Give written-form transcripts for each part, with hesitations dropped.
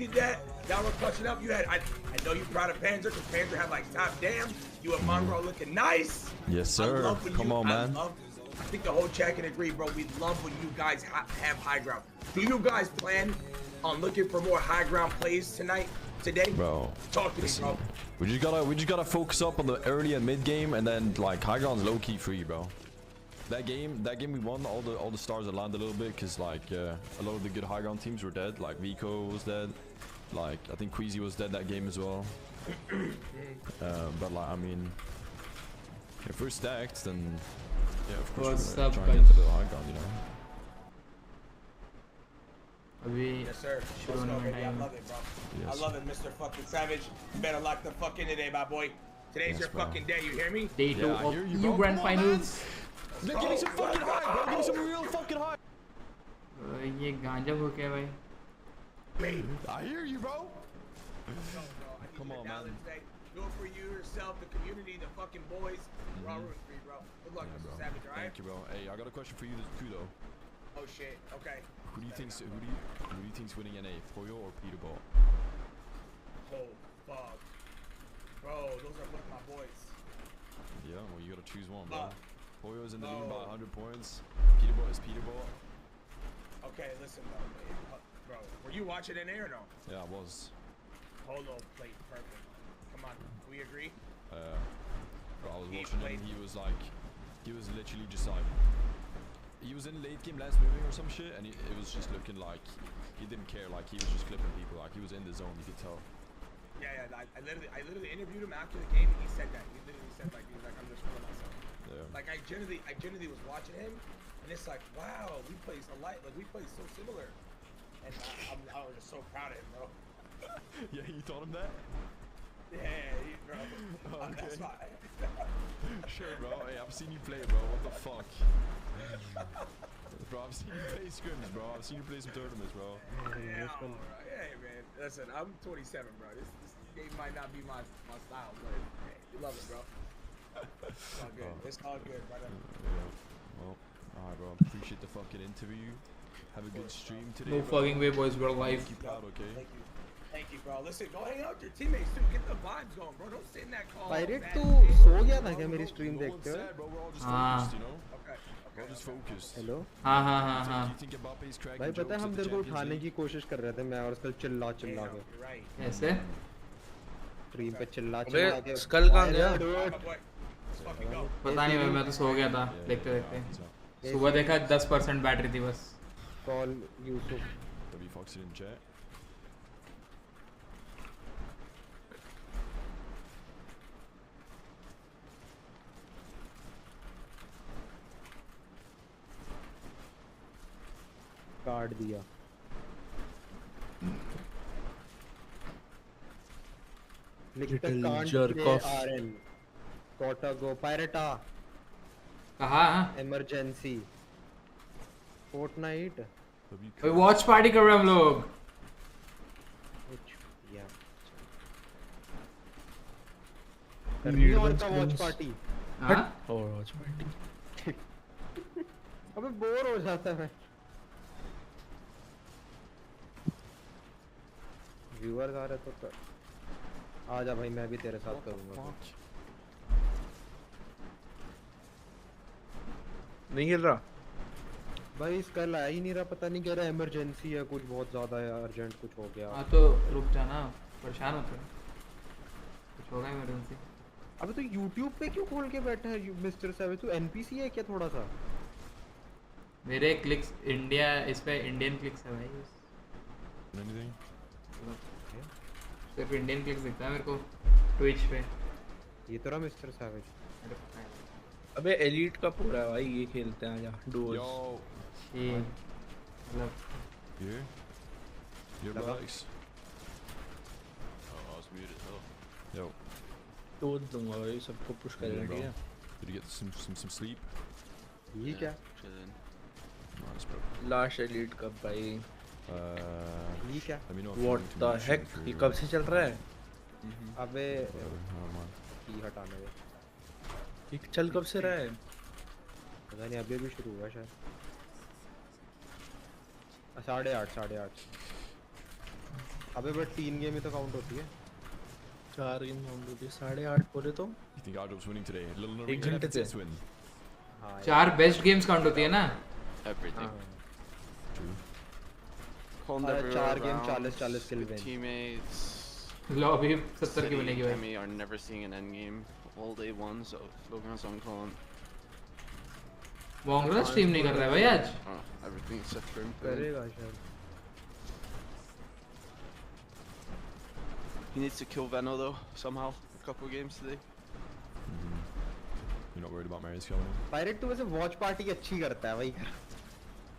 needed that. Y'all were clutching up. You had, I know you proud of Panzer because Panzer had like top damn. You and Monroe looking nice. Yes, sir. Come on, man. I think the whole chat can agree, bro. We love when you guys have high ground. Do you guys plan on looking for more high ground plays today? Bro, talk to me, bro. We just gotta focus up on the early and mid game, and then like high ground's low key free, bro. That game we won. All the stars that landed a little bit, cause like a lot of the good high ground teams were dead. Like Vico was dead. Like I think Queasy was dead that game as well. But like I mean, if we're stacked, then yeah, of course we're trying to get to the high ground, you know. Yes, sir. Let's go, baby. I love it, bro. Yes. I love it, Mr. Fucking Savage. You better lock the fuck in today, my boy. Today's your fucking day. You hear me? Day 2 of EU Grand Finals. They're getting some fucking high, bro. Getting some real fucking high. ये गांजा हो क्या भाई? I hear you, bro. Come on, man. Do it for you, yourself, the community, the fucking boys. We're all rooting for you, bro. Good luck, Mr. Savage, alright? Thank you, bro. Hey, I got a question for you too, though. Oh shit. Okay. Who do you think's winning NA, Pollo or Peterball? Oh fuck, bro. Those are both my boys. Yeah, well you gotta choose one, bro. Pollo's in the lead by 100 points. Peterball is Peterball. Okay, listen, bro. Were you watching NA or no? Yeah, I was. Polo played perfect. Come on, we agree? Bro, I was watching him. He was literally just like. He was in late game last moving or some shit, and it was just looking like he didn't care. Like he was just clipping people. Like he was in the zone. You could tell. Yeah. I literally interviewed him after the game, and he said that. He literally said like he was like, I'm just feeling myself. Yeah. Like I genuinely was watching him, and it's like, wow, we play alike. Like we play so similar, and I was just so proud of him, bro. Yeah, you taught him that? Yeah, bro. Oh, okay. That's why. Sure, bro. Hey, I've seen you play, bro. What the fuck? Bro, I've seen you play scrims, bro. I've seen you play some tournaments, bro. Yeah, hey, man. Listen, I'm 27, bro. This game might not be my style, but hey, you love it, bro. It's all good. It's all good, brother. Yeah. Well, alright, bro. Appreciate the fucking interview. Have a good stream today. No fucking way, boys. We're live. Keep out, okay? Thank you, bro. Listen, go hang out with your teammates too. Get the vibes going, bro. Don't sit in that call. Pirate तू सो गया था क्या मेरी stream देखते हो? हाँ. Okay. Just focused. Hello. हाँ. भाई पता है हम तेरे को उठाने की कोशिश कर रहे थे मैं और स्कल चिल्ला के. कैसे? स्ट्रीम पे चिल्ला के. स्कल कहाँ गया? पता नहीं मैं तो सो गया था देखते. सुबह देखा 10% बैटरी थी बस. Call YouTube. W Fox in chat. काट दिया. Little jerk off. Gotta go. Pirata. कहाँ? Emergency. Fortnite. कोई वॉच पार्टी कर रहे हैं हम लोग. कौन सा वॉच पार्टी? हाँ? और वॉच पार्टी. अबे बोर हो जाता है. व्यूअर्स आ रहे तो कर. आजा भाई मैं भी तेरे साथ करूंगा. नहीं खेल रहा भाई इसका ला ही नहीं रहा. पता नहीं कह रहा इमरजेंसी है कुछ बहुत ज्यादा है. अर्जेंट कुछ हो गया. हाँ तो रुक जाना. परेशान होते हैं. कुछ होगा इमरजेंसी. अबे तो YouTube पे क्यों खोल के बैठा है मिस्टर सैवेज? तू NPC है क्या थोड़ा सा? मेरे क्लिक्स इंडिया इस पे इंडियन क्लिक्स है भाई. सिर्फ इंडियन क्लिक्स दिखता है मेरे को ट्विच पे. ये तो रहा मिस्टर सैवेज. अबे एलीट का पूरा है भाई. ये खेलते हैं आजा डोज. ये मतलब ये Relax. Oh, I was muted as hell. Yo. Dose दूंगा भाई. सबको पुश करेंगे ठीक है. Did you get some sleep? ये क्या? Nice, bro. Last elite cup भाई. ये क्या? What the heck? ये कब से चल रहा है? अबे की हटाने दे. ये चल कब से रहा है? पता नहीं. अभी भी शुरू हुआ शायद. 8:30. अबे बट 3 गेम ही तो काउंट होती है 4 गेम काउंट होती है 8.5 बोले तो You think Ardup's winning today? Little एक घंटे से win. हाँ 4 बेस्ट गेम्स काउंट होती है ना Everything. True. Hold अरे everywhere 4 game around 40 kill with win teammates. Lobby 70 की City बनेगी and भाई Demi are never seeing an end game all day one, so Logan's on call. वोंगरा stream नहीं कर रहा है भाई आज Everything except for him. करेगा शायद He needs to kill Veno though somehow. A couple games today. You're not worried about Marius killing him? Pirate तो वैसे वॉच पार्टी अच्छी करता है भाई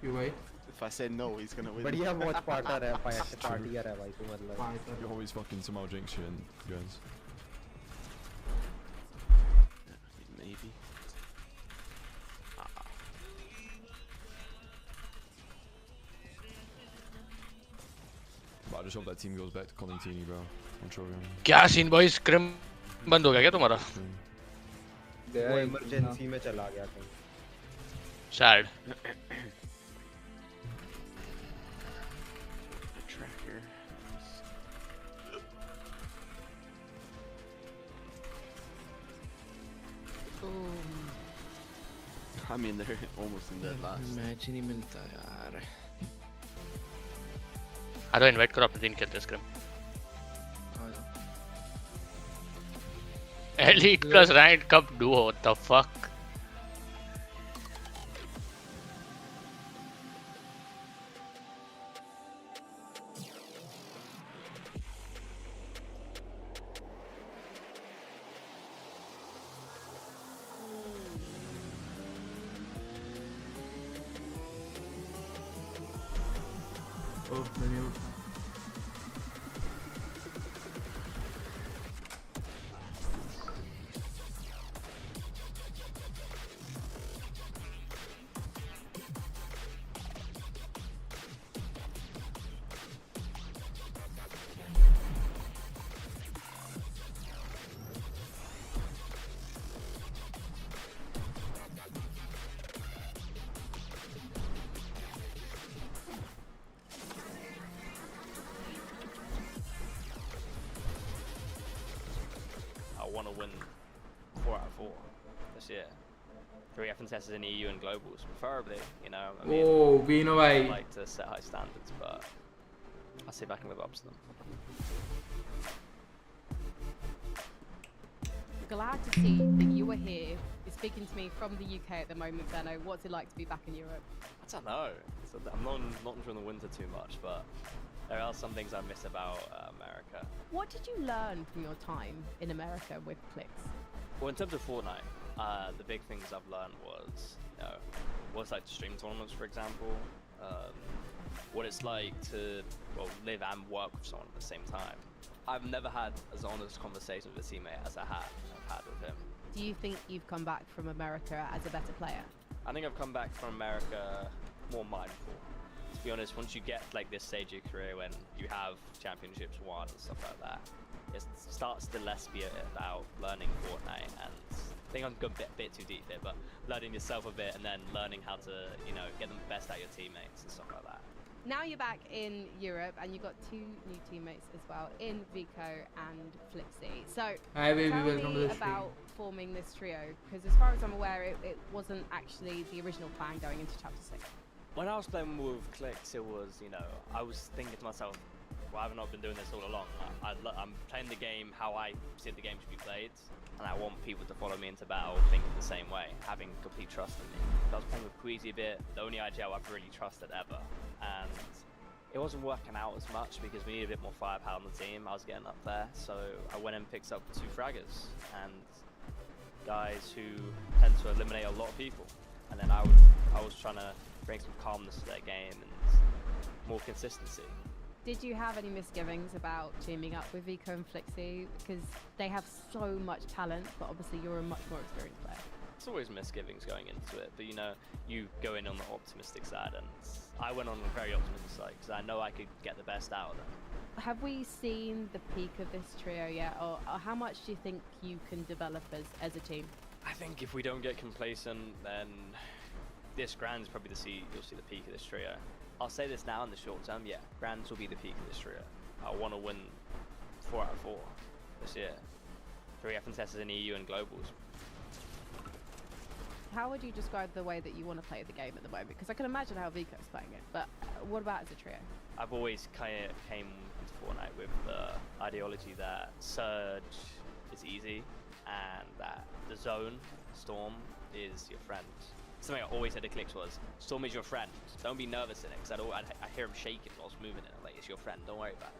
क्यों भाई If I say no, he's gonna win. बढ़िया वॉच पार्टर है पार्टियर है भाई तो मतलब You always fucking somehow jinx shit, guys. Maybe. But I just hope that team goes back to Colintini, bro. I'm sure we're gonna... क्या scene boys scream बंद हो गया क्या तुम्हारा वो इमरजेंसी में चला गया कहीं sad Tracker. I mean, they're almost in dead last. Match ही नहीं मिलता यार आ तो इनवाइट करो अपने दिन खेलते स्क्रिम एलीट प्लस रैंक कब Duo what the fuck want to win 4 out of 4 this year. 3 FNCSs in EU and globals, preferably. You know, I mean, Oh, Vino I bhai. like to set high standards, but I'll see if I can live up to them. Glad to see that you are here. You're speaking to me from the UK at the moment, Benno. What's it like to be back in Europe? I don't know. So I'm not enjoying the winter too much, but there are some things I miss about America. What did you learn from your time in America with Clicks? Well, in terms of Fortnite, the big things I've learned was, you know, what it's like to stream tournaments, for example. What it's like to, well, live and work with someone at the same time. I've never had as honest conversation with a teammate as I've had with him. Do you think you've come back from America as a better player? I think I've come back from America more mindful. To be honest, once you get like this stage of your career when you have championships won and stuff like that, it starts to less be about learning Fortnite, and I think I'm going a bit too deep here, but learning yourself a bit and then learning how to, you know, get the best out of your teammates and stuff like that. Now you're back in Europe and you've got 2 new teammates as well in Vico and Flipsy. So Hi baby, tell welcome to me the stream. about forming this trio, because as far as I'm aware it wasn't actually the original plan going into chapter 6. When I was playing with Clicks, it was, you know, I was thinking to myself, why have I not been doing this all along? I'm playing the game how I see the game should be played, and I want people to follow me into battle thinking the same way, having complete trust in me. I was playing with Queasy a bit, the only IGL I've really trusted ever, and it wasn't working out as much because we needed a bit more firepower on the team. I was getting up there, so I went and picked up 2 fraggers and guys who tend to eliminate a lot of people, and then I was trying to bring some calmness to their game and more consistency. Did you have any misgivings about teaming up with Vico and Flixie? Because they have so much talent, but obviously you're a much more experienced player. It's always misgivings going into it, but you know, you go in on the optimistic side, and I went on the very optimistic side because I know I could get the best out of them. Have we seen the peak of this trio yet, or how much do you think you can develop as a team? I think if we don't get complacent, then this GRANDS probably you'll see the peak of this trio. I'll say this now in the short term, yeah, GRANDS will be the peak of this trio. I want to win 4 out of 4 this year. 3 FNCSs in EU and globals. How would you describe the way that you want to play the game at the moment? Because I can imagine how VICTUS playing it, but what about as a trio? I've always kind of came into Fortnite with the ideology that Surge is easy and that the zone, Storm, is your friend. Something I always said to Clicks was, Storm is your friend. Don't be nervous in it, because I hear him shaking whilst moving it. Like, it's your friend, don't worry about it.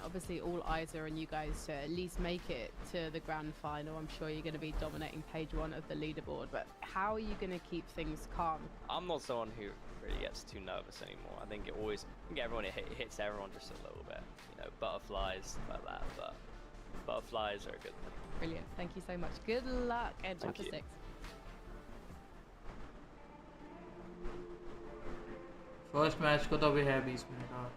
Obviously, all eyes are on you guys to at least make it to the grand final. I'm sure you're going to be dominating page 1 of the leaderboard, but how are you going to keep things calm? I'm not someone who really gets too nervous anymore. I think everyone, it hits everyone just a little bit. You know, butterflies, like that, but butterflies are a good thing. Brilliant. Thank you so much. Good luck in chapter 6. First match को तो अभी है 20 minute और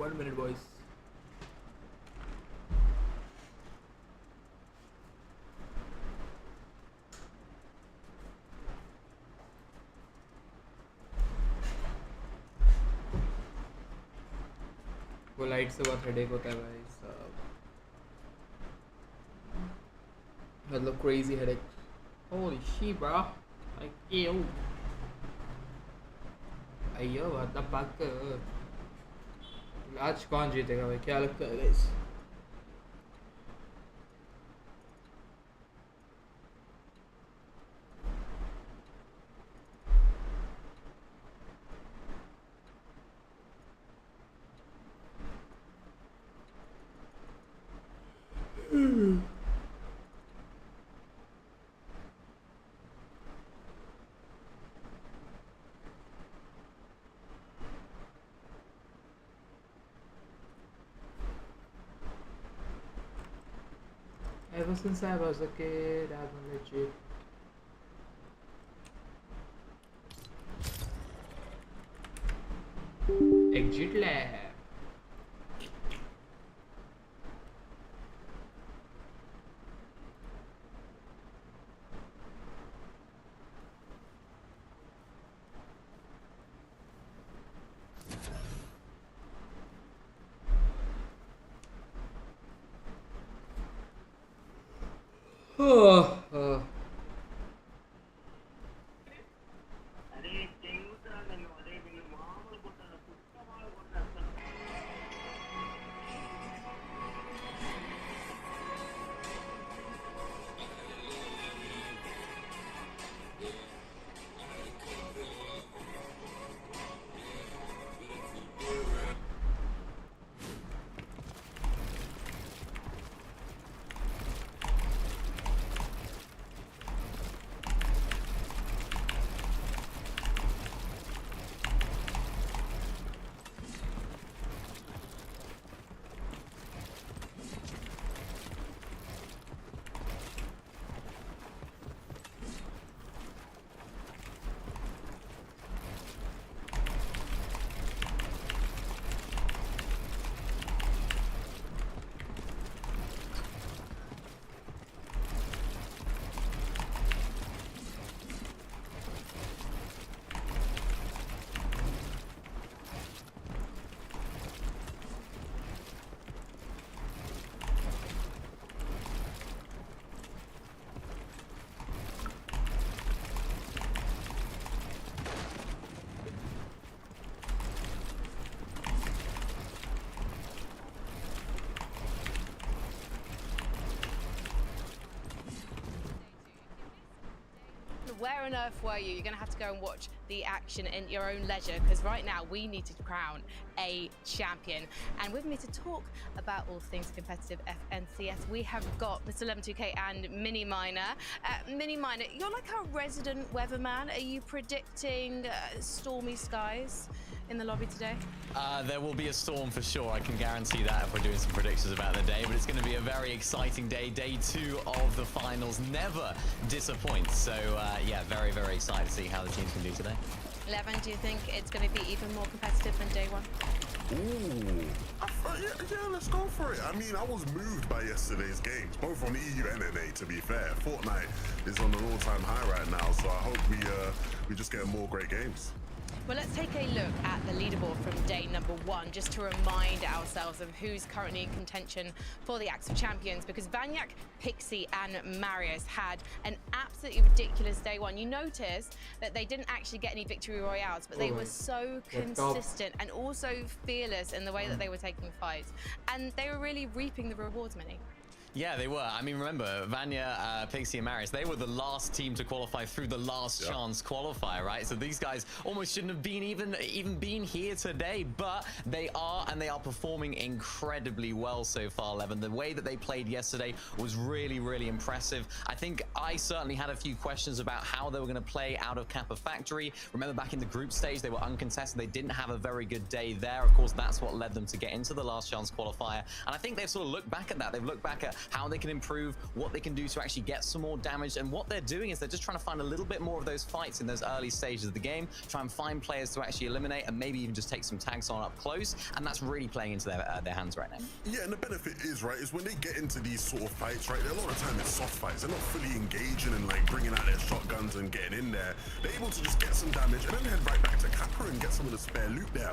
One minute, boys. वो light से बहुत headache होता है भाई साहब, मतलब crazy headache. Holy shit, bro! Like ew. Ayo, what the fuck? आज कौन जीतेगा भाई, क्या लगता है guys? Ever since I was a kid, I've been legit. Exit lab. where on earth were you? You're going to have to go and watch the action in your own leisure, because right now we need to crown a champion. And with me to talk about all things competitive FNCS, we have got Mr. 112K and Mini Miner. Mini Miner, you're like our resident weatherman. Are you predicting stormy skies in the lobby today? There will be a storm for sure. I can guarantee that if we're doing some predictions about the day, but it's going to be a very exciting day. Day 2 of the finals never disappoints. So yeah, very, very excited to see how the teams can do today. 11, do you think it's going to be even more competitive than day 1? Ooh, yeah, let's go for it. I mean, I was moved by yesterday's games, both on EU and NA, to be fair. Fortnite is on an all-time high right now, so I hope we just get more great games. Well, let's take a look at the leaderboard from day number 1, just to remind ourselves of who's currently in contention for the Axe of Champions, because Vanyak, Pixie and Marius had an absolutely ridiculous day 1. You notice that they didn't actually get any victory royales, but they were so consistent and also fearless in the way that they were taking fights, and they were really reaping the rewards, Mini. Yeah, they were. I mean, remember, Vanya, Pixie, and Marius, they were the last team to qualify through the last chance qualifier, right? So these guys almost shouldn't have been even been here today, but they are, and they are performing incredibly well so far, Levin. The way that they played yesterday was really, really impressive. I think I certainly had a few questions about how they were going to play out of Kappa Factory. Remember, back in the group stage, they were uncontested. They didn't have a very good day there. Of course, that's what led them to get into the last chance qualifier. And I think they've sort of looked back at that. They've looked back at how they can improve, what they can do to actually get some more damage, and what they're doing is they're just trying to find a little bit more of those fights in those early stages of the game, try and find players to actually eliminate, and maybe even just take some tags on up close, and that's really playing into their hands right now. Yeah, and the benefit is, right, is when they get into these sort of fights, right, a lot of time it's soft fights. They're not fully engaging and like bringing out their shotguns and getting in there. They're able to just get some damage and then head right back to Kappa and get some of the spare loot there.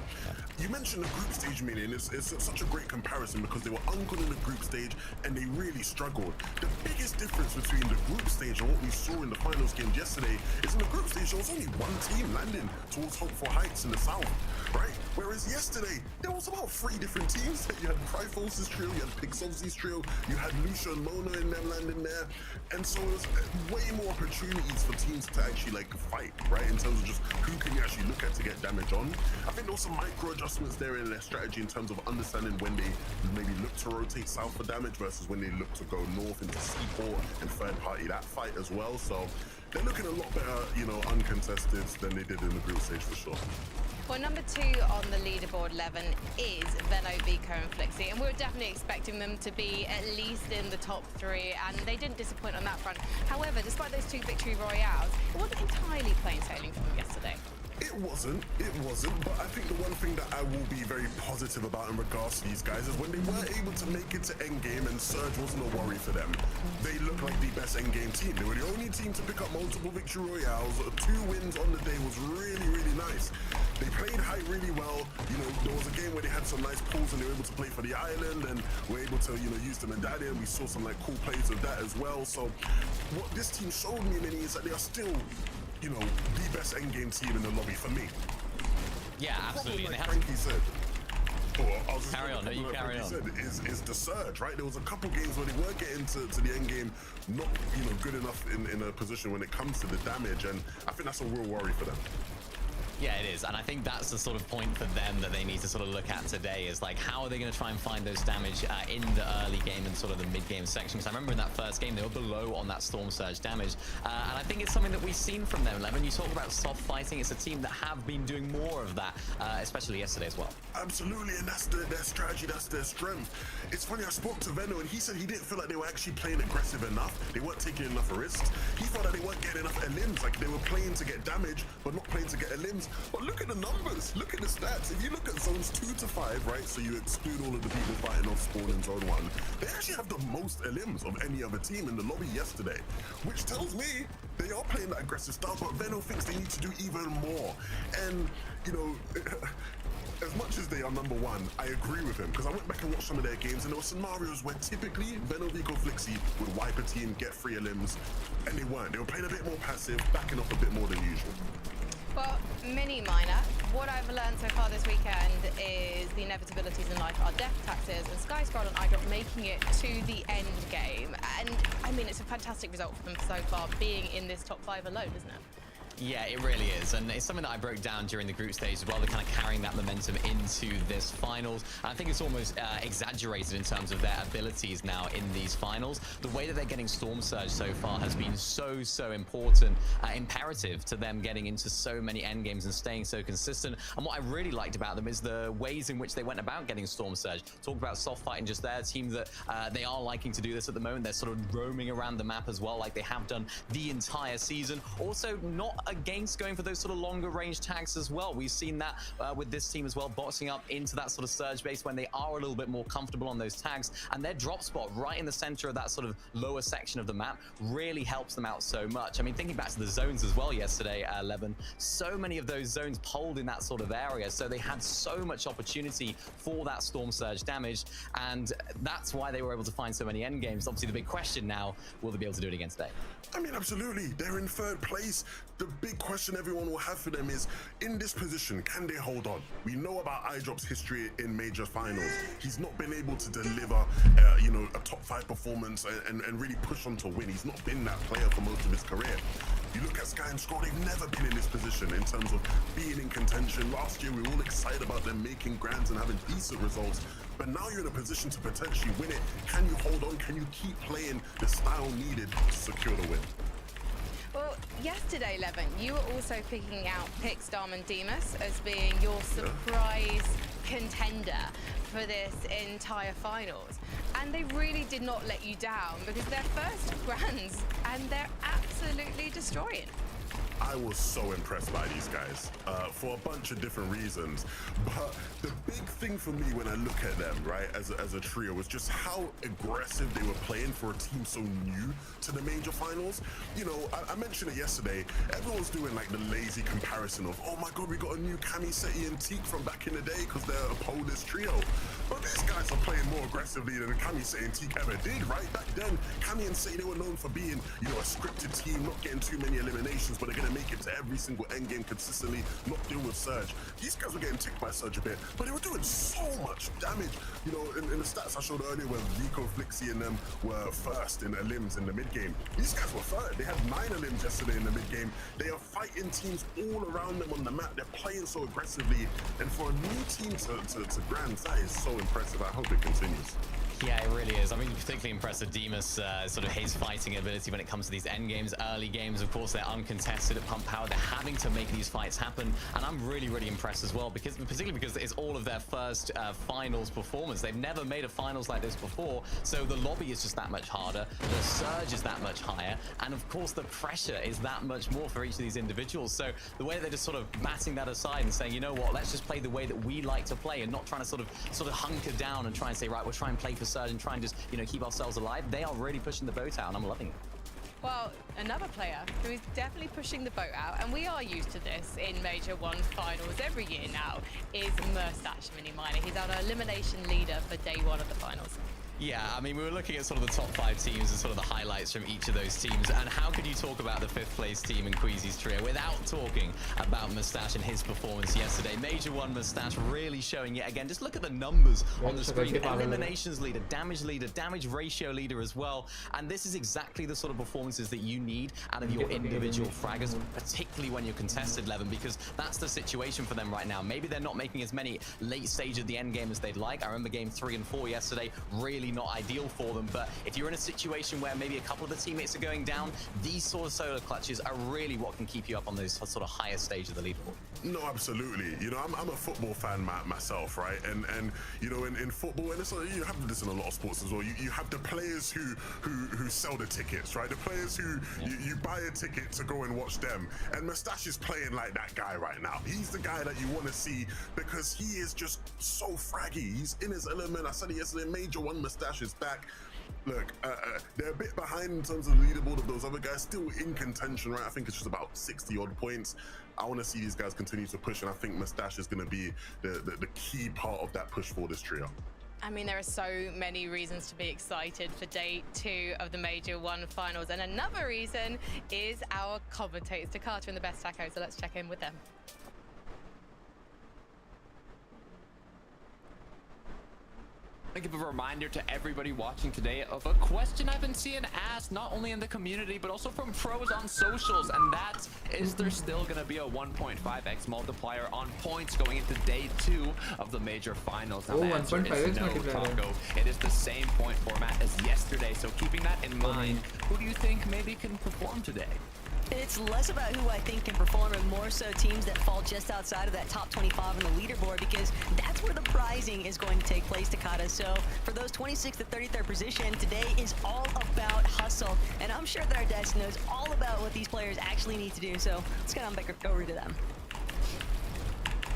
You mentioned the group stage, Mini, and it's such a great comparison because they were ungood in the group stage and they really struggled. The biggest difference between the group stage and what we saw in the finals game yesterday is in the group stage there was only one team landing towards Hopeful Heights in the south, right? Whereas yesterday there was about 3 different teams. You had Cryphos's trio, you had Pixel's trio, you had Lucia and Mona in them landing there, and so it was way more opportunities for teams to actually like fight, right? In terms of just who can you actually look at to get damage on. I think there was some micro adjustments there in their strategy in terms of understanding when they maybe look to rotate south for damage versus when they look to go north into Seaport and third party that fight as well. So they're looking a lot better, you know, uncontested than they did in the group stage for sure. Well, number 2 on the leaderboard, 11, is Veno, Vico and Flixie, and we were definitely expecting them to be at least in the top 3, and they didn't disappoint on that front. However, despite those 2 victory royales, it wasn't entirely plain sailing for them yesterday. It wasn't, but I think the one thing that I will be very positive about in regards to these guys is when they were able to make it to endgame and Surge wasn't a worry for them. They looked like the best endgame team. They were the only team to pick up multiple victory royales. 2 wins on the day was really, really nice. They played high really well. You know, there was a game where they had some nice pulls and they were able to play for the island and were able to, you know, use the medallion. We saw some like cool plays of that as well. So what this team showed me, Mini, is that they are still, you know, the best endgame team in the lobby for me. Yeah, absolutely. Like Frankie said, carry on, is the surge, right? There was a couple games where they were getting to the end game, not, you know, good enough in a position when it comes to the damage, and I think that's a real worry for them. Yeah, it is, and I think that's the sort of point for them that they need to sort of look at today is like, how are they going to try and find those damage in the early game and sort of the mid-game section? Because I remember in that first game, they were below on that Storm Surge damage, and I think it's something that we've seen from them. Levin, you talk about soft fighting, it's a team that have been doing more of that, especially yesterday as well. Absolutely, and that's their strategy, that's their strength. It's funny, I spoke to Veno, and he said he didn't feel like they were actually playing aggressive enough. They weren't taking enough risks. He thought that they weren't getting enough elims, like they were playing to get damage, but not playing to get elims. But look at the numbers, look at the stats. If you look at zones 2 to 5, right, so you exclude all of the people fighting off spawn in zone 1, they actually have the most elims of any other team in the lobby yesterday, which tells me they are playing that aggressive style, but Veno thinks they need to do even more. And, you know, as much as they are number 1, I agree with him, because I went back and watched some of their games, and there were scenarios where typically Veno, Vico, Flixie would wipe a team, get 3 elims, and they weren't. They were playing a bit more passive, backing off a bit more than usual. Well, mini minor, what I've learned so far this weekend is the inevitabilities in life are death taxes and Sky Scroll and iDrop making it to the end game. And I mean, it's a fantastic result for them so far, being in this top 5 alone, isn't it? Yeah, it really is, and it's something that I broke down during the group stage as well. They're kind of carrying that momentum into this finals. And I think it's almost exaggerated in terms of their abilities now in these finals. The way that they're getting Storm Surge so far has been so important, imperative to them getting into so many end games and staying so consistent. And what I really liked about them is the ways in which they went about getting Storm Surge. Talk about soft fighting just there, a team that they are liking to do this at the moment. They're sort of roaming around the map as well, like they have done the entire season. Also, not against going for those sort of longer range tags as well. We've seen that with this team as well, boxing up into that sort of surge base when they are a little bit more comfortable on those tags, and their drop spot right in the center of that sort of lower section of the map really helps them out so much. I mean, thinking back to the zones as well yesterday, Levin, so many of those zones polled in that sort of area, so they had so much opportunity for that Storm Surge damage, and that's why they were able to find so many end games. Obviously, the big question now, will they be able to do it again today? I mean, absolutely. They're in 3rd place. The big question everyone will have for them is, in this position, can they hold on? We know about iDrop's history in major finals. He's not been able to deliver, you know, a top 5 performance and really push on to win. He's not been that player for most of his career. You look at Sky and Scroll, they've never been in this position in terms of being in contention. Last year, we were all excited about them making grands and having decent results. But now you're in a position to potentially win it. Can you hold on? Can you keep playing the style needed to secure the win? Well, yesterday, Levin, you were also picking out Pix, Dom and Demas as being your surprise contender for this entire finals. And they really did not let you down because they're first grands and they're absolutely destroying. I was so impressed by these guys for a bunch of different reasons. But the big thing for me when I look at them, right, as a trio, was just how aggressive they were playing for a team so new to the major finals. You know, I mentioned it yesterday. Everyone's doing like the lazy comparison of, oh my God, we got a new Cami, Seti and Teak from back in the day because they're a Polish trio. But these guys are playing more aggressively than Cami, Seti and Teak ever did, right? Back then, Cami and Seti, they were known for being, you know, a scripted team, not getting too many eliminations, but they're going to make it to every single endgame consistently, not deal with Surge. These guys were getting ticked by Surge a bit, but they were doing so much damage. You know, in the stats I showed earlier where Rico, Flixie and them were first in elims in the mid game, these guys were third. They had 9 elims yesterday in the mid game. They are fighting teams all around them on the map. They're playing so aggressively, and for a new team to grands, that is so impressive. I hope it continues. Yeah, it really is. I mean, particularly impressed with Demas, sort of his fighting ability when it comes to these end games, early games. Of course, they're uncontested at pump power. They're having to make these fights happen, and I'm really impressed as well, because particularly because it's all of their first finals performance. They've never made a finals like this before, so the lobby is just that much harder. The surge is that much higher, and of course, the pressure is that much more for each of these individuals. So the way they're just sort of batting that aside and saying, you know what, let's just play the way that we like to play, and not trying to sort of hunker down and try and say, right, we'll try and play for surge and try and just, you know, keep ourselves alive. They are really pushing the boat out, and I'm loving it. Well, another player who is definitely pushing the boat out, and we are used to this in Major 1 finals every year now, is Mustache Mini Minor. He's our elimination leader for day 1 of the finals. Yeah, I mean, we were looking at sort of the top 5 teams and sort of the highlights from each of those teams. And how could you talk about the 5th place team in Queasy's trio without talking about Mustache and his performance yesterday? Major 1 Mustache really showing yet again. Just look at the numbers on the screen. Eliminations leader, damage ratio leader as well. And this is exactly the sort of performances that you need out of your individual fraggers, particularly when you're contested, Levin, because that's the situation for them right now. Maybe they're not making as many late stage of the end game as they'd like. I remember game 3 and 4 yesterday, really not ideal for them. But if you're in a situation where maybe a couple of the teammates are going down, these sort of solo clutches are really what can keep you up on those sort of higher stage of the leaderboard. No, absolutely. You know, I'm a football fan myself, right? And you know, in football, and it's, you have this in a lot of sports as well. You have the players who sell the tickets, right? The players who you buy a ticket to go and watch them. And Mustache is playing like that guy right now. He's the guy that you want to see because he is just so fraggy. He's in his element. I said it yesterday, Major 1 Mustache is back. Look, they're a bit behind in terms of the leaderboard of those other guys, still in contention, right? I think it's just about 60 odd points. I want to see these guys continue to push, and I think Mustache is going to be the key part of that push for this trio. I mean, there are so many reasons to be excited for day 2 of the Major 1 finals. And another reason is our commentators, Takata and the Best Taco. So let's check in with them. I give a reminder to everybody watching today of a question I've been seeing asked not only in the community but also from pros on socials, and that is there still going to be a 1.5x multiplier on points going into day 2 of the major finals? Now, the answer is no, Taco. It is the same point format as yesterday, so keeping that in mind, who do you think maybe can perform today? It's less about who I think can perform and more so teams that fall just outside of that top 25 on the leaderboard, because that's where the prizing is going to take place, Takata. So for those 26th to 33rd position, today is all about hustle. And I'm sure that our desk knows all about what these players actually need to do. So let's get on back over to them.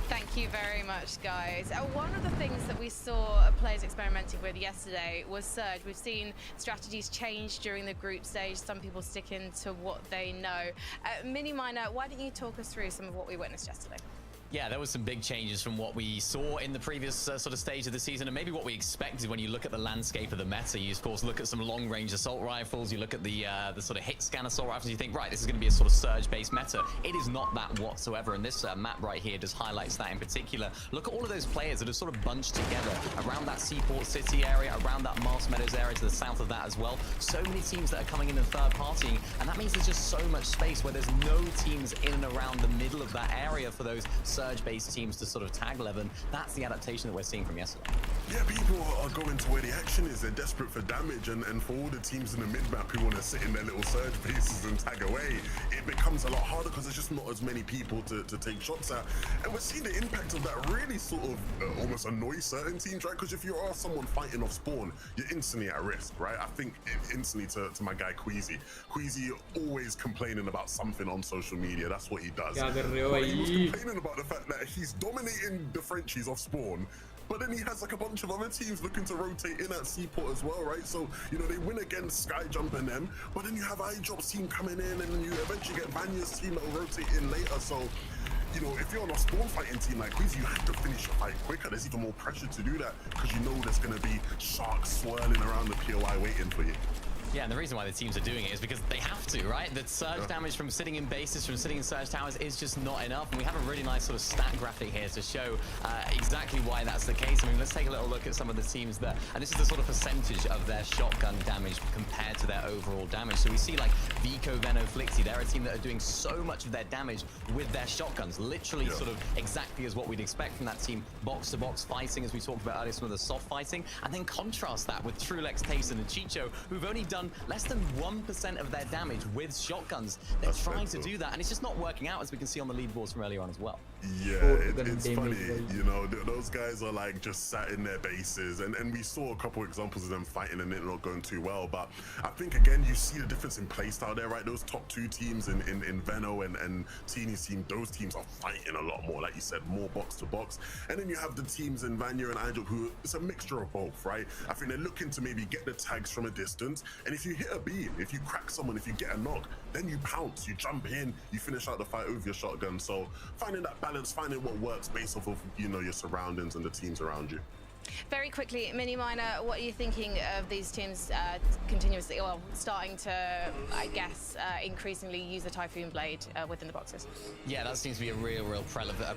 Thank you very much, guys. One of the things that we saw players experimenting with yesterday was Surge. We've seen strategies change during the group stage. Some people sticking to what they know. Mini Miner, why don't you talk us through some of what we witnessed yesterday? Yeah, there was some big changes from what we saw in the previous sort of stage of the season, and maybe what we expected when you look at the landscape of the meta. You, of course, look at some long-range assault rifles, you look at the sort of hit scan assault rifles, you think, right, this is going to be a sort of surge-based meta. It is not that whatsoever, and this map right here just highlights that in particular. Look at all of those players that are sort of bunched together around that Seaport City area, around that Mars Meadows area to the south of that as well. So many teams that are coming in and third-partying, and that means there's just so much space where there's no teams in and around the middle of that area for those surge-based teams to sort of tag 11. That's the adaptation that we're seeing from yesterday. Yeah, people are going to where the action is. They're desperate for damage, and for all the teams in the mid-map who want to sit in their little surge bases and tag away, it becomes a lot harder because there's just not as many people to take shots at. And we're seeing the impact of that really sort of almost annoy certain teams, right? Because if you are someone fighting off spawn, you're instantly at risk, right? I think instantly to my guy Queasy. Queasy always complaining about something on social media. That's what he does. But he was complaining about the fact that he's dominating the Frenchies off spawn, but then he has like a bunch of other teams looking to rotate in at Seaport as well, right? So, you know, they win against Skyjump and them, but then you have iDrop's team coming in, and then you eventually get Vanya's team that will rotate in later. So, you know, if you're on a spawn fighting team like Queasy, you have to finish your fight quicker. There's even more pressure to do that because you know there's going to be sharks swirling around the POI waiting for you. Yeah, and the reason why the teams are doing it is because they have to, right? The surge damage from sitting in bases, from sitting in surge towers is just not enough. And we have a really nice sort of stat graphic here to show exactly why that's the case. I mean, let's take a little look at some of the teams there. And this is the sort of percentage of their shotgun damage compared to their overall damage. So we see like Vico, Veno, Flixie, they're a team that are doing so much of their damage with their shotguns. Literally sort of exactly as what we'd expect from that team. Box-to-box fighting, as we talked about earlier, some of the soft fighting. And then contrast that with Trulex, Tayson, and Chicho, who've only done less than 1% of their damage with shotguns. They're trying to do that, and it's just not working out, as we can see on the leaderboards from earlier on as well. Yeah, it's funny, you know, those guys are like just sat in their bases, and we saw a couple examples of them fighting and it not going too well. But I think, again, you see the difference in playstyle there, right? Those top two teams in Veno and Teeny's team, those teams are fighting a lot more, like you said, more box to box. And then you have the teams in Vanya and iDrop who, it's a mixture of both, right? I think they're looking to maybe get the tags from a distance, and if you hit a beam, if you crack someone, if you get a knock, then you pounce, you jump in, you finish out the fight with your shotgun. So finding that balance, finding what works based off of, you know, your surroundings and the teams around you. Very quickly, Mini Miner, what are you thinking of these teams continuously, well, starting to, I guess, increasingly use the Typhoon Blade within the boxes? Yeah, that seems to be a real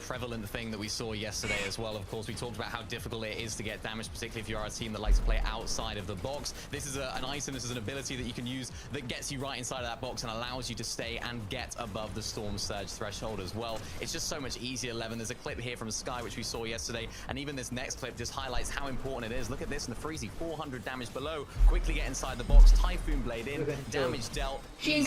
prevalent thing that we saw yesterday as well. Of course, we talked about how difficult it is to get damage, particularly if you are a team that likes to play outside of the box. This is an item, this is an ability that you can use that gets you right inside of that box and allows you to stay and get above the Storm Surge threshold as well. It's just so much easier, Levin. There's a clip here from Sky, which we saw yesterday, and even this next clip just highlights how important it is. Look at this in the Freezy, 400 damage below. Quickly get inside the box, Typhoon Blade in, damage dealt. Shing.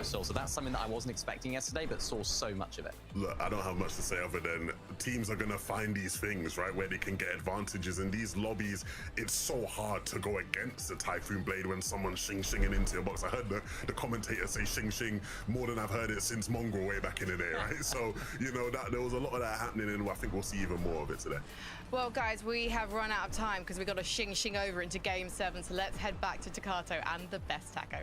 So that's something that I wasn't expecting yesterday, but saw so much of it. Look, I don't have much to say other than teams are going to find these things, right, where they can get advantages. In these lobbies, it's so hard to go against the Typhoon Blade when someone's shinging into your box. I heard the commentator say shing more than I've heard it since Mongrel way back in the day, right? So, you know, that there was a lot of that happening, and I think we'll see even more of it today. Well, guys, we have run out of time because we've got to shing over into Game 7, so let's head back to Takato and the Best Taco.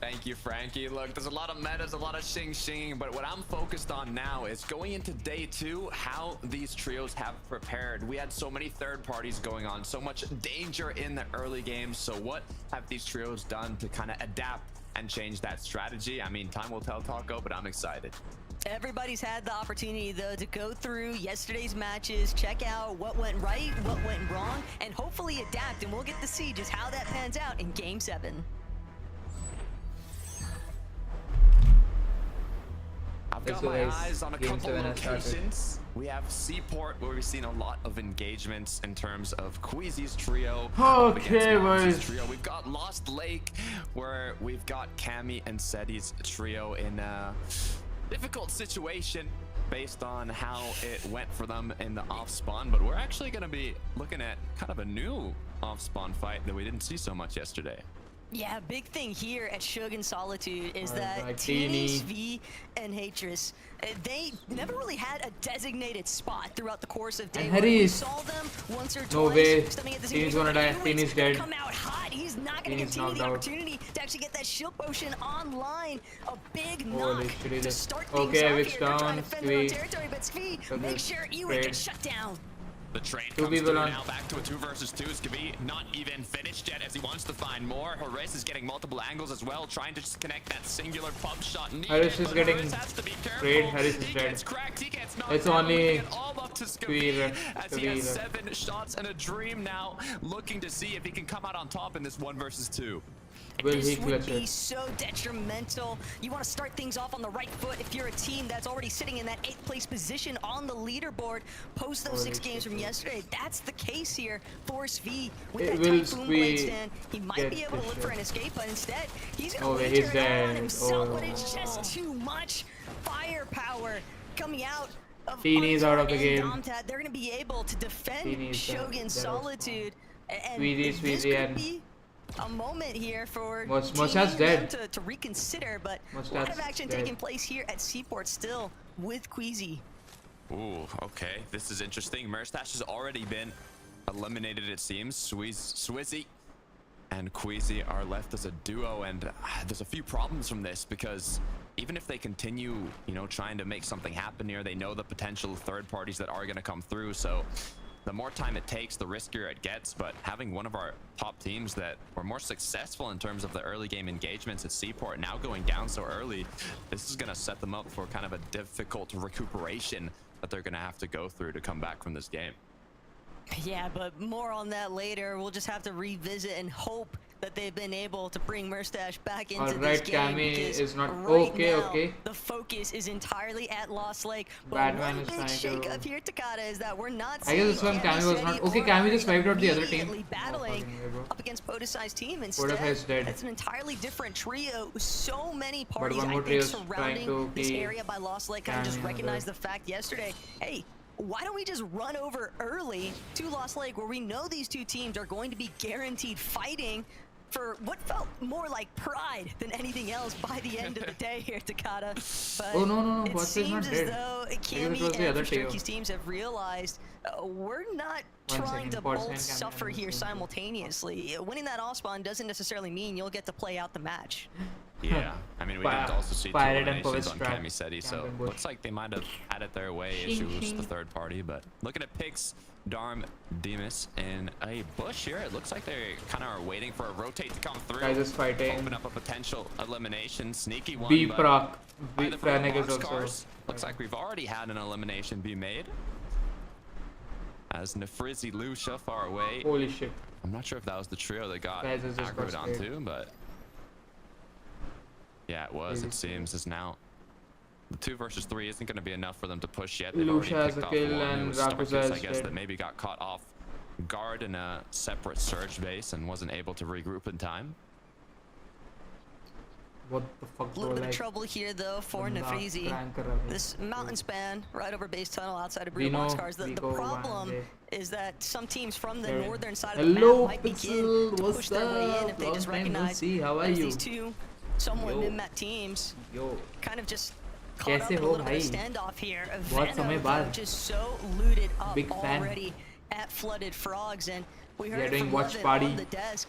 Thank you, Frankie. Look, there's a lot of metas, a lot of shing-shinging, but what I'm focused on now is going into day 2, how these trios have prepared. We had so many third parties going on, so much danger in the early games. So what have these trios done to kind of adapt and change that strategy? I mean, time will tell, Taco, but I'm excited. Everybody's had the opportunity, though, to go through yesterday's matches, check out what went right, what went wrong, and hopefully adapt, and we'll get to see just how that pans out in Game 7. I've got my eyes on a couple locations. We have Seaport, where we've seen a lot of engagements in terms of Queasy's trio. Okay, boys. Trio. We've got Lost Lake, where we've got Cammy and Seti's trio in a difficult situation based on how it went for them in the off-spawn. But we're actually going to be looking at kind of a new off-spawn fight that we didn't see so much yesterday. Yeah, big thing here at Shug and Solitude is that Teenage V and Hatris, they never really had a designated spot throughout the course of day. We saw them once or twice. No way. Teen's gonna die. Teen's dead. Come out hot. He's not gonna continue the opportunity to actually get that shield potion online. A big knock to start things off here. They're trying to defend their own territory, but Svi, make sure Ewan gets shut down. The trade comes through now, back to a 2 versus 2. Skavi not even finished yet as he wants to find more. Horace is getting multiple angles as well, trying to just connect that singular pump shot. Harris is getting sprayed. Harris is dead. It's only Squeer. As he has 7 shots and a dream now, looking to see if he can come out on top in this 1 versus 2. This would be so detrimental. You want to start things off on the right foot if you're a team that's already sitting in that 8th place position on the leaderboard post those 6 games from yesterday. That's the case here for Svi with that Typhoon Blade stand. He might be able to look for an escape, but instead he's going to wager it on himself, but it's just too much firepower coming out of Teeny's out of the game. Domtat. They're going to be able to defend Shogun's Solitude, and this Sweetie, could be a moment here for Mousepad dead. To reconsider, but a lot of action taking place here at Seaport still with Queasy. Ooh, okay, this is interesting. Merstash has already been eliminated, it seems. Swizzy and Queasy are left as a duo, and there's a few problems from this because even if they continue, you know, trying to make something happen here, they know the potential third parties that are going to come through. So the more time it takes, the riskier it gets. But having one of our top teams that were more successful in terms of the early game engagements at Seaport now going down so early, this is going to set them up for kind of a difficult recuperation that they're going to have to go through to come back from this game. Yeah, but more on that later. We'll just have to revisit and hope that they've been able to bring Merstash back into this game. Cammy is not right okay. now, Okay. The focus is entirely at Lost Lake. But Batman one is big trying shake to... up here, Takada, is that we're not. I guess this one Cammy was not okay. Cammy just wiped out the other team. Battling up against Podesai's team instead. Dead. It's an entirely different trio. So many parties one I more think trio surrounding this area by Lost Lake. Kind of just recognized the fact yesterday. Hey, why don't we just run over early to Lost Lake, where we know these two teams are going to be guaranteed fighting for what felt more like pride than anything else by the end of the day here, Takada. But oh no, it seems as though Cammy and Stroky's teams have realized we're not trying to both suffer here simultaneously. Winning that off-spawn doesn't necessarily mean you'll get to play out the match. Yeah, I mean, we did also see 2 eliminations on Cammy Seti, so looks like they might have had it their way, ASUS, the third party. But looking at Pix, Darm, Demus, and a bush here, it looks like they kind of are waiting for a rotate to come through. Guys is fighting. Open up a potential elimination, sneaky one. B-Proc, B-Franek is also. Looks like we've already had an elimination be made. As Nefrizzi Lucia far away. Holy shit. I'm not sure if that was the trio that got aggroed onto, but yeah, it was. It seems as now the 2 versus 3 isn't going to be enough for them to push yet. They've already picked off one. It was Starkus, I guess, that maybe got caught off guard in a separate surge base and wasn't able to regroup in time. What the fuck? A little bit of trouble here though for Nefrizzi. This mountain span right over base tunnel outside of Brew Boxcars. The problem is that some teams from the northern side of the map might begin to push their way in if they just recognize these two somewhat mid-map teams kind of just caught up in a little bit of standoff here. Venom just so looted up already at Flooded Frogs, and we heard from Levin on the desk.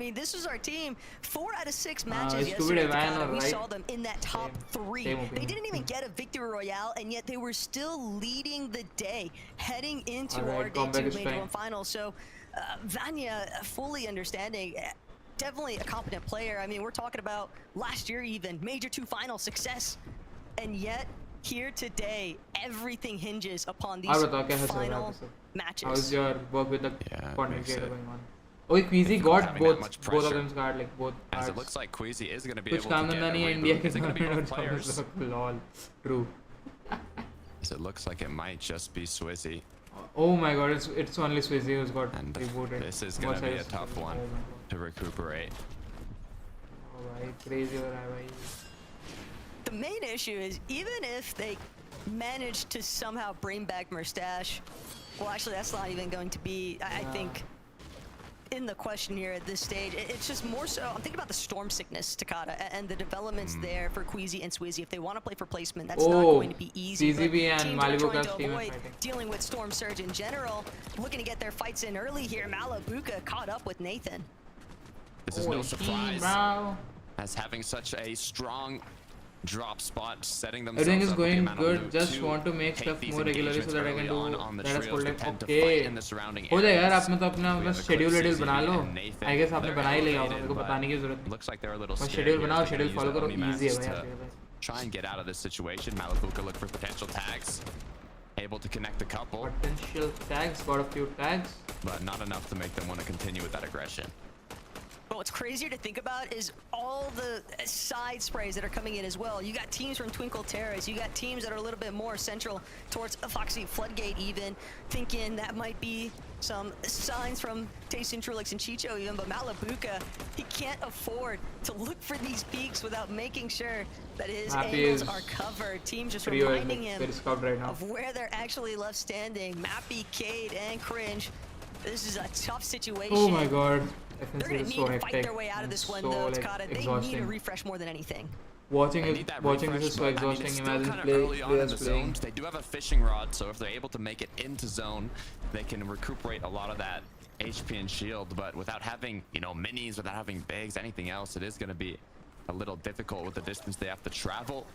mean, this was our team. 4 out of 6 matches yesterday, we saw them in that top 3. They didn't even get a victory royale, and yet they were still leading the day, heading into our day 2 Major 1 final. So, Vanya fully understanding definitely a competent player. I mean, we're talking about last year even, Major 2 final success. And yet, here today, everything hinges upon these final matches. How's your work with the Fortnite creator going on? Okay, Queasy got both of them card, like both cards. As it looks like Queasy is going to be Which able to get a India reboot. Is it going to be both players? Lol. True. As it looks like it might just be Swizzy. Oh my god, it's only Swizzy who's got And rebooted. this is going to be a tough one to recuperate. Alright, crazy ho raha hai bhai. The main issue is, even if they manage to somehow bring back Mustache, well, actually, that's not even going to be, I think, in the question here at this stage. It's just more so, I'm thinking about the storm sickness, Takada, and the developments there for Queasy and Swizzy. If they want to play for placement, that's not going to be easy. CZB and teams are Malibu trying to team avoid dealing with Storm Surge in general, looking to get their fights in early here. Malabuka caught up with Nathan. This is no surprise, as having such a strong drop spot, setting themselves everything is up going again, good. Just want to make stuff more regularly so that I can do that. Okay. हो जाएगा यार, आपने तो अपना बस schedule बना लो. I guess आपने बना ही लिया होगा. मेरे को बताने की जरूरत नहीं. Looks like they're a little बस schedule बनाओ, schedule follow करो. Easy है to भाई. try and get out of this situation. Malabuka look for potential tags, able to connect a couple. Potential tags, got a few tags, but not enough to make them want to continue with that aggression. But what's crazier to think about is all the side sprays that are coming in as well. You got teams from Twinkle Terrace, you got teams that are a little bit more central towards a Foxy Floodgate even, thinking that might be some signs from Tayson Trulix and Chicho even, but Malabuka, he can't afford to look for these peaks without making sure that his angles are covered. Teams just reminding him of where they're actually left standing. Mappy, Cade, and Cringe. This is a tough situation. Oh my god. They're going to need to fight their way out of this one, though, Takada. They need a refresh more than anything. Watching this is so exhausting. Imagine players playing. They do have a fishing rod, so if they're able to make it into zone, they can recuperate a lot of that HP and shield. But without having, you know, minis, without having bigs, anything else, it is going to be a little difficult with the distance they have to travel.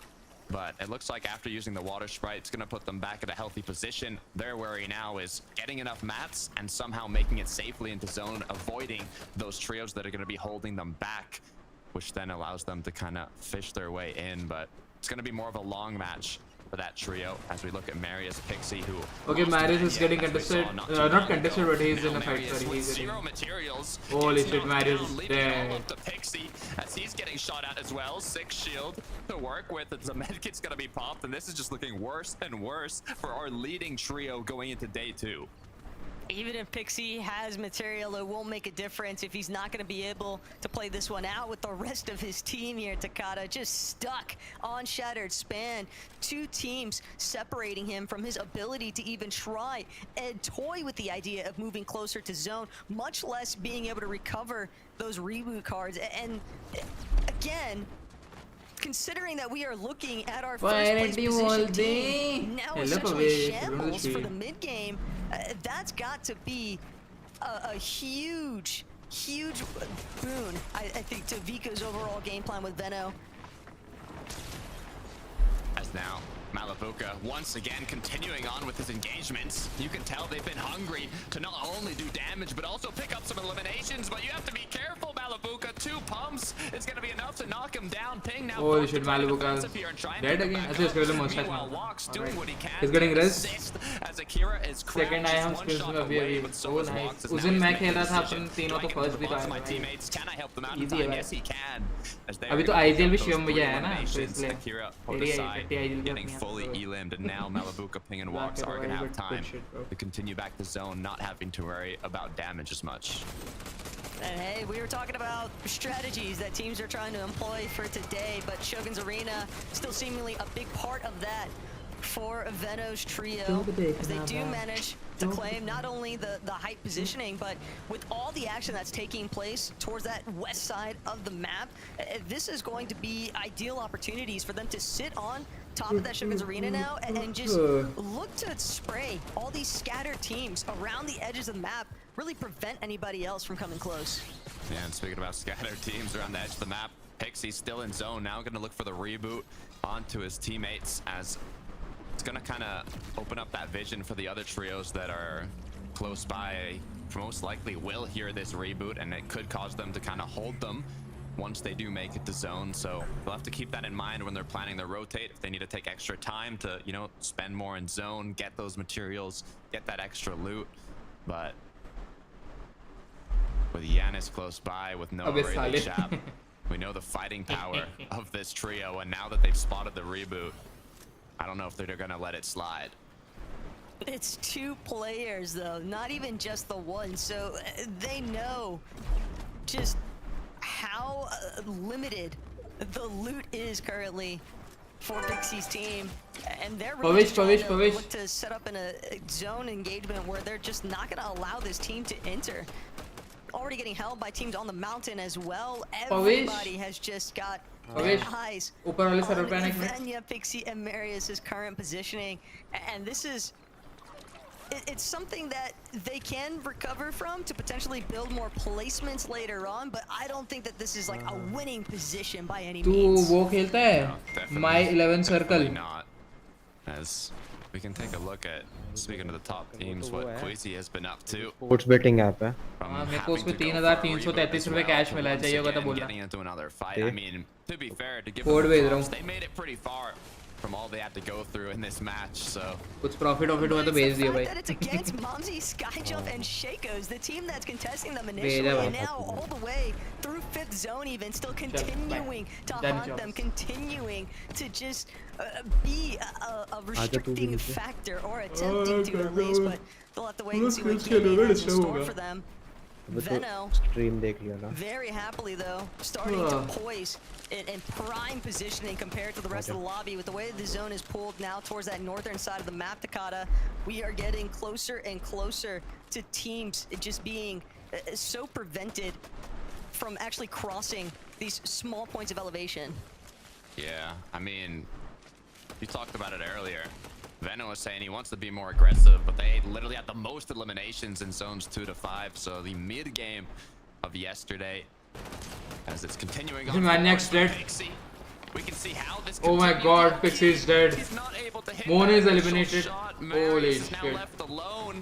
But it looks like after using the water sprite, it's going to put them back at a healthy position. Their worry now is getting enough mats and somehow making it safely into zone, avoiding those trios that are going to be holding them back, which then allows them to kind of fish their way in. But it's going to be more of a long match for that trio as we look at Marius, Pixie, who... Okay, Marius is getting contested, not contested, but he's in a fight, sorry, he's zero materials. Holy shit, Marius is dead. To Pixie as he's getting shot at as well. 6 shield to work with, and the medkit's gonna be popped, and this is just looking worse and worse for our leading trio going into day 2. Even if Pixie has material, it won't make a difference if he's not going to be able to play this one out with the rest of his team here. Takada just stuck on Shattered Span. 2 teams separating him from his ability to even try and toy with the idea of moving closer to zone, much less being able to recover those reboot cards. And again, considering that we are looking at our first place position team, now essentially shambles for the mid game, that's got to be a huge boon, I think, to Vika's overall game plan with Veno. As now, Malabuka once again continuing on with his engagements. You can tell they've been hungry to not only do damage, but also pick up some eliminations. But you have to be careful, Malabuka. 2 pumps is going to be enough to knock him down. Ping now. Holy shit, Malabuka dead again. I think he's getting He's getting res. Second I am skills में अभी अभी so nice. उस दिन मैं खेल रहा था अपन तीनों तो first भी था easy है भाई. अभी तो IGL भी शिवम भैया है ना, तो इसलिए getting fully elimed, and now Malabuka, Ping, and Walks are going to have time to continue back to zone, not having to worry about damage as much. And hey, we were talking about strategies that teams are trying to employ for today, but Shogun's Arena still seemingly a big part of that for Veno's trio, as they do manage to claim not only the height positioning, but with all the action that's taking place towards that west side of the map, this is going to be ideal opportunities for them to sit on top of that Shogun's Arena now and just look to spray all these scattered teams around the edges of the map, really prevent anybody else from coming close. Yeah, and speaking about scattered teams around the edge of the map, Pixie's still in zone now, going to look for the reboot onto his teammates, as it's going to kind of open up that vision for the other trios that are close by most likely will hear this reboot, and it could cause them to kind of hold them once they do make it to zone. So they'll have to keep that in mind when they're planning their rotate. If they need to take extra time to, you know, spend more in zone, get those materials, get that extra loot. But with Giannis close by, with no really chap, we know the fighting power of this trio, and now that they've spotted the reboot, I don't know if they're gonna let it slide. It's 2 players though, not even just the one, so they know just how limited the loot is currently for Pixie's team, and they're really just trying to look to set up in a zone engagement where they're just not going to allow this team to enter. Already getting held by teams on the mountain as well. Everybody has just got their eyes on Vanya, Pixie, and Marius's current positioning, and this is it's something that they can recover from to potentially build more placements later on, but I don't think that this is like a winning position by any means. वो खेलता है My 11 Circle. Not. As we can take a look at, speaking of the top teams, what Queasy has been up to. Sports betting app है. मेरे को उसमें 3,333 रुपए cash मिला है, चाहिए होगा तो बोलना. Getting into another fight. I mean, to be fair, to give them props, they made it pretty far from all they had to go through in this match, so कुछ profit हुआ तो भेज दिया भाई. It's against Momsy, Skyjump, and Shakos, the team that's contesting them initially, and now all the way through 5th zone, even still continuing to haunt them, continuing to just be a restricting factor, or attempting to at least, but they'll have to wait and see what QLED has in store for them. Veno, very happily though, starting to poise in prime positioning compared to the rest of the lobby. With the way the zone is pulled now towards that northern side of the map, Takata, we are getting closer and closer to teams just being so prevented from actually crossing these small points of elevation. Yeah, I mean, you talked about it earlier. Veno was saying he wants to be more aggressive, but they literally had the most eliminations in zones 2 to 5. So the mid game of yesterday, as it's continuing on. Maniac's dead. Pixie, we can see how this. Oh my God, Pixie is dead. Moon is eliminated. Holy shit.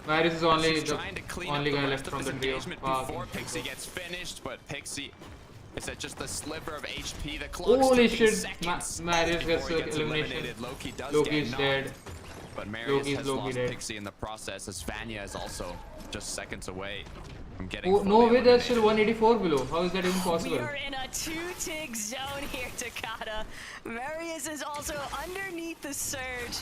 Marius is only the only guy left from the trio. Before Pixie gets finished, but Pixie. Is that just a sliver of HP? The clock's Holy ticking shit, seconds Marius gets eliminated. Loki is dead. But Marius has lost Pixie in the process, as Vanya is also just seconds away from getting no way, there's still 184 below. How is that even possible? We are in a 2-tick zone here, Takata. Marius is also underneath the surge.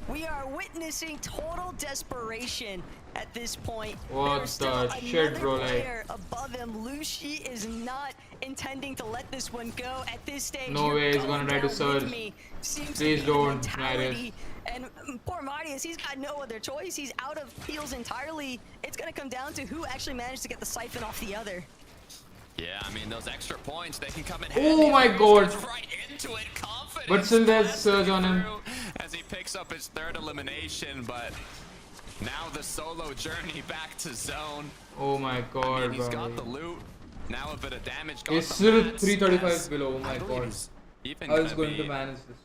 We are witnessing total desperation at this point. What the shit, bro? Player above him, Lucy is not intending to let this one go at this stage. No way, he's gonna try to surge. Please don't, Marius. And poor Marius, he's got no other choice. He's out of heals entirely. It's gonna come down to who actually managed to get the siphon off the other. Yeah, I mean, those extra points, they can come in handy. Oh my God. Right into it, confidence. But still there's surge on him. As he picks up his 3rd elimination, but now the solo journey back to zone. Oh my God, I mean, he's got the loot. Now a bit of damage. He's still 335 below. Oh my God. How is going to manage this?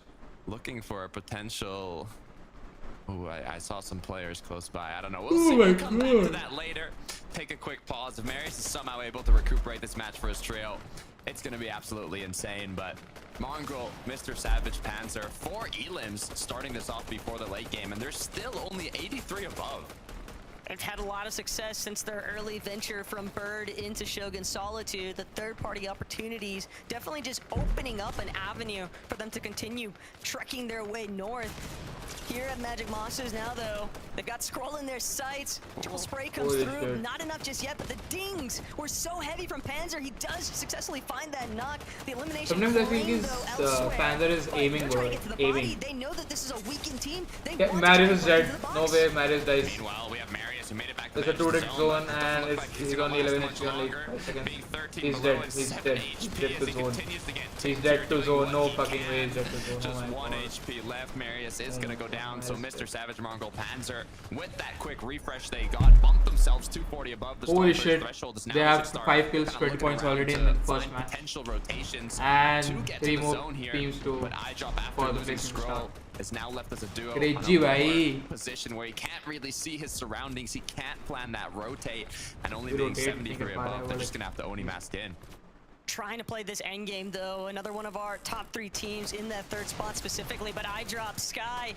Looking for a potential. Oh, I saw some players close by. I don't know. We'll see. We'll come back to that later. Take a quick pause. If Marius is somehow able to recuperate this match for his trio, it's going to be absolutely insane. But Mongrel, Mr. Savage, Panzer, 4 elims starting this off before the late game, and they're still only 83 above. They've had a lot of success since their early venture from Bird into Shogun Solitude. The third-party opportunities definitely just opening up an avenue for them to continue trekking their way north. Here at Magic Monsters now, though, they've got Scroll in their sights. Triple spray comes through. Not enough just yet, but the dings were so heavy from Panzer. He does successfully find that knock. The elimination. Sometimes I think his Panzer is aiming, bro. Aiming. They know that this is a weakened team. Marius is dead. No way, Marius dies. Meanwhile, we have Marius who made it back. There's a 2-tick zone, and he's on 11 HP only 5 seconds. He's dead. He's dead. He's dead to zone. He's dead to zone. No fucking way he's dead to zone. Just 1 HP left. Marius is gonna go down. So Mr. Savage, Mongol, Panzer, with that quick refresh they got, bumped themselves 240 above the holy shit. Threshold. They have 5 kills, 20 points already in the first match. Potential rotations and to get 3 to the more zone here. teams to but I drop after losing Scroll. is now left as a duo Crazy on a bhai. lower position where he can't really see his surroundings. He can't plan that rotate, and only being 73 above, they're just gonna have to only mask in. Trying to play this end game though, another one of our top 3 teams in that 3rd spot specifically, but iDrop Sky,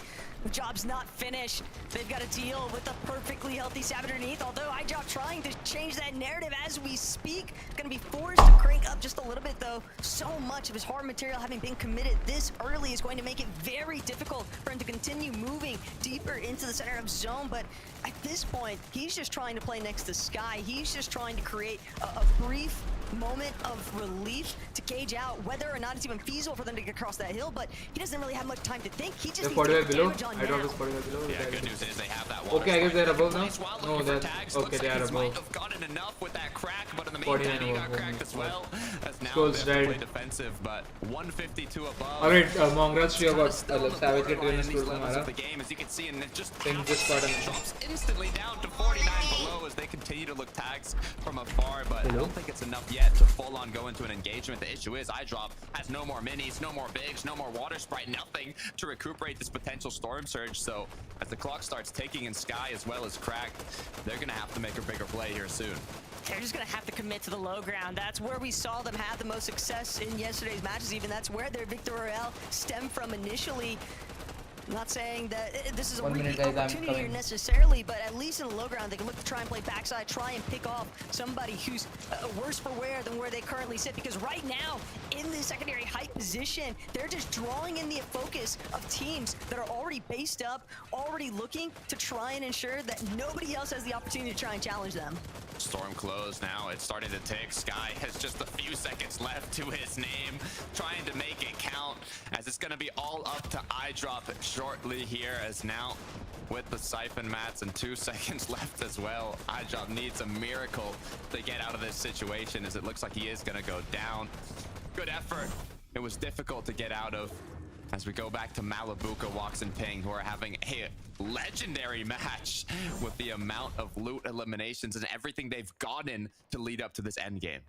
job's not finished. They've got to deal with a perfectly healthy Savage underneath, although iDrop trying to change that narrative as we speak. Gonna be forced to crank up just a little bit though. So much of his hard material having been committed this early is going to make it very difficult for him to continue moving deeper into the center of zone, but at this point, he's just trying to play next to Sky. He's just trying to create a brief moment of relief to gauge out whether or not it's even feasible for them to get across that hill, but he doesn't really have much time to think. He just needs to get damage on now. Yeah, good news is they have that water. Okay, I guess they're above now. No, that's okay, they are above. Might have gotten enough with that crack, but in the meantime, he got cracked as well. As now Skulls they have to dead. play defensive, but 152 above. Alright, Mongrels she got Savage get in these levels of the game, as you can see, and it just drops instantly down to 49 below as they continue to look tags from afar, but I don't think it's enough yet to full on go into an engagement. The issue is iDrop has no more minis, no more bigs, no more water sprite, nothing to recuperate this potential storm surge. So as the clock starts ticking in Sky as well as Crack, they're gonna have to make a bigger play here soon. They're just gonna have to commit to the low ground. That's where we saw them have the most success in yesterday's matches. Even that's where their Victor Royale stemmed from initially. I'm not saying that this is a repeat opportunity here necessarily, but at least in the low ground, they can look to try and play backside, try and pick off somebody who's worse for wear than where they currently sit. Because right now, in the secondary height position, they're just drawing in the focus of teams that are already based up, already looking to try and ensure that nobody else has the opportunity to try and challenge them. Storm closed now. It's starting to tick. Sky has just a few seconds left to his name, trying to make it count, as it's going to be all up to iDrop shortly here, as now with the siphon mats and 2 seconds left as well, iDrop needs a miracle to get out of this situation, as it looks like he is going to go down. Good effort. It was difficult to get out of. As we go back to Malibuca, Walks and Ping, who are having a legendary match with the amount of loot eliminations and everything they've gotten to lead up to this end game.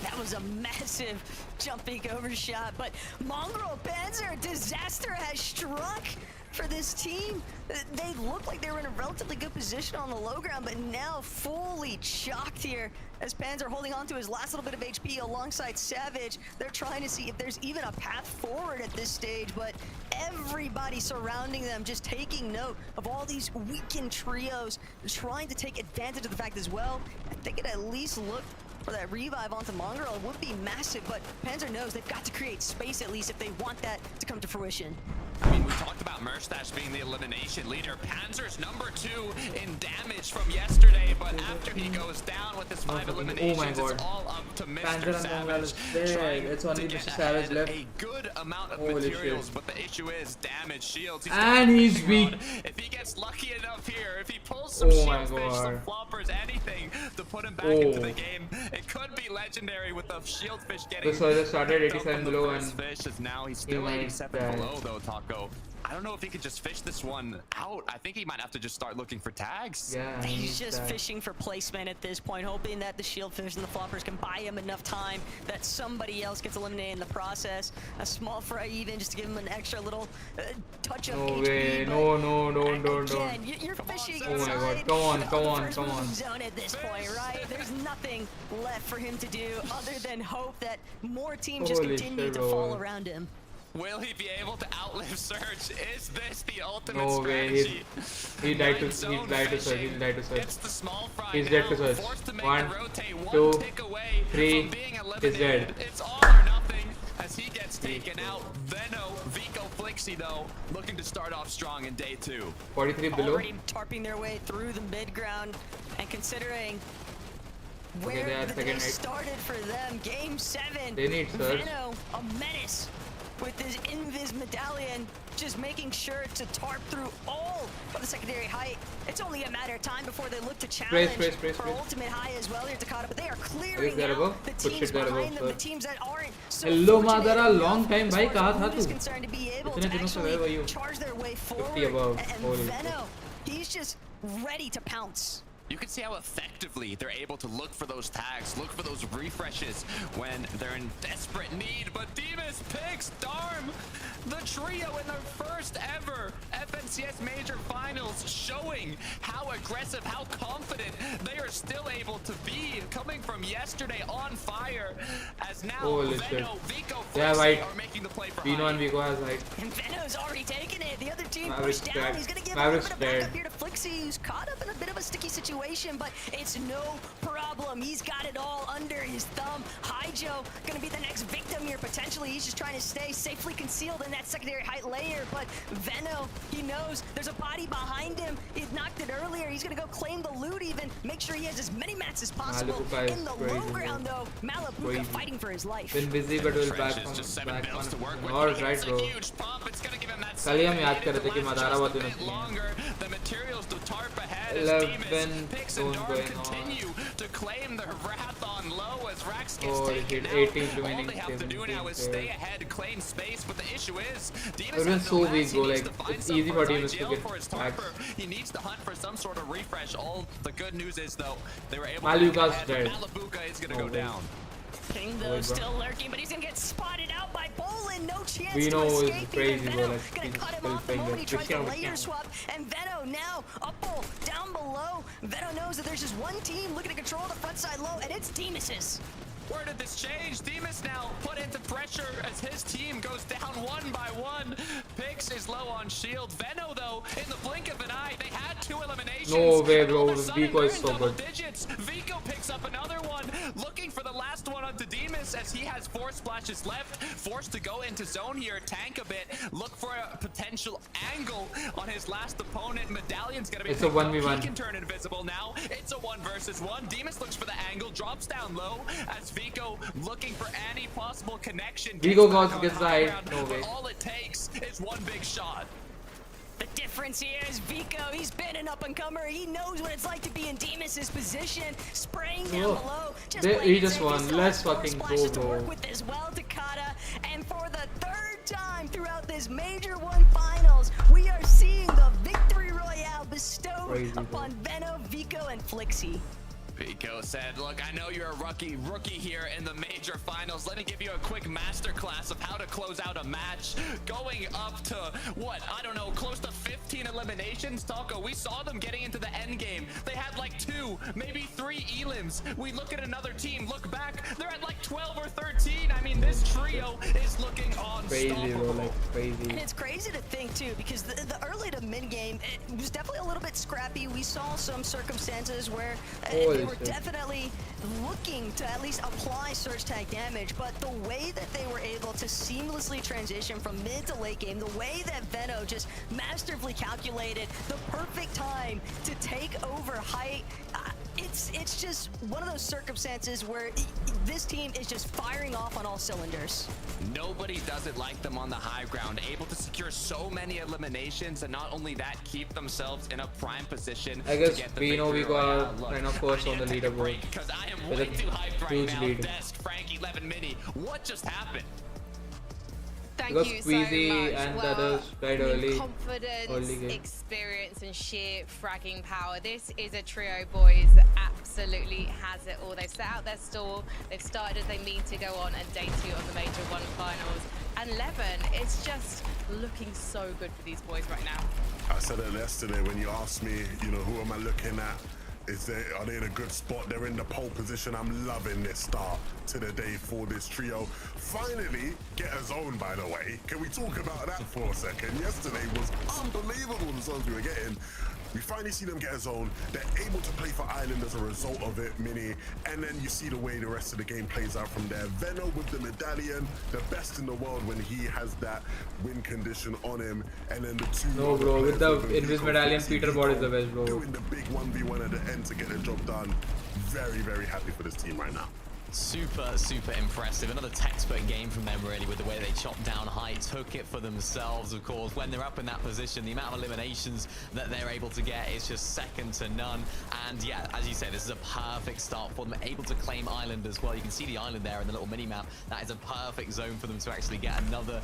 That was a massive jumping overshot, but Mongrel Panzer, disaster has struck for this team. They looked like they were in a relatively good position on the low ground, but now fully chalked here as Panzer holding on to his last little bit of HP alongside Savage. They're trying to see if there's even a path forward at this stage, but everybody surrounding them just taking note of all these weakened trios, trying to take advantage of the fact as well. I think it at least looked for that revive onto Mongrel would be massive, but Panzer knows they've got to create space at least if they want that to come to fruition. I mean, we talked about Merstash being the elimination leader. Panzer's #2 in damage from yesterday, but after he goes down with his 5 eliminations, it's all up to Mr. Savage It's only Mr. Savage left. A good amount of materials, but the issue is damage, shields. And he's weak. If he gets lucky enough here, if he pulls some shield fish, some floppers, anything to put him back into the game, it could be legendary with the shield fish getting. So they started 87 below and fish is now he's still 87 below though. Taco, I don't know if he could just fish this one out. I think he might have to just start looking for tags. Yeah, he's just fishing for placement at this point, hoping that the shield fish and the floppers can buy him enough time that somebody else gets eliminated in the process. A small fry even just to give him an extra little touch of HP. Way. No, don't. You're fishing inside. Come on. Zone at this point, right? There's nothing left for him to do other than hope that more teams just continue to fall around him. Will he be able to outlive Surge? Is this the ultimate strategy? He died to Surge. It's the small fry. He's dead to Surge. 1, 2, 3. He's dead. It's all or nothing as he gets taken out. Vico Flixie though, looking to start off strong in day 2. 43 below. Already tarping their way through the mid ground, and considering where the day started for them, game 7. They need Surge. Veno, a menace with his Invis medallion, just making sure to tarp through all of the secondary height. It's only a matter of time before they look to challenge for ultimate high as well here, Takata, but they are clearing out the teams behind them, the teams that aren't so Hello Madara, long time bhai, kaha tha tu? concerned to be able to actually charge their way forward. And Veno, he's just ready to pounce. You can see how effectively they're able to look for those tags, look for those refreshes when they're in desperate need. But Demas picks Darm, the trio in their first ever FNCS Major Finals, showing how aggressive, how confident they are still able to be, coming from yesterday on fire, as now Veno, Vico, Flexi are making the play for Vino and Vico has height. And Veno's already taken it. The other team pushed down. He's going to give a little bit of backup here to Flixie, who's caught up in a bit of a sticky situation, but it's no problem. He's got it all under his thumb. Hijo going to be the next victim here, potentially. He's just trying to stay safely concealed in that secondary height layer, but Veno, he knows there's a body behind him. He knocked it earlier. He's going to go claim the loot even, make sure he has as many mats as possible. In the low ground, though, Malabuka fighting for his life. Been busy, but will back on all right, bro. कल ही हम याद कर रहे थे कि Madara बहुत दिनों से 11 zones going on. Oh, shit, 18 remaining. Everyone's so weak, bro. Like, it's easy for teams to get packs. He needs to hunt for some sort of refresh. All the good news is, though, they were able to Maluka's dead. Malabuka is going to go down. King though still lurking, but he's gonna get spotted out by Bolin. No chance we to know escape. It's crazy, bro. Like, gonna cut him off the moment he tries to layer swap. And Veno now up down below. Veno knows that there's just one team looking to control the front side low, and it's Demas's. Where did this change? Demas now put into pressure as his team goes down one by one. Pix is low on shield. Veno, though, in the blink of an eye, they had 2 eliminations. No way, bro. Vico is so good. Vico picks up another one, looking for the last one onto Demas as he has 4 splashes left. Forced to go into zone here, tank a bit, look for a potential angle on his last opponent. Medallion's gonna be it's a 1v1. He can turn invisible now. It's a 1 versus 1. Demas looks for the angle, drops down low as Vico looking for any possible connection. Vico gets the height. No way. All it takes is one big shot. The difference here is Vico, he's been an up-and-comer. He knows what it's like to be in Demas's position. Spraying down below. He just won. Let's fucking go, bro. Work with as well, Takata. And for the 3rd time throughout this Major 1 Finals, we are seeing the Victory Royale bestowed upon Veno, Vico, and Flixie. Vico said, look, I know you're a rookie here in the Major Finals. Let me give you a quick masterclass of how to close out a match. Going up to, what, I don't know, close to 15 eliminations. Taco, we saw them getting into the end game. They had like 2, maybe 3 elims. We look at another team, look back, they're at like 12 or 13. I mean, this trio is looking unstoppable. Crazy, bro, like crazy. And it's crazy to think, too, because the early to mid-game, it was definitely a little bit scrappy. We saw some circumstances where they were definitely looking to at least apply search tag damage, but the way that they were able to seamlessly transition from mid to late game, the way that Veno just masterfully calculated the perfect time to take over height, it's just one of those circumstances where this team is just firing off on all cylinders. Nobody does it like them on the high ground, able to secure so many eliminations, and not only that, keep themselves in a prime position. I guess we know we got kind of first on the leaderboard with a huge lead. Desk, Frankie, 11 Mini. What just happened? Thank you so much. And the others died early. Confidence, experience, and sheer fragging power. This is a trio, boys, that absolutely has it all. They've set out their stall. They've started as they mean to go on at day 2 of the Major 1 Finals. And 11, it's just looking so good for these boys right now. I said it yesterday when you asked me, you know, who am I looking at? Are they in a good spot? They're in the pole position. I'm loving this start to the day for this trio. Finally, get a zone, by the way. Can we talk about that for a second? Yesterday was unbelievable, the zones we were getting. We finally see them get a zone. They're able to play for Island as a result of it, Mini. And then you see the way the rest of the game plays out from there. Veno with the medallion, the best in the world when he has that win condition on him. And then the 2... No, bro, with the Invis medallion, Peterboard is the best, bro. Doing the big 1v1 at the end to get the job done. Very, very happy for this team right now. Super impressive. Another textbook game from them, really, with the way they chopped down height, took it for themselves, of course. When they're up in that position, the amount of eliminations that they're able to get is just second to none. And yeah, as you say, this is a perfect start for them, able to claim island as well. You can see the island there in the little mini-map. That is a perfect zone for them to actually get another,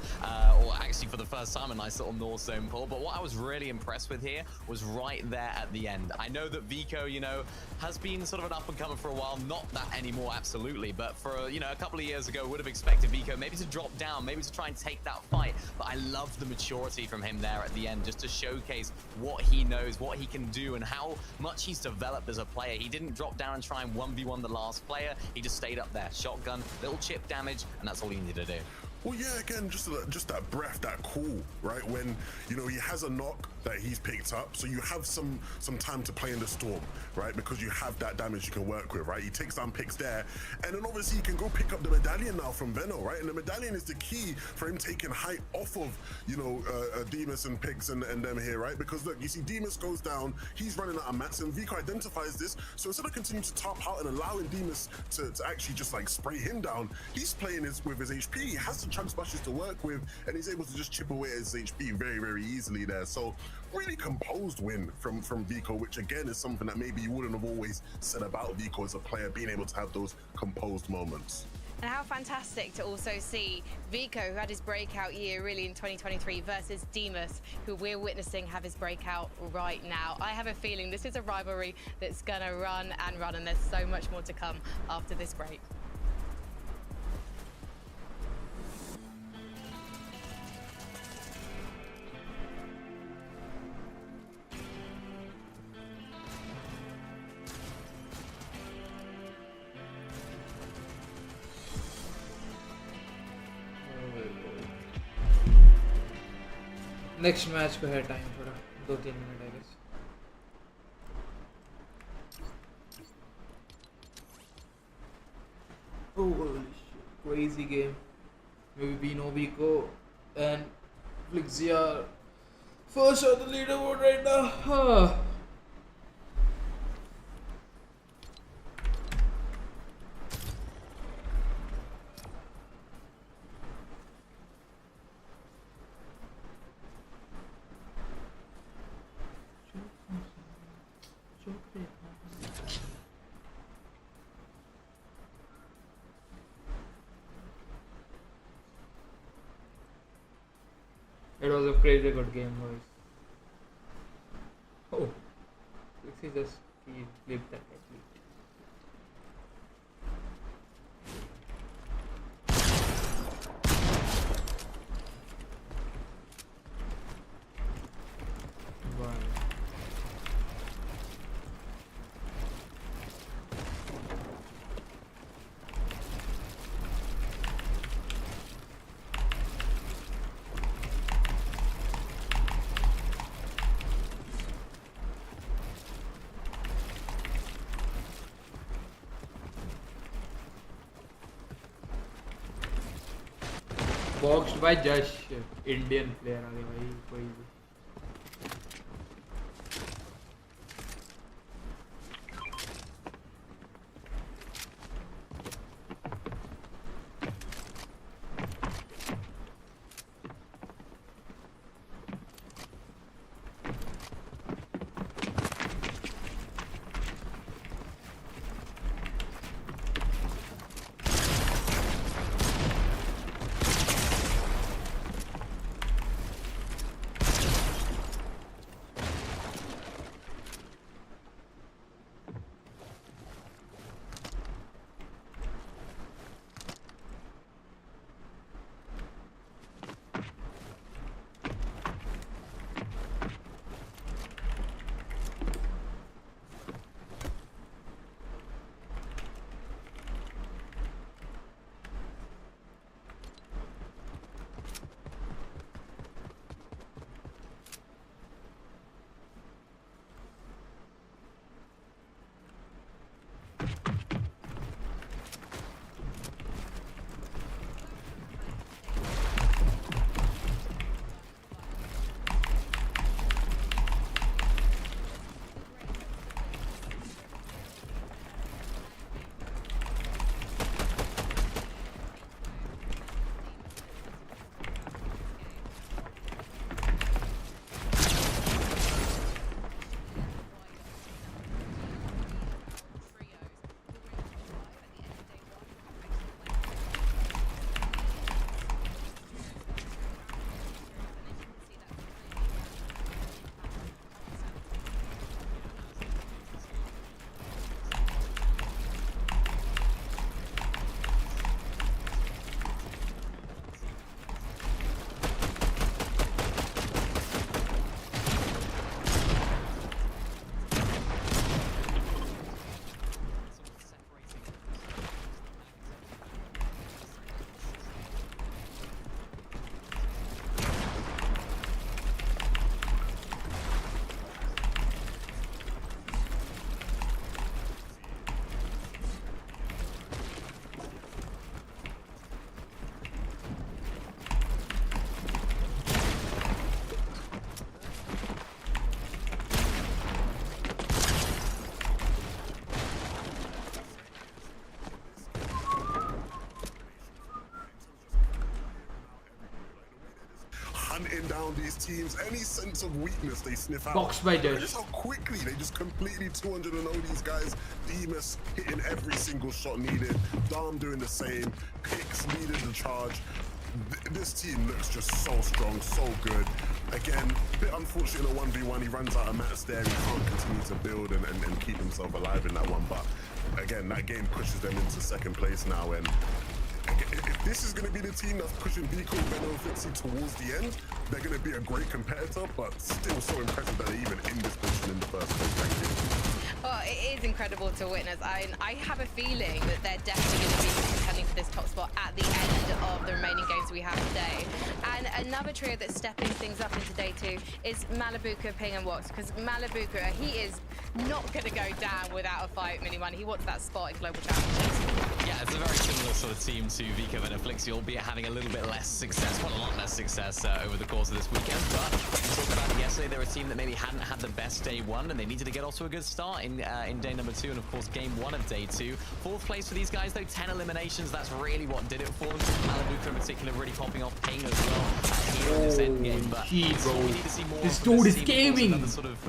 or actually for the first time, a nice little north zone pull. But what I was really impressed with here was right there at the end. I know that Vico, you know, has been sort of an up-and-comer for a while. Not that anymore, absolutely. But for, you know, a couple of years ago, would have expected Vico maybe to drop down, maybe to try and take that fight. But I love the maturity from him there at the end, just to showcase what he knows, what he can do, and how much he's developed as a player. He didn't drop down and try and 1v1 the last player. He just stayed up there. Shotgun, little chip damage, and that's all he needed to do. Well, yeah, again, just that breath, that cool, right? When, you know, he has a knock that he's picked up, so you have some time to play in the storm, right? Because you have that damage you can work with, right? He takes down picks there, and then obviously you can go pick up the medallion now from Venno, right? And the medallion is the key for him taking height off of, you know, Demas and Pigs and them here, right? Because look, you see Demas goes down, he's running out of mats, and Vico identifies this, so instead of continuing to top out and allowing Demas to actually just like spray him down, he's playing with his HP. He has the chunk smashes to work with, and he's able to just chip away at his HP very easily there. So really composed win from Vico, which again is something that maybe you wouldn't have always said about Vico as a player, being able to have those composed moments. And how fantastic to also see Vico, who had his breakout year really in 2023, versus Demas, who we're witnessing have his breakout right now. I have a feeling this is a rivalry that's gonna run and run, and there's so much more to come after this break. Next match को है time थोड़ा 2-3 minute I guess Oh holy shit, crazy game. Maybe Bino, Vico and Flixzy are first on the leaderboard right now. It was a crazy good game, boys. Oh, Flixzy just clipped that actually. Boxed by Josh, Indian player आ गया भाई कोई भी. laying down these teams. Any sense of weakness they sniff out. Box by Dish. Just how quickly they just completely 200-0 these guys. Demas hitting every single shot needed. Dom doing the same. Picks needed the charge. This team looks just so strong, so good. Again, a bit unfortunate in a 1v1. He runs out of mats there. He can't continue to build and keep himself alive in that one. But again, that game pushes them into second place now. And if this is going to be the team that's pushing Deepcool, BENQ, VICTUS towards the end, they're going to be a great competitor, but still so impressive that they're even in this position in the first place. Thank you. Well, it is incredible to witness. I have a feeling that they're definitely going to be contending for this top spot at the end of the remaining games we have today. And another trio that's stepping things up into day 2 is Malibuka, Ping and Wox, because Malibuka, he is not going to go down without a fight, Mini-One. He wants that spot in Global Championships. Yeah, it's a very similar sort of team to VICTUS and Afflixi, albeit having a little bit less success, well, a lot less success over the course of this weekend. But we talked about it yesterday, they're a team that maybe hadn't had the best day 1, and they needed to get off to a good start in day number 2, and of course game 1 of day 2. 4th place for these guys though, 10 eliminations. That's really what did it for them. Malibuka in particular really popping off. Pain as well here in this end game. But we need to see more. This dude is gaming. Another sort of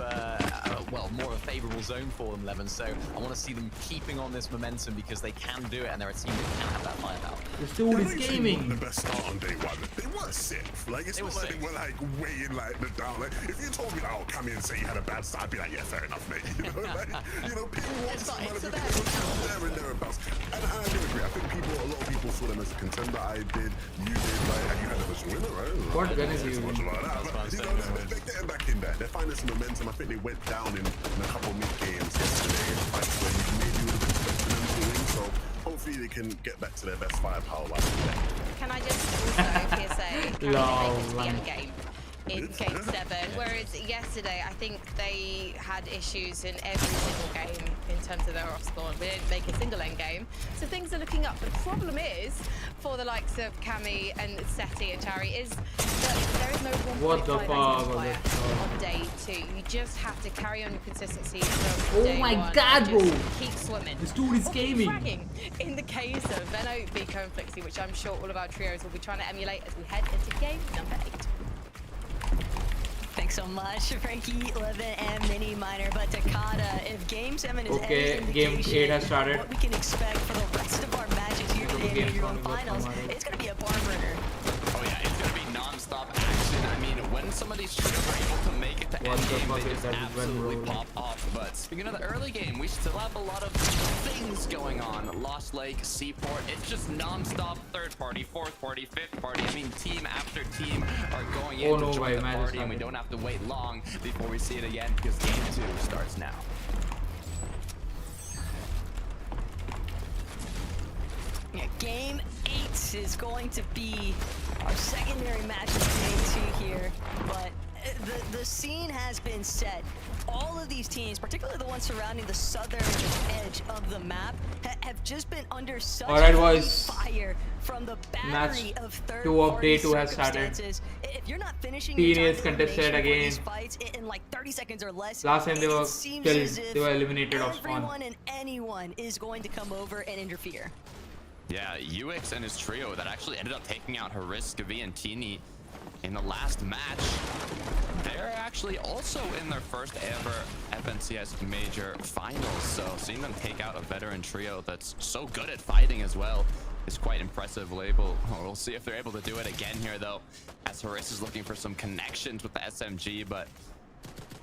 well, more of a favourable zone for them, Levin. So I want to see them keeping on this momentum because they can do it, and they're a team that can have that firepower. This dude is gaming. The best start on day 1. They weren't safe. Like it's not like they were like way in like the down. Like if you told me, oh, come in and say you had a bad start, I'd be like, yeah, fair enough, mate. You know, like, you know, people want to there and thereabouts. And I do agree. I think a lot of people saw them as a contender. I did, you did, like, and you had them as a winner, right? What gun is you? You know, they're getting back in there. They're finding some momentum. I think they went down in a couple mid games yesterday in fights where you maybe would have expected them to win. So hopefully they can get back to their best firepower like today. Can I just also here say, can they make it to the end game in game 7? Whereas yesterday, I think they had issues in every single game in terms of their off score. We didn't make a single end game, so things are looking up. The problem is, for the likes of Cammy and Seti and Chari, is that there is no 1.5 player on day 2. You just have to carry on your consistency from day 1. Oh my god, bro! Keep swimming. This dude is gaming. In the case of BENQ, VICTUS and Afflixi, which I'm sure all of our trios will be trying to emulate as we head into game number 8. Thanks so much, Frankie, Levin, and Mini Miner. But Takada, if Game 7 is any Game 8 has started. What we can expect for the rest of our matches here today in your finals, it's going to be a barn burner. Oh yeah, it's going to be non-stop action. I mean, when some of these trios are able to make it to end game, they just absolutely pop off. But speaking of the early game, we still have a lot of things going on. Lost Lake, Seaport, it's just non-stop third party, fourth party, fifth party. I mean, team after team are going in to join the party, and we don't have to wait long before we see it again because game 2 starts now. Yeah, game 8 is going to be our secondary match of game 2 here, but the scene has been set. All of these teams, particularly the ones surrounding the southern edge of the map, have just been under such fire from the battery of third-party circumstances. If you're not finishing Teenage contested again. these fights in like 30 seconds or less, last time they were seems killed, as if they were eliminated off spawn. everyone and anyone is going to come over and interfere. Yeah, UX and his trio that actually ended up taking out Haris, Gavi, and Tini in the last match. They're actually also in their first ever FNCS major finals, so seeing them take out a veteran trio that's so good at fighting as well is quite impressive. We'll see if they're able to do it again here though, as Haris is looking for some connections with the SMG, but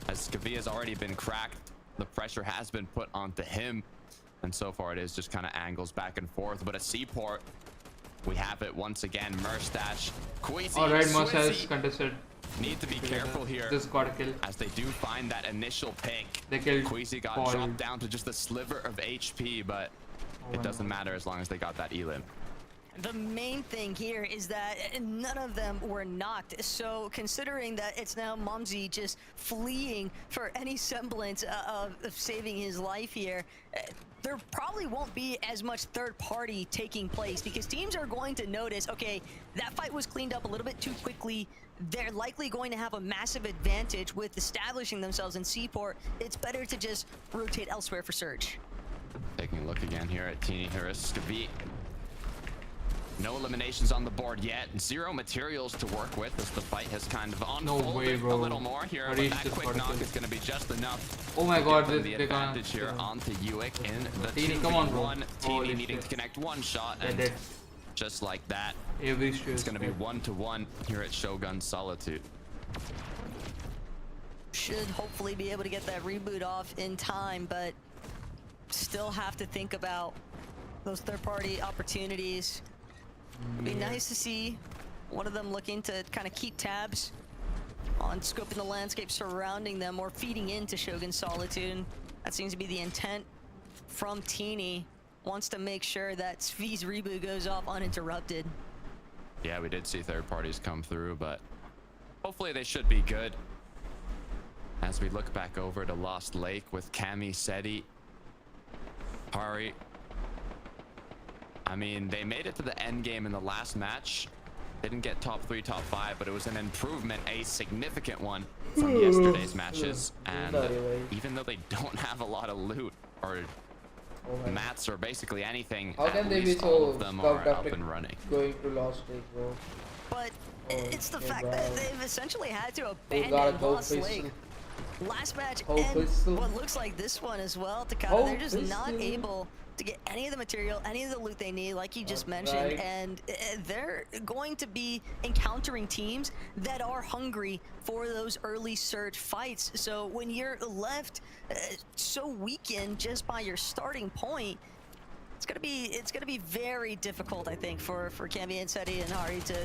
as Gavi has already been cracked, the pressure has been put onto him, and so far it is just kind of angles back and forth. But a Seaport, we have it once again. Merstash, Queasy, alright, Mousepad contested. Need to be careful here. Just got a kill. As they do find that initial pick. They killed Queasy got dropped down to just a sliver of HP, but it doesn't matter as long as they got that elim. The main thing here is that none of them were knocked, so considering that it's now Momsy just fleeing for any semblance of saving his life here, there probably won't be as much third party taking place because teams are going to notice, okay, that fight was cleaned up a little bit too quickly. They're likely going to have a massive advantage with establishing themselves in Seaport. It's better to just rotate elsewhere for Surge. Taking a look again here at Tini Haris. Gavi No eliminations on the board yet. 0 materials to work with as the fight has kind of unfolded a little more here. But that quick knock is going to be just enough. Oh my god, the advantage here onto Uick in the 2v1. Teeny needing to connect 1 shot, and just like that, it's going to be 1-1 here at Shogun Solitude. Should hopefully be able to get that reboot off in time, but still have to think about those third-party opportunities. It'd be nice to see one of them looking to kind of keep tabs on scoping the landscape surrounding them or feeding into Shogun Solitude. That seems to be the intent from Teeny. Wants to make sure that Svi's reboot goes off uninterrupted. Yeah, we did see third parties come through, but hopefully they should be good. As we look back over to Lost Lake with Cammy, Seti, Hari. I mean, they made it to the end game in the last match. Didn't get top 3, top 5, but it was an improvement, a significant one from yesterday's matches. And even though they don't have a lot of loot or mats or basically anything, how can they be so all of them are up and running. Going to Lost Lake, bro? But it's the fact that they've essentially had to abandon Lost Lake. Last match and what looks like this one as well. Takata, they're just not able to get any of the material, any of the loot they need, like you just mentioned, and they're going to be encountering teams that are hungry for those early surge fights. So when you're left so weakened just by your starting point, it's gonna be very difficult, I think, for Cammy and Seti and Hari to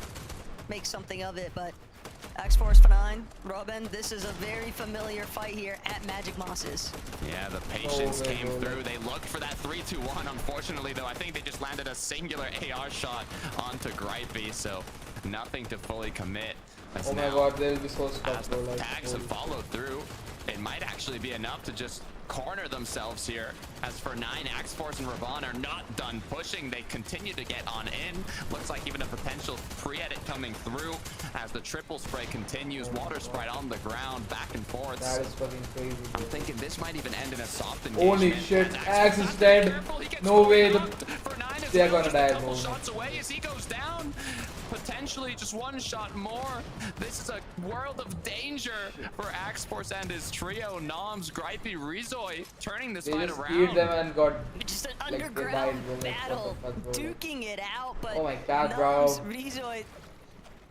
make something of it. But X-Force F9, Robin, this is a very familiar fight here at Magic Mosses. Yeah, the patience came through. They looked for that 3-2-1. Unfortunately, though, I think they just landed a singular AR shot onto GRIPE, so nothing to fully commit. As oh my god, they'll be so stuck. As the tags have followed through, it might actually be enough to just corner themselves here. As for 9, X-Force and Ravon are not done pushing. They continue to get on in. Looks like even a potential pre-edit coming through as the triple spray continues. Water sprite on the ground, back and forth. That is fucking crazy. I'm thinking this might even end in a soft engagement. Holy shit, Axe is dead. No way, they're gonna die. Shots away as he goes down. Potentially just 1 shot more. This is a world of danger for X-Force and his trio. Noms, GRIPE, Rizoi turning this fight around. Them and got just an underground battle, duking it out. But oh my god, bro. Noms, Rizoi,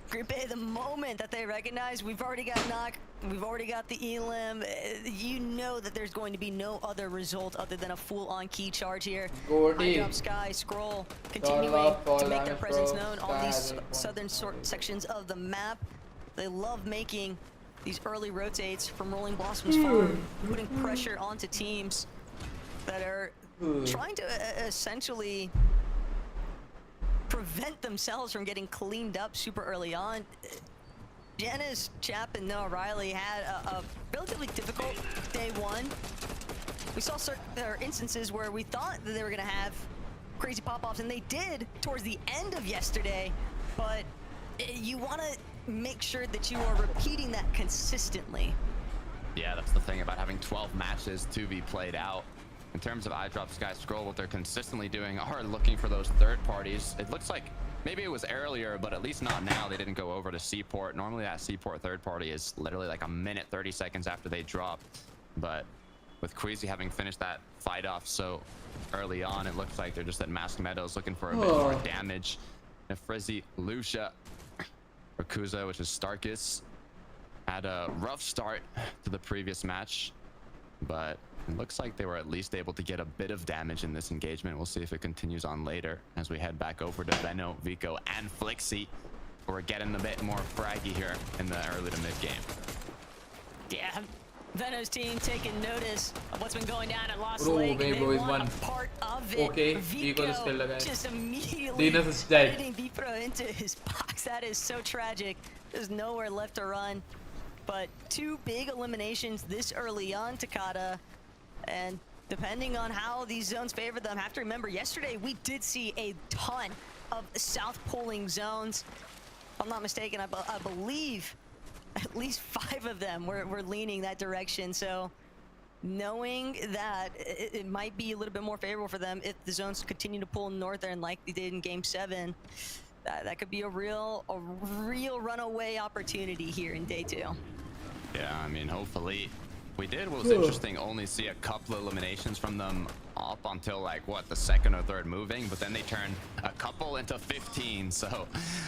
GRIPE, the moment that they recognize we've already got knock, we've already got the elim, you know that there's going to be no other result other than a full-on key charge here. High Drop Sky, Scroll, continuing to make their presence known on these southern sections of the map. They love making these early rotates from Rolling Blossoms Farm, putting pressure onto teams that are trying to essentially prevent themselves from getting cleaned up super early on. Janice, Chap, and Noah Riley had a relatively difficult day 1. We saw certain instances where we thought that they were going to have crazy pop-offs, and they did towards the end of yesterday, but you want to make sure that you are repeating that consistently. Yeah, that's the thing about having 12 matches to be played out. In terms of iDrop Sky Scroll, what they're consistently doing are looking for those third parties. It looks like maybe it was earlier, but at least not now. They didn't go over to Seaport. Normally that Seaport third party is literally like a minute, 30 seconds after they drop. But with Queasy having finished that fight off so early on, it looks like they're just at Mask Meadows looking for a bit more damage. Frizzy, Lucia, Rakuza, which is Starkus, had a rough start to the previous match, but it looks like they were at least able to get a bit of damage in this engagement. We'll see if it continues on later as we head back over to Veno, Vico, and Flixie. We're getting a bit more fraggy here in the early to mid game. Yeah, Veno's team taking notice of what's been going down at Lost Lake. They want a part of it. Okay, Vico just immediately hitting Vipro into his box. That is so tragic. There's nowhere left to run. But 2 big eliminations this early on, Takata. And depending on how these zones favor them, have to remember, yesterday we did see a ton of south pulling zones. If I'm not mistaken, I believe at least 5 of them were leaning that direction. So knowing that it might be a little bit more favorable for them if the zones continue to pull north there and like they did in Game 7. That could be a real runaway opportunity here in day 2. Yeah, I mean, hopefully. We did what was interesting, only see a couple of eliminations from them up until like what, the second or third moving, but then they turned a couple into 15. So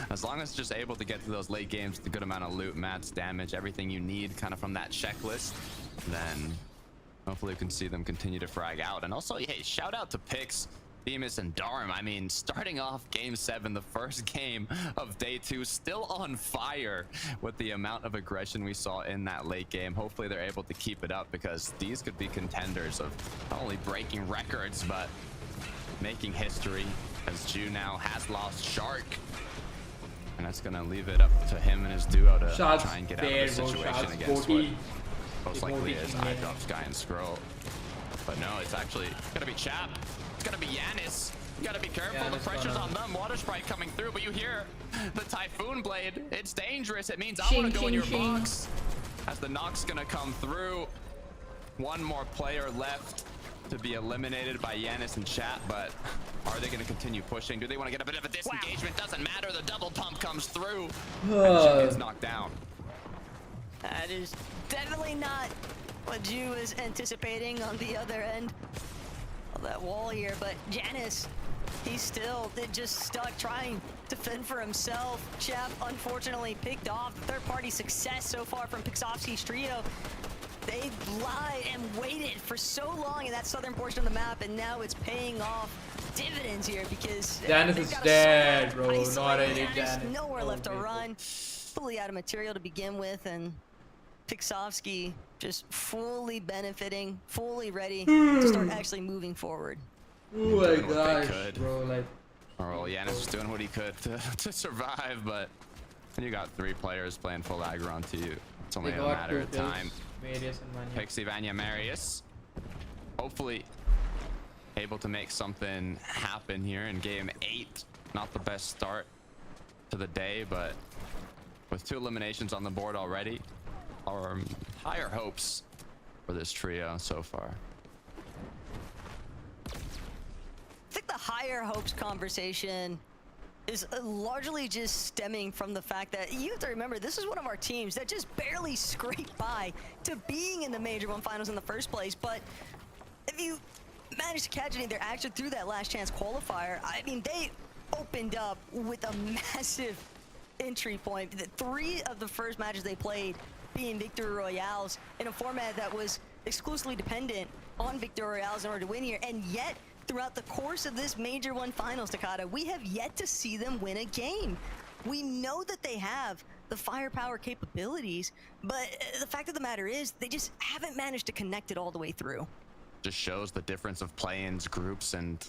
as long as just able to get to those late games, the good amount of loot, mats, damage, everything you need kind of from that checklist, then hopefully you can see them continue to frag out. And also, hey, shout out to Pix, Themis, and Darm. I mean, starting off Game 7, the first game of day 2, still on fire with the amount of aggression we saw in that late game. Hopefully they're able to keep it up, because these could be contenders of not only breaking records, but making history, as Ju now has lost Shark. And that's going to leave it up to him and his duo to try and get out of the situation against what most likely is iDrop, Sky, and Scroll. But no, it's actually going to be Chap. Gonna be Yanis. You gotta be careful. The pressure's on them. Water Sprite coming through, but you hear the Typhoon Blade. It's dangerous. It means I want to go in your box. As the knock's gonna come through. One more player left to be eliminated by Yanis and Chat, but are they gonna continue pushing? Do they want to get a bit of a disengagement? Doesn't matter. The double pump comes through. And Ju gets knocked down. That is definitely not what Ju was anticipating on the other end of that wall here, but Yanis, he's still just stuck trying to fend for himself. Chap unfortunately picked off. The third-party success so far from Pixovsky's trio. They lied and waited for so long in that southern portion of the map, and now it's paying off dividends here, because Yanis is dead, bro. Not a Yanis. Nowhere left to run. Fully out of material to begin with, and Pixovsky just fully benefiting, fully ready to start actually moving forward. Oh my gosh, bro, like... Well, Yanis was doing what he could to survive, but you got 3 players playing full aggro onto you. It's only a matter of time. Pixie, Vanya, Marius. Hopefully able to make something happen here in Game 8. Not the best start to the day, but with 2 eliminations on the board already, our higher hopes for this trio so far. I think the higher hopes conversation is largely just stemming from the fact that you have to remember, this is one of our teams that just barely scraped by to being in the Major 1 finals in the first place. But if you manage to catch any of their action through that last chance qualifier, I mean, they opened up with a massive entry point. The 3 of the first matches they played being Victory Royales in a format that was exclusively dependent on Victory Royales in order to win here, and yet throughout the course of this Major 1 finals, Takada, we have yet to see them win a game. We know that they have the firepower capabilities, but the fact of the matter is they just haven't managed to connect it all the way through. Just shows the difference of play-ins, groups, and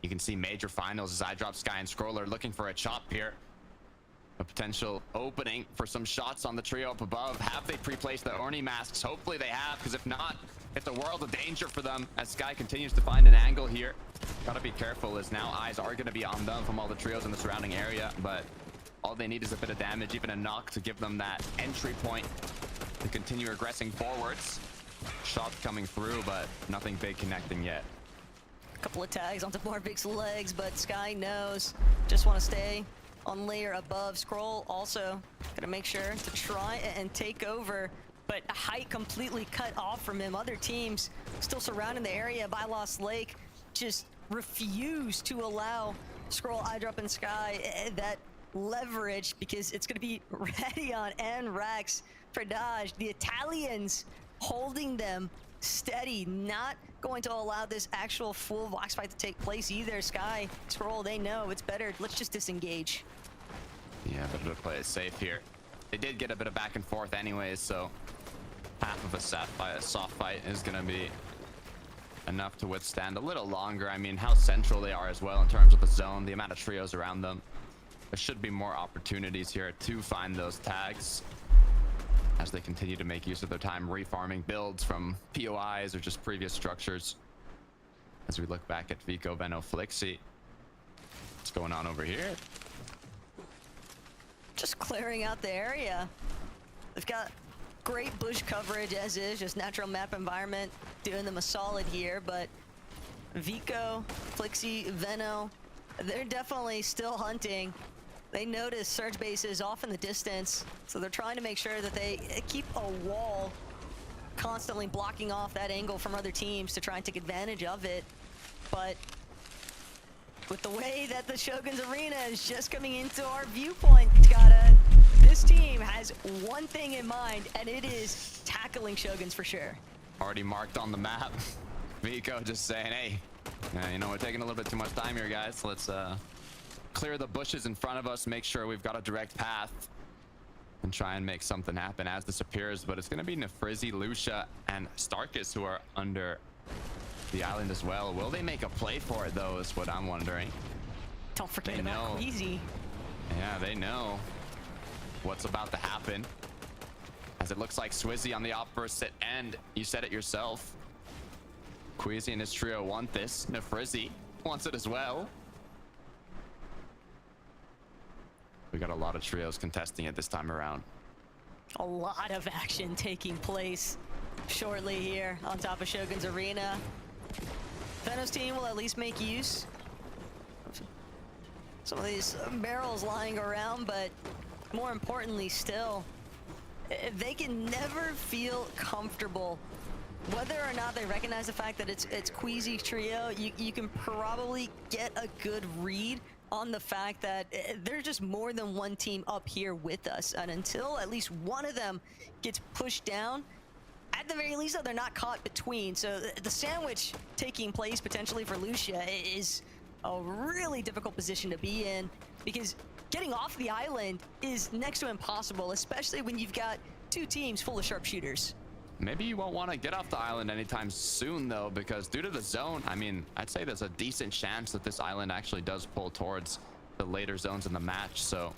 you can see Major finals as iDrop, Sky, and Scroll are looking for a chop here. A potential opening for some shots on the trio up above. Have they pre-placed the Orni masks? Hopefully they have, because if not, it's a world of danger for them as Sky continues to find an angle here. Gotta be careful, as now eyes are gonna be on them from all the trios in the surrounding area, but all they need is a bit of damage, even a knock, to give them that entry point to continue aggressing forwards. Shots coming through, but nothing big connecting yet. A couple of tags onto Marvik's legs, but Sky knows. Just want to stay on layer above. Scroll also gonna make sure to try and take over, but height completely cut off from him. Other teams still surrounding the area by Lost Lake just refuse to allow Scroll, iDrop, and Sky that leverage, because it's gonna be Radion and Rax for Dodge. The Italians holding them steady, not going to allow this actual full box fight to take place either. Sky, Scroll, they know it's better. Let's just disengage. Yeah, better to play it safe here. They did get a bit of back and forth anyways, so half of a soft fight is going to be enough to withstand a little longer. I mean, how central they are as well in terms of the zone, the amount of trios around them. There should be more opportunities here to find those tags as they continue to make use of their time refarming builds from POIs or just previous structures. As we look back at Vico, Veno, Flixie. What's going on over here? Just clearing out the area. They've got great bush coverage as is, just natural map environment doing them a solid here, but Vico, Flixie, Veno, they're definitely still hunting. They notice surge bases off in the distance, so they're trying to make sure that they keep a wall constantly blocking off that angle from other teams to try and take advantage of it. But with the way that the Shogun's Arena is just coming into our viewpoint, Takata, this team has one thing in mind, and it is tackling Shoguns for sure. Already marked on the map. Vico just saying, hey, you know, we're taking a little bit too much time here, guys. Let's clear the bushes in front of us, make sure we've got a direct path, and try and make something happen as this appears. But it's going to be Nefrizzy, Lucia, and Starkus who are under the island as well. Will they make a play for it, though, is what I'm wondering. Don't forget about Queasy. Yeah, they know what's about to happen, as it looks like Swizzy on the opposite end. You said it yourself. Queasy and his trio want this. Nefrizzy wants it as well. We got a lot of trios contesting it this time around. A lot of action taking place shortly here on top of Shogun's Arena. Veno's team will at least make use of some of these barrels lying around, but more importantly still, they can never feel comfortable. Whether or not they recognize the fact that it's Queasy trio, you can probably get a good read on the fact that there's just more than one team up here with us, and until at least one of them gets pushed down, at the very least though, they're not caught between. So the sandwich taking place potentially for Lucia is a really difficult position to be in, because getting off the island is next to impossible, especially when you've got two teams full of sharpshooters. Maybe you won't want to get off the island anytime soon, though, because due to the zone, I mean, I'd say there's a decent chance that this island actually does pull towards the later zones in the match. So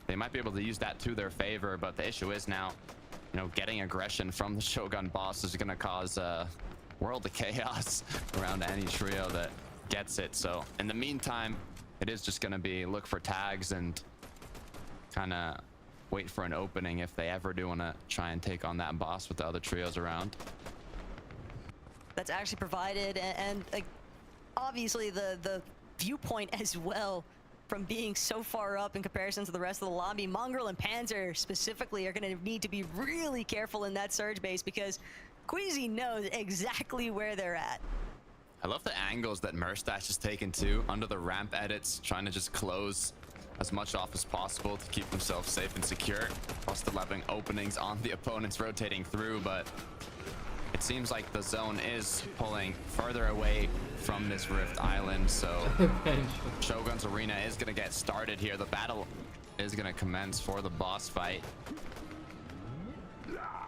they might be able to use that to their favor. But the issue is now, you know, getting aggression from the Shogun boss is going to cause a world of chaos around any trio that gets it. So in the meantime, it is just going to be look for tags and kind of wait for an opening if they ever do want to try and take on that boss with the other trios around. That's actually provided, and obviously the viewpoint as well from being so far up in comparison to the rest of the lobby. Mongrel and Panzer specifically are going to need to be really careful in that surge base, because Queasy knows exactly where they're at. I love the angles that Merstash is taking too, under the ramp edits, trying to just close as much off as possible to keep themselves safe and secure, while still having openings on the opponents rotating through. But it seems like the zone is pulling further away from this Rift Island, so Shogun's Arena is going to get started here. The battle is going to commence for the boss fight,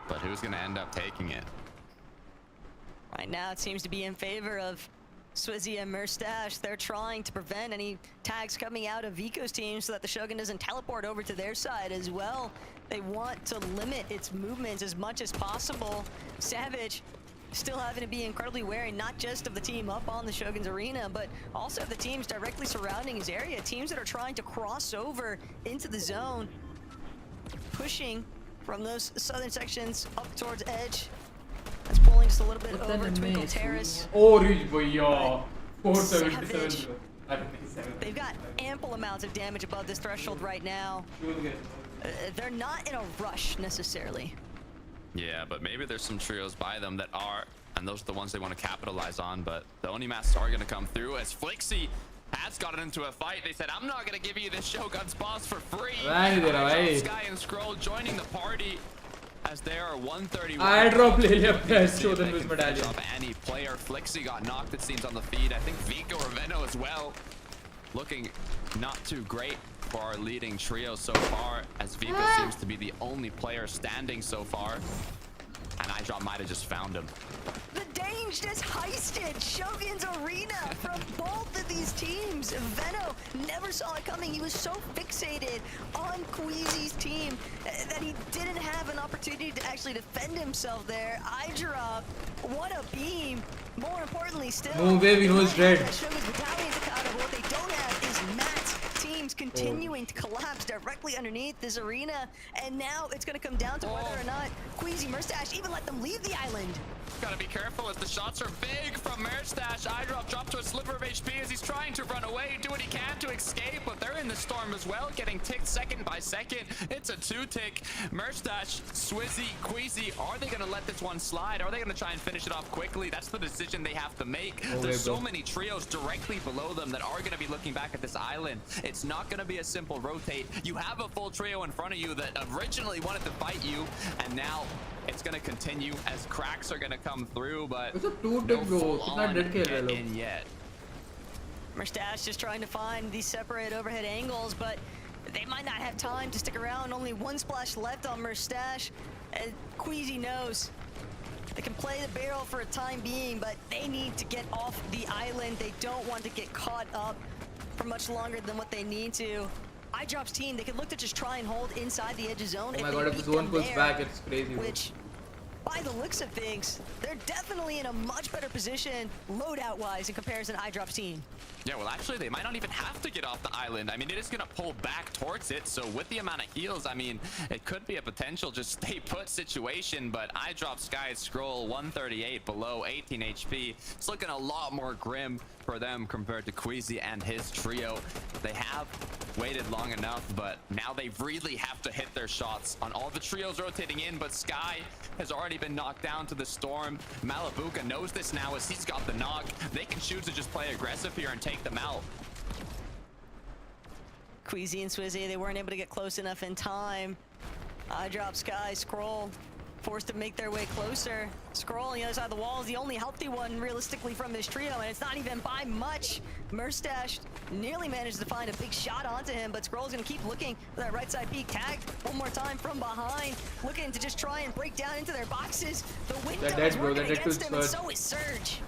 but who's going to end up taking it? Right now it seems to be in favor of Swizzy and Merstash. They're trying to prevent any tags coming out of Vico's team so that the Shogun doesn't teleport over to their side as well. They want to limit its movements as much as possible. Savage still having to be incredibly wary, not just of the team up on the Shogun's Arena, but also the teams directly surrounding his area. Teams that are trying to cross over into the zone, pushing from those southern sections up towards Edge. That's pulling just a little bit over Twinkle Terrace. Savage. They've got ample amounts of damage above this threshold right now. They're not in a rush necessarily. Yeah, but maybe there's some trios by them that are, and those are the ones they want to capitalize on. But the Onimasks are going to come through, as Flixie has gotten into a fight. They said, I'm not going to give you this Shogun's boss for free. Sky and Scroll joining the party, as there are 131. I drop ले ले अपने Shogun with medallion. Any player. Flixie got knocked, it seems, on the feed. I think Vico or Veno as well. Looking not too great for our leading trio so far, as Vico seems to be the only player standing so far. And iDrop might have just found him. The Danes just heisted Shogun's Arena from both of these teams. Veno never saw it coming. He was so fixated on Queasy's team that he didn't have an opportunity to actually defend himself there. iDrop, what a beam. More importantly still, no way we know it's dead. Shogun's battalion Takata, but what they don't have is Matt's team teams continuing to collapse directly underneath this arena, and now it's going to come down to whether or not Queasy Merstash even let them leave the island. Gotta be careful as the shots are big from Merstash. iDrop dropped to a sliver of HP as he's trying to run away, do what he can to escape, but they're in the storm as well, getting ticked second by second. It's a 2-tick. Merstash, Swizzy, Queasy, are they gonna let this one slide? Are they gonna try and finish it off quickly? That's the decision they have to make. There's so many trios directly below them that are gonna be looking back at this island. It's not gonna be a simple rotate. You have a full trio in front of you that originally wanted to fight you, and now it's gonna continue as cracks are gonna come through, but it's a 2-tick, bro. It's not dead kill in yet. Merstash just trying to find these separate overhead angles, but they might not have time to stick around. Only one splash left on Merstash, and Queasy knows they can play the barrel for a time being, but they need to get off the island. They don't want to get caught up for much longer than what they need to. iDrop's team, they could look to just try and hold inside the edge of zone. Oh my god, if the zone goes back, it's crazy. Which, by the looks of things, they're definitely in a much better position loadout-wise in comparison to iDrop's team. Yeah, well, actually, they might not even have to get off the island. I mean, it is going to pull back towards it. So with the amount of heals, I mean, it could be a potential just stay put situation. But iDrop Sky Scroll 138 below 18 HP. It's looking a lot more grim for them compared to Queasy and his trio. They have waited long enough, but now they really have to hit their shots on all the trios rotating in. But Sky has already been knocked down to the storm. Malibuka knows this now as he's got the knock. They can choose to just play aggressive here and take them out. Queasy and Swizzy, they weren't able to get close enough in time. iDrop Sky Scroll forced to make their way closer. Scroll on the other side of the wall is the only healthy one realistically from this trio, and it's not even by much. Merstash nearly managed to find a big shot onto him, but Scroll's gonna keep looking for that right side peek. Tag one more time from behind, looking to just try and break down into their boxes. The window is working against him, and so is Surge.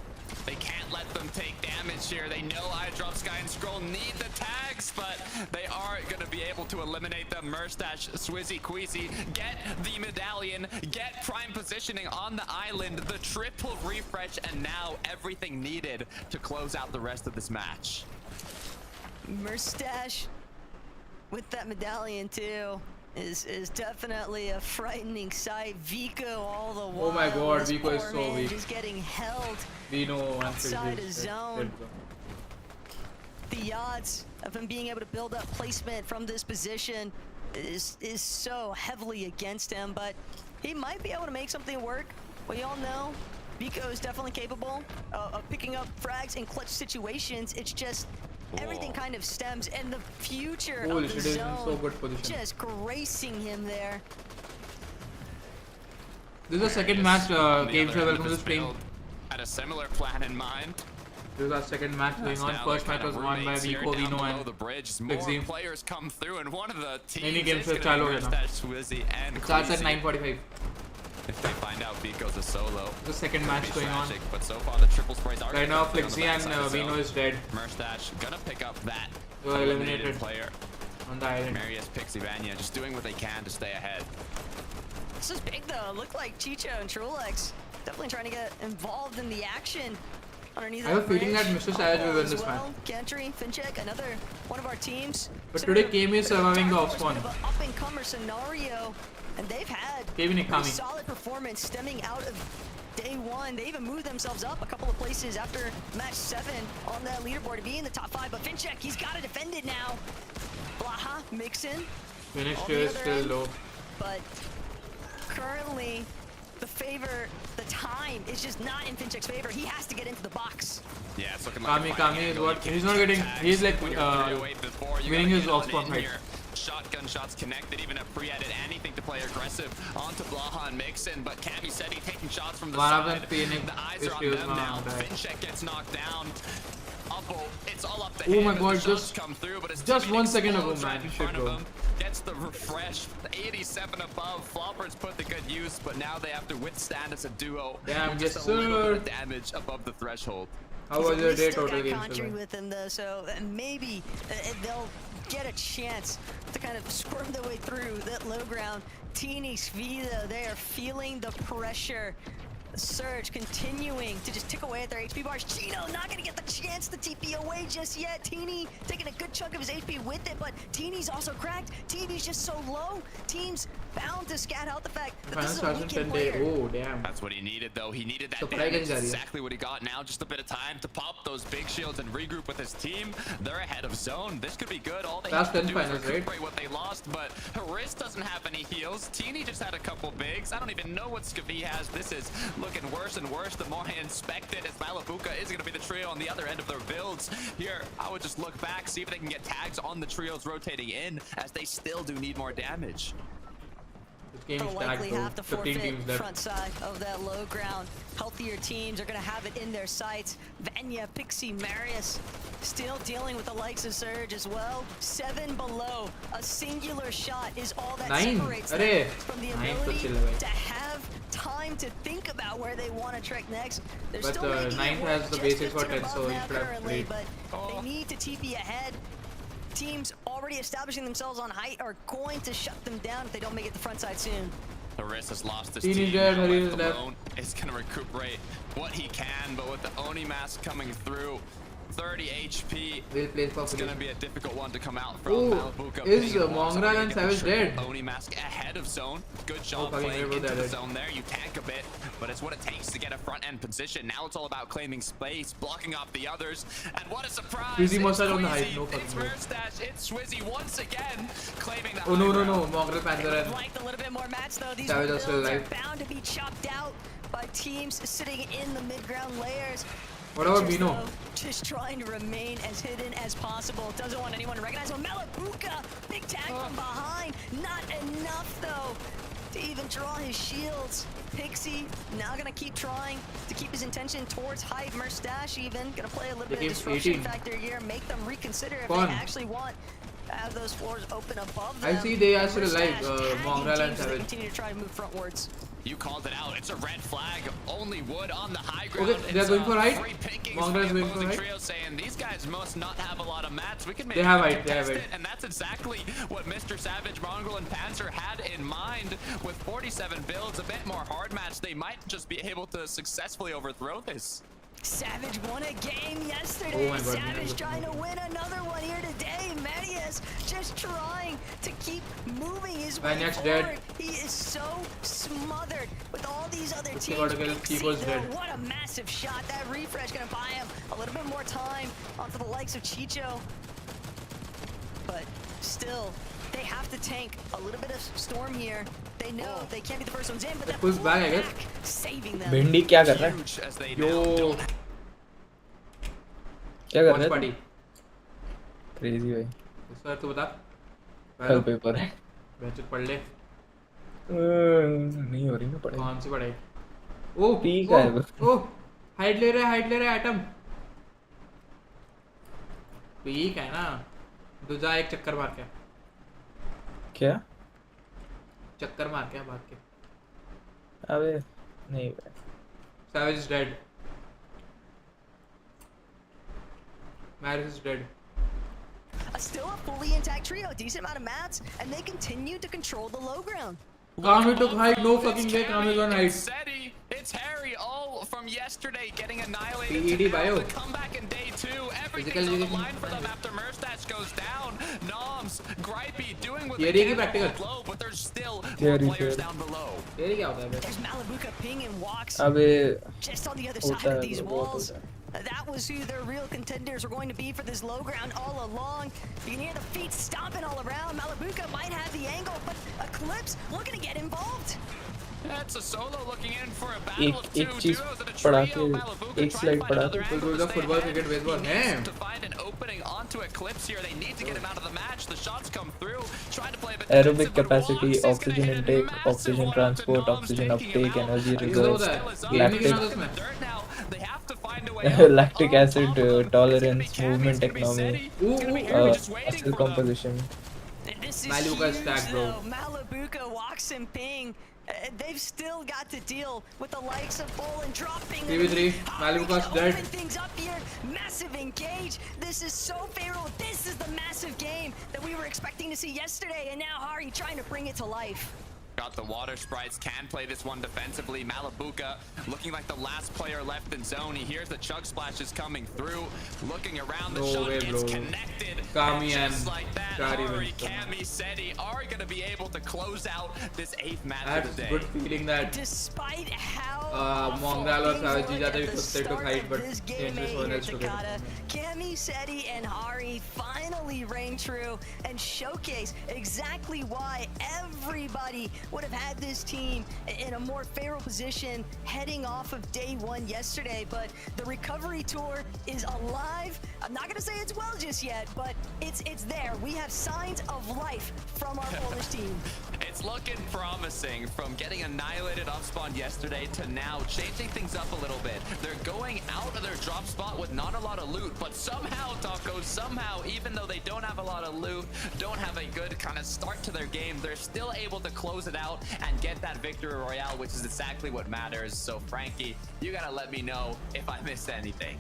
They can't let them take damage here. They know iDrop Sky and Scroll need the tags, but they are going to be able to eliminate them. Merstash, Swizzy, Queasy, get the medallion, get prime positioning on the island, the triple refresh, and now everything needed to close out the rest of this match. Merstash with that medallion too is definitely a frightening sight. Vico all the while. Oh my god, Vico is so weak. Just getting held Vino outside of zone. The odds of him being able to build up placement from this position is so heavily against him, but he might be able to make something work. We all know Vico is definitely capable of picking up frags in clutch situations. It's just everything kind of stems, and the future of the zone just gracing him there. This is the second match. Game show, welcome to the stream. Had a similar plan in mind. This is our second match going on. First match was won by Vico, Vino, and More players come through, and one of the teams Any game is show going to be Swizzy and it starts at Queasy. 9:45. If they find out Vico's a solo, the second match going on. But so far the triple sprays are right now Flixie and Vino is dead. Merstash gonna pick up that eliminated player on the island. Marius picks Ivania, just doing what they can to stay ahead. This is big though. Looked like Chicho and Trulex definitely trying to get involved in the action underneath. I have a feeling that Mr. Savage will win this match. Gantry, Fincheck, another one of our teams. But today KM is surviving the off spawn. Up and comer scenario, and they've had a solid performance stemming out of day one. They even moved themselves up a couple of places after match 7 on that leaderboard to be in the top 5. But Fincheck, he's got to defend it now. Blaha, Mixon. Finish is still low. But currently, the time is just not in Fincheck's favor. He has to get into the box. Yeah, it's looking like Kami is what? He's not getting. He's like winning his off spawn fight. Shotgun shots connected, even a pre-edit, anything to play aggressive onto Blaha and Mixon, but Kami said he's taking shots from the side. The eyes are on them now. Fincheck gets knocked down. It's all up to him. Oh my god, just 1 second ago, man. Gets the refresh. 87 above. Floppers put the good use, but now they have to withstand as a duo. Damn, just a little bit of damage above the threshold. How was your day total game? Country with him though, so maybe they'll get a chance to kind of squirm their way through that low ground. Teeny Svi though, they are feeling the pressure Surge continuing to just tick away at their HP bars. Chino not gonna get the chance to TP away just yet. Teeny taking a good chunk of his HP with it, but Teeny's also cracked. TV's just so low. Team's bound to scat out the fact that this is a weakened player. Oh, damn. That's what he needed, though. He needed that damage. That's exactly what he got now. Just a bit of time to pop those big shields and regroup with his team. They're ahead of zone. This could be good. All they have to do is recuperate what they lost, but Haris doesn't have any heals. Teeny just had a couple bigs. I don't even know what ZOWIE has. This is looking worse and worse the more I inspect it, as Malabuka is going to be the trio on the other end of their builds. Here, I would just look back, see if they can get tags on the trios rotating in, as they still do need more damage. They'll likely have to forfeit front side of that low ground. Healthier teams are going to have it in their sights. Vanya, Pixie, Marius still dealing with the likes of Surge as well. 7 below. A singular shot is all that separates them from the ability to have time to think about where they want to trek next. They're still making 9 has the basics for 10, so you should have played. But they need to TP ahead. Teams already establishing themselves on height are going to shut them down if they don't make it the front side soon. Haris has lost his team. Left alone is going to recuperate what he can, but with the Oni mask coming through, 30 HP, it's going to be a difficult one to come out from. Malabuka is Mongrel and Savage dead? Oni mask ahead of zone. Good job playing into the zone there. You tank a bit, but it's what it takes to get a front end position. Now it's all about claiming space, blocking off the others, and what a surprise! It's Murstache, it's Swizzy once again claiming that. Oh no, Mongrel Panther. Like a little bit more match though. These builds are bound to be chopped out by teams sitting in the mid-ground layers. What about Bino? Just trying to remain as hidden as possible. Doesn't want anyone to recognize him. Malabuka, big tag from behind. Not enough though to even draw his shields. Pixie now gonna keep trying to keep his intention towards height. Murstache even gonna play a little bit of disruption factor here. Make them reconsider if they actually want to have those floors open above them. I see they actually like Mongrel and Savage. Continue to try to move frontwards. You called it out. It's a red flag. Only wood on the high ground. Okay, they're going for height. Mongrel is going for height. Trio saying these guys must not have a lot of mats. We can make they have height. They have height. And that's exactly what Mr. Savage, Mongrel, and Panzer had in mind. With 47 builds, a bit more hard match, they might just be able to successfully overthrow this. Savage won a game yesterday. Oh Savage trying to win another one here today. Marius just trying to keep moving his way forward. Dead. He is so smothered with all these other teams. What a massive shot. That refresh gonna buy him a little bit more time onto the likes of Chicho. But still, they have to tank a little bit of storm here. They know they can't be the first ones in, but push back, I guess. Saving them. भिंडी क्या कर रहा है? Yo. क्या कर रहा है? Crazy भाई. सर तू बता. कल पेपर है. बैच पढ़ ले. नहीं हो रही ना पढ़ाई. कौन सी पढ़ाई? ओ पी का है. ओ हाइट ले रहा है एटम. ठीक है ना. दूजा एक चक्कर मार के. क्या? चक्कर मार के भाग के. अबे नहीं. Savage is dead. Marius is dead. Still a fully intact trio, decent amount of mats, and they continue to control the low ground. Kami took height, no fucking way. Kami on height. It's Harry, all from yesterday, getting annihilated. Bio. The comeback in day 2. Everything's on the line for them after Murstache goes down. Noms, Gripey doing what they can low, but there's still more players down below. There's Malabuka ping and walks just on the other side of these walls. That was who their real contenders were going to be for this low ground all along. You can hear the feet stomping all around. Malabuka might have the angle, but Eclipse looking to get involved. That's a solo looking in for a battle of two duos and a trio. Malabuka trying to find another angle. Football, cricket, baseball. To find an opening onto Eclipse here. They need to get him out of the match. The shots come through. Trying to play a bit aerobic capacity, oxygen intake, oxygen transport, oxygen uptake, energy reserve, lactic acid tolerance, movement economy, muscle composition. Malabuka stack, bro. Malabuka walks and ping. They've still got to deal with the likes of Bolin dropping. 3v3. Malabuka's dead. Things up here. Massive engage. This is so favorable. This is the massive game that we were expecting to see yesterday, and now Hari trying to bring it to life. Got the water sprites, can play this one defensively. Malabuka looking like the last player left in zone. He hears the chug splashes coming through, looking around. The shot gets connected. And just like that, Hari, Cami, Seti are going to be able to close out this 8th match of the day. Good feeling that despite how Mongal or Savage at the start of this game Cami, Seti, and Hari finally rang true and showcase exactly why everybody would have had this team in a more favorable position heading off of day 1 yesterday. But the recovery tour is alive. I'm not gonna say it's well just yet, but it's there. We have signs of life from our Polish team. It's looking promising from getting annihilated off spawn yesterday to now changing things up a little bit. They're going out of their drop spot with not a lot of loot, but somehow, Taco, even though they don't have a lot of loot, don't have a good kind of start to their game, they're still able to close it out and get that victory royale, which is exactly what matters. So Frankie, you gotta let me know if I missed anything.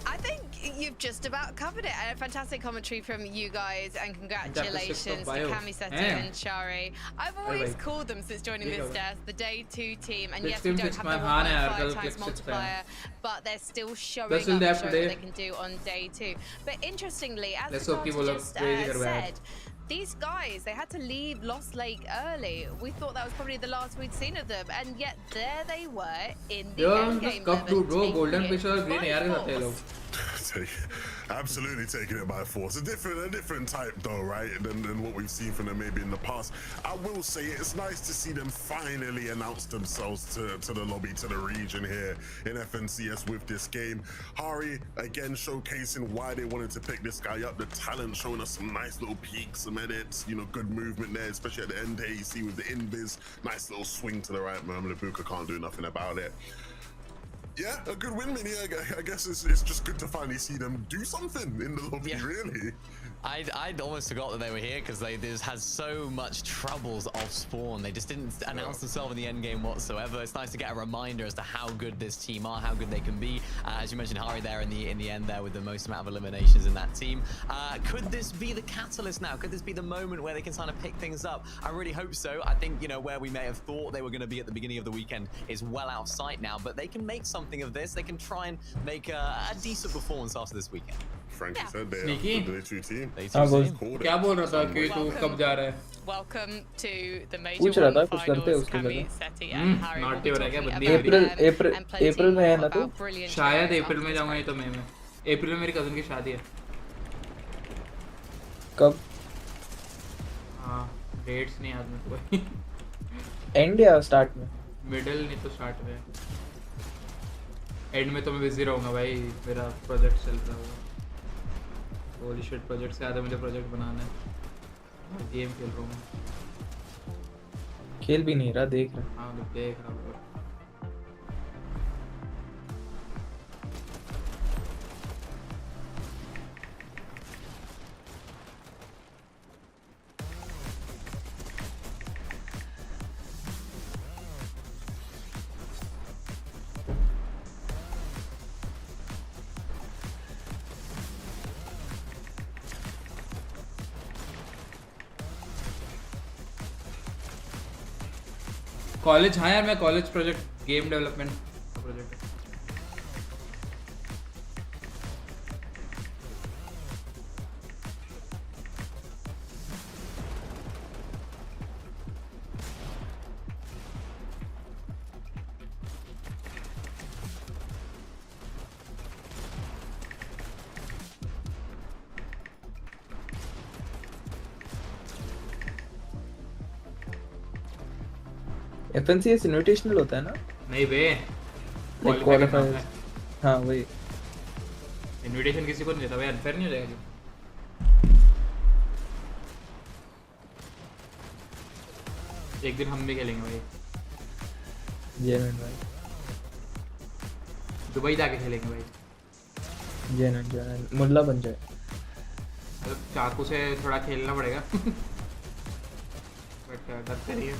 I think you've just about covered it. A fantastic commentary from you guys, and congratulations to Cami, Seti and Shari. I've always called them since joining this desk the day 2 team, and yes, we don't have the 1.5 times multiplier, but they're still showing up what they can do on day 2. But interestingly, as the just said, these guys, they had to leave Lost Lake early. We thought that was probably the last we'd seen of them, and yet there they were in the endgame. Golden Fish or green air absolutely taking it by force. A different type though, right, than what we've seen from them maybe in the past. I will say it's nice to see them finally announce themselves to the lobby, to the region here in FNCS with this game. Hari again showcasing why they wanted to pick this guy up, the talent, showing us some nice little peaks, some edits, you know, good movement there, especially at the end there. You see with the invis, nice little swing to the right. Malabuka can't do nothing about it. Yeah, a good win, Mini. I guess it's just good to finally see them do something in the lobby, really. I'd almost forgot that they were here because they just had so much troubles off spawn. They just didn't announce themselves in the end game whatsoever. It's nice to get a reminder as to how good this team are, how good they can be. As you mentioned, Hari there in the end there with the most amount of eliminations in that team. Could this be the catalyst now? Could this be the moment where they can kind of pick things up? I really hope so. I think, you know, where we may have thought they were going to be at the beginning of the weekend is well out of sight now, but they can make something of this. They can try and make a decent performance after this weekend. Frankie said they are the two team. क्या बोल रहा था कि तू कब जा रहा है? Welcome to the major one finals. Cami, Seti and Hari will be talking about अप्रैल में है ना तो? शायद अप्रैल में जाऊंगा, नहीं तो मई में. अप्रैल में मेरी कजन की शादी है. कब? हाँ, डेट्स नहीं याद मेरे को. एंड या स्टार्ट में? मिडिल नहीं तो स्टार्ट में. एंड में तो मैं बिजी रहूंगा भाई, मेरा प्रोजेक्ट चल रहा है. होली शिट, प्रोजेक्ट से ज़्यादा मुझे प्रोजेक्ट बनाना है. गेम खेल रहा हूँ. खेल भी नहीं रहा, देख रहा. हाँ, देख रहा हूँ. कॉलेज, हाँ यार, मैं college project game development project है. FNCS इनविटेशनल होता है ना? नहीं बे, क्वालिफायर. हाँ वही. इनविटेशन किसी को नहीं देता भाई, अनफेयर नहीं हो जाएगा. एक दिन हम भी खेलेंगे भाई. जेन्युइन भाई. दुबई जाके खेलेंगे भाई. जेन्युइन मुल्ला बन जाए. मतलब चाकू से थोड़ा खेलना पड़ेगा. बट डरते नहीं है.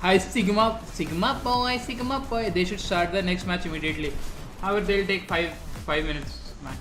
Hi Sigma boy. They should start the next match immediately. However, they'll take 5 minutes max.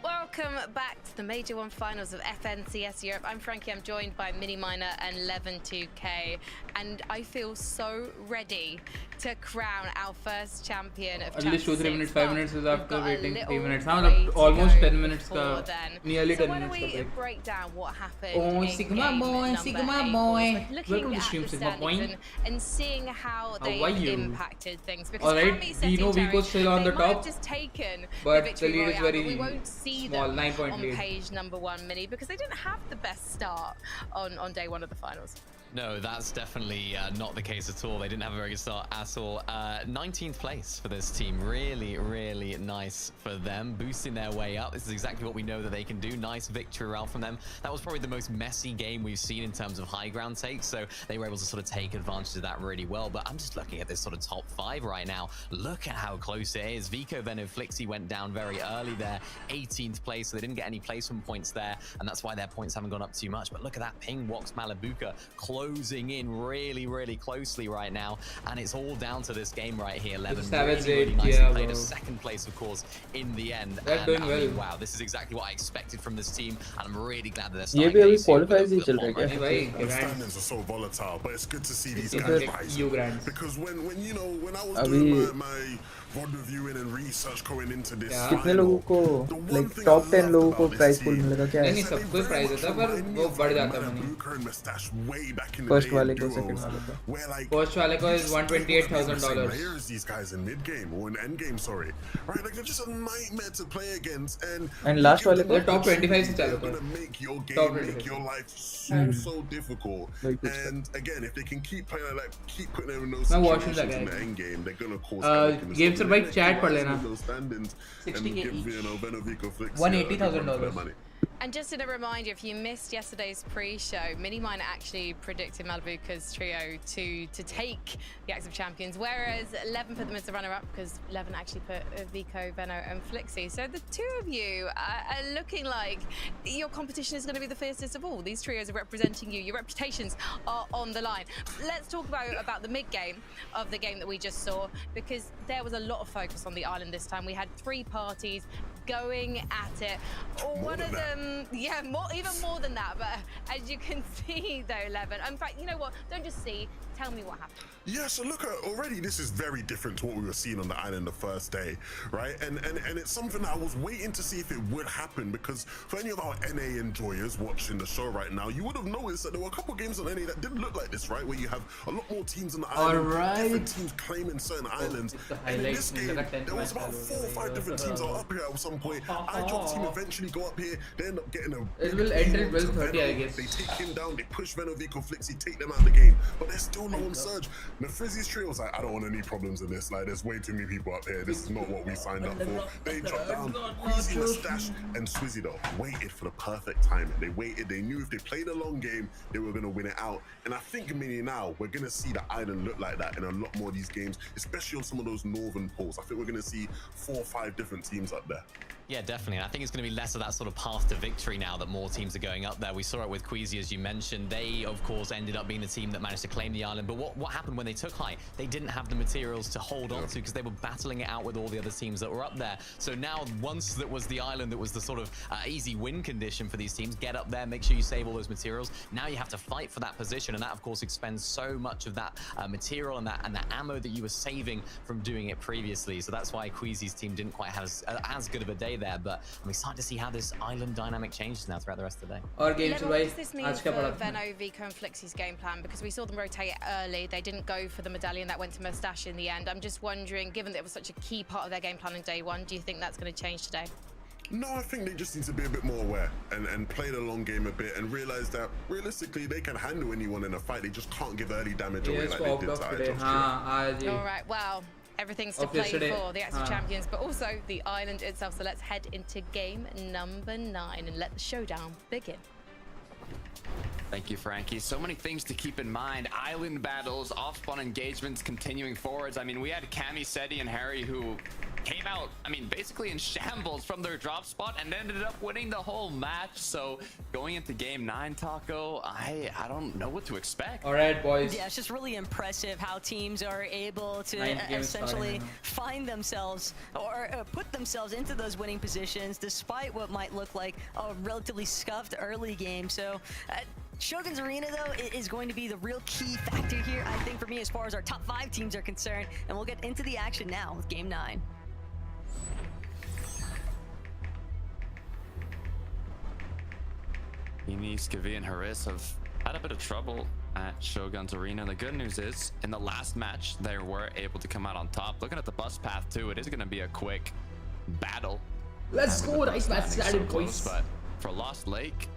Welcome back to the Major 1 finals of FNCS Europe. I'm Frankie, I'm joined by Miniminer and Levin2K, and I feel so ready to crown our first champion of At least 2-3 minutes, 5 minutes is after waiting 3 minutes. Almost 10 minutes nearly 10 minutes. So why don't we break down what happened Oh, in Sigma game boy, number Sigma 8, boy. looking Welcome to at stream, the Sigma boy. standings and seeing how they impacted things. Because Alright, Dino Vico still on the top, just taken but the lead is very we won't see small, them 9-point on lead. page number 1, Mini, because they didn't have the best start on day 1 of the finals. No, that's definitely not the case at all. They didn't have a very good start at all. 19th place for this team. Really, really nice for them. Boosting their way up. This is exactly what we know that they can do. Nice victory route from them. That was probably the most messy game we've seen in terms of high ground takes. So they were able to sort of take advantage of that really well. But I'm just looking at this sort of top 5 right now. Look at how close it is. Vico, Venno, Flixie went down very early there. 18th place. So they didn't get any placement points there. And that's why their points haven't gone up too much. But look at that ping. Wox, Malabuka closing in really, really closely right now, and it's all down to this game right here. 11 really nicely played. A second place, of course, in the end. They're doing well. Wow, this is exactly what I expected from this team, and I'm really glad that they're ये starting. भी अभी qualifiers ही चल रहे हैं The standings are so volatile, but it's good to see these guys rise. Because when I was doing my VOD reviewing and research going into this, कितने लोगों को like top 10 लोगों को prize pool मिलेगा क्या है? नहीं सबको प्राइज होता है पर वो बढ़ जाता है मनी. First वाले को second वाले को. First वाले को is $128,000. Here's these guys in mid game or in end game, sorry, right? Like they're just a nightmare to play against, and last वाले को top 25 से चालू gonna make your game, make your life so difficult. And again, if they can keep playing like keep putting them in those situations in the end game, they're gonna cause Game sir भाई chat पढ़ लेना. 60K each. $180,000. And just in a reminder, if you missed yesterday's pre-show, Miniminer actually predicted Malabuka's trio to take the Active Champions, whereas Levin put them as the runner-up because Levin actually put Vico, Venno and Flixie. So the two of you are looking like your competition is going to be the fiercest of all. These trios are representing you. Your reputations are on the line. Let's talk about the mid-game of the game that we just saw, because there was a lot of focus on the island this time. We had 3 parties going at it. One of them, even more than that. But as you can see, though, Levin, in fact, you know what? Don't just see. Tell me what happened. Yeah, so look at already this is very different to what we were seeing on the island the first day, right? And it's something that I was waiting to see if it would happen, because for any of our NA enjoyers watching the show right now, you would have noticed that there were a couple games on NA that didn't look like this, right? Where you have a lot more teams on the island, different teams claiming certain islands. And in this game, there was about 4 or 5 different teams that were up here at some point. I dropped team eventually go up here, they end up getting a it will end at 12:30, I guess. They take him down, they push Venno, Vico, Flixie, take them out of the game, but they're still low on Surge. Now Frizzy's trio was like, I don't want any problems in this. Like, there's way too many people up here. This is not what we signed up for. They dropped down. Queasy, Mustache, and Swizzy though waited for the perfect timing. They waited. They knew if they played a long game, they were gonna win it out. And I think Mini now we're gonna see the island look like that in a lot more of these games, especially on some of those northern poles. I think we're gonna see 4 or 5 different teams up there. Yeah, definitely. And I think it's going to be less of that sort of path to victory now that more teams are going up there. We saw it with Queasy, as you mentioned. They, of course, ended up being the team that managed to claim the island. But what happened when they took high? They didn't have the materials to hold on to because they were battling it out with all the other teams that were up there. So now, once that was the island that was the sort of easy win condition for these teams, get up there, make sure you save all those materials. Now you have to fight for that position. And that, of course, expends so much of that material and that ammo that you were saving from doing it previously. So that's why Queasy's team didn't quite have as good of a day there. But I'm excited to see how this island dynamic changes now throughout the rest of the day. What does this mean for Venno, Vico and Flixie's game plan? Because we saw them rotate early. They didn't go for the medallion that went to Mustache in the end. I'm just wondering, given that it was such a key part of their game plan in day 1, do you think that's going to change today? No, I think they just need to be a bit more aware and play the long game a bit and realize that realistically they can handle anyone in a fight. They just can't give early damage away like they did to All right, well, everything's to play for the Active Champions, but also the island itself. So let's head into game number 9 and let the showdown begin. Thank you, Frankie. So many things to keep in mind. Island battles, off-spawn engagements, continuing forwards. I mean, we had Cami, Seti, and Harry who came out, I mean, basically in shambles from their drop spot and ended up winning the whole match. So going into game 9, Taco, I don't know what to expect. All right, boys. Yeah, it's just really impressive how teams are able to essentially find themselves or put themselves into those winning positions despite what might look like a relatively scuffed early game. So Shogun's Arena, though, is going to be the real key factor here, I think, for me, as far as our top 5 teams are concerned. And we'll get into the action now with Game 9. Ini, Skavi, and Haris have had a bit of trouble at Shogun's Arena. The good news is, in the last match, they were able to come out on top. Looking at the bus path, too, it is going to be a quick battle. Let's go, nice match started, boys. But for Lost Lake,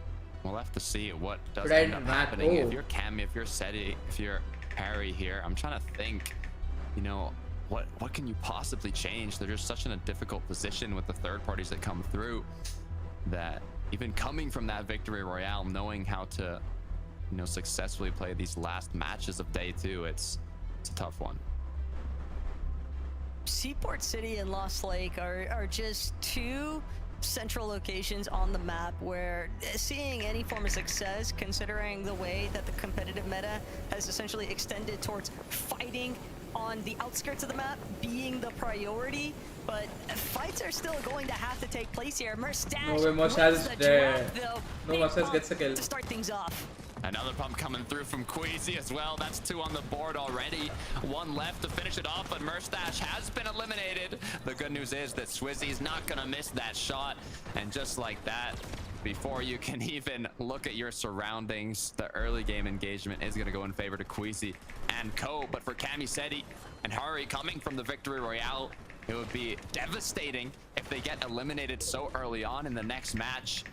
we'll have to see what does end up happening. If you're Cami, if you're Seti, if you're Harry here, I'm trying to think, you know, what can you possibly change? They're just such in a difficult position with the third parties that come through that even coming from that victory royale, knowing how to, you know, successfully play these last matches of day 2, it's a tough one. Seaport City and Lost Lake are just 2 central locations on the map where seeing any form of success, considering the way that the competitive meta has essentially extended towards fighting on the outskirts of the map being the priority, but fights are still going to have to take place here. Mustache gets a kill to start things off. Another pump coming through from Queasy as well. That's 2 on the board already. 1 left to finish it off, but Mustache has been eliminated. The good news is that Swizzy's not gonna miss that shot. And just like that, before you can even look at your surroundings, the early game engagement is gonna go in favor to Queasy and Co. But for Cami, Seti, and Hari coming from the victory royale, it would be devastating if they get eliminated so early on in the next match,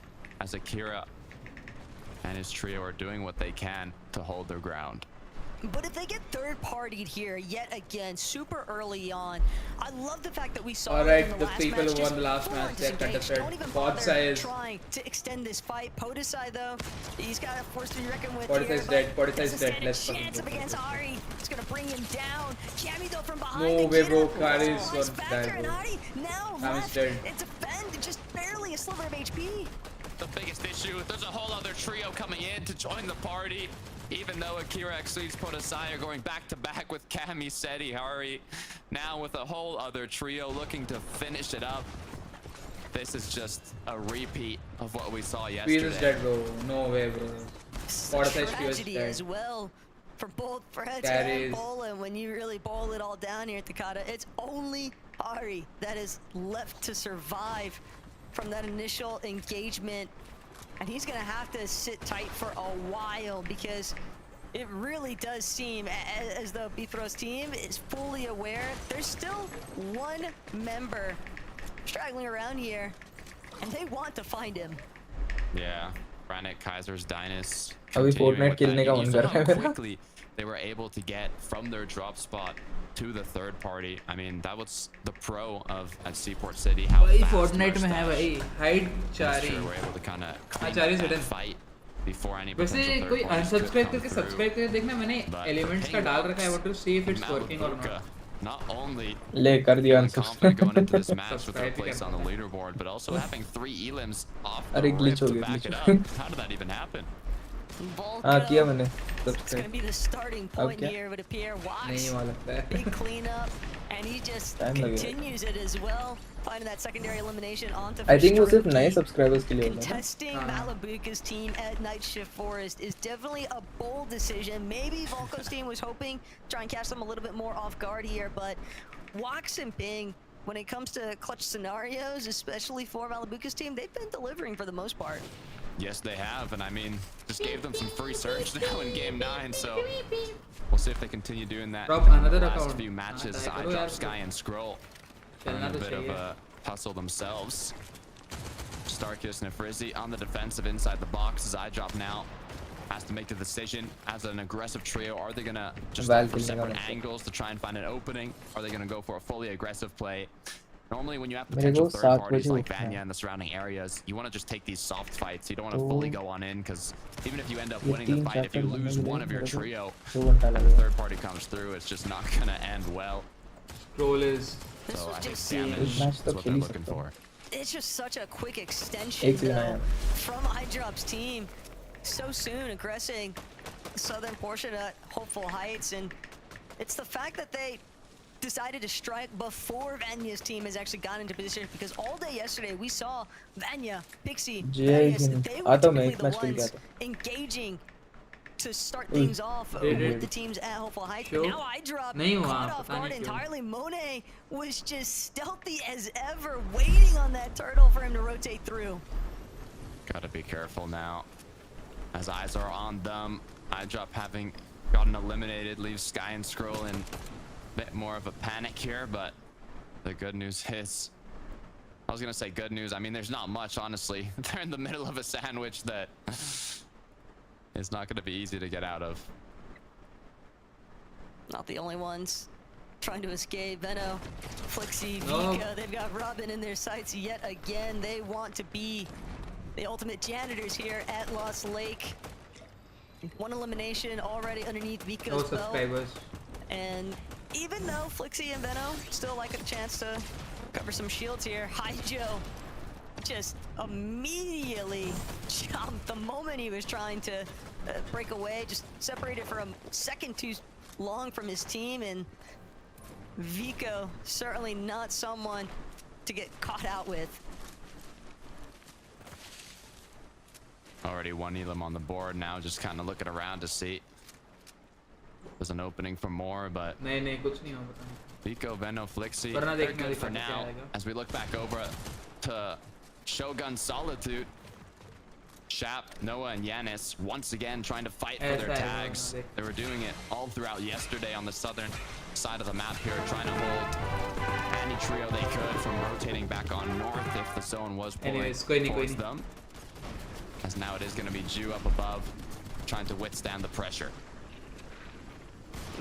as Akira and his trio are doing what they can to hold their ground. But if they get third-partied here yet again, super early on, I love the fact that we saw the people who won the last match, they're contested. Trying to extend this fight. Podesai, though, he's got a force to be reckoned with here. Is dead. Podesai is dead. Let's chance up against Ari. It's gonna bring him down. Cami, though, from behind. No way, bro. Kari is one dead. Now left to defend, just barely a sliver of HP. The biggest issue, there's a whole other trio coming in to join the party, even though Akira Exceeds Podesai are going back to back with Cami, Seti, Hari, now with a whole other trio looking to finish it up. This is just a repeat of what we saw yesterday. Speed is dead, bro. No way, bro. Tragedy as well for both Freds and Poland. When you really boil it all down here at Takata, it's only Hari that is left to survive from that initial engagement, and he's gonna have to sit tight for a while because it really does seem as though Bithro's team is fully aware there's still 1 member straggling around here, and they want to find him. Yeah, Brannick, Kaiser's Dynus. अभी Fortnite खेलने का मन कर रहा है quickly they were able to get from their drop spot to the third party. I mean, that was the pro of at Seaport City. How Fortnite में है भाई, hide Chari. We're able to kind of Chari is hidden. Fight before any. वैसे कोई unsubscribe करके subscribe करके देखना, मैंने elements का डाल रखा है. I want to see if it's working or not. Not only ले कर दिया unsubscribe going into this match with their place on the leaderboard, but also having 3 elims off the rip to back it up. How did that even happen? किया मैंने It's gonna be the starting point here, it would appear. Watch. Big cleanup, and he just continues it as well, finding that secondary elimination onto. I think वो सिर्फ नए subscribers के लिए होगा. Contesting Malibuca's team at Night Shift Forest is definitely a bold decision. Maybe Volko's team was hoping to try and catch them a little bit more off guard here, but Wax and Bing, when it comes to clutch scenarios, especially for Malibuca's team, they've been delivering for the most part. Yes, they have, and I mean, just gave them some free surge now in game 9, so we'll see if they continue doing that in the last few matches. I drop Sky and Scroll having a bit of a hustle themselves. Starkist and Frizzy on the defensive inside the box as I drop now has to make the decision as an aggressive trio. Are they gonna just look for separate angles to try and find an opening? Are they gonna go for a fully aggressive play? Normally, when you have potential third parties like Vanya and the surrounding areas, you want to just take these soft fights. You don't want to fully go on in, because even if you end up winning the fight, if you lose one of your trio and the third party comes through, it's just not going to end well. Roll is... So I think damage is what they're looking for. It's just such a quick extension though, from iDrop's team. So soon aggressing the southern portion at Hopeful Heights, and it's the fact that they decided to strike before Vanya's team has actually gotten into position, because all day yesterday we saw Vanya, Pixie, Arius, they were typically the ones engaging to start things off with the teams at Hopeful Heights. But now iDrop caught off guard entirely. Monet was just stealthy as ever, waiting on that turtle for him to rotate through. Gotta be careful now, as eyes are on them. iDrop having gotten eliminated leaves Sky and Scroll in bit more of a panic here, but the good news is, I was gonna say good news, I mean there's not much, honestly. They're in the middle of a sandwich that is not gonna be easy to get out of. Not the only ones trying to escape. Veno, Flixie, Vika, they've got Robin in their sights yet again. They want to be the ultimate janitors here at Lost Lake. One elimination already underneath Vika's belt. And even though Flixie and Veno still like a chance to cover some shields here, Hijo just immediately jumped the moment he was trying to break away, just separated for a second too long from his team. And Vico certainly not someone to get caught out with. Already one Elam on the board now, just kind of looking around to see there's an opening for more, but Vico, Veno, Flixie, they're good for now. As we look back over to Shogun Solitude, Shap, Noah, and Yanis once again trying to fight for their tags. They were doing it all throughout yesterday on the southern side of the map here, trying to hold any trio they could from rotating back on north if the zone was pulling towards them. As now it is going to be Ju up above, trying to withstand the pressure.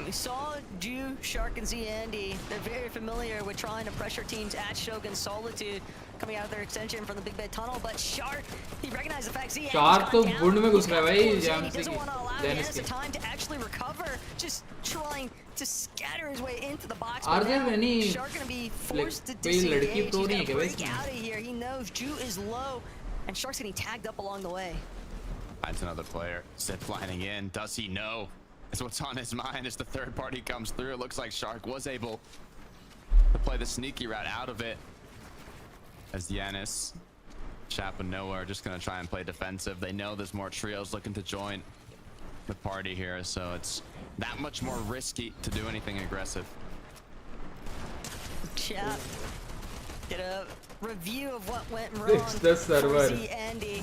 We saw Ju, Shark, and Z-Andy. They're very familiar with trying to pressure teams at Shogun Solitude, coming out of their extension from the Big Bed Tunnel. But Shark, he recognized the fact Z-Andy's gone down. He doesn't want to allow Yanis the time to actually recover, just trying to scatter his way into the box. Are there any Shark going to be forced to disengage? He's going to break out of here. He knows Ju is low, and Shark's getting tagged up along the way. Finds another player, ziplining in. Does he know? That's what's on his mind as the third party comes through. It looks like Shark was able to play the sneaky route out of it, as Yanis, Chap, and Noah are just going to try and play defensive. They know there's more trios looking to join the party here, so it's that much more risky to do anything aggressive. Chap, get a review of what went wrong for Z-Andy.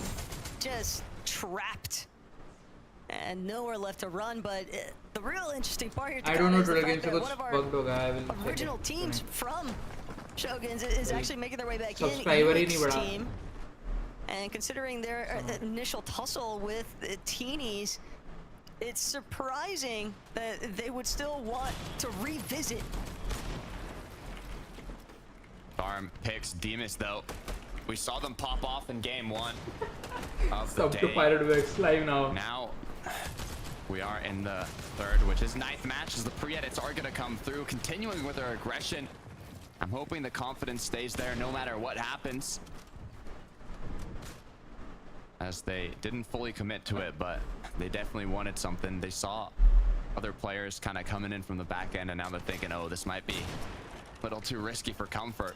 Just trapped and nowhere left to run. But the real interesting part here is the fact that one of our original teams from Shoguns is actually making their way back in. Unix team, and considering their initial tussle with the Teenies, it's surprising that they would still want to revisit. Farm picks Demas though. We saw them pop off in game one of the day. Now we are in the third, which is ninth match, as the pre-edits are going to come through, continuing with their aggression. I'm hoping the confidence stays there no matter what happens, as they didn't fully commit to it, but they definitely wanted something. They saw other players kind of coming in from the back end, and now they're thinking, oh, this might be a little too risky for comfort.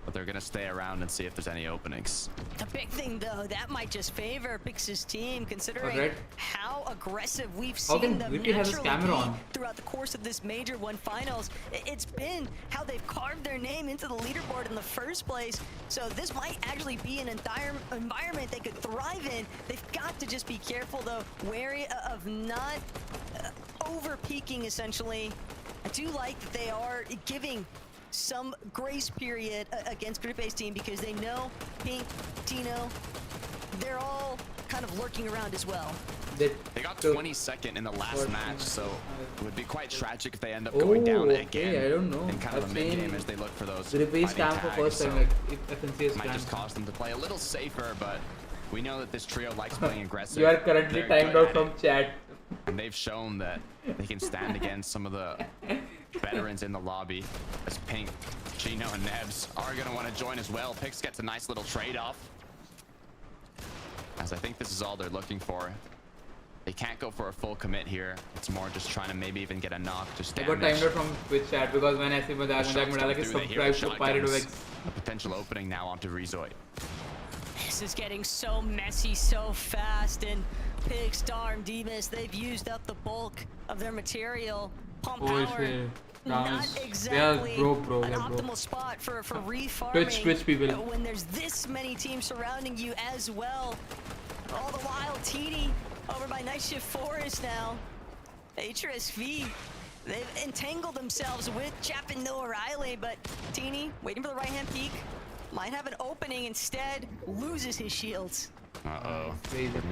But they're going to stay around and see if there's any openings. The big thing, though, that might just favor Pix's team, considering how aggressive we've seen them naturally be throughout the course of this Major 1 finals. It's been how they've carved their name into the leaderboard in the first place. So this might actually be an entire environment they could thrive in. They've got to just be careful, though, wary of not over-peaking, essentially. I do like that they are giving some grace period against Group A's team, because they know Pink, Tino, they're all kind of lurking around as well. They got 22nd in the last match, so it would be quite tragic if they end up going down again. I don't know. In kind of a mid game as they look for those. The replace camp for first time, like FNC is might just cause them to play a little safer, but we know that this trio likes playing aggressive. You are currently timed out from chat. And they've shown that they can stand against some of the veterans in the lobby. As Pink, Chino, and Nebs are going to want to join as well. Pix gets a nice little trade-off, as I think this is all they're looking for. They can't go for a full commit here. It's more just trying to maybe even get a knock. Just I got timed out from Twitch chat because when I see Madag subscribe to Pirate Vex. A potential opening now onto Rezoid. This is getting so messy so fast, and Pig, Star, and Demas, they've used up the bulk of their material. Pump power, not exactly an optimal spot for refarming Twitch people. when there's this many teams surrounding you as well. All the while, TD over by Night Shift Forest now. HRSV, they've entangled themselves with Chap and Noah Riley, but Teeny waiting for the right-hand peek. Might have an opening, instead loses his shields. Uh-oh.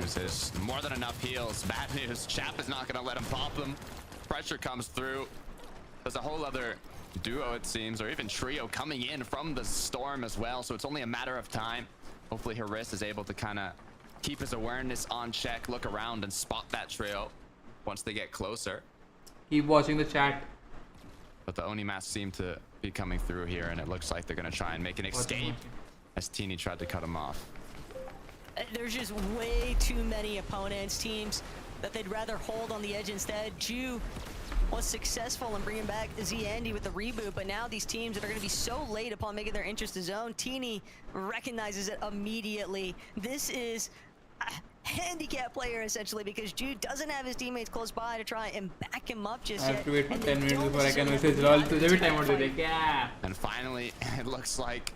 Loses more than enough heals. Bad news. Chap is not going to let him pop them. Pressure comes through. There's a whole other duo, it seems, or even trio coming in from the storm as well, so it's only a matter of time. Hopefully Haris is able to kind of keep his awareness on check, look around, and spot that trio once they get closer. Keep watching the chat. But the Onimas seem to be coming through here, and it looks like they're going to try and make an escape as Teeny tried to cut him off. There's just way too many opponents, teams that they'd rather hold on the edge instead. Ju was successful in bringing back Z-Andy with the reboot, but now these teams that are going to be so late upon making their interest a zone, Teeny recognizes it immediately. This is a handicap player essentially, because Jude doesn't have his teammates close by to try and back him up just yet. I have to wait for 10 minutes before I can message Lol to every time. And finally, it looks like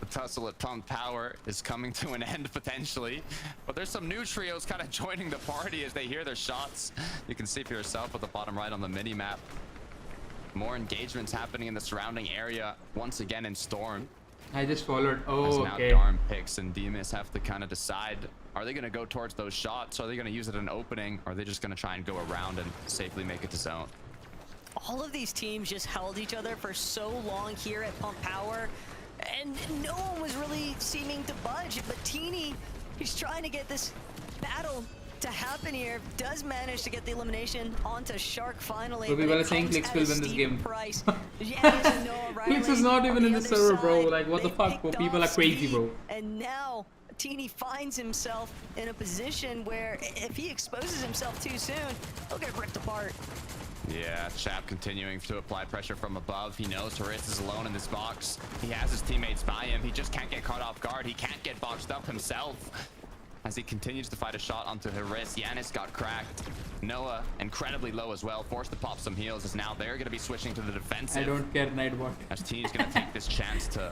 the tussle at Pump Power is coming to an end potentially, but there's some new trios kind of joining the party as they hear their shots. You can see for yourself at the bottom right on the mini map. More engagements happening in the surrounding area once again in Storm. I just followed. Oh, as now okay. Darm, Pix, and Demas have to kind of decide: are they going to go towards those shots? Are they going to use it in opening? Or are they just going to try and go around and safely make it to zone? All of these teams just held each other for so long here at Pump Power, and no one was really seeming to budge. But Teeny, he's trying to get this battle to happen here, does manage to get the elimination onto Shark finally. So people are saying Clix will win this game. Clix is not even in the server, bro. Like, what the fuck, bro? People are crazy, bro. And now Teeny finds himself in a position where if he exposes himself too soon, he'll get ripped apart. Yeah, Chap continuing to apply pressure from above. He knows Haris is alone in this box. He has his teammates by him. He just can't get caught off guard. He can't get boxed up himself. As he continues to fight a shot onto Haris, Yanis got cracked. Noah, incredibly low as well, forced to pop some heals, as now they're going to be switching to the defensive. I don't care, Nightbot. As Teeny's going to take this chance to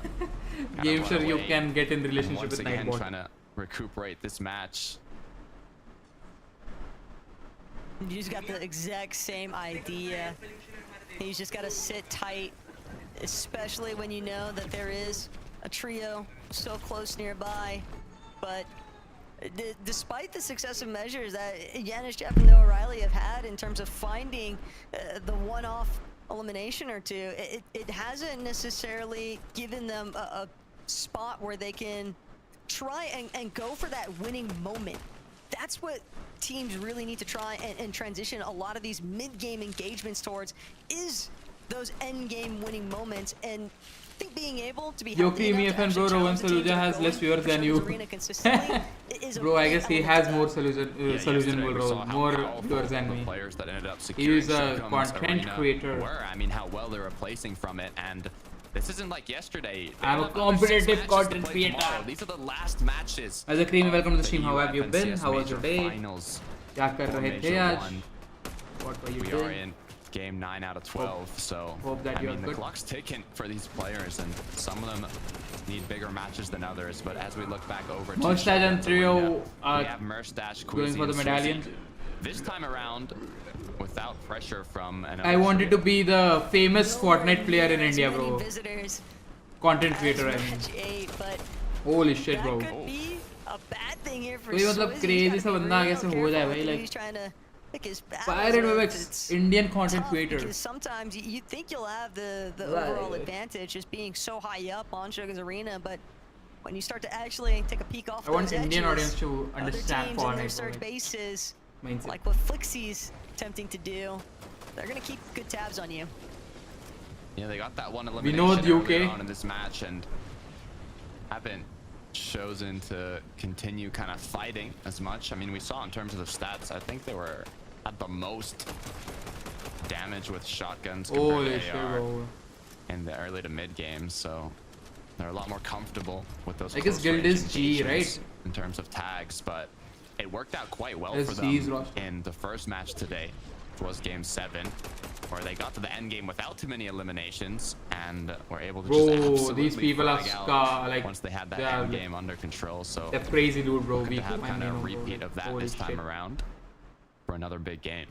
game sure you can get in relationship once with again, Nightbot. Trying to recuperate this match. He's got the exact same idea. He's just got to sit tight, especially when you know that there is a trio so close nearby. But despite the successive measures that Yanis, Jeff, and Noah Riley have had in terms of finding the one-off elimination or two, it hasn't necessarily given them a spot where they can try and go for that winning moment. That's what teams really need to try and transition a lot of these mid-game engagements towards, is those end-game winning moments. And I think being able to be Yo, Creamy FN bro, Rowan Saluja has less viewers than you. Bro, I guess he has more solution bro, more viewers than me. He is a content creator. I mean, how well they're replacing from it, and this isn't like yesterday. I'm a competitive content creator. These are the last matches. As a Creamy, welcome to the stream. How have you been? How was your day? Kya kar rahe the aaj? What were you doing? We are in game 9 out of 12, so I mean the clock's ticking for these players, and some of them need bigger matches than others. But as we look back over, Mustache and Trio we have Merstash going for the medallion. This time around, without pressure from an I wanted to be the famous Fortnite player in India, bro. Content creator, I mean. Holy shit, bro. a bad thing here for कोई मतलब crazy सा बंदा आगे से हो जाए भाई, like Pirate Webex, Indian content creator. Because sometimes you think you'll have the overall advantage just being so high up on Shogun's arena, but when you start to actually take a peek off I want those Indian edges, audience to understand Fortnite. Their Fortnite. search bases, Mindset. like what Flixie's attempting to do, they're gonna keep good tabs on you. Yeah, they got that one We elimination know the earlier UK on in this match and haven't chosen to continue kind of fighting as much. I mean, we saw in terms of the stats, I think they were at the most damage with shotguns compared to AR in the early to mid games, so they're a lot more comfortable with those. I guess guild is G, right? In terms of tags, but it worked out quite well Yes, for them in the first match today, which was game 7, where they got to the end game without too many eliminations and were able to just absolutely these people are flag out like once they had that end game under control. So they're crazy dude, bro. We have kind of a repeat of that this time around for another big game.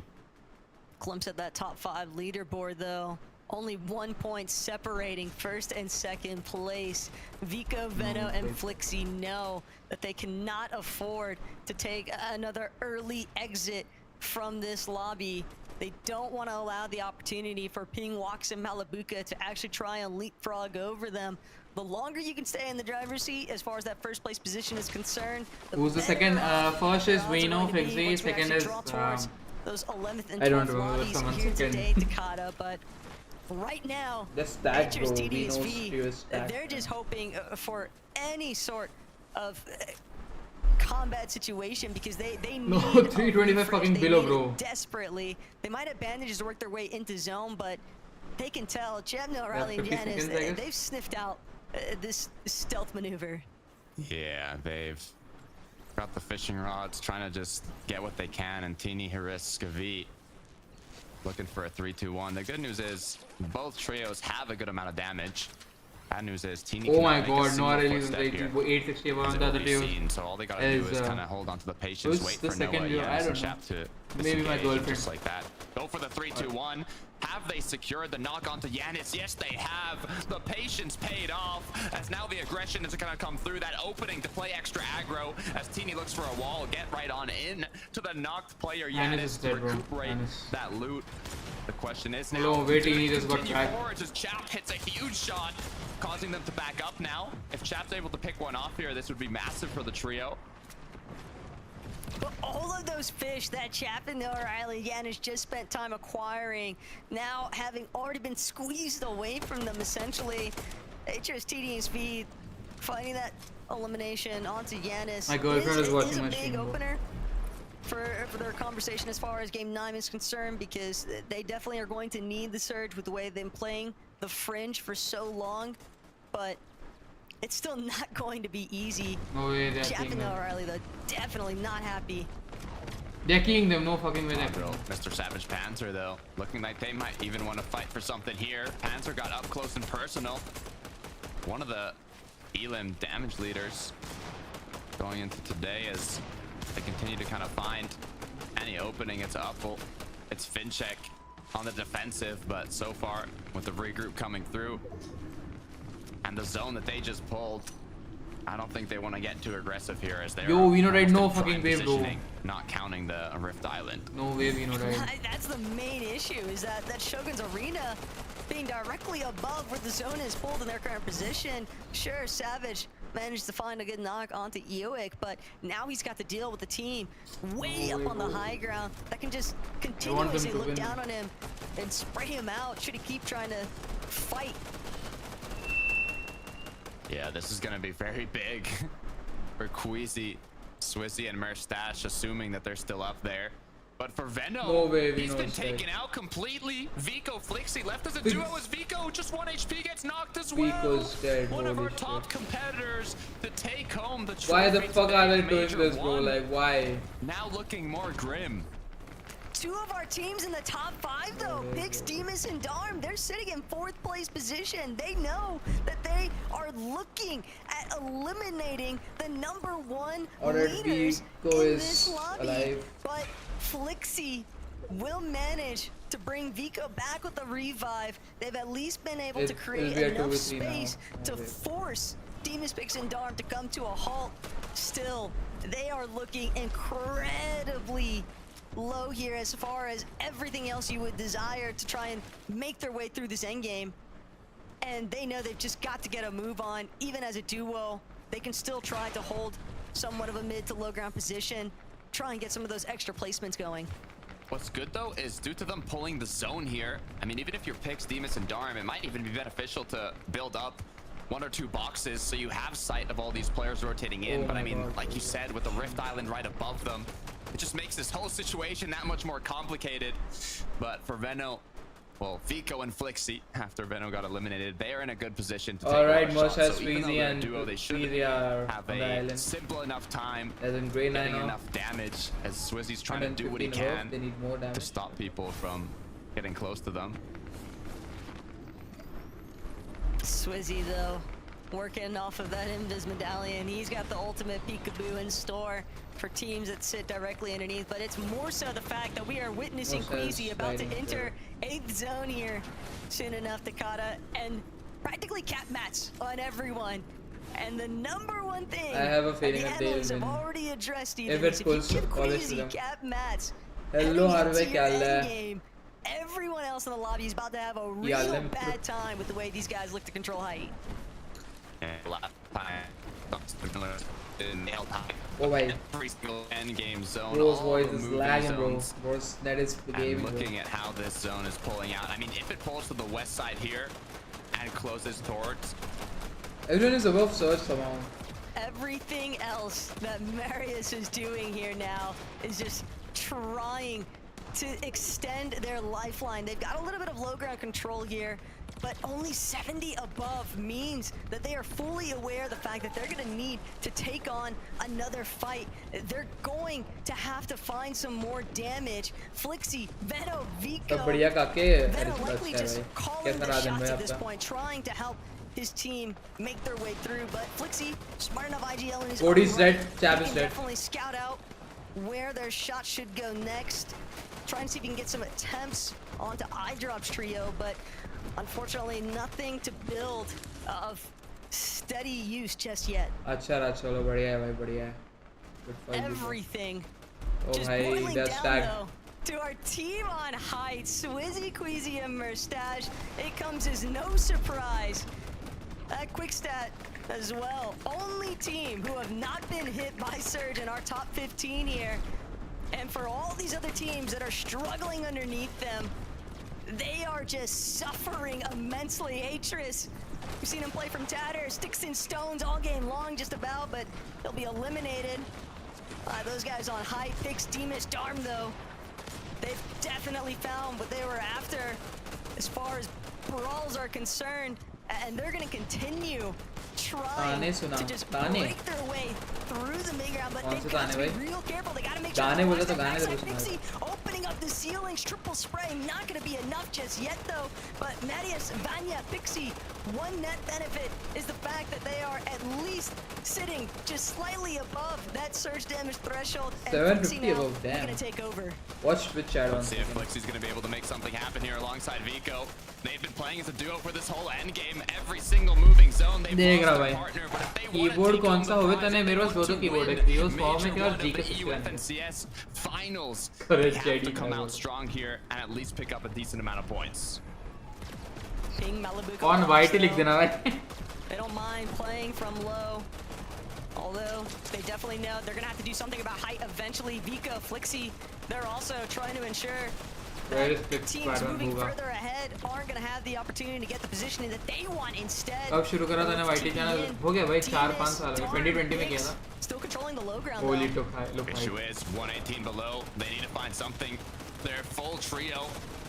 Glimpse at that top 5 leaderboard though. Only 1 point separating first and second place. Vico, Veno, and Flixie know that they cannot afford to take another early exit from this lobby. They don't want to allow the opportunity for Ping, Wax, and Malabuka to actually try and leapfrog over them. The longer you can stay in the driver's seat as far as that first place position is concerned. Who's the second? First is Veno, Flixie, second is those 11th and I don't 12th remember lobbies someone here second. today, Takata, but right now, That's that, bro. they're just hoping for any sort of combat situation because they need no 325 fucking below, bro. Desperately. They might have bandages to work their way into zone, but they can tell Jebno, Riley, and Janice, they've sniffed out this stealth maneuver. Yeah, they've got the fishing rods, trying to just get what they can, and Tini, Haris, Skavi looking for a 3-2-1. The good news is both trios have a good amount of damage. Bad news is Tini. Oh my god, no release 860 on the other trios. So all they gotta do is kind of hold on to the patience, wait for Noah, Janice, and Chap to maybe my girlfriend. just like that. Go for the 3-2-1. Have they secured the knock onto Yanis? Yes, they have. The patience paid off, as now the aggression is going to come through that opening to play extra aggro, as Tini looks for a wall. Get right on in to the knocked player Yanis to recuperate that loot. The question is now, Tini just got continue forward as Chap hits a huge shot, causing them to back up now. If Chap's able to pick one off here, this would be massive for the trio. But all of those fish that Chapin, O'Reilly, Yanis just spent time acquiring, now having already been squeezed away from them, essentially. HRSTDSV finding that elimination onto Yanis. My girlfriend is watching a my big stream. opener for their conversation as far as game 9 is concerned, because they definitely are going to need the surge with the way they've been playing the Fringe for so long. But it's still not going to be easy. No way they're Chapin keying them. O'Reilly, though, definitely not happy. They're keying them, no fucking way. Mr. Savage Panzer, though, looking like they might even want to fight for something here. Panzer got up close and personal. One of the Elim damage leaders going into today as they continue to kind of find any opening. It's Uppel, it's Fincheck on the defensive, but so far with the regroup coming through and the zone that they just pulled, I don't think they want to get too aggressive here as they're we know right, no fucking wave, bro. Not counting the Rift Island. No way, we know right. That's the main issue, is that Shogun's arena being directly above where the zone is pulled in their current position. Sure, Savage managed to find a good knock onto Eoic, but now he's got to deal with the team way up on the high ground that can just continuously look down on him and spray him out should he keep trying to fight. Yeah, this is gonna be very big for Queasy, Swissy, and Merstash, assuming that they're still up there. But for Veno, no way, he's been taken out completely. Vico, Flixie left as a duo as Vico, just 1 HP, gets knocked as well. Vico's dead, one of our top competitors to take home the trophy. Why the fuck are they doing Major this, bro? one. Like, why? Now looking more grim. 2 of our teams in the top 5 though, Pix, Demus, and Darm, they're sitting in 4th place position. They know that they are looking at eliminating the #1 leaders in this lobby. Alive. But Flixie will manage to bring Vico back with the revive. They've at least been able to create enough space to force Demus, Pix, and Darm to come to a halt. still, they are looking incredibly low here as far as everything else you would desire to try and make their way through this endgame. And they know they've just got to get a move on. Even as a duo, they can still try to hold somewhat of a mid to low ground position, try and get some of those extra placements going. What's good though is due to them pulling the zone here, I mean, even if you're Pix, Demus, and Darm, it might even be beneficial to build up 1 or 2 boxes so you have sight of all these players rotating in. But I mean, like you said, with the Rift Island right above them, it just makes this whole situation that much more complicated. But for Veno, well, Vico and Flixie, after Veno got eliminated, they are in a good position to take Alright, a lot of shots. So even though Sweezy they're a and duo, they should have a simple enough time getting enough damage as Swizzy's trying to do what he can to stop people from getting close to them. Swizzy though, working off of that Invis medallion, he's got the ultimate peekaboo in store for teams that sit directly underneath, but it's more so the fact that we are witnessing Queasy about to enter 8th zone here soon enough, Takata, and practically cap mats on everyone. And the number one thing I have a feeling the that they analysts will have win. already addressed even If it is pulls if you give college to Queasy them. cap mats, Hello, heading Harvey, into your kya hai? endgame, everyone else in the lobby is about to have a real bad time with the way these guys look to control height. Oh wait. Every single end game zone. Bro's all voice the is moving lagging, bro. zones. Bro's that is the And game. looking at how this zone is pulling out. I mean, if it pulls to the west side here and closes towards. Everyone is above search somehow. Everything else that Marius is doing here now is just trying to extend their lifeline. They've got a little bit of low ground control here, but only 70 above means that they are fully aware of the fact that they're going to need to take on another fight. They're going to have to find some more damage. Flixie, Veno, Vico, Veno likely just calling the shots at this point, trying to help his team make their way through, but Flixie, smart enough IGL in his own right, he can definitely scout out where their shot should go next. Try and see if he can get some attempts onto iDrop's trio, but unfortunately nothing to build of steady use just yet. Chalo, badhiya hai, bhai, badhiya hai. Good fight. Everything just boiling down though to our team on height, Swizzy, Queasy, and Merstash. It comes as no surprise. That quick stat as well. Only team who have not been hit by Surge in our top 15 here. And for all these other teams that are struggling underneath them, they are just suffering immensely. Atris, we've seen him play from Tatter, sticks and stones all game long just about, but he'll be eliminated. Those guys on high, Pix, Demus, Darm though, they've definitely found what they were after as far as brawls are concerned, and they're gonna continue trying to just break their way through the mid-ground, but they've got to be real careful. They gotta make sure Pixie opening up the ceilings, triple spray, not gonna be enough just yet though, but Marius, Vanya, Pixie, one net benefit is the fact that they are at least sitting just slightly above that surge damage threshold, and 750 now above, damn. gonna take over. Watch Twitch chat on. Let's see if Flixie's gonna be able to make something happen here alongside Vico. They've been playing as a duo for this whole end game. Every single moving zone they've lost their partner, but if they keyboard कौन सा होवे तने मेरे पास दो keyboard है क्रियोस form में क्या और जी के UFNCS finals. They have to come out strong here and at least pick up a decent amount of points. On VIPTE लिख देना भाई. They don't mind playing from low, although they definitely know they're gonna have to do something about height eventually. Vico, Flixie, they're also trying to ensure that teams moving further ahead aren't going to have the opportunity to get the positioning that they want instead. अब शुरू करा था ना VIPTE channel हो गया भाई 4-5 साल 2020 में किया था. Still controlling the low ground. Holy took high. Issue is 118 below. They need to find something. Their full trio,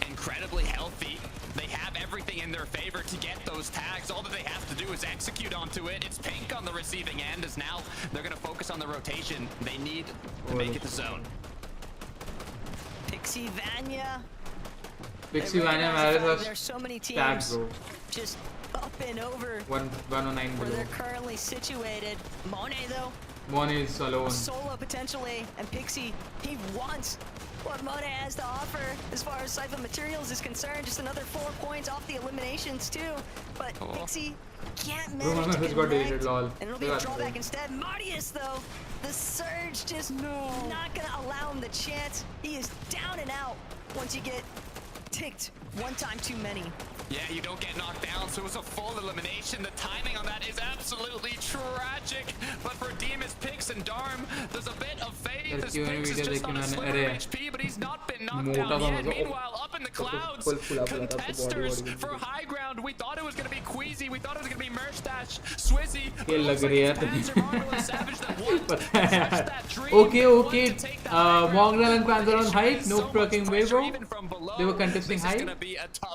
incredibly healthy. They have everything in their favor to get those tags. All that they have to do is execute onto it. It's Pink on the receiving end, as now they're going to focus on the rotation. They need to make it the zone. Pixie, Vanya. Pixie, Vanya, Marius. There's so many teams just up and over 109 where they're currently situated. Monet though One is alone. Solo potentially, and Pixie, he wants what Mona has to offer as far as Siphon Materials is concerned. Just another 4 points off the eliminations too. But Pixie can't manage to connect, and it'll be a drawback instead. Marius though, the surge just not gonna allow him the chance. He is down and out once you get ticked one time too many. Yeah, you don't get knocked down, so it's a full elimination. The timing on that is absolutely tragic. But for Demas, Pix, and Darm, there's a bit of faith. This Pix is just on a sliver of HP, but he's not been knocked down yet. Meanwhile, up in the clouds, contesters for high ground. We thought it was going to be Queasy. We thought it was going to be Merstash, Swizzy. But it looks like it's Panzer, Marvel, and Savage that won. That dream. Okay. Mongrel and Panzer on height. No fucking way, bro. They were contesting height.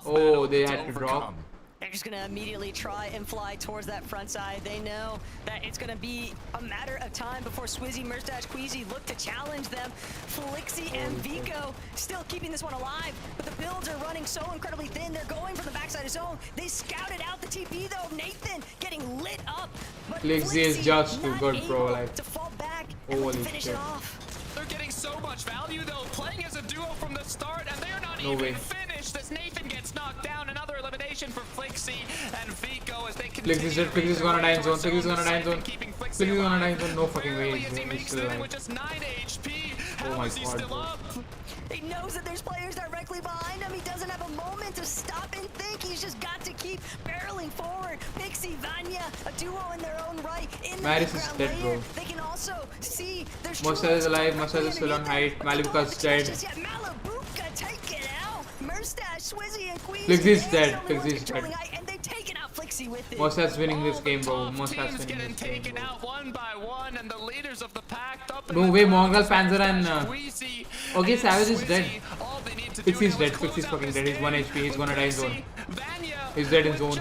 Oh, they had to drop. They're just gonna immediately try and fly towards that front side. They know that it's gonna be a matter of time before Swizzy, Merstash, Queasy look to challenge them. Flixie and Vico still keeping this one alive, but the builds are running so incredibly thin. They're going from the backside of zone. They scouted out the TP though. Nathan getting lit up, but Flixie is just too good, bro. Like, to fall back and finish it off. They're getting so much value though, playing as a duo from the start, and they're not even finished as Nathan gets knocked down. Another elimination for Flixie and Vico as they continue. Flixie's gonna die in zone. Flixie's gonna die in zone. Flixie's gonna die in zone. No fucking way. He's still alive. With just 9 HP. How is he still up? He knows that there's players directly behind him. He doesn't have a moment to stop and think. He's just got to keep barreling forward. Pixie, Vanya, a duo in their own right. In Maris is dead, bro. They can also see there's Mousepad is alive. Mousepad is still on height. Malibuka's dead. Malibuka taken out. Merstash, Swizzy, and Queen. Flixie's dead. Flixie's dead. And they've taken out Flixie with it. Mousepad winning this game, bro. Mousepad winning this game, taken out one by one, and the leaders of the pack up. No way, Mongrel, Panzer, and okay, Savage is dead. Pixie's dead. Pixie's fucking dead. He's 1 HP. He's gonna die in zone. He's dead in zone.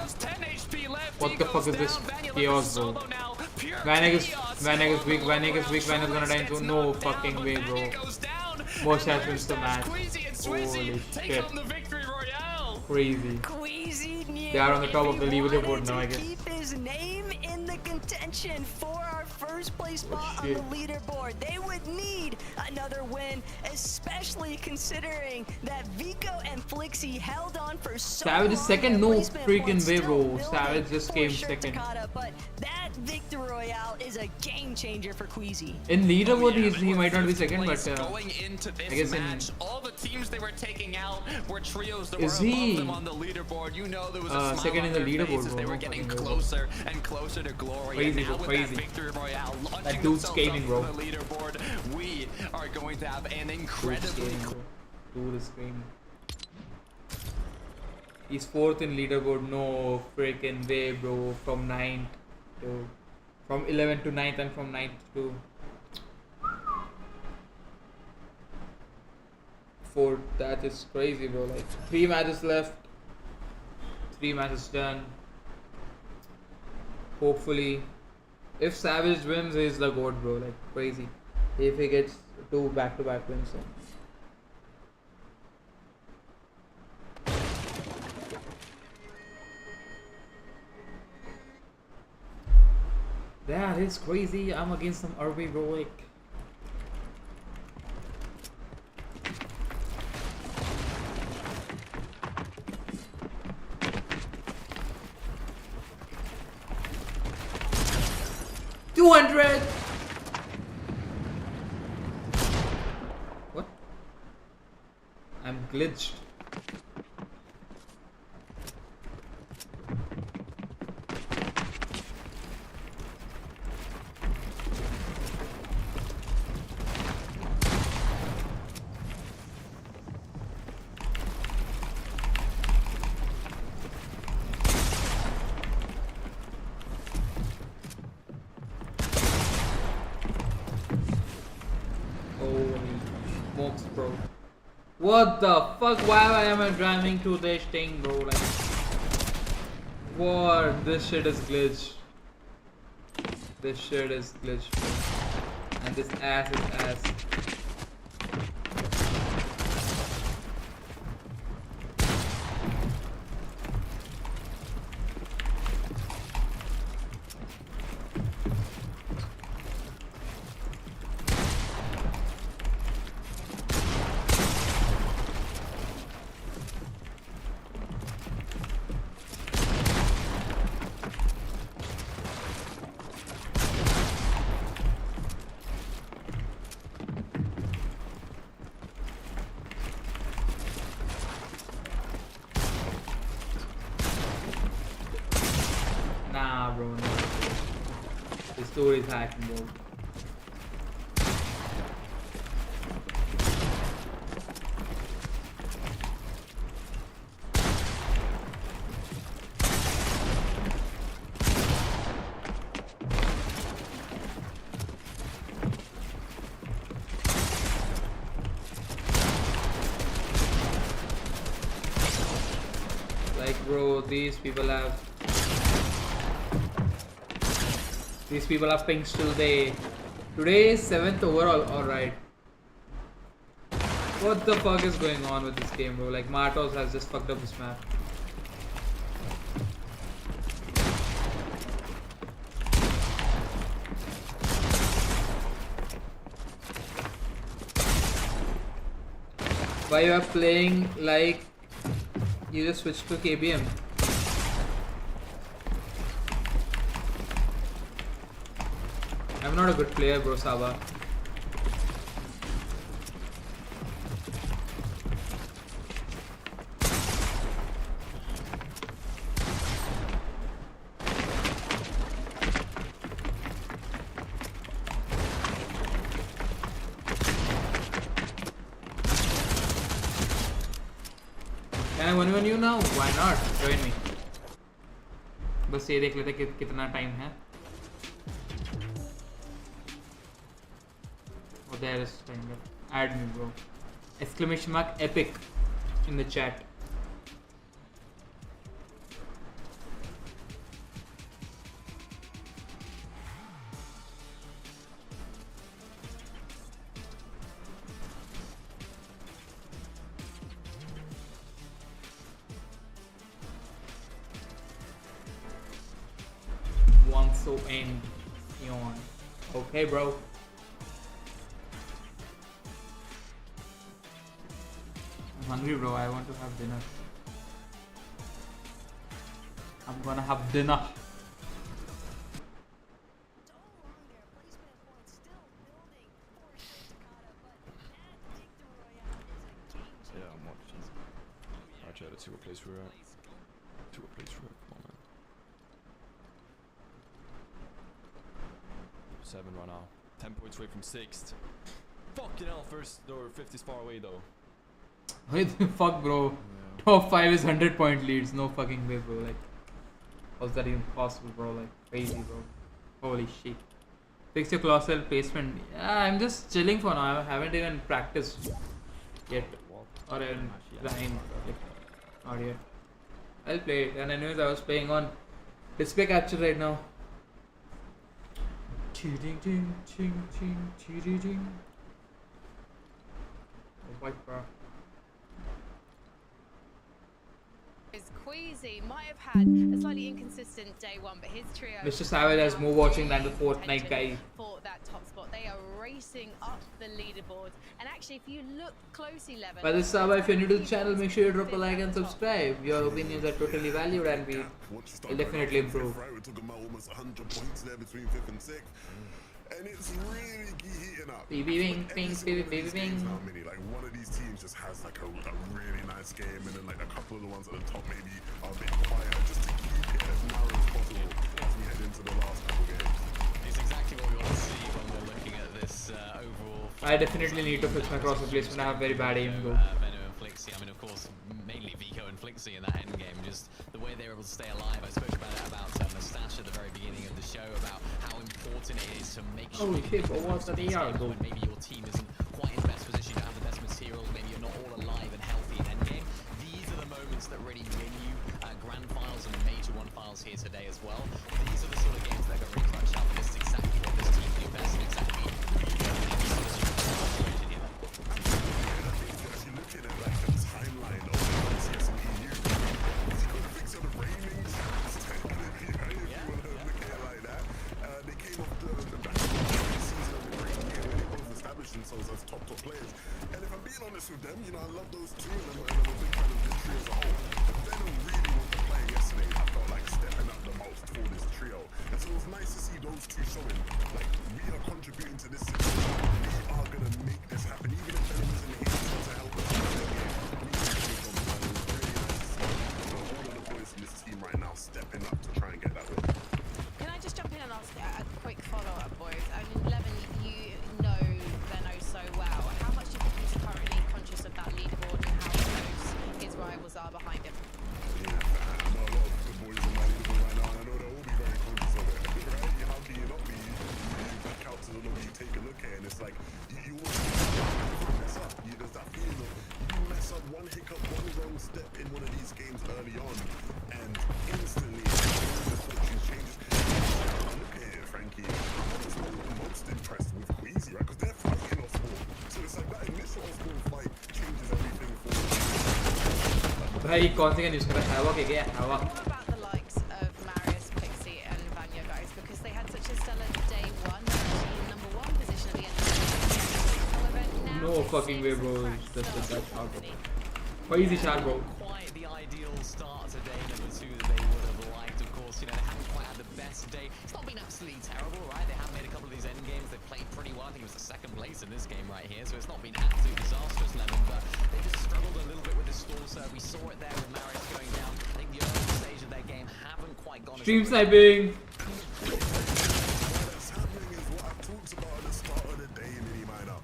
What the fuck is this chaos, bro? Vanek is weak. Vanek is gonna die in zone. No fucking way, bro. Mousepad wins the match. Holy shit. Crazy. They are on the top of the leaderboard now, I guess. Keep his name in the contention for our first place spot on the leaderboard. They would need another win, especially considering that Vico and Flixie held on for so Savage is second, no freaking way, bro. Savage just came second. But that victory royale is a game changer for Queasy. In leaderboard, he might not be second, but going into this I guess match, all the teams they were taking out were trios that is were he above them on the leaderboard. You know there was a second in the leaderboard, bro. They were getting closer and closer to glory. Crazy, and now with crazy. that victory royale launching That dude's gaming, bro. the leaderboard, we are going to have an incredibly Dude is gaming. He's 4th in leaderboard. No freaking way, bro. From 9th to from 11th to 9th and from 9th to 4th. That is crazy, bro. Like 3 matches left. 3 matches done. Hopefully, if Savage wins, he's the GOAT, bro. Like crazy. If he gets 2 back-to-back wins, so. That is crazy. I'm against some RB, bro. Like. $200. What? I'm glitched. Bro, what the fuck? Why am I driving to this thing, bro? Like, what? This shit is glitched. This shit is glitched, bro. And this ass is ass. bro. No. This dude is hacking, bro. Bro, these people have pings till day. Today is 7th overall. Alright. What the fuck is going on with this game, bro? Like, Martos has just fucked up this map. Why you are playing like you just switched to KBM? I'm not a good player, bro, Saba. Can I 1v1 you now? Why not? Join me. बस ये देख लेते कितना time है. Oh, there is kind of add me, bro. Exclamation mark epic in the chat. So end yawn. Okay, bro. I'm hungry, bro. I want to have dinner. I'm gonna have dinner. Yeah, I'm watching. Alright, chat, let's see what place we're at. Come on, man. 7 right now. 10 points away from 6th. Fucking hell, first or 50 is far away though. What the fuck, bro? Yeah. Top 5 is 100-point leads. No fucking way, bro. Like, how's that even possible, bro? Like, crazy, bro. Holy shit. Fix your colossal placement. Yeah, I'm just chilling for now. I haven't even practiced yet. Or even grind. Like, not yet. I'll play it. And anyways, I was playing on display capture right now. Ching ching ching ching ching ching. White bro. Queasy might have had a slightly inconsistent day one, but his trio. Mr. Savage has more watching than the Fortnite guy. For that top spot, they are racing up the leaderboard, and actually, if you look closely, Levin. By this Saba, if you're new to the channel, make sure you drop a like and subscribe. Your opinions are totally valued, and we will definitely improve. We're talking about almost 100 points there between 5th and 6th. And it's really heating up. Baby bing. Like one of these teams just has like a really nice game, and then like a couple of the ones at the top maybe are a bit quieter, just to keep it as narrow as possible as we head into the last couple games. It's exactly what we want to see when we're looking at this overall. I definitely need to fix my crossover placement. I have very bad aim, though. I mean, of course, mainly Vico and Flixie in that end game. Just the way they were able to stay alive. I spoke about Mustache at the very beginning of the show, about how important it is to make sure what's the when maybe your team isn't quite in the best position, you don't have the best materials, maybe you're not all alive and healthy in end game. These are the moments that really win you grand finals and major one finals here today as well. These are the sort of games that are really clutch up, and this is exactly what this team do best, and exactly who you know situated here. Looking at like the timeline of CS and EU, he's got to fix on the rainings. If you want to look at it like that, they came off the back of the season of the great year when they both established themselves as top players. And if I'm being honest with them, you know, I love those two, and I'm a big fan of this trio as a whole. But Venom really was the player yesterday. I felt like stepping up the most for this trio, and so it was nice to see those two showing like we are contributing to this situation. We are gonna make this happen, even if Venom isn't here to help us. All of the boys in this team right now stepping up to try and get that win. भाई कौन सी gun use कर रहा है? हवा के क्या हवा? What about the likes of Marius, Pixie, and Vanya, guys? Because they had such a stellar day one, number one position at the end of the event. No fucking way, bro. That's shot, bro. Crazy shot, bro. Quite the ideal start to day number 2 that they would have liked. Of course, you know, they haven't quite had the best day. It's not been absolutely terrible, right? They have made a couple of these end games. They've played pretty well. I think it was the second place in this game right here. So it's not been absolutely disastrous, Levin, but they just struggled a little bit with the stall serve. We saw it there with Marius going down. I think the early stage of their game haven't quite gone. Stream sniping. What's happening is what I talked about at the start of the day in Mini Minor.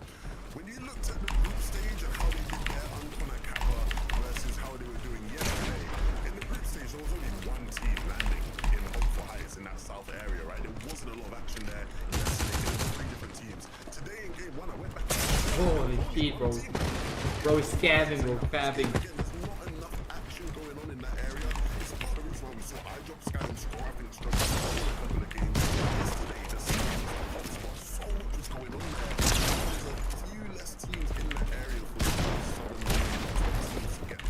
When you looked at the group stage and how they did their Uncon at Kappa versus how they were doing yesterday, in the group stage there was only one team landing in Hopeful Heights in that south area, right? There wasn't a lot of action there. Yesterday there was 3 different teams. Today in game 1 I went back to Holy shit, bro. Bro is scamming, bro. Fabbing. there's not enough action going on in that area. It's part of the reason why we saw iDrop Skyrim score. I think it's struggling a couple of games yesterday. Just so much was going on there. There's a few less teams in that area for the southern teams to get.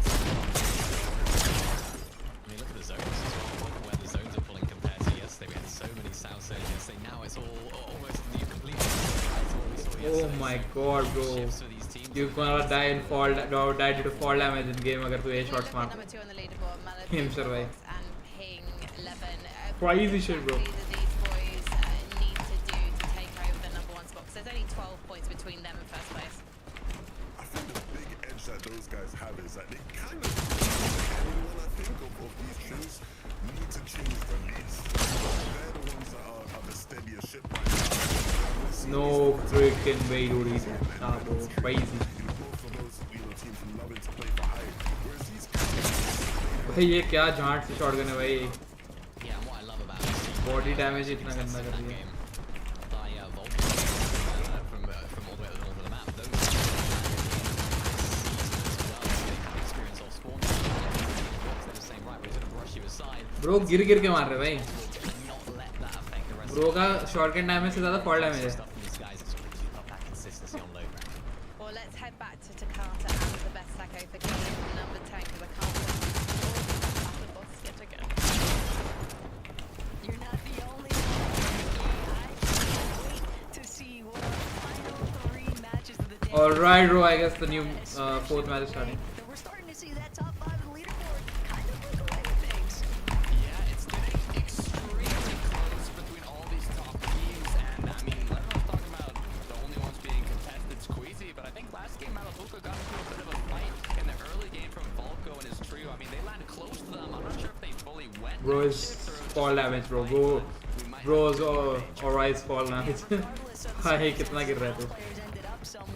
I mean, look at the zones as well. Look at where the zones are pulling compared to yesterday. We had so many south zones yesterday. Now it's all almost new completely. Oh my god, bro. You're gonna die in fall. No, die due to fall damage in game. अगर तू A shots मार. Number 2 on the leaderboard, Him survive. and Ping 11. Crazy shit, bro. These boys need to do to take over the number 1 spot. Because there's only 12 points between them and first place. I think the big edge that those guys have is that they kind of, anyone I think of these teams need to change the leads. They're the ones that are the steadier ship right now. No freaking way, dude. Nah, bro. Crazy. भाई ये क्या झांट से shotgun है भाई? Body damage इतना गंदा कर दिया. ब्रो गिर गिर के मार रहे भाई. ब्रो का शॉटगन डैमेज से ज्यादा फॉल डैमेज है. Well, let's head back to Takata and the best Sacco for killing number 10 because I can't watch the boss yet again. You're not the only one. I can't wait to see what our final 3 matches of the day. Alright, bro. I guess the new 4th match is starting. We're starting to see that top 5 of the leaderboard kind of look away with things. Yeah, it's getting extremely close between all these top teams, and I mean, everyone's talking about the only ones being contested squeezy, but I think last game Malabuka got into a bit of a fight in the early game from Volko and his trio. I mean, they landed close to them. I'm not sure if they fully went. Bro is fall damage, bro. Bro's alright fall damage. Hi, कितना गिर रहा है तू?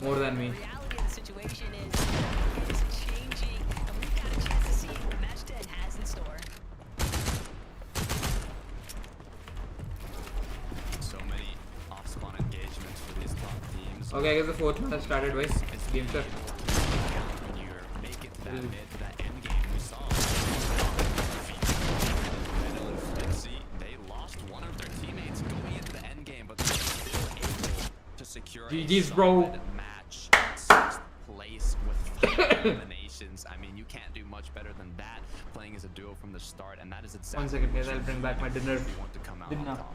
More than me. Reality of the situation is changing, and we've got a chance to see what Match 10 has in store. So many off-spawn engagements for these top teams. Okay, I guess the 4th match started, boys. Game start. When you make it to that mid, to that end game, we saw they lost one of their teammates going into the end game, but they're still able to secure GG's, bro. match 6th place with 5 eliminations. I mean, you can't do much better than that playing as a duo from the start, and that is exactly 1 second, guys. I'll bring back my dinner. if you want to come out on top.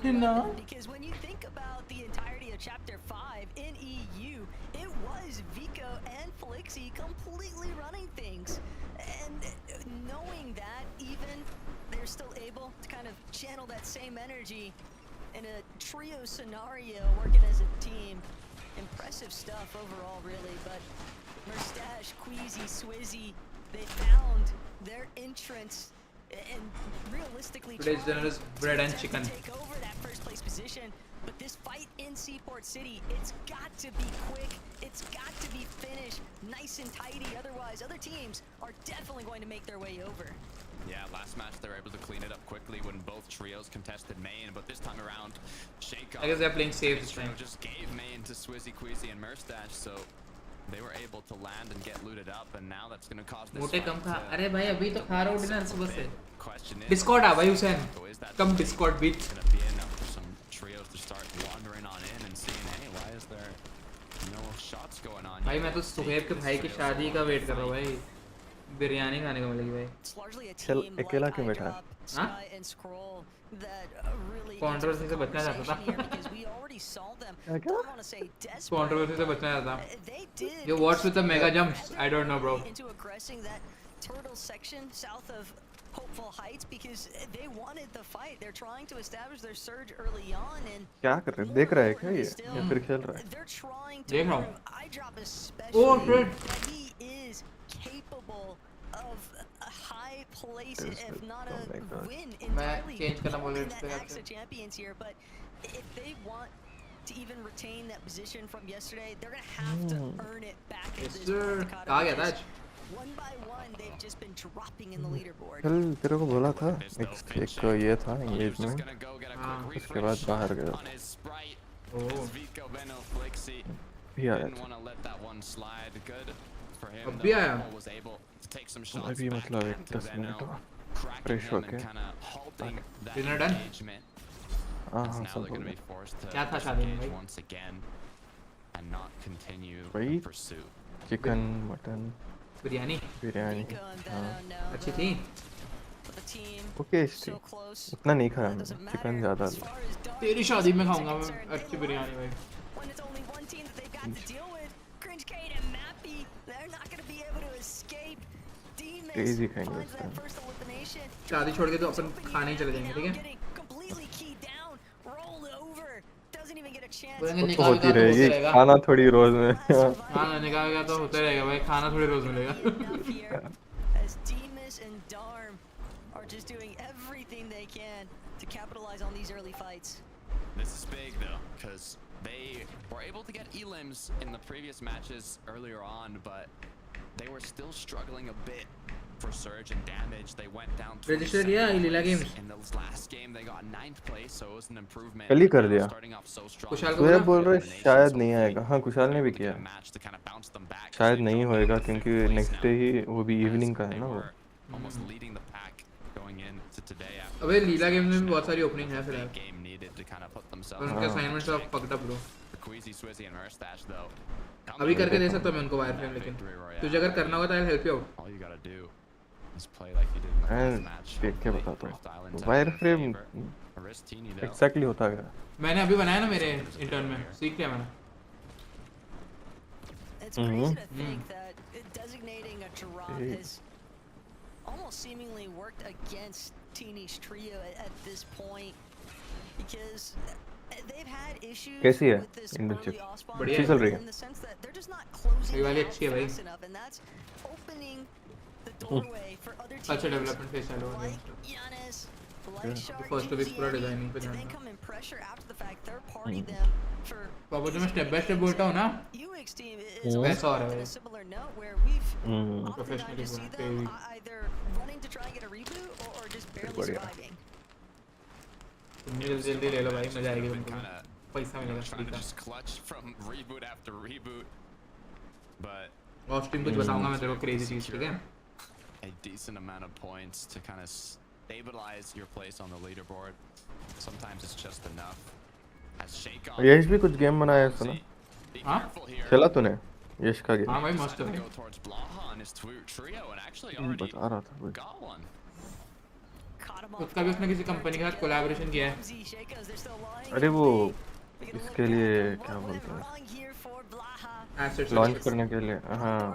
Dinner. Because when you think about the entirety of Chapter 5 in EU, it was Vico and Felixi completely running things. And knowing that, even they're still able to kind of channel that same energy in a trio scenario, working as a team. Impressive stuff overall, really. But Mustache, Queasy, Swizzy, they found their entrance and realistically Today's dinner is bread and chicken. take over that first place position. But this fight in Seaport City, it's got to be quick, it's got to be finished nice and tidy, otherwise other teams are definitely going to make their way over. Yeah, last match they were able to clean it up quickly when both trios contested main, but this time around, Shake I guess they're playing safe this time. just gave main to Swizzy, Queasy, and Mustache, so they were able to land and get looted up, and now that's going to cause this मोटे कम खा. अरे भाई अभी तो खा रहा हूँ dinner सुबह से. question is, Discord आ भाई हुसैन. कम Discord bitch. gonna be enough for some trios to start wandering on in and seeing, hey, why is there no shots going on भाई मैं तो सुहेब के भाई की शादी का वेट कर रहा हूँ भाई, बिरयानी खाने को मिलेगी भाई। चल अकेला क्यों बैठा? हाँ? कंट्रोवर्सी से बचना चाहता था। कंट्रोवर्सी से बचना चाहता। Yo, what's with the mega jumps? I don't know, bro. Hopeful heights because they wanted the fight. They're trying to establish their surge early on and क्या कर रहे? देख रहा है क्या ये? या फिर खेल रहा है? they're trying to देख रहा हूँ। I drop especially Oh, shit. he is capable of a high place if not a win मैं entirely change करना बोल in रहा that हूँ AXA champions here, but if they want to even retain that position from yesterday, they're gonna have to earn it back at this point. कहाँ गया था आज? One by one, they've just been dropping in the leaderboard. कल तेरे को बोला था एक ये था engagement, उसके बाद बाहर गया। भी आया था। अब भी आया? अभी मतलब 10 मिनट हुआ फ्रेश होके। Dinner done? हाँ हाँ सब हो गया। क्या था शादी में भाई? वही चिकन मटन बिरयानी हाँ अच्छी थी। ओके थी, उतना नहीं खाया मैंने, चिकन ज़्यादा था। तेरी शादी में खाऊंगा मैं अच्छी बिरयानी भाई। क्रेजी खाएंगे उस टाइम। शादी छोड़ के तो अपन खाने ही चले जाएंगे, ठीक है? वो तो होती रहेगी, खाना थोड़ी रोज में। हाँ निकाल तो होता रहेगा भाई, खाना थोड़ी रोज मिलेगा। Just doing everything they can to capitalize on these early fights. This is big though, because they were able to get elims in the previous matches earlier on, but they were still struggling a bit for surge and damage. They went down in the last game. They got 9th place, so it was an improvement. कल ही कर दिया। कुशाल वो बोल रहे शायद नहीं आएगा। हाँ कुशाल ने भी किया। शायद नहीं होएगा क्योंकि नेक्स्ट डे ही वो भी इवनिंग का है ना वो। अबे लीला गेम में भी बहुत सारी ओपनिंग है फिलहाल। उनके असाइनमेंट्स सब फक्ड अप ब्रो। अभी करके दे सकता हूं मैं उनको वायर फ्रेम, लेकिन तुझे अगर करना होगा तो I will help you out. मैं देख के बताता हूँ वायर फ्रेम एग्जैक्टली होता है। मैंने अभी बनाया ना मेरे इंटर्न में, सीख लिया मैंने। Almost seemingly worked against Teeny's trio at this point because they've had issues with this early Osborne in the sense that they're just not closing out fast enough, and that's opening the doorway for other teams like Giannis, like Shark, to then come and pressure after the fact, third-party them for बाबू जो मैं step by step बोलता हूँ ना, वैसा हो रहा है। Professionally either running to try and get a reboot or just barely surviving. जल्दी ले लो भाई, मजा आएगी तुमको, पैसा मिलेगा। Just clutch from reboot after reboot, but of stream कुछ बताऊंगा मैं तेरे को क्रेजी चीज, ठीक है? A decent amount of points to kind of stabilize your place on the leaderboard. Sometimes it's just enough. यश भी कुछ गेम बनाया है सुना? हाँ? खेला तूने यश का गेम? हाँ भाई मस्त है। बता रहा था भाई। उसका भी उसने किसी कंपनी के साथ कोलैबोरेशन किया है। अरे वो इसके लिए क्या बोलते हैं? लॉन्च करने के लिए, हाँ।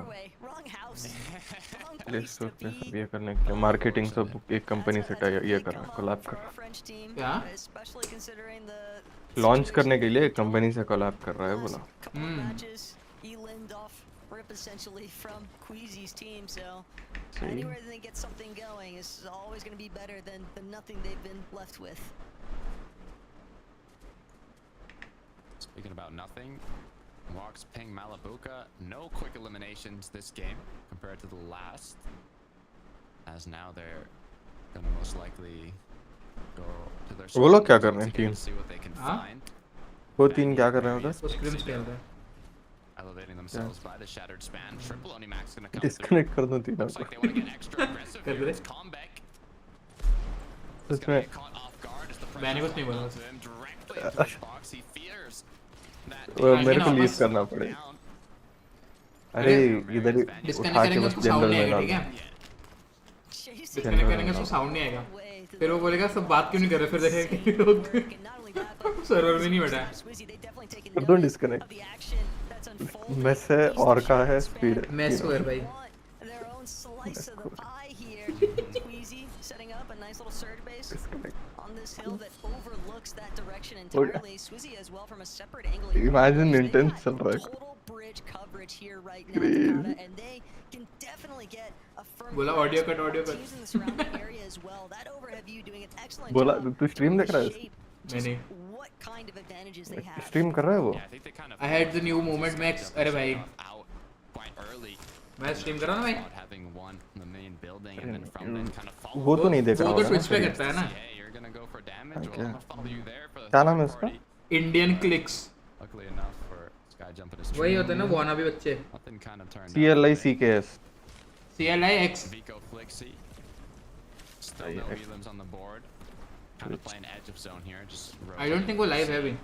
ये करने के लिए मार्केटिंग सब एक कंपनी से ये कर रहा है, कोलैब कर रहा है। क्या? लॉन्च करने के लिए एक कंपनी से कोलैब कर रहा है बोला। Essentially from Queasy's team, so anywhere they get something going is always going to be better than the nothing they've been left with. Speaking about nothing, Walks ping Malabuka, no quick eliminations this game compared to the last, as now they're gonna most likely go to their वो लोग क्या कर रहे हैं team? see what they can find. वो team क्या कर रहे हैं उधर? स्क्रिम्स खेल रहे हैं। Elevating themselves by the shattered span. Triple Onimax gonna come Disconnect कर दो तीनों Looks like they want to get extra aggressive here. It's comeback. उसमें मैंने कुछ नहीं बोला। वो मेरे को लीव करना पड़ेगा। अरे इधर उठा के बस जनरल में डाल डिस्कनेक्ट करेंगे तो साउंड नहीं आएगा फिर वो बोलेगा सब बात क्यों नहीं कर रहे फिर देखेगा सर्वर में नहीं बैठा कर दो डिस्कनेक्ट मैस है और का है स्पीड है मैस को भाई Imagine intense चल रहा है बोला ऑडियो कट बोला तू स्ट्रीम देख रहा है नहीं स्ट्रीम कर रहा है वो I had the new movement max अरे भाई मैं स्ट्रीम कर रहा हूँ ना भाई वो तो नहीं देख रहा वो तो ट्विच पे करता है ना क्या नाम है उसका इंडियन क्लिक्स वही होता है ना वाना भी बच्चे CLICKS CLIX I don't think वो live है अभी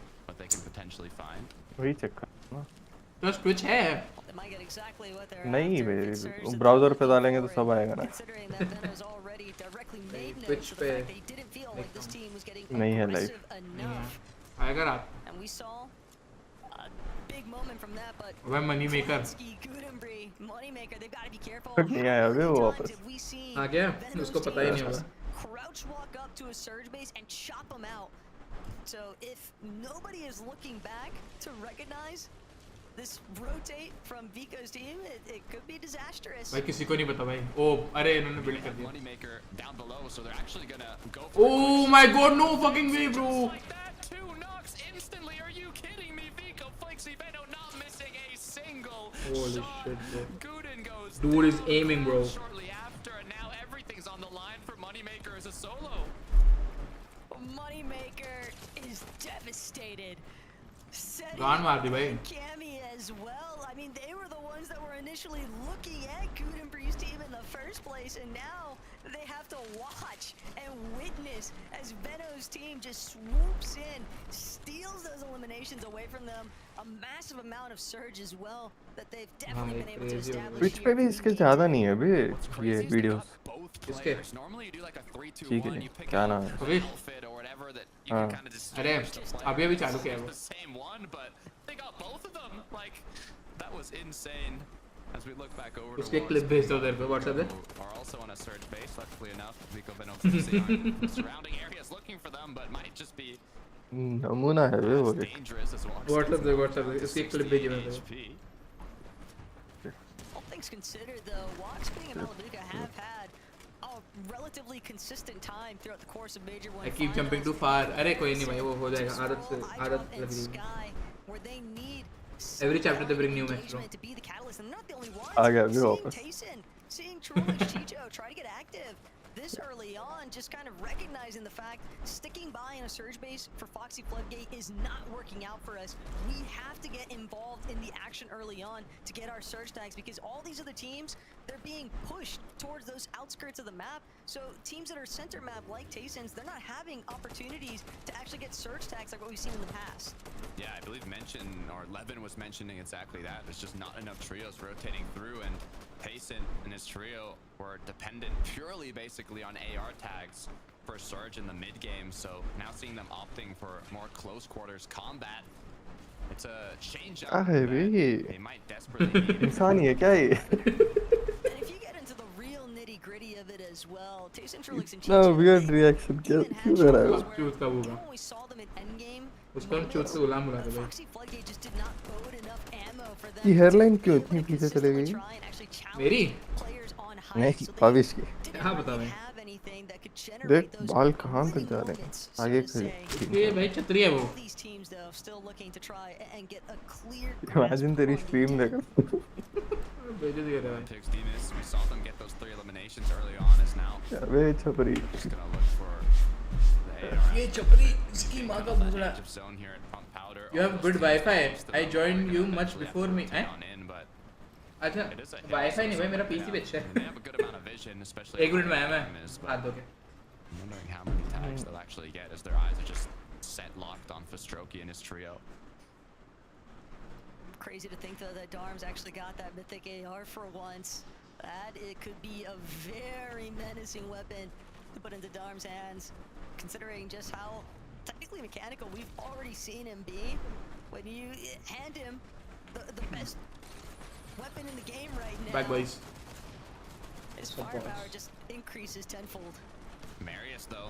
वही चेक करना तो ट्विच है नहीं भाई ब्राउजर पे डालेंगे तो सब आएगा ना ट्विच पे नहीं है लाइव आएगा रात वह मनी मेकर नहीं आया अभी वो वापस आ गया उसको पता ही नहीं होगा crouch walk up to a surge base and chop them out. So if nobody is looking back to recognize this rotate from Vico's team, it could be disastrous. भाई किसी को नहीं पता भाई ओ अरे इन्होंने बिल्ड कर दिया oh my god no fucking way bro holy shit bro dude is aiming bro Moneymaker is devastated. गान मार दी भाई Cammy as well. I mean, they were the ones that were initially looking at Gudenbri's team in the first place, and now they have to watch and witness as Veno's team just swoops in, steals those eliminations away from them. A massive amount of surge as well that they've definitely been able to establish. Twitch पे भी इसके ज़्यादा नहीं है अभी ये videos इसके ठीक है क्या नाम है अभी हाँ अरे अभी अभी चालू किया है वो उसके क्लिप भेज दो उधर पे व्हाट्सएप पे नमूना है वे वो व्हाट्सएप पे इसकी क्लिप भेजिए मेरे को All things considered, though, Watts being in Malabuca have had a relatively consistent time throughout the course of Major 1. I keep jumping too far. अरे कोई नहीं भाई वो हो जाएगा आदत लग गई Every chapter they bring new match bro आ गया अभी वापस seeing Trollish Chicho try to get active this early on, just kind of recognizing the fact sticking by in a surge base for Foxy Floodgate is not working out for us. We have to get involved in the action early on to get our surge tags, because all these other teams, they're being pushed towards those outskirts of the map. So teams that are center map like Tayson's, they're not having opportunities to actually get surge tags like what we've seen in the past. Yeah, I believe Levin was mentioning exactly that. There's just not enough trios rotating through, and Tayson and his trio were dependent purely basically on AR tags for surge in the mid game. So now seeing them opting for more close quarters combat, it's a change up that they might desperately need. इंसान ही है क्या ये? Gritty of it as well. Tayson Trolix and No weird reaction. क्यों कर रहा है वो? चूत का होगा. उसको हम चूत से गुलाम बुलाते भाई. ये हेयरलाइन क्यों इतनी पीछे चले गई? मेरी? नहीं, भविष्य की. हाँ बता भाई. देख बाल कहाँ तक जा रहे हैं? आगे खड़े. ये भाई छतरी है वो. Imagine तेरी stream देखा. भेज दिया था. We saw them get those 3 eliminations early on. Is now वे छपरी. just gonna look for ये छपरी इसकी माँ का बुगड़ा. You have good Wi-Fi. I joined you much before me. अच्छा Wi-Fi नहीं भाई मेरा PC पे अच्छा है. एक मिनट में आया मैं. हाथ धो के. I'm wondering how many tags they'll actually get as their eyes are just set locked on Fastroki and his trio. crazy to think though that Darms actually got that mythic AR for once. That it could be a very menacing weapon to put into Darm's hands, considering just how technically mechanical we've already seen him be. When you hand him the best weapon in the game right now, Back boys. his firepower just increases tenfold. Marius though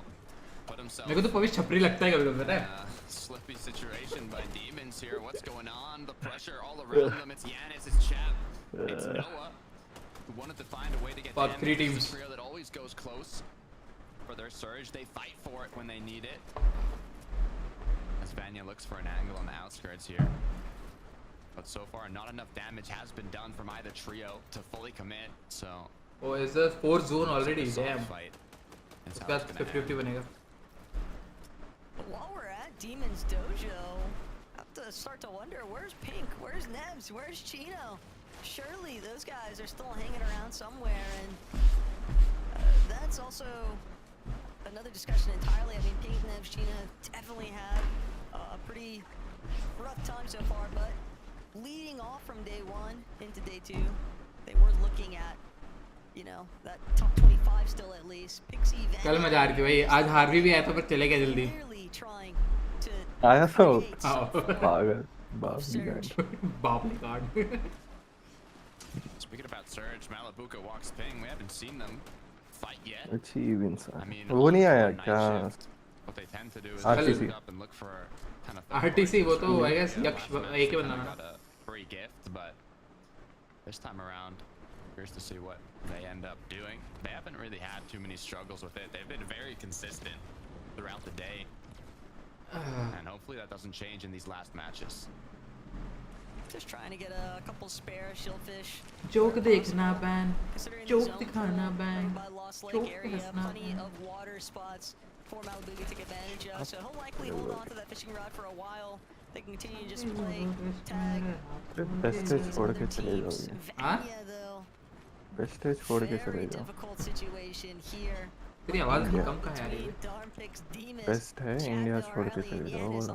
put himself. मेरे को तो पविश छपरी लगता है कभी-कभी पता है. Slippy situation by Demons here. What's going on? The pressure all around them. It's Yanis, it's Chap, it's Noah. Who wanted to find a way to get About 3 teams. It's a trio that always goes close for their surge. They fight for it when they need it. As Vanya looks for an angle on the outskirts here. But so far, not enough damage has been done from either trio to fully commit. So. Oh, is the 4th zone already? Damn. इसका 50-50 बनेगा. While we're at Demon's Dojo, I have to start to wonder, where's Pink? Where's Nebs? Where's Chino? Surely those guys are still hanging around somewhere, and that's also another discussion entirely. I mean, Pink, Nebs, Chino definitely had a pretty rough time so far, but leading off from day 1 into day 2, they were looking at, you know, that top 25 still at least. Pixie, कल मजा आ रही थी भाई. आज Harvey भी आया था पर चले गए जल्दी. आया था पागल बाप निकाल. Speaking about Surge, Malabuka walks ping. We haven't seen them fight yet. Achieve इंसान. I mean, वो नहीं आया क्या? What they tend to do is RTC. look up and look for kind of RTC वो तो I guess यक्ष एक ही बंदा ना. got a free gift, but this time around, curious to see what they end up doing. They haven't really had too many struggles with it. They've been very consistent throughout the day. And hopefully that doesn't change in these last matches. Just trying to get a couple spare shieldfish. Joke देखना ban. Joke दिखाना ban. Joke देखना. Plenty of water spots for Malabuka to take advantage of. So he'll likely hold on to that fishing rod for a while. They can continue to just play tag. Best छोड़ के चले जाओगे. Vanya though. Best छोड़ के चले जाओ. Difficult situation here. तेरी आवाज कम का है यार. Best है इंडिया छोड़ के चले जाओ बोला.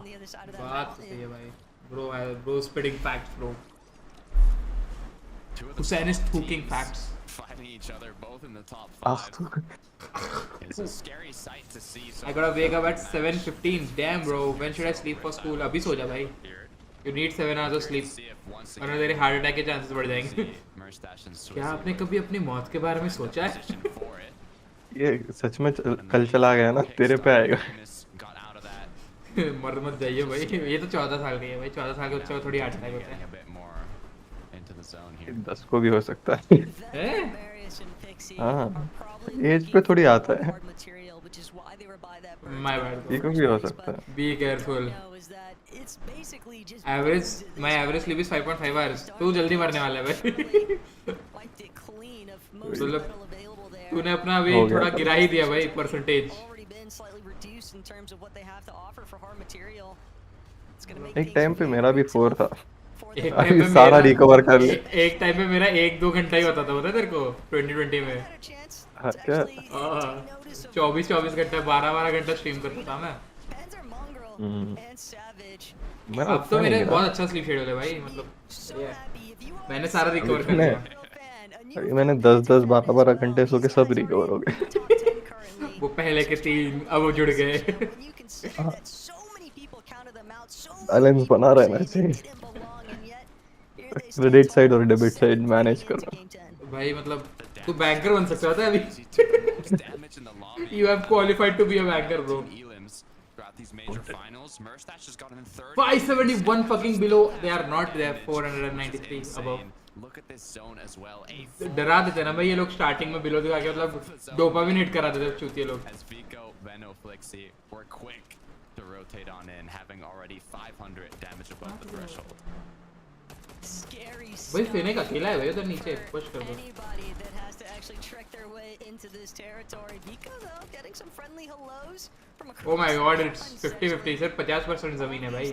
बात सही है भाई. Bro spitting facts, bro. Hussein is talking facts. Fighting each other both in the top 5. It's a scary sight to see. I gotta wake up at 7:15. Damn, bro. When should I sleep for school? अभी सो जा भाई. You need 7 hours of sleep. वरना तेरे heart attack के chances बढ़ जाएंगे. क्या आपने कभी अपनी मौत के बारे में सोचा है? ये सच में कल चला गया ना तेरे पे आएगा. मर मत जाइए भाई. ये तो 14 साल का है भाई. 14 साल के बच्चे को थोड़ी हार्ट अटैक होता है. 10 को भी हो सकता है. हाँ एज पे थोड़ी आता है. My bad. ये को भी हो सकता है. Be careful. My average sleep is 5.5 hours. तू जल्दी मरने वाला है भाई. मतलब तूने अपना अभी थोड़ा गिरा ही दिया भाई परसेंटेज. एक टाइम पे मेरा भी 4 था. अभी सारा रिकवर कर लिया. एक टाइम पे मेरा 1-2 घंटा ही होता था पता है तेरे को 2020 में. क्या 24 घंटा 12 घंटा स्ट्रीम करता था मैं. अब तो मेरे बहुत अच्छा स्लीप शेड्यूल है भाई. मतलब मैंने सारा रिकवर कर लिया. मैंने 10-12 घंटे सो के सब रिकवर हो गए. वो पहले के 3 अब वो जुड़ गए. बैलेंस बना रहना चाहिए. क्रेडिट साइड और डेबिट साइड मैनेज करना. भाई मतलब तू बैंकर बन सकता है अभी. You have qualified to be a banker, bro. 571 fucking below. They are not there. 493 above. Look at this zone as well. डरा देते ना भाई ये लोग स्टार्टिंग में बिलो दिखा के मतलब डोपामिन हिट करा देते चूतिए लोग. As Vico, Veno, Flixi were quick to rotate on in, having already 500 damage above the threshold. भाई फेनेक अकेला है भाई उधर नीचे पुश कर दो. Oh my god, it's 50-50. सिर्फ 50% जमीन है भाई.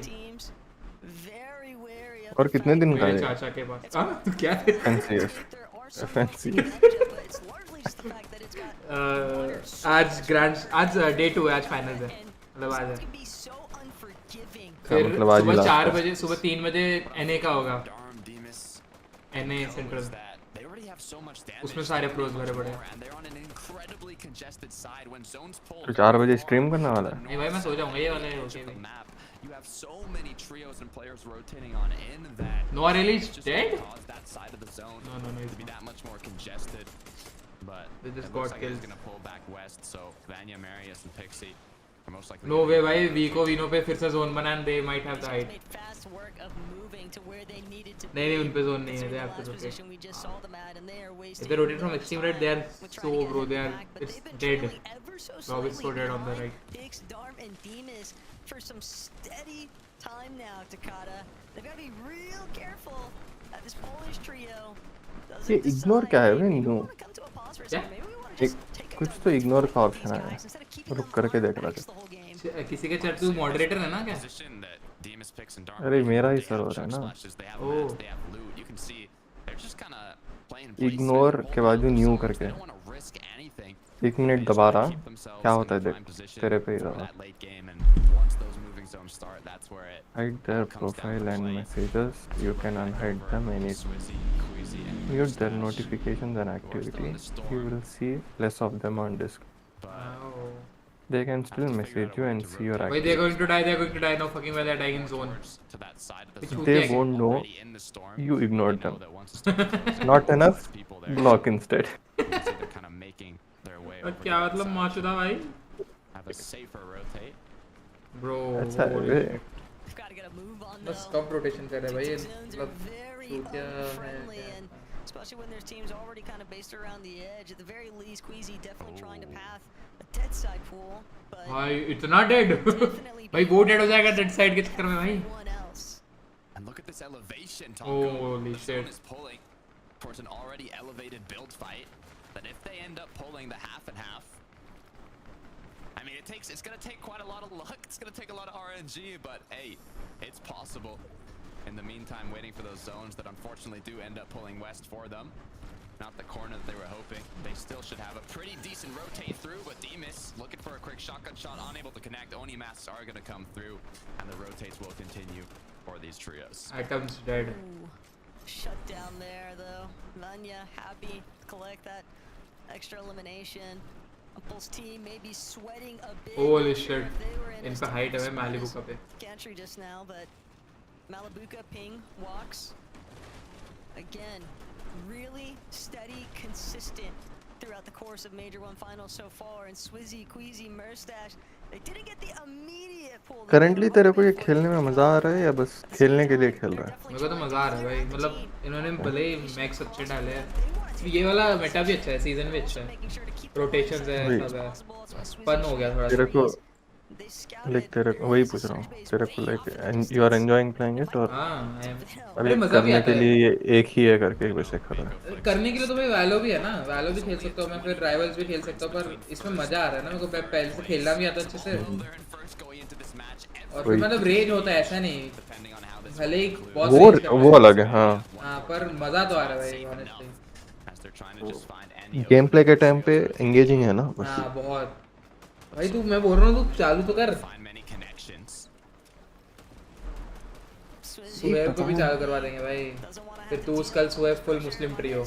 और कितने दिन का है? चाचा के पास. हाँ तू क्या है? फैंसी. आज ग्रैंड्स आज डे 2 है. आज फाइनल्स है. मतलब आज है. फिर सुबह 4 बजे सुबह 3 बजे NA का होगा. NA Central. They already have so much damage. उसमें सारे pros भरे पड़े हैं. And they're on an incredibly congested side when zones pull. तो 4 बजे स्ट्रीम करने वाला है. नहीं भाई मैं सो जाऊंगा ये वाले ओके भाई. You have so many trios and players rotating on in that. Noah really is dead? That side of the zone. No, to be that much more congested. But they just got killed. He's gonna pull back west. So Vanya, Marius, and Pixie are most likely. No way भाई Vico पे फिर से zone बना and they might have the height. नहीं उन पे zone नहीं है. They have to rotate. If they rotate from extreme right, they are so bro. They are it's dead. Rob is so dead on the right. For some steady time now, Takada. They've got to be real careful at this Polish trio. ये ignore क्या है भाई? No एक कुछ तो ignore का option है. रुक करके देख रहा था. किसी के चैट तू मॉडरेटर है ना क्या? अरे मेरा ही सर्वर है ना. इग्नोर के बाद न्यू करके 1 मिनट दबा रहा. क्या होता है देख तेरे पे ही रहा. Hide their profile and messages. You can unhide them anytime. Mute their notifications and activity. You will see less of them on disk. They can still message you and see your activity. Wait, they're going to die. They're going to die. No fucking well, they're dying in zone. They won't know you ignored them. Not enough. Block instead. क्या मतलब माशुदा भाई? Have a safer rotate. Bro. अच्छा है. बस कब rotation कर रहे भाई? मतलब क्या है? Especially when there's teams already kind of based around the edge. At the very least, Queasy definitely trying to path a dead side pool. But भाई इतना dead? भाई वो dead हो जाएगा dead side के चक्कर में भाई. And look at this elevation. Holy shit. Is pulling towards an already elevated build fight. That if they end up pulling the half and half, I mean it's gonna take quite a lot of luck. It's gonna take a lot of RNG, but hey, it's possible. In the meantime, waiting for those zones that unfortunately do end up pulling west for them. Not the corner that they were hoping. They still should have a pretty decent rotate through, but Demis looking for a quick shotgun shot, unable to connect. Oni masks are gonna come through, and the rotates will continue for these trios. Items dead. Shut down there though. Vanya happy to collect that extra elimination. Apple's team may be sweating a bit. Holy shit. इनका height है Malibuka पे. Gantry just now, but Malibuka ping walks again. Really steady, consistent throughout the course of Major 1 finals so far. And Swizzy, Queasy, Merstash, they didn't get the immediate pull. Currently तेरे को ये खेलने में मजा आ रहा है या बस खेलने के लिए खेल रहा है? मेरे को तो मजा आ रहा है भाई. मतलब इन्होंने भले ही मैक्स अच्छे डाले हैं. ये वाला मेटा भी अच्छा है, सीजन भी अच्छा है. रोटेशंस है, सब है. फन हो गया थोड़ा. तेरे को लाइक तेरे को वही पूछ रहा हूँ. तेरे को like you are enjoying playing it और अरे करने के लिए ये एक ही है करके वैसे कर रहा है. करने के लिए तो भाई वैलो भी है ना. वैलो भी खेल सकता हूँ मैं, फिर राइवल्स भी खेल सकता हूँ. पर इसमें मजा आ रहा है ना. मेरे को पहले से खेलना भी आता अच्छे से. और फिर मतलब रेंज होता है, ऐसा नहीं भले ही बहुत वो अलग है. हाँ पर मजा तो आ रहा है भाई ऑनेस्टली. गेम प्ले के टाइम पे एंगेजिंग है ना. हाँ बहुत भाई. तू मैं बोल रहा हूँ तू चालू तो कर. सुहेब को भी चालू करवा देंगे भाई. फिर तू कल सुहेब फुल मुस्लिम ट्रियो.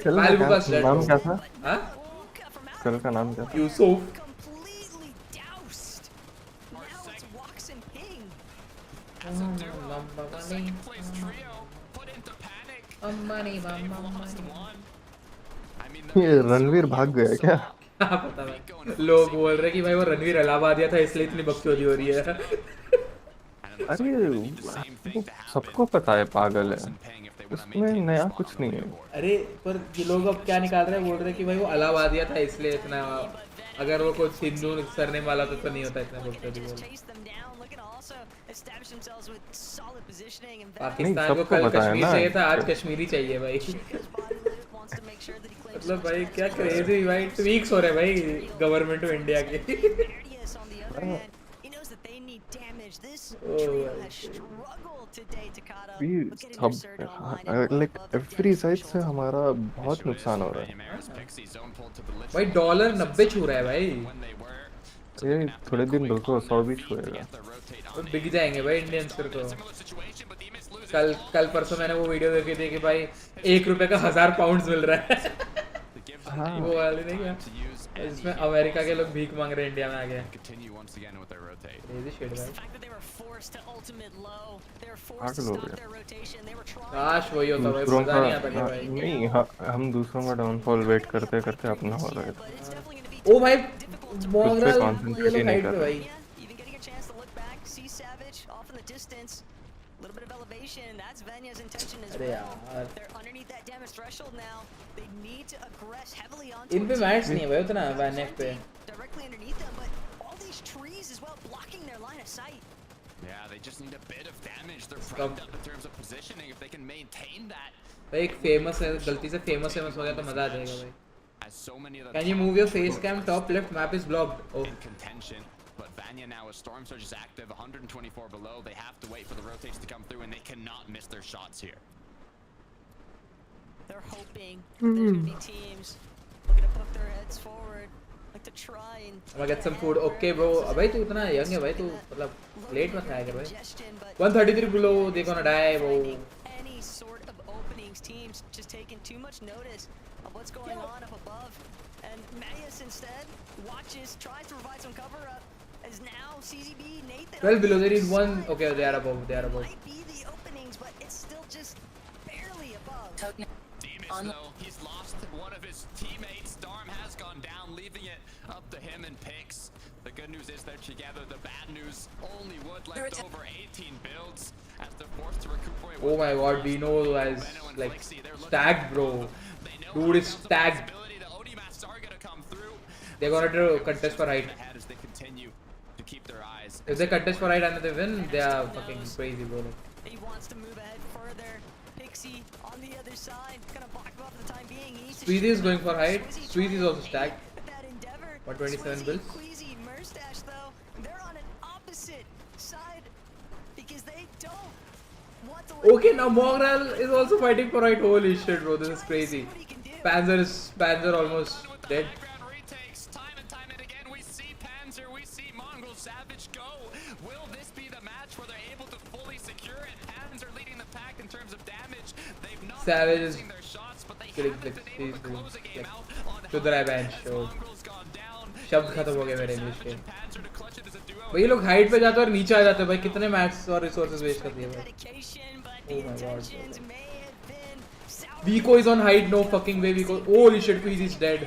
नाम क्या था? हाँ कल का नाम क्या था? यूसुफ. ये रणवीर भाग गया क्या? पता नहीं. लोग बोल रहे कि भाई वो रणवीर इलाहाबादिया था इसलिए इतनी बकचोदी हो रही है. अरे सबको पता है पागल है. उसमें नया कुछ नहीं है. अरे पर ये लोग अब क्या निकाल रहे हैं, बोल रहे हैं कि भाई वो इलाहाबादिया था इसलिए इतना. अगर वो कुछ हिंदू सरनेम वाला तो नहीं होता इतना बकचोदी बोल. पाकिस्तान को कल कश्मीर चाहिए था, आज कश्मीरी चाहिए भाई. मतलब भाई क्या क्रेजी भाई. ट्वीक्स हो रहे भाई गवर्नमेंट ऑफ इंडिया के. लाइक एवरी साइड से हमारा बहुत नुकसान हो रहा है भाई. $90 छू रहा है भाई. ये थोड़े दिन रुको 100 भी छुएगा. बिक जाएंगे भाई इंडियंस फिर तो। कल परसों मैंने वो वीडियो देखी थी कि भाई ₹1 का 1000 पाउंड्स मिल रहा है। वो वाली नहीं क्या जिसमें अमेरिका के लोग भीख मांग रहे हैं इंडिया में आ गए। काश वही होता भाई, मजा नहीं आता भाई। नहीं हम दूसरों का डाउनफॉल वेट करते करते अपना हो रहा है। ओ भाई मोंगरल ये लोग हाइट पे भाई। Little bit of elevation. That's Vanya's intention as अरे well. यार They're underneath that damage threshold now. They need to aggress heavily onto. इन पे मैच नहीं है भाई उतना वैनेक पे। Directly underneath them, but all these trees as well blocking their line of sight. Yeah, they just need a bit of damage. They're primed up in terms of positioning. If they can maintain that. भाई एक famous है, गलती से famous हो गया तो मजा आ जाएगा भाई। As so many of Can you move your face cam? Top left map is blocked. Oh. in contention. But Vanya now with Storm Surge is active, 124 below. They have to wait for the rotates to come through, and they cannot miss their shots here. They're hoping there's gonna be teams looking to put their heads forward, like to try and. I'm gonna get some food. Okay, bro. भाई तू इतना young है भाई तू मतलब late मत खाया कर भाई। 133 below, they're gonna die, bro. Any sort of openings, teams just taking too much notice of what's going on up above, and Mayus instead watches, tries to provide some cover up. As now CZB Nathan 12 below, they need one. Okay, they are above. They are above. might be the openings, but it's still just barely above. Demis though, he's lost one of his teammates. Storm has gone down, leaving it up to him and Pix. The good news is they're together. The bad news, only wood left over. 18 builds as they're forced to recuperate. Oh my god, Dino has like stacked, bro. Dude is stacked. They're gonna do contest for height. If they contest for height and they win, they are fucking crazy, bro. He wants to move ahead further. Pixie on the other side, gonna block him up for the time being. He needs to Sweezy is going for height. Sweezy is also stacked. 127 builds. Queasy, Murstache though, they're on an opposite side because they don't want to. Okay, now Mongrel is also fighting for height. Holy shit, bro, this is crazy. Panzer almost dead. Savage is killing to the bench. शब्द खत्म हो गए मेरे English के। भाई ये लोग height पे जाते हैं और नीचे आ जाते हैं भाई, कितने मैथ्स और रिसोर्सेज वेस्ट कर दिए भाई। Oh my god. Vico is on height, no fucking way Vico. Holy shit, Queasy is dead.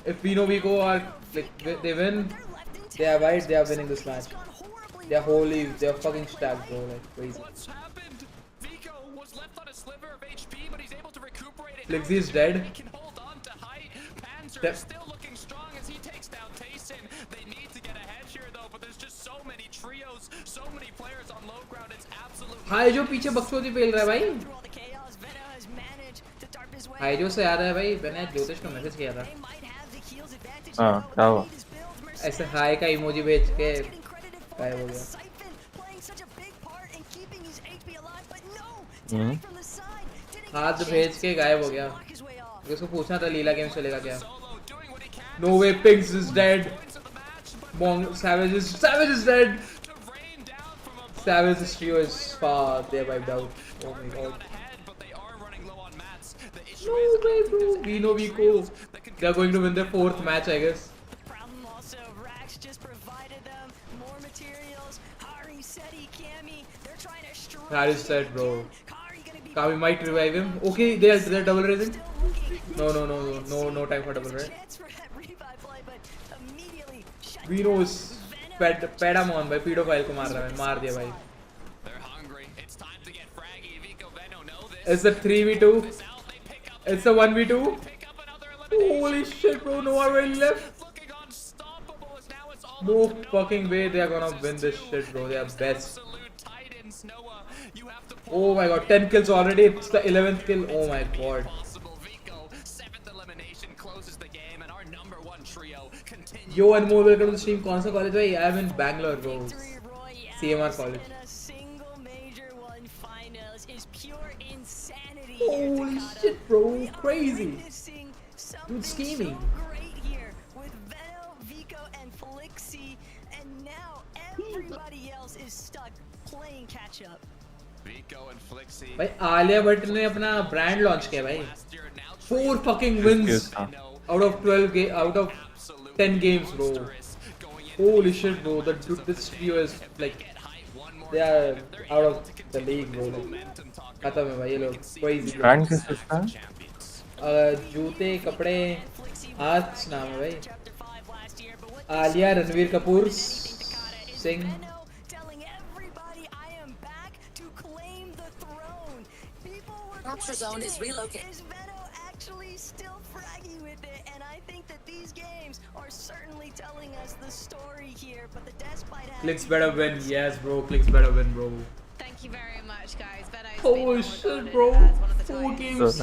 If we know Vico are like they win, they are right, they are winning this match. They are fucking stacked, bro, like crazy. Flixie is dead. Still looking strong as he takes down Tayson. They need to get ahead here though, but there's just so many trios, so many players on low ground. It's absolutely. हाय जो पीछे बक्सोदी पेल रहा है भाई। हाय जो से याद है भाई, मैंने ज्योतिष को मैसेज किया था। हाँ क्या हुआ? ऐसे हाय का इमोजी भेज के गायब हो गया। हाथ भेज के गायब हो गया। उसको पूछना था लीला गेम चलेगा क्या? No way, Pigs is dead. Savage is dead. Savage's trio is far. They wiped out. Oh my god. No way, bro. We know Vico. They are going to win their 4th match, I guess. Harris said, bro. Kami might revive him. Okay, they're double raising. No time for double raise. Vino is pedamon भाई, pedophile को मार रहा है, मार दिया भाई. It's a 3v2. It's a 1v2. Holy shit, bro! No one really left. No fucking way they are gonna win this shit, bro. They are best. Oh my god, 10 kills already. It's the 11th kill. Oh my god. Yo, Anmol, welcome to the stream. कौन सा college भाई? I am in Bangalore, bro. CMR college. Holy shit, bro! Crazy. Dude, scheming. and now everybody else is stuck playing catch up. भाई आलिया भट्ट ने अपना brand launch किया भाई 4 fucking wins out of 10 games bro. Holy shit bro, this trio is like they are out of the league bro. खत्म है भाई ये लोग crazy. ब्रांड किस का? जूते कपड़े आज नाम है भाई Alia Ranveer Kapoor Singh Capture zone is relocated. Is Venom actually still fraggy with it? And I think that these games are certainly telling us the story here. But the Despite has Clicks better win, yes bro. Clicks better win, bro. Thank you very much, guys. Oh shit, bro. 4 games.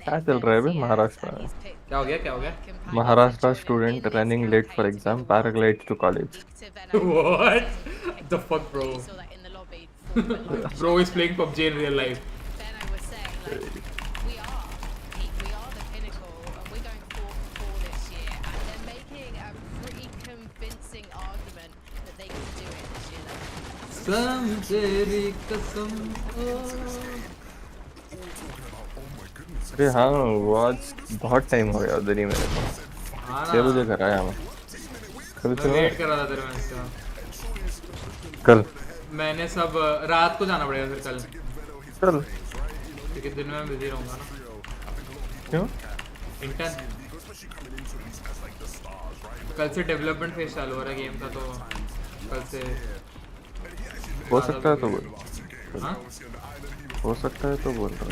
क्या चल रहा है बे महाराष्ट्र? क्या हो गया? Maharashtra student running late for exam paraglides to college. What the fuck, bro? Bro is playing PUBG in real life. Then I was saying, like, we are the pinnacle, and we're going 4-4 this year, and they're making a pretty convincing argument that they can do it this year. अरे हाँ वो आज बहुत time हो गया उधर ही मेरे को 6 बजे घर आया मैं कभी तो वेट कर रहा था तेरे मैच का कल मैंने सब रात को जाना पड़ेगा फिर कल क्योंकि दिन में मैं बिजी रहूंगा ना क्यों इंटर्न कल से डेवलपमेंट फेज चालू हो रहा है गेम का तो कल से हो सकता है तो बोल हाँ हो सकता है तो बोल रहा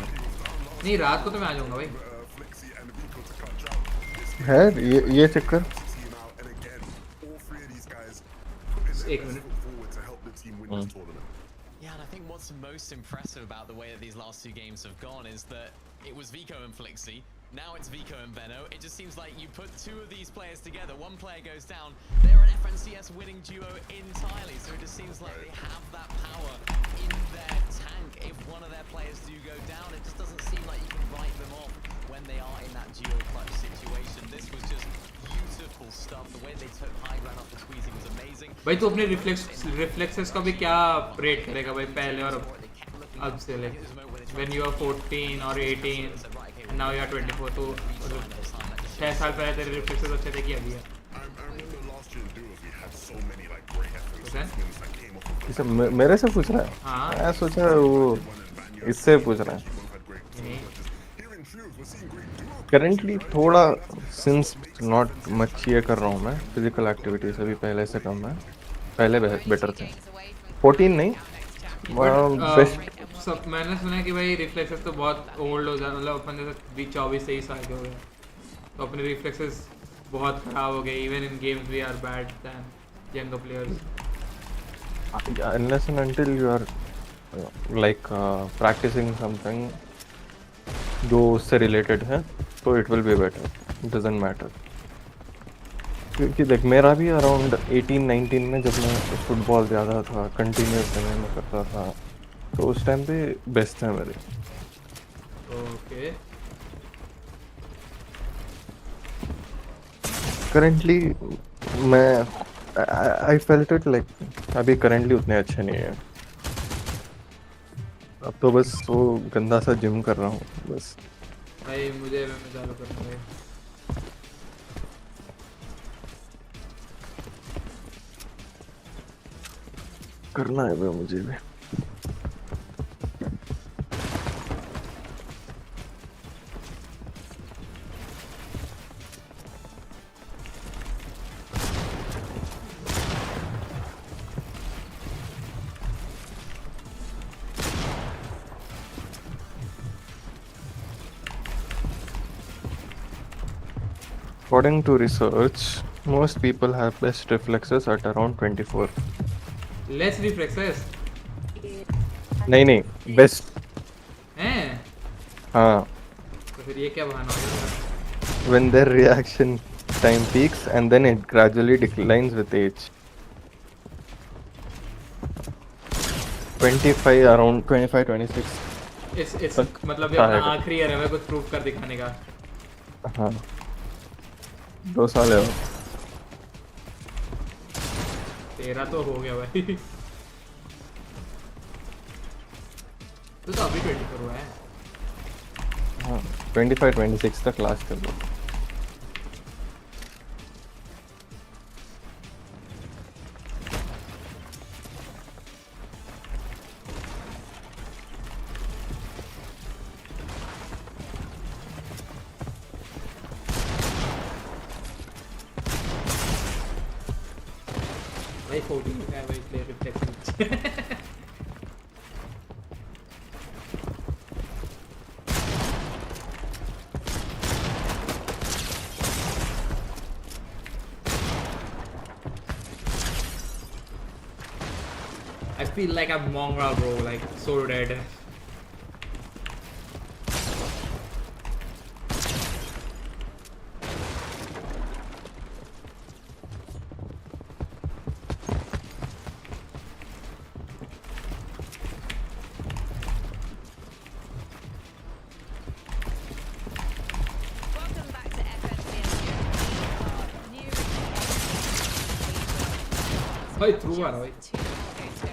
नहीं रात को तो मैं आ जाऊंगा भाई है ये चक्कर एक minute Yeah, and I think what's most impressive about the way that these last 2 games have gone is that it was Vico and Flixie, now it's Vico and Benno. It just seems like you put 2 of these players together, one player goes down, they're an FNCS winning duo entirely, so it just seems like they have that power in their tank. If one of their players do go down, it just doesn't seem like you can write them off when they are in that duo clutch situation. This was just beautiful stuff. The way they took high ground after squeezing was amazing. भाई तो अपने reflexes का भी क्या rate करेगा भाई पहले और अब से लाइक व्हेन यू आर 14 और 18 नाउ यू आर 24 तो 6 साल पहले तेरे रिफ्लेक्सेस अच्छे थे कि अभी है इसे मेरे से पूछ रहा है हाँ मैं सोचा वो इससे पूछ रहा है करंटली थोड़ा सिंस नॉट मच ये कर रहा हूँ मैं फिजिकल एक्टिविटीज अभी पहले से कम है पहले बेटर थे 14 नहीं बेस्ट सब मैंने सुना है कि भाई रिफ्लेक्सेस तो बहुत ओल्ड हो जाए मतलब अपन जैसे 24-23 साल के हो गए तो अपने रिफ्लेक्सेस बहुत खराब हो गए even in games we are bad then younger players unless and until you are like practicing something जो उससे रिलेटेड है तो it will be better it doesn't matter क्योंकि देख मेरा भी अराउंड 18-19 में जब मैं फुटबॉल ज़्यादा था कंटिन्यूस में करता था तो उस टाइम पे बेस्ट है मेरे ओके करेंटली मैं आई फेल्ट इट लाइक अभी करेंटली उतने अच्छे नहीं है अब तो बस वो गंदा सा जिम कर रहा हूँ बस भाई मुझे मैं चालू करना है करना है भाई मुझे भी According to research, most people have best reflexes at around 24. Less reflexes? नहीं best. हैं? हाँ. तो फिर ये क्या बहाना होगा? When their reaction time peaks and then it gradually declines with age. 25 around 25-26. इस मतलब ये अपना आखिरी ईयर है कुछ प्रूफ कर दिखाने का. हाँ. 2 साल है तेरा तो हो गया भाई तो अभी 24 हुआ है हाँ 25-26 तक क्लास कर दो भाई 14 है भाई play reflection I feel like I'm mongrel bro, like so dead. Bhai through आ रहा भाई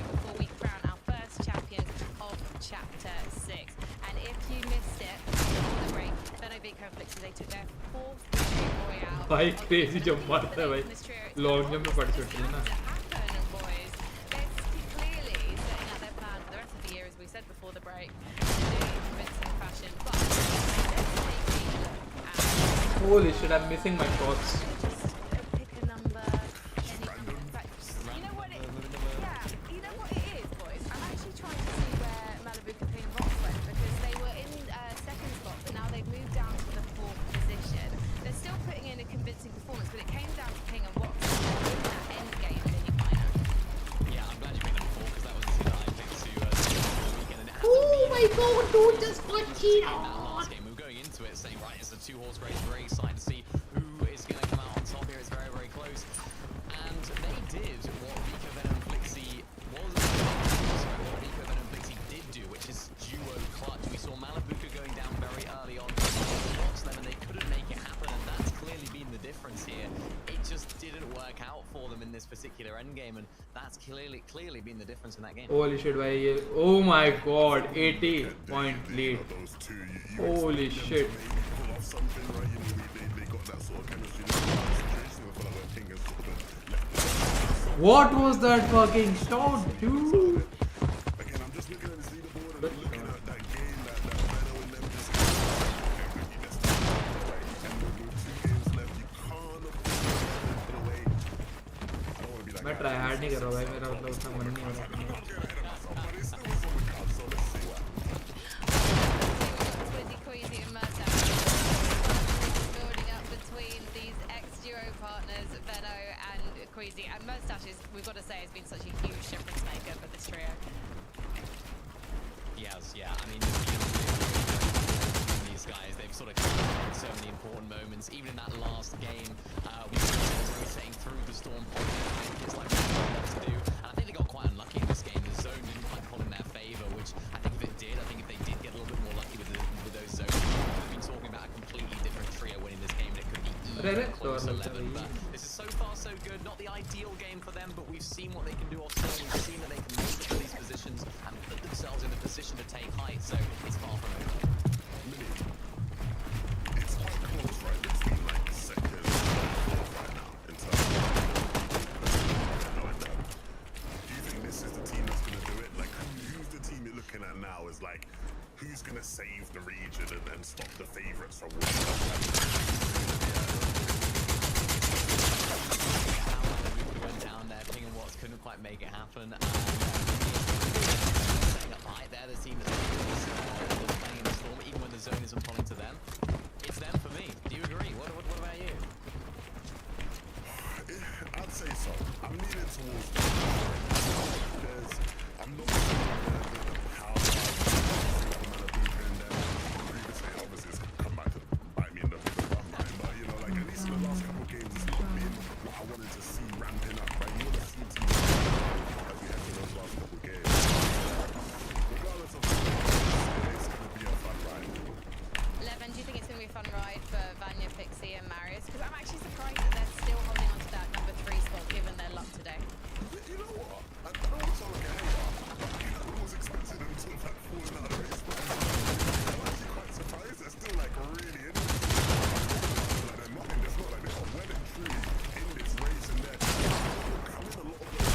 Before we crown our first champion of Chapter 6. And if you missed it before the break, VICTUS they took their 4th victory royale. भाई crazy jump मारता है भाई long jump में participate करना Clearly setting out their plan for the rest of the year, as we said before the break, in a convincing fashion. But let's take a look at. Holy shit, I'm missing my shots. Pick a number. You know what it is, boys? I'm actually trying to see where Malibuka Ping and Vox went, because they were in second spot, but now they've moved down to the 4th position. They're still putting in a convincing performance, but it came down to Ping and Vox in that end game in your final. Yeah, I'm glad you picked number 4 because that was the team that I picked to the weekend. And it Oh my god, dude, just got cheated on! last game, we were going into it saying, right, it's a 2-horse race, very excited to see who is going to come out on top here. It's very, very close. And they did what Vico Venom and Flixie did do, which is duo clutch. We saw Malibuka going down very early on, watch them, and they couldn't make it happen, and that's clearly been the difference here. It just didn't work out for them in this particular endgame, and that's clearly been the difference in that game. Holy shit, bhai. Oh my god, 80 point lead. Holy shit. What was that fucking shot, dude? मैं try hard नहीं कर रहा भाई मेरा मतलब उतना मन नहीं हो रहा And Mustache, we've got to say, has been such a huge difference maker for this trio. Yes, yeah, I mean, these guys, they've sort of had so many important moments. Even in that last game, we were rotating through the storm point, just like we wanted to do. And I think they got quite unlucky in this game. The zone didn't quite fall in their favor, which I think if it did, I think if they did get a little bit more lucky with those zones, we've been talking about a completely different trio winning this game, and it could be even close 11. But this is so far so good. Not the ideal game for them, but we've seen what they can do offset. We've seen that they can move into these positions and put themselves in a position to take height. So it's far from over. It's quite close, right, between like second and fourth right now in terms of do you think this is the team that's going to do it? Like, who's the team you're looking at now is like, who's going to save the region and stop the favourites from winning? Went down there, Ping and Watts couldn't quite make it happen. Staying up high, they're the team that's playing in the storm, even when the zone isn't falling to them. It's them for me. Do you agree? What about you? I'd say so. I'm leaning towards I'm not sure how Malibuka and previously obviously it's come back to bite me in the bum, right? But you know, like at least in the last couple of games it's not been what I wanted to see ramping up, right? You want to see teams as we had in those last couple of games. Regardless of it's going to be a fun ride. Levin, do you think it's going to be a fun ride for Vanya, Pixie and Marius? Because I'm actually surprised that they're still holding on to that number 3 spot given their luck today. falling out of the race. I'm actually quite surprised they're still like really in this. Like they're not in this, not like they're well and truly in this race, and they're coming a lot of the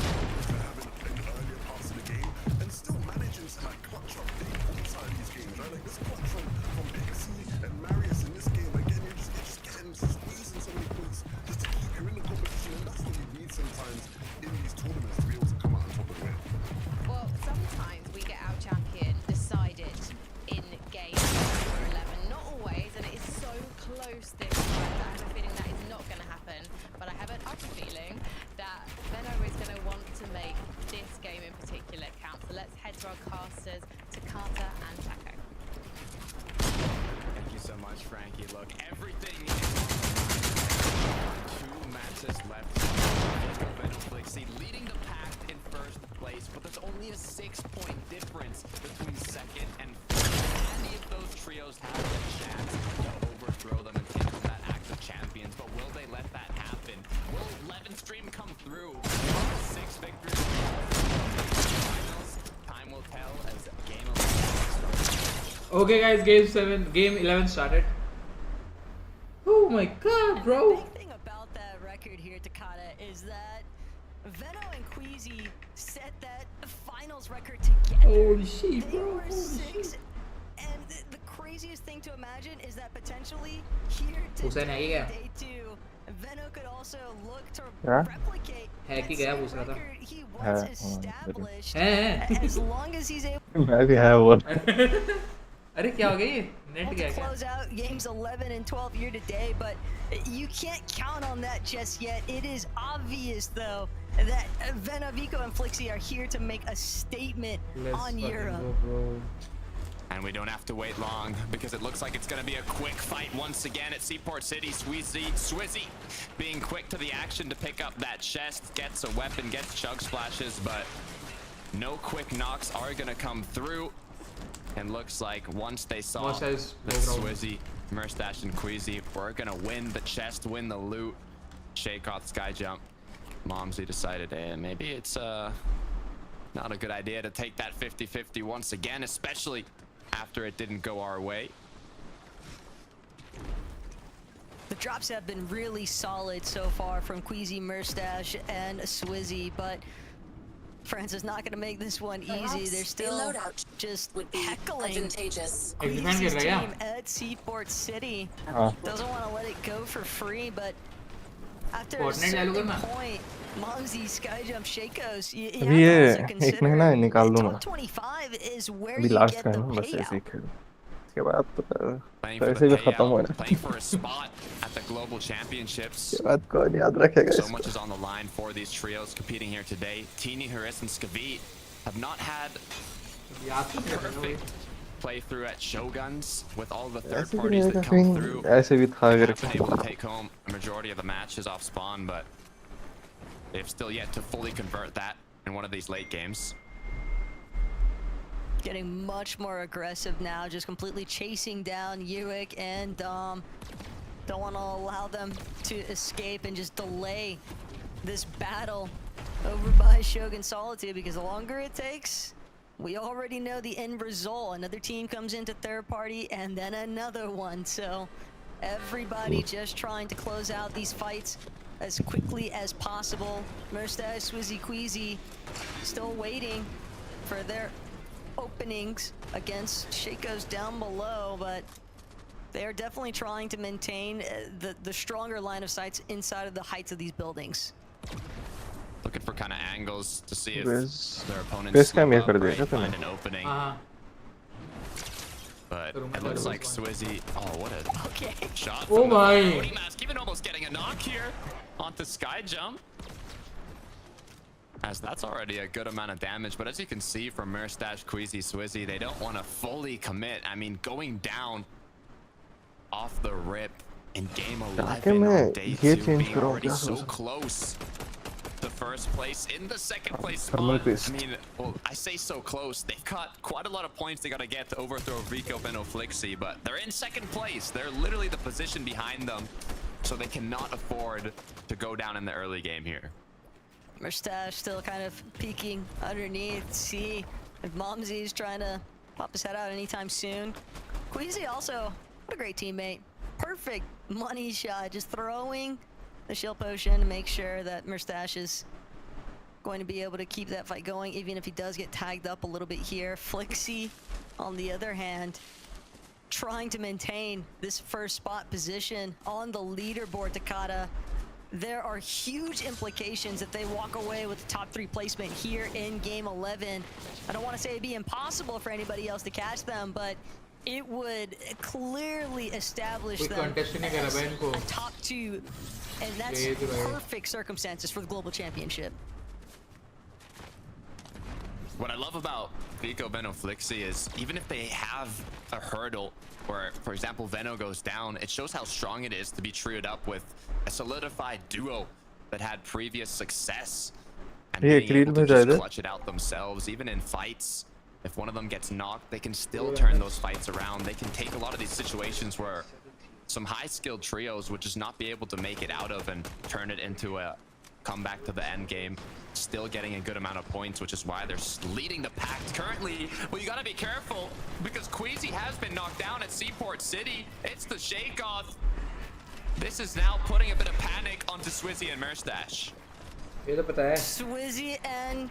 having in earlier parts of the game and still managing to like clutch up big points out of these games, right? Like this clutch from Pixie and Marius in this game, again, you're just getting squeezing so many points just to keep you in the competition, and that's what you need sometimes in these tournaments to be able to come out on top of the win. Well, sometimes we get our champion decided in game 11. Not always, and it is so close this time that I have a feeling that is not going to happen. But I have an utter feeling that Benno is going to want to make this game in particular count. So let's head to our casters, to Carter and Taco. Thank you so much, Frankie. Look, everything is 2 matches left. VICTUS leading the pack in first place, but there's only a 6-point difference between second and third. Any of those trios have a chance to overthrow them and take on that active champions, but will they let that happen? Will Levinstream come through? 6 victories. Finals. Time will tell as game 11. Okay, guys, game 11 started. Oh my god, bro. The big thing about that record here, Takata, is that Veno and Queasy set that finals record together. Holy shit, They bro. were 6, and the craziest thing to imagine is that potentially here today, day 2, Veno could also look to replicate that same record he once established, as long as he's able मैं भी है वो अरे क्या हो गया ये net to गया क्या close out games 11 and 12 here today, but you can't count on that just yet. It is obvious though that Vena, Vico, and Flixie are here to make a statement on Europe. And we don't have to wait long because it looks like it's going to be a quick fight once again at Seaport City. Swizzy being quick to the action to pick up that chest, gets a weapon, gets chug splashes, but no quick knocks are going to come through. And looks like once they saw that Swizzy, Murstache, and Queasy were going to win the chest, win the loot, shake off sky jump, Momsy decided, hey, maybe it's not a good idea to take that 50-50 once again, especially after it didn't go our way. The drops have been really solid so far from Queasy, Murstache, and Swizzy, but France is not going to make this one easy. They're still just heckling Queasy's team at Seaport City. Doesn't want to let it go for free, but after a certain point, Momsy, Skyjump, Shakos, you have to also consider top 25 is where you get the payout. Playing for a spot at the global championships. So much is on the line for these trios competing here today. Teeny, Haris, and Skavit have not had perfect playthrough at Shoguns with all the third parties that come through. They have been able to take home a majority of the matches off spawn, but they've still yet to fully convert that in one of these late games. Getting much more aggressive now, just completely chasing down Uick and Dom. Don't want to allow them to escape and just delay this battle over by Shogun Solitude, because the longer it takes, we already know the end result. Another team comes into third party and then another one. So everybody just trying to close out these fights as quickly as possible. Murstache, Swizzy, Queasy still waiting for their openings against Shakos down below, but they are definitely trying to maintain the stronger line of sights inside of the heights of these buildings. Looking for kind of angles to see if their opponents find an opening. But it looks like Swizzy. Oh, what a shot! Oh my! Mask, even almost getting a knock here onto Sky Jump. As that's already a good amount of damage, but as you can see from Murstache, Queasy, Swizzy, they don't want to fully commit. I mean, going down off the rip in game 11 on day 2, being already so close to first place in the second place spot. I mean, well, I say so close. They've got quite a lot of points they got to get to overthrow Rico, Benno, Flixie, but they're in second place. They're literally the position behind them, so they cannot afford to go down in the early game here. Murstache still kind of peeking underneath. See if Momsy's trying to pop his head out anytime soon. Queasy also, what a great teammate. Perfect money shot, just throwing the shield potion to make sure that Moustache is going to be able to keep that fight going, even if he does get tagged up a little bit here. Flixie, on the other hand, trying to maintain this first spot position on the leaderboard, Takata. There are huge implications if they walk away with the top 3 placement here in Game 11. I don't want to say it'd be impossible for anybody else to catch them, but it would clearly establish them as a top 2, and that's perfect circumstances for the Global Championship. What I love about Vico, Veno, Flixie is even if they have a hurdle where, for example, Veno goes down, it shows how strong it is to be trioed up with a solidified duo that had previous success and being able to just clutch it out themselves. Even in fights, if one of them gets knocked, they can still turn those fights around. They can take a lot of these situations where some high-skilled trios would just not be able to make it out of and turn it into a comeback to the end game, still getting a good amount of points, which is why they're leading the pack currently. Well, you gotta be careful because Queasy has been knocked down at Seaport City. It's the shake-off. This is now putting a bit of panic onto Swizzy and Moustache. Swizzy and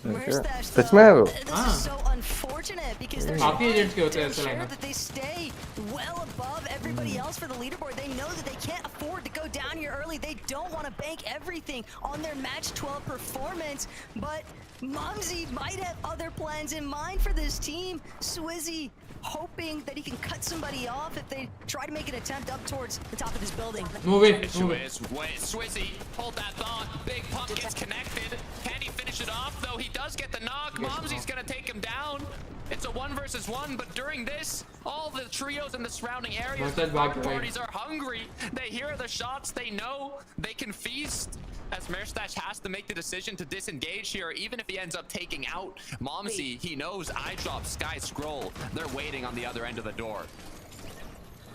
Moustache, That's my this is so unfortunate because they're trying to ensure that they stay well above everybody else for the leaderboard. They know that they can't afford to go down here early. They don't want to bank everything on their match 12 performance, but Mumsy might have other plans in mind for this team. Swizzy hoping that he can cut somebody off if they try to make an attempt up towards the top of this building. Issue is, wait, Swizzy, hold that thought. Big Pump gets connected. Can he finish it off, though? He does get the knock. Mumsy's gonna take him down. It's a 1 versus 1, but during this, all the trios in the surrounding areas, the parties are hungry. They hear the shots. They know they can feast. As Moustache has to make the decision to disengage here, even if he ends up taking out Momsy, he knows I drop Sky Scroll. They're waiting on the other end of the door.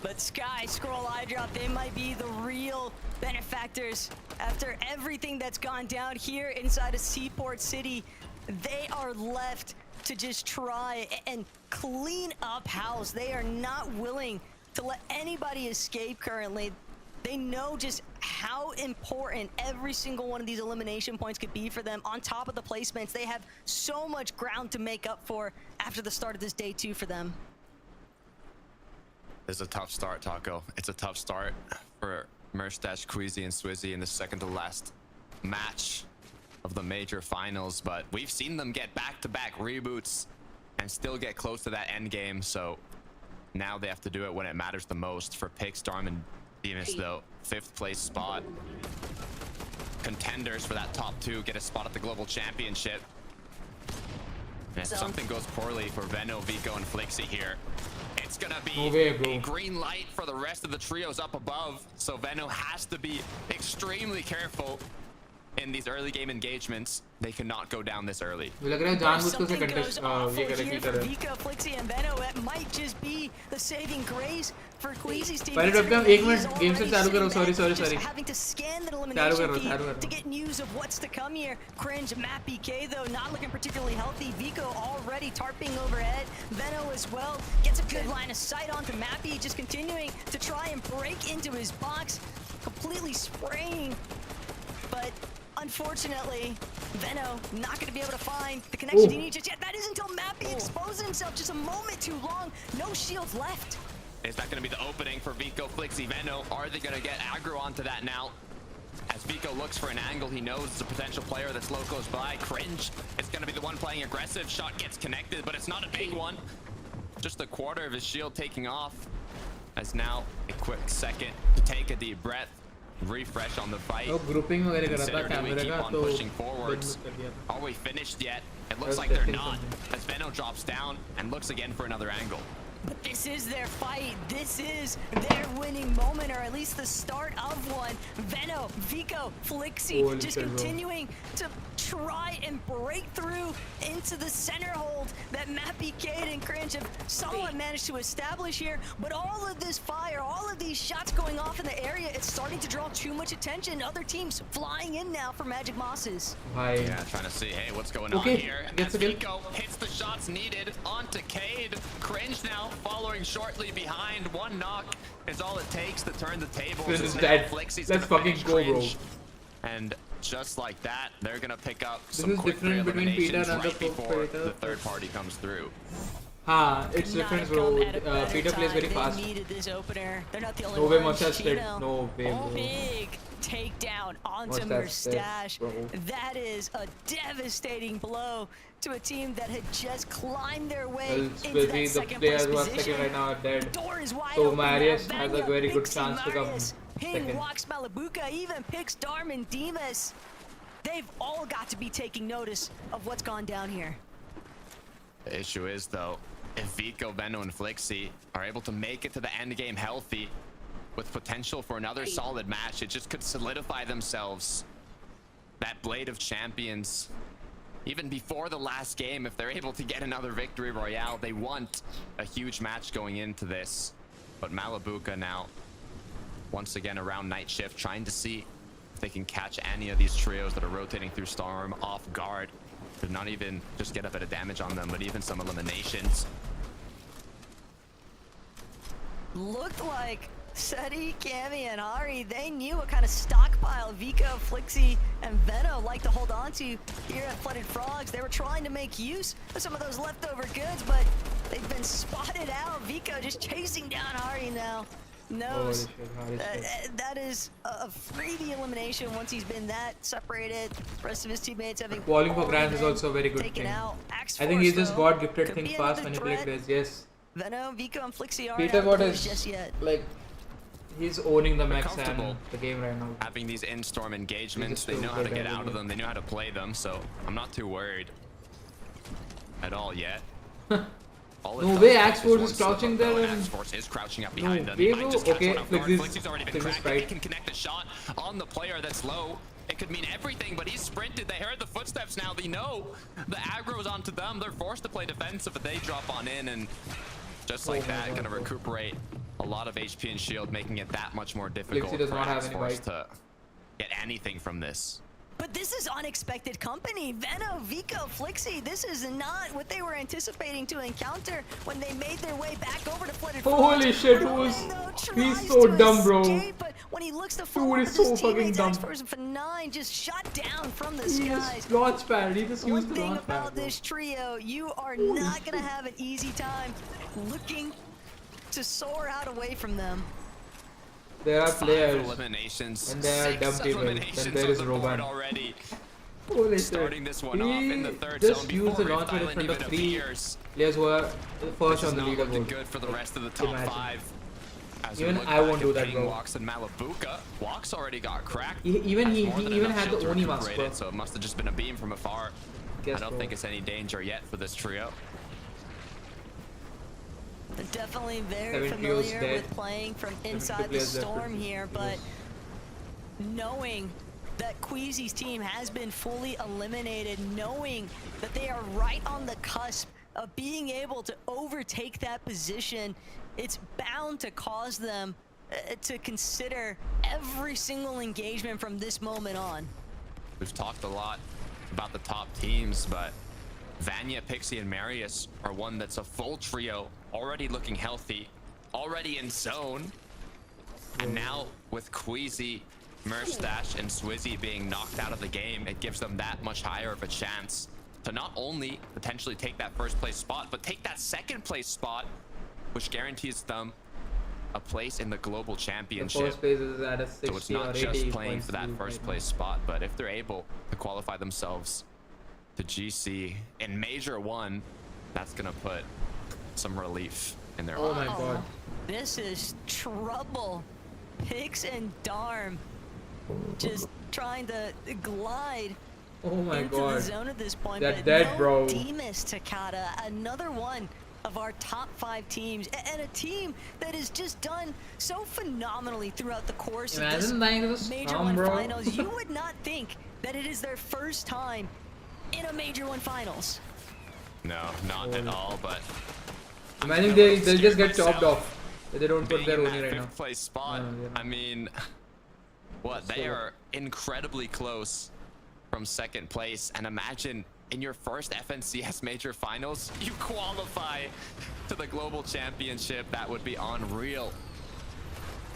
But Sky, Scroll, Eyedrop, they might be the real benefactors after everything that's gone down here inside of Seaport City. They are left to just try and clean up house. They are not willing to let anybody escape currently. They know just how important every single one of these elimination points could be for them. On top of the placements, they have so much ground to make up for after the start of this day 2 for them. It's a tough start, Taco. It's a tough start for Moustache, Queasy, and Swizzy in the second to last match of the major finals, but we've seen them get back-to-back reboots and still get close to that end game, so now they have to do it when it matters the most. For Pigstorm and Demus, though, 5th place spot. Contenders for that top 2 get a spot at the Global Championship. And if something goes poorly for Veno, Vico, and Flixie here, it's gonna be a green light for the rest of the trios up above. So Veno has to be extremely careful in these early game engagements. They cannot go down this early. Something goes awful here for Vico, Flixie, and Veno. That might just be the saving grace for Queasy's team. Having to scan the elimination feed to get news of what's to come here. Cringe, Matt BK though, not looking particularly healthy. Vico already tarping overhead. Veno as well gets a good line of sight onto Mappy, just continuing to try and break into his box, completely spraying. But unfortunately, Veno not going to be able to find the connection he needs just yet. That is until Mappy exposes himself just a moment too long. No shields left. Is that going to be the opening for Vico, Flixie, Veno? Are they going to get aggro onto that now? As Vico looks for an angle, he knows it's a potential player that's low close by. Cringe is going to be the one playing aggressive. Shot gets connected, but it's not a big one. Just a quarter of his shield taking off. As now a quick second to take a deep breath. Refresh on the fight. Grouping Consider, do we keep on pushing forwards? Are we finished yet? It looks like they're not, as Veno drops down and looks again for another angle. But this is their fight. This is their winning moment, or at least the start of one. Veno, Vico, Flixie, just continuing to try and break through into the center hold that Mappy, Cade, and Cringe have somewhat managed to establish here. But all of this fire, all of these shots going off in the area, it's starting to draw too much attention. Other teams flying in now for Magic Mosses. Yeah, trying to see, hey, what's going on here? As Vico hits the shots needed onto Cade. Cringe now following shortly behind. One knock is all it takes to turn the tables. This is dead. Let's fucking go, bro. And just like that, they're gonna pick up This some is quick different between Peter eliminations and right the before the third party comes through. It's different, bro. Peter plays very fast. Needed this opener. They're not the only No way ones. Mustache did. Chino. No way, bro. Big takedown onto Mustache. That is a devastating blow to a team that had just climbed their way into that The second players place who are position. second right now are dead. Door is wide So open Marius now. has a Vanya very good picks chance to come Marius. Ping second. walks Malabuka, even picks Darman Demas. They've all got to be taking notice of what's gone down here. The issue is, though, if Vico, Veno, and Flixie are able to make it to the end game healthy, with potential for another solid match, it just could solidify themselves that Blade of Champions. Even before the last game, if they're able to get another victory royale, they want a huge match going into this. But Malabuka now, once again around night shift, trying to see if they can catch any of these trios that are rotating through Storm off guard. To not even just get a bit of damage on them, but even some eliminations. Looked like Seti, Cammy, and Ari, they knew what kind of stockpile Vico, Flixie, and Veno like to hold on to here at Flooded Frogs. They were trying to make use of some of those leftover goods, but they've been spotted out. Vico just chasing down Ari now. Knows that is a freebie elimination once he's been that separated. The rest of his teammates having Qualifying for GRANDS is also a very good thing. I think he just got gifted things fast when he played this. Yes. Veno, Vico, and Flixie are Peter got his his just yet. like he's owning the max Comfortable and the game right now. having these in-storm engagements, they know how to get out of them, they know how to play them, so I'm not too worried at all yet. No way, Axe Force is crouching there. Axe Force is crouching up behind them. Way, bro. Okay, Flixie's already been cracked. He can connect the shot on the player that's low. It could mean everything, but he's sprinted. They heard the footsteps now. They know the aggro's onto them. They're forced to play defensive, but they drop on in, and just like that, gonna recuperate a lot of HP and shield, making it that much more difficult does for not have Axe any Force bite. to get anything from this. But this is unexpected company. Veno, Vico, Flixie, this is not what they were anticipating to encounter when they made their way back over to Flooded Frogs. Holy shit, he's so dumb, bro. But when he looks to Dude is so fucking dumb. Person for 9 just shot down from the He skies. is launch pad. He just used One the thing launch about pad. Bro. this trio, you are not gonna have an easy time looking to soar out away from them. There are 5 players eliminations, and there are 6 dumb people. eliminations Then there is on the board Roban. already. Holy Starting shit. this one off in the third just zone used the before launch pad in Rift front of Island 3 even appears. players who are first This on the is not looking leaderboard. good for the rest of the top Imagine. 5. As Even we look I won't back do at that, Ping, bro. Walks and Malabuka. Walks already got cracked. Even Has he more than even enough had shield the to Oni recuperate mask, bro. it, so it must have just been a beam from afar. Guess, I don't bro. think it's any danger yet for this trio. They're definitely very 7 familiar trios dead. with playing from inside the players left. storm here, but knowing that Queasy's team has been fully eliminated, knowing that they are right on the cusp of being able to overtake that position, it's bound to cause them to consider every single engagement from this moment on. We've talked a lot about the top teams, but Vanya, Pixie, and Marius are one that's a full trio, already looking healthy, already in zone. And now with Queasy, Merstash, and Swizzy being knocked out of the game, it gives them that much higher of a chance to not only potentially take that first place spot, but take that second place spot, which guarantees them a place in the global championship. First place is at a 60 So it's not or 80 just playing points for that lead first right place spot, but if they're able to qualify themselves to GC in Major 1, that's gonna put some relief in their Oh life. my god. This is trouble. Pix and Darm just trying to glide Oh my into god. the zone at this point. They're but dead, no bro. Demas Takata, another one of our top 5 teams, and a team that has just done so phenomenally throughout the course of this Imagine dying to the Major Storm, 1 bro. finals. You would not think that it is their first time in a Major 1 finals. No, not at all, but... Imagine they'll just get chopped off if they don't put their Oni right now. Fifth place spot, I mean... What, they are incredibly close from second place, and imagine in your first FNCS Major Finals, you qualify to the Global Championship. That would be unreal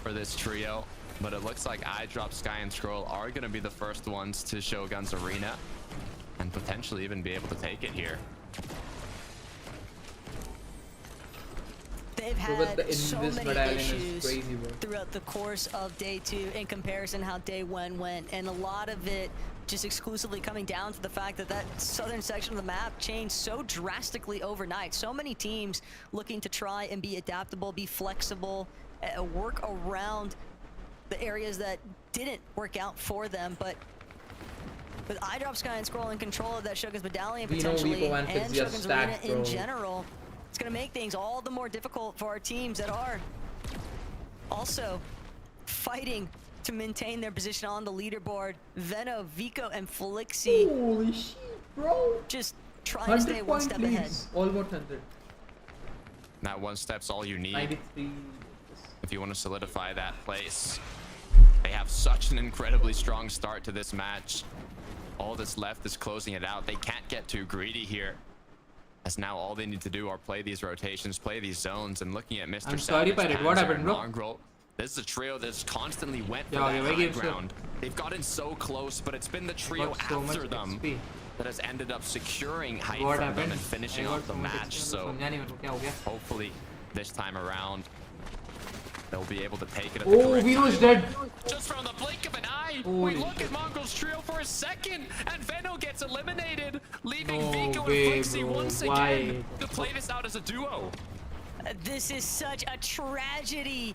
for this trio. But it looks like iDrop, Sky, and Scroll are going to be the first ones to Shogun's Arena and potentially even be able to take it here. They've had so many issues throughout the course of day 2 in comparison how day 1 went, and a lot of it just exclusively coming down to the fact that that southern section of the map changed so drastically overnight. So many teams looking to try and be adaptable, be flexible, work around the areas that didn't work out for them. But with iDrop, Sky, and Scroll in control of that Shogun's Medallion potentially, and Shogun's Arena in general, it's going to make things all the more difficult for our teams that are also fighting to maintain their position on the leaderboard. Veno, Vico, and Felixi. Holy shit, bro. Just trying to stay one step ahead. Almost 100. That one step's all you need 93. if you want to solidify that place. They have such an incredibly strong start to this match. All that's left is closing it out. They can't get too greedy here, as now all they need to do are play these rotations, play these zones, and looking at Mr. I'm sorry, Pirate. What happened, bro? Mongrel, this is a trio that's constantly went for that high ground. They've gotten so close, but it's been the trio after them that has ended up securing height from them and finishing off the match. So hopefully this time around they'll be able to take it at the correct Vino's time. dead. Just from the blink of an eye, we look at Mongrel's trio for a second, and Veno gets eliminated, leaving Vico and Flixie once again to play this out as a duo. This is such a tragedy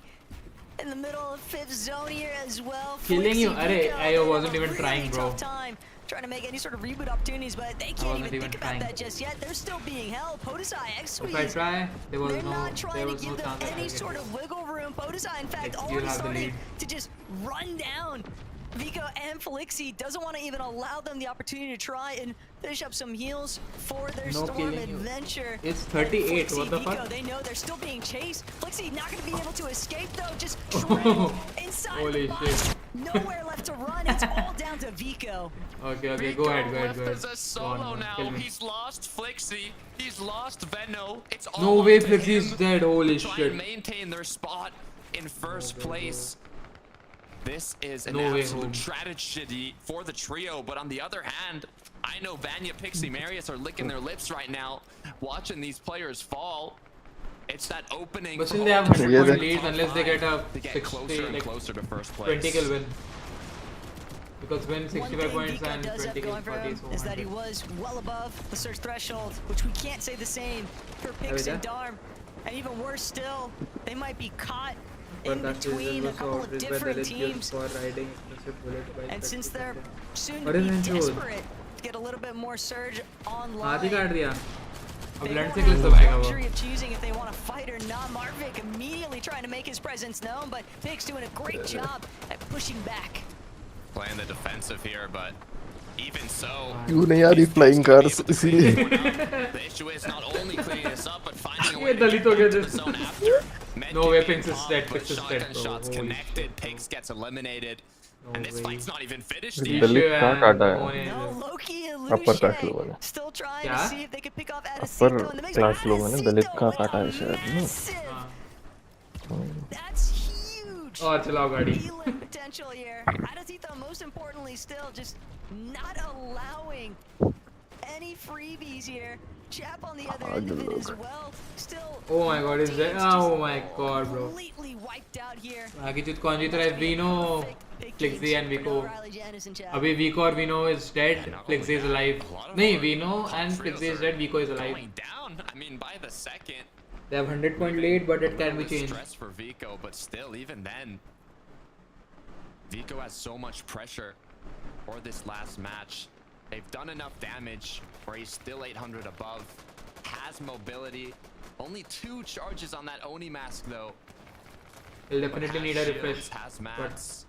in the middle of 5th zone here as well. Killing you. Vico, I wasn't even trying, bro. tough time trying to make any sort of reboot opportunities, but they can't even think about that just yet. They're still being held. PotisEye, X-Squeeze. If I try, they're not trying to give them any sort of wiggle room. PotisEye, in fact, already starting to just run down Vico and Felixi. Doesn't want to even allow them the opportunity to try and finish up some heals for their Storm adventure. It's 38. Felixi, what the Vico, fuck? They know they're still being chased. Felixi not going to be able to escape though. Just trapped inside the box. Nowhere left to run. It's all down to Vico. Okay, go ahead. There's a solo now. He's lost Flixi. He's lost Veno. It's all no way, Flixi's dead. Holy shit. Try and maintain their spot in first place. This is an absolute tragedy for the trio, but on the other hand, I know Vanya, Pixie, Marius are licking their lips right now, watching these players fall. It's that opening. But still they have 100 point leads unless they get a 60, closer and closer to first place. 20 kill win. Because win 65 points and 20 kills is that he was well above the search threshold, which we can't say the same for Pix and Darm. And even worse still, they might be caught in between a couple of different teams. And since they're soon to be desperate to get a little bit more surge online, they have the luxury of choosing if they want to fight or not. Marvik immediately trying to make his presence known, but Pix doing a great job at pushing back. Playing the defensive here, but even so, you are flying cars. The issue is not only cleaning this up, but finding a way to get to the zone after. No way, Pix is dead. Pix is dead. Shots connected. Pix gets eliminated. And this fight's not even finished yet. No, Loki and Lucia still trying to see if they can pick off Adesito in the mix. That's huge. Healing potential here. Adesito, most importantly, still just not allowing any freebies here. Chap on the other end of it as well. Still. Oh my god, is that? Oh my god, bro. Completely wiped out here. Vino, Flixi and Vico. Abhi Vico or Vino is dead. Flixi is alive. No, Vino and Flixi is dead. Vico is alive. I mean, by the second. They have 100 point lead, but it can be changed. Stress for Vico, but still, even then, Vico has so much pressure for this last match. They've done enough damage where he's still 800 above, has mobility, only 2 charges on that Oni mask though. He'll definitely need a refresh. Has mats.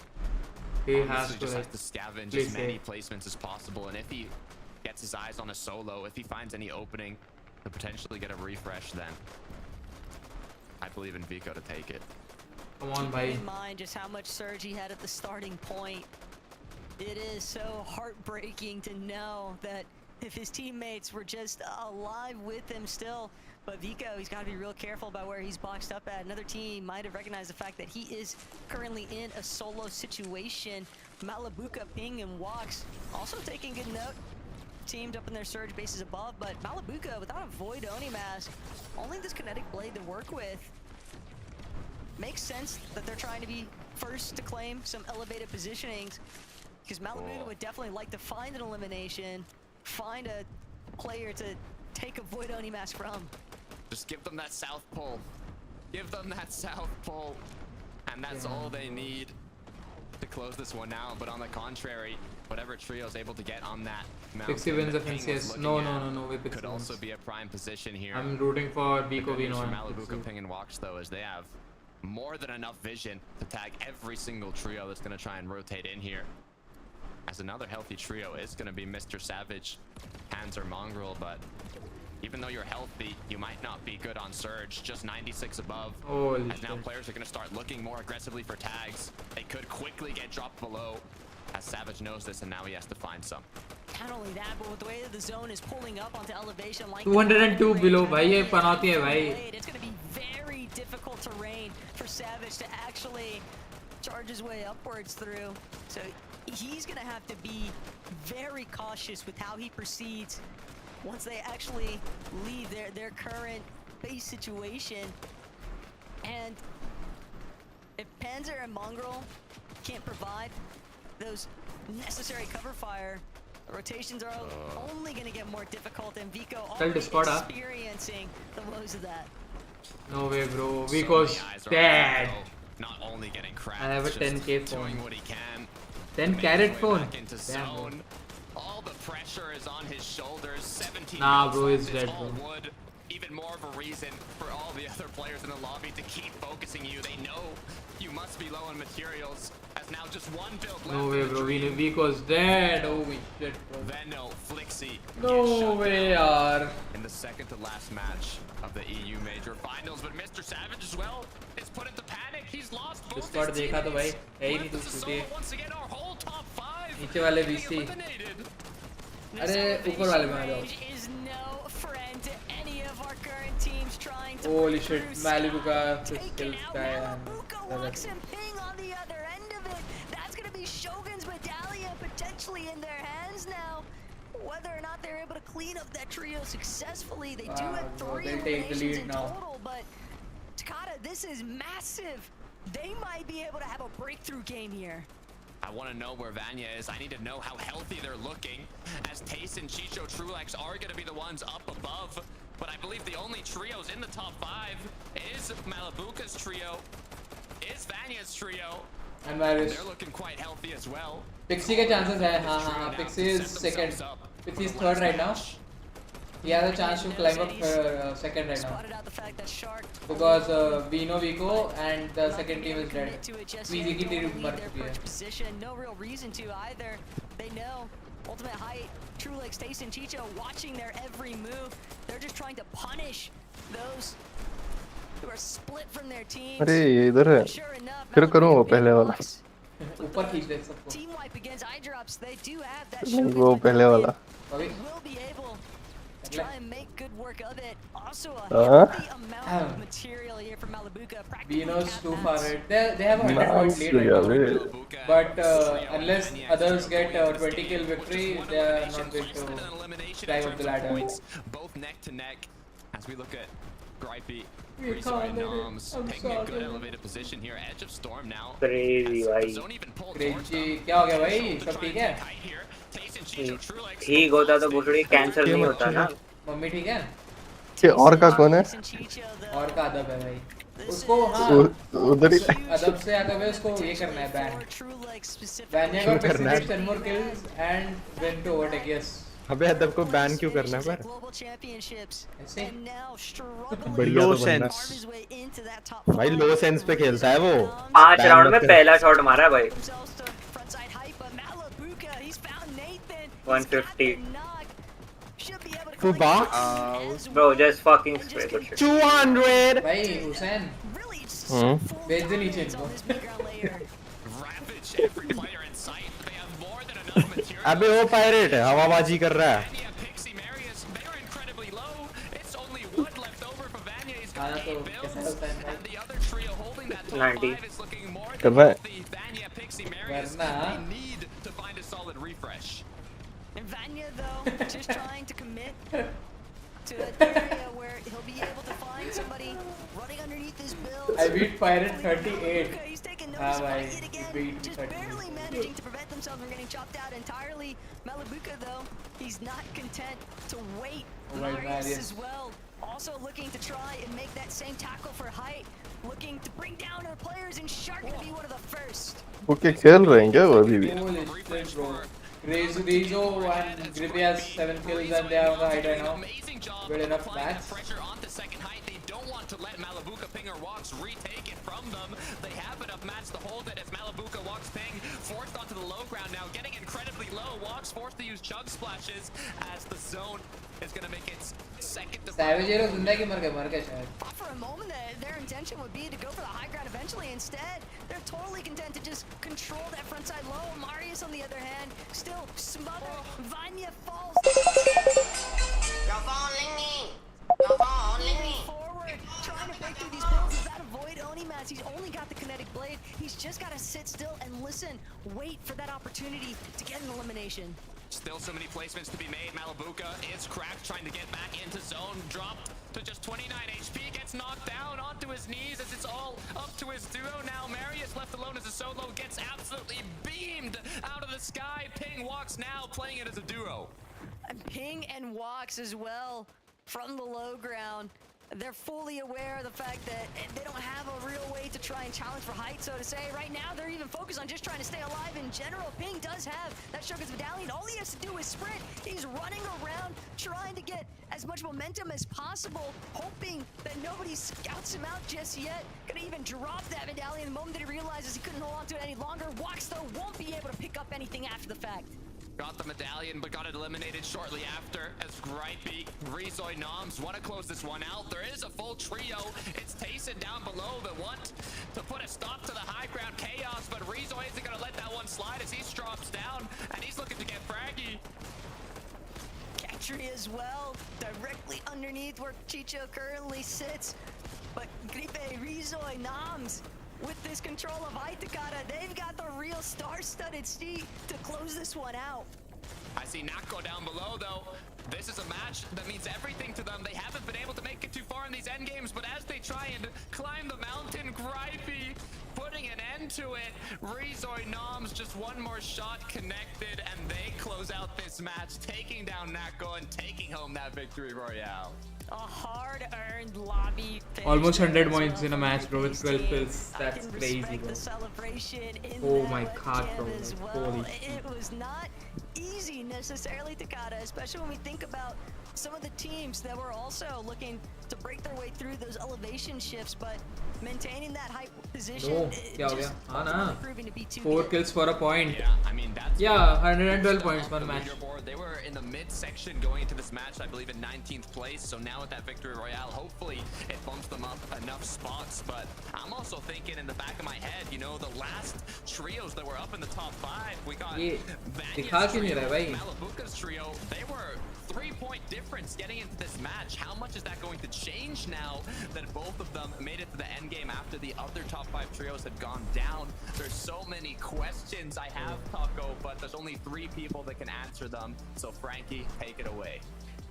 He has to just has to scavenge as many placements as possible, and if he gets his eyes on a solo. If he finds any opening to potentially get a refresh, then I believe in Vico to take it. Come on, Keep bhai. in mind just how much surge he had at the starting point. It is so heartbreaking to know that if his teammates were just alive with him still. But Vico, he's got to be real careful about where he's boxed up at. Another team might have recognized the fact that he is currently in a solo situation. Malabuka, Ping, and Walks also taking good note. Teamed up in their surge bases above, but Malabuka without a Void Oni mask, only this kinetic blade to work with. Makes sense that they're trying to be first to claim some elevated positionings, because Malabuka would definitely like to find an elimination, find a player to take a Void Oni mask from. Just give them that south pull. Give them that south pull. And that's all they need to close this one out. But on the contrary, whatever trio is able to get on that mountain, Pixie wins the FNCS. No, Pixie could also be a prime position here. I'm rooting for Vico The good news Vino. for Malabuka, Ping, and Walks, though, is they have more than enough vision to tag every single trio that's going to try and rotate in here. As another healthy trio is going to be Mr. Savage, Hands, or Mongrel, but even though you're healthy, you might not be good on Surge, just 96 above. Holy as now players are going to start looking more aggressively for tags. They could quickly get dropped below, as Savage knows this, and now he has to find some. Not only that, but with the way that the zone is pulling up onto elevation, like 202 below, bhai. ये पनौती है भाई. it's going to be very difficult terrain for Savage to actually charge his way upwards through. So he's going to have to be very cautious with how he proceeds once they actually leave their current base situation. And if Panzer and Mongrel can't provide those necessary cover fire, the rotations are only going to get more difficult, and Vico already experiencing the woes of that. No way, bro. Vico's dead. Not only getting cracked, I have a 10k phone. doing what he can. 10 carat phone. Damn. All the pressure is on his shoulders. 17 nah, bro, he's dead, bro. Wood. Even more of a reason for all the other players in the lobby to keep focusing you. They know you must be low on materials. As now just one build left. No way, bro. Vico's dead. Oh shit, bro. Venno, Flixie. No way, yaar. In the second to last match of the EU Major Finals, but Mr. Savage as well is put into panic. He's lost both his Discord देखा तो भाई है ही नहीं तू छूटे नीचे वाले BC अरे ऊपर वाले में आ जाओ holy shit Malibu का skills का है that's gonna be Shogun's medallion potentially in their hands now. Whether or not they're able to clean up that trio successfully, they do have 3 eliminations in total, but Takada, this is massive. They might be able to have a breakthrough game here. I want to know where Vanya is. I need to know how healthy they're looking, as Tace and Chicho Trulex are going to be the ones up above. But I believe the only trios in the top 5 is Malabuka's trio, is Vanya's trio, and they're looking quite healthy as well. Pixie के chances है हाँ Pixie is second. Pixie is third right now. He has a chance to climb up second right now. Because we know Vico and the second team is dead. Weezy की team मर चुकी है. No real reason to either. They know ultimate height. Trulex, Tace, and Chicho watching their every move. They're just trying to punish those who are split from their teams. अरे ये इधर है. फिर करूँ वो पहले वाला. ऊपर खींच दे सबको. Team wipe against eye drops. They do have that. वो पहले वाला. Will be able to try and make good work of it. Also a healthy amount of material here from Malabuka. Vino's too far ahead. They have a 100-point lead right now. But unless others get 20 kill victory, they are not going to climb up the ladder. Both neck to neck as we look at Gripey. Noms taking a good elevated position here. Edge of Storm now. Crazy भाई. Crazy क्या हो गया भाई? सब ठीक है? ठीक होता तो भुसड़ी कैंसर नहीं होता ना. मम्मी ठीक है? ये और का कौन है? और का अदब है भाई. उसको हाँ उधर ही अदब से अदब है उसको ये करना है बैन. बैन या करना है 10 more kills and win to overtake. Yes. अबे अदब को बैन क्यों करना है पर? लो सेंस. भाई लो सेंस पे खेलता है वो. 5 राउंड में पहला शॉट मारा भाई. 150. For box? Bro, just fucking spray. Good shit. 200! Bhai, Hussain. Bhej the niche इनको. Ravage every player in sight. They have more than enough material. अबे वो pirate है, हवाबाजी कर रहा है. Pixie Marius, they are incredibly low. It's only one left over for Vanya. He's got 8 bills. And the other trio holding that top 90. 5 is looking more कर than रहा है. healthy. Vanya, Pixie Marius, they need to find a solid refresh. And Vanya, though, just trying to commit to an area where he'll be able to find somebody running underneath his build. I beat Pirate 38. He's taking Ah, notice bhai, of it again, beat just 38. barely managing to prevent themselves from getting chopped out entirely. Malabuka, though, he's not content to wait. Oh my God, Marius yes. as well, also looking to try and make that same tackle for height, looking to bring down our players, and Shark to be one of the first. Okay खेल रहे हैं क्या वो अभी भी? Holy shit, bro. Rezo and Grippy has 7 kills and they are on the high right now. Good enough match. Pressure on the second height. They don't want to let Malabuka Ping or Walks retake it from them. They have enough mats to hold it as Malabuka Walks Ping forced onto the low ground now, getting incredibly low. Walks forced to use chug splashes as the zone is going to make its second to Savage Hero ज़िंदा की मर गया शायद. For a moment, their intention would be to go for the high ground eventually. Instead, they're totally content to just control that front side low. Marius, on the other hand, still smothered. Vanya falls. You're falling me. Forward, trying to break through these builds. Is that a void Oni mats? He's only got the kinetic blade. He's just got to sit still and listen. Wait for that opportunity to get an elimination. Still so many placements to be made. Malabuka is cracked, trying to get back into zone. Dropped to just 29 HP. Gets knocked down onto his knees as it's all up to his duo now. Marius left alone as a solo. Gets absolutely beamed out of the sky. Ping Walks now playing it as a duo. And Ping and Walks as well from the low ground. They're fully aware of the fact that they don't have a real way to try and challenge for height, so to say. Right now, they're even focused on just trying to stay alive in general. Ping does have that Shogun's medallion. All he has to do is sprint. He's running around, trying to get as much momentum as possible, hoping that nobody scouts him out just yet. Gonna even drop that medallion the moment that he realizes he couldn't hold on to it any longer. Walks, though, won't be able to pick up anything after the fact. Got the medallion, but got it eliminated shortly after as Gripey, Rezoy, Noms want to close this one out. There is a full trio. It's Tayson down below that want to put a stop to the high ground chaos, but Rezoy isn't going to let that one slide as he drops down, and he's looking to get fraggy. Catchery as well, directly underneath where Chicho currently sits. But Gripe, Rezoy, Noms, with this control of Aitakata, they've got the real star-studded seat to close this one out. I see Nako down below, though. This is a match that means everything to them. They haven't been able to make it too far in these end games, but as they try and climb the mountain, Gripey putting an end to it. Rezoy Noms just one more shot connected, and they close out this match, taking down Nako and taking home that victory royale. A hard-earned lobby finish. Almost 100 points in a match, bro, with 12 kills. That's crazy, bro. Oh my god, bro. Holy shit. It was not easy necessarily, Takada, especially when we think about some of the teams that were also looking to break their way through those elevation shifts, but maintaining that height position just wasn't proving to be too 4 good. kills for a point. Yeah, I mean, that's... Yeah, 112 points per match. They were in the mid-section going into this match, I believe in 19th place, so now with that victory royale, hopefully it bumps them up enough spots, but I'm also thinking in the back of my head, you know, the last trios that were up in the top 5, we got Vanya's trio, Malabuka's trio, they were 3-point difference getting into this match. How much is that going to change now that both of them made it to the end game after the other top 5 trios had gone down? There's so many questions I have, Taco, but there's only 3 people that can answer them. So Frankie, take it away.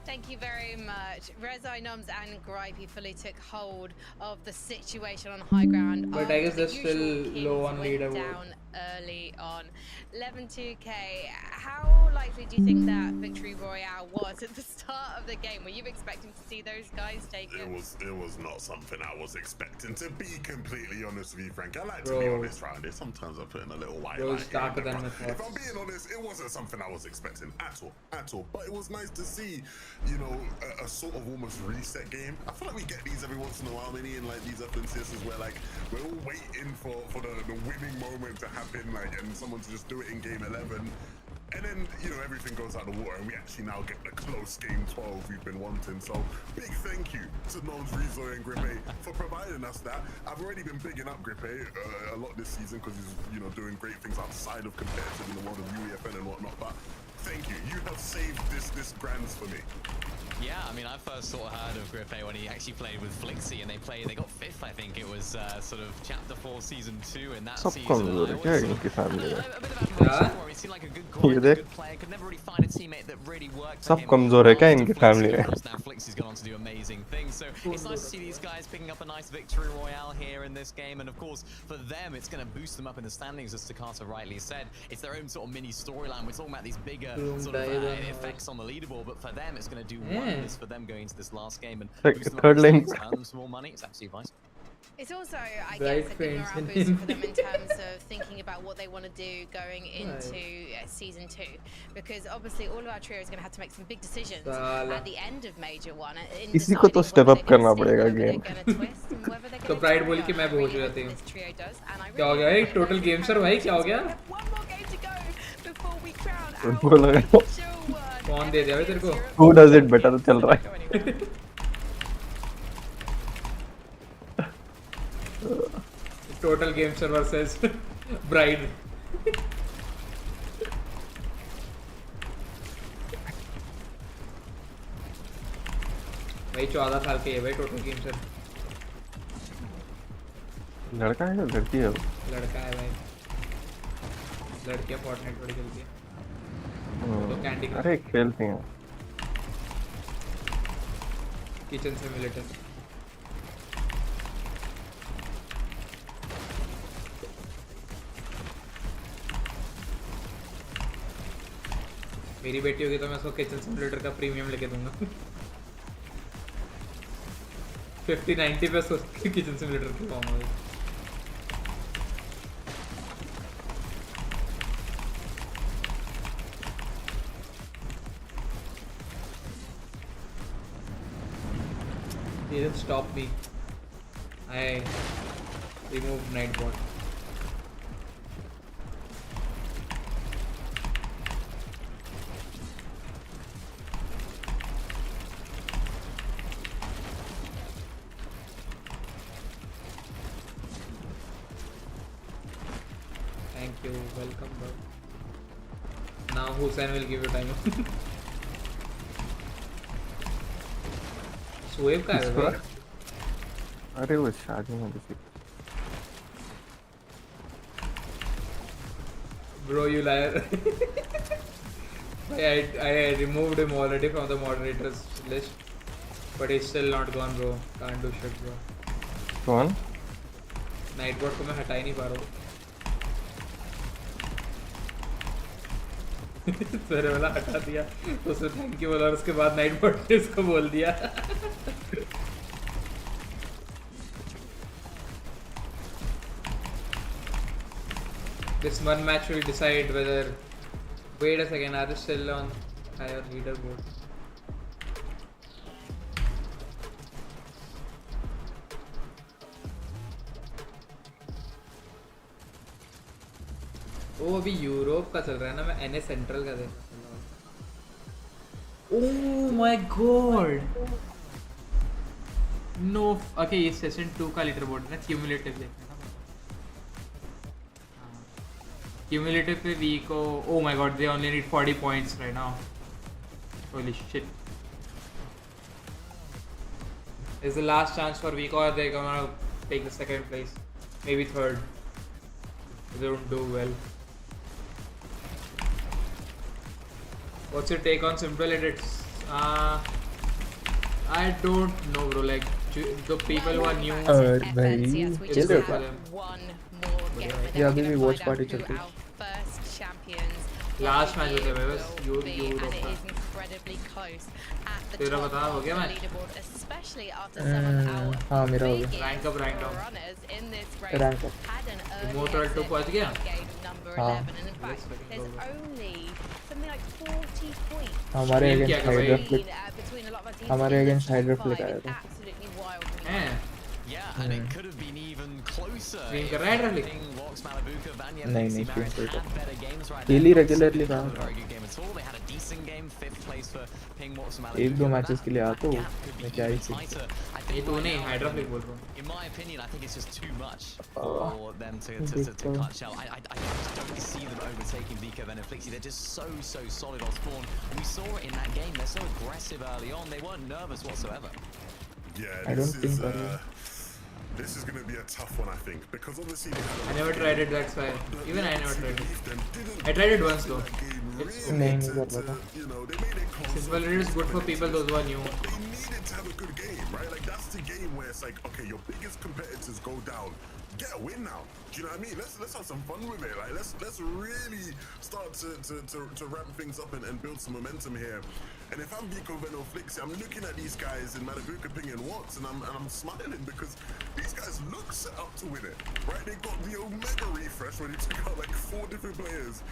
Thank you very much. Reza, Noms and Gripey fully took hold of the situation on high ground. But I guess they're still low on leaderboard. Down early on. 11-2K, how likely do you think that victory royale was at the start of the game? Were you expecting to see those guys take it? It was not something I was expecting, to be completely honest with you, Frank. I like to be honest around here. Sometimes I put in a little white light. If I'm being honest, it wasn't something I was expecting at all. But it was nice to see, you know, a sort of almost reset game. I feel like we get these every once in a while, Minnie, in like these FNCSs where like we're all waiting for the winning moment to happen, like, and someone to just do it in game 11. And then, you know, everything goes out the water and we actually now get the close game 12 we've been wanting. So big thank you to Gnomes, Rezo and Grippe for providing us that. I've already been bigging up Grippe a lot this season because he's, you know, doing great things outside of competitive in the world of UEFN and whatnot. But thank you. You have saved this Grands for me. Yeah, I mean, I first sort of heard of Grippe when he actually played with Flixie, and they got 5th, I think it was, sort of Chapter 4 Season 2 in that season. He seemed like a good player, could never really find a teammate that really worked for him. सब कमजोर है क्या इनकी family में? Now Flixie's gone on to do amazing things, so it's nice to see these guys picking up a nice victory royale here in this game, and of course, for them, it's going to boost them up in the standings, as Takata rightly said. It's their own sort of mini storyline. We're talking about these bigger sort of effects on the leaderboard, but for them, it's going to do wonders for them going into this last game and boost them up in the standings, earn them some more money. It's absolutely vital. It's also, I guess, a good morale booster for them in terms of thinking about what they want to do going into Season 2. Because obviously all of our trio is going to have to make some big decisions at the end of Major 1. इसी को तो step up करना पड़ेगा game. तो pride बोल के मैं बोल जाती हूँ. क्या हो गया? टोटल गेम सर भाई क्या हो गया? कौन दे दिया भाई तेरे को? Who does it better चल रहा है. Total game sir versus bride. भाई 14 साल के है भाई टोटल गेम सर. लड़का है या लड़की है? लड़का है भाई. लड़कियां Fortnite बड़ी खेलती है. तो कैंडी क्रश. अरे खेलती हैं. Kitchen simulator. मेरी बेटी होगी तो मैं उसको किचन सिमुलेटर का प्रीमियम लेके दूंगा. 50-90 पे उसको किचन सिमुलेटर की फॉर्म होगी. He didn't stop me. I removed Nightbot. Welcome, bro. Now Hussein will give you time. Swave का है भाई. अरे वो शादी में किसी. Bro, you liar. I removed him already from the moderators list, but he's still not gone, bro. Can't do shit, bro. कौन? Nightbot को मैं हटा ही नहीं पा रहा हूँ. सर वाला हटा दिया तो उसने थैंक यू बोला और उसके बाद नाइटबॉट ने इसको बोल दिया. This one match will decide whether. Wait a second, are they still on higher leaderboard? वो अभी यूरोप का चल रहा है ना. मैं एनए सेंट्रल का देख रहा हूँ. Oh my god. No okay ये सेशन 2 का लीडर बोर्ड है ना. क्यूमुलेटिव देखना था. क्यूमुलेटिव पे वी को oh my god they only need 40 points right now. Holy shit. Is the last chance for वीको और they gonna take the second place, maybe third. They don't do well. What's your take on simple edits? I don't know, bro. Like the people who are new. भाई it's good for them. One more game. Yeah, अभी भी watch party चलती है. First champions. Last match होता है बस. You and it is incredibly close at the तेरा बता हो गया match? Especially after some of our हाँ मेरा हो गया. Rank up. Runners in this race Rank up. had an early Immortal 2 पहुंच गया. Number 11, and in fact, there's only something like 40 points. हमारे अगेंस्ट हाइड्रा फ्लिक. हमारे अगेंस्ट हाइड्रा फ्लिक आया था. Absolutely wild. Yeah, and it could have been even closer. Stream कर रहा है traffic? नहीं नहीं stream करता. Daily regularly रहा. एक दो मैचेस के लिए आता हूँ. मैं क्या ही सीखता. ये तो नहीं हाइड्रा फ्लिक बोल रहा हूँ. In my opinion, I think it's just too much for them to cut shell. I just don't see them overtaking VICTUS and Flixie. They're just so solid on spawn. We saw it in that game. They're so aggressive early on. They weren't nervous whatsoever. Yeah, I don't think this is going to be a tough one, I think, because obviously I never tried it, that's why. Even I never tried it. I tried it once though. It's नहीं कर पाता. Simple, it is good for people those who are new. They needed to have a good game, right? Like that's the game where it's like, okay, your biggest competitors go down, get a win now. Do you know what I mean? Let's have some fun with it. Like let's really start to ramp things up and build some momentum here. And if I'm Vico, Veno, Flixie, I'm looking at these guys in Madabuka, Ping and Watts, and I'm smiling because these guys look set up to win it, right? They got the Omega refresh where they took out like 4 different players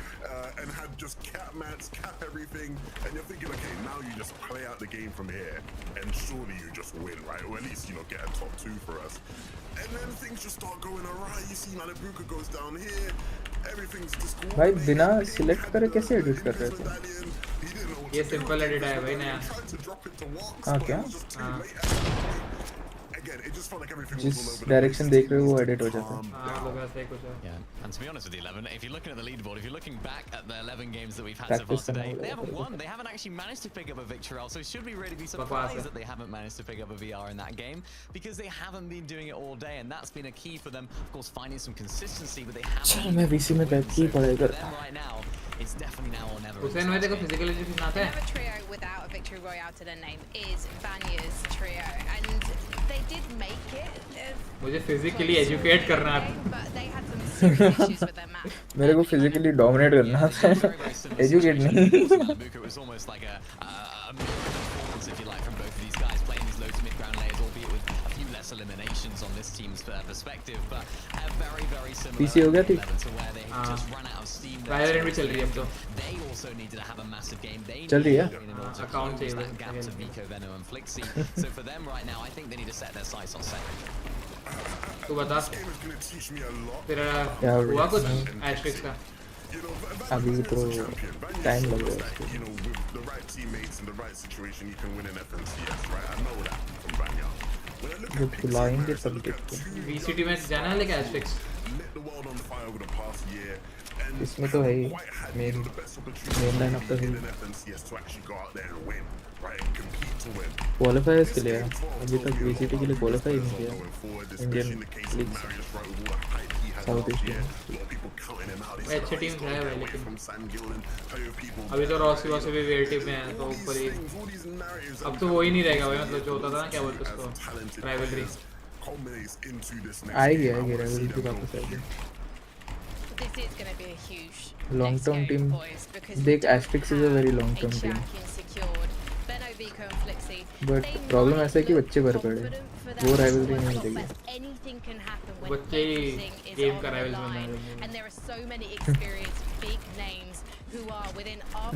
and had just cap mats, cap everything, and you're thinking, okay, now you just play out the game from here, and surely you just win, right? Or at least, you know, get a top 2 for us. And then things just start going alright. You see Madabuka goes down here, everything's just भाई बिना select करे कैसे edit कर रहे थे? ये simple edit है भाई नया. हाँ क्या? हाँ. जिस डायरेक्शन देख रहे हो वो एडिट हो जाता है. हाँ तो वैसे ही कुछ है. Yeah, and to be honest with you, 11, if you're looking at the leaderboard, if you're looking back at the 11 games that we've had so far today, they haven't won. They haven't actually managed to pick up a victory. So should we really be surprised that they haven't managed to pick up a VR in that game? Because they haven't been doing it all day, and that's been a key for them. Of course, finding some consistency, but they haven't. मैं VC में बैठ के पड़ेगा. Right now, it's definitely now or never. Hussein भाई देखो physical education आता है. Another trio without a victory royale to their name is Vanya's trio, and they did make it. मुझे physically educate करना है. But they had some serious issues with their map. मेरे को physically dominate करना है. Educate नहीं. It was almost like a performance, if you like, from both of these guys playing these low to mid ground layers, albeit with a few less eliminations on this team's perspective, but a very similar PC हो गया थी. to where they just run out of steam. Ryzen भी चल रही है अब तो. They also needed to have a massive game. They चल रही है. account चाहिए that gap to Vico, Veno and Flixie. So for them right now, I think they need to set their sights on second. तू बता. तेरा हुआ कुछ asterisk का? अभी तो टाइम लगेगा. You know, with the right teammates and the right situation, you can win an FNCS, right? I know that from Bangalore. जब बुलाएंगे तब देखते हैं. VCT में जाना है लेकिन एस्ट्रिक्स. इसमें तो है ही मेन लाइन अप तो है. क्वालिफायर्स के लिए अभी तक VCT के लिए क्वालिफाई नहीं किया इंडियन लीग साउथ एशिया. अच्छी टीम है भाई लेकिन अभी तो रॉसी वॉसी भी वेयर टीम में है तो ऊपर ही. अब तो वो ही नहीं रहेगा भाई, मतलब जो होता था ना क्या बोलते उसको राइवलरी. आएगी राइवलरी की वापस आएगी. This is going to be a huge long term team. देख Asterix is a very long term team. But problem ऐसा है कि बच्चे भर पड़े, वो राइवलरी नहीं मिलेगी. बच्चे गेम का राइवल बना रहे हैं.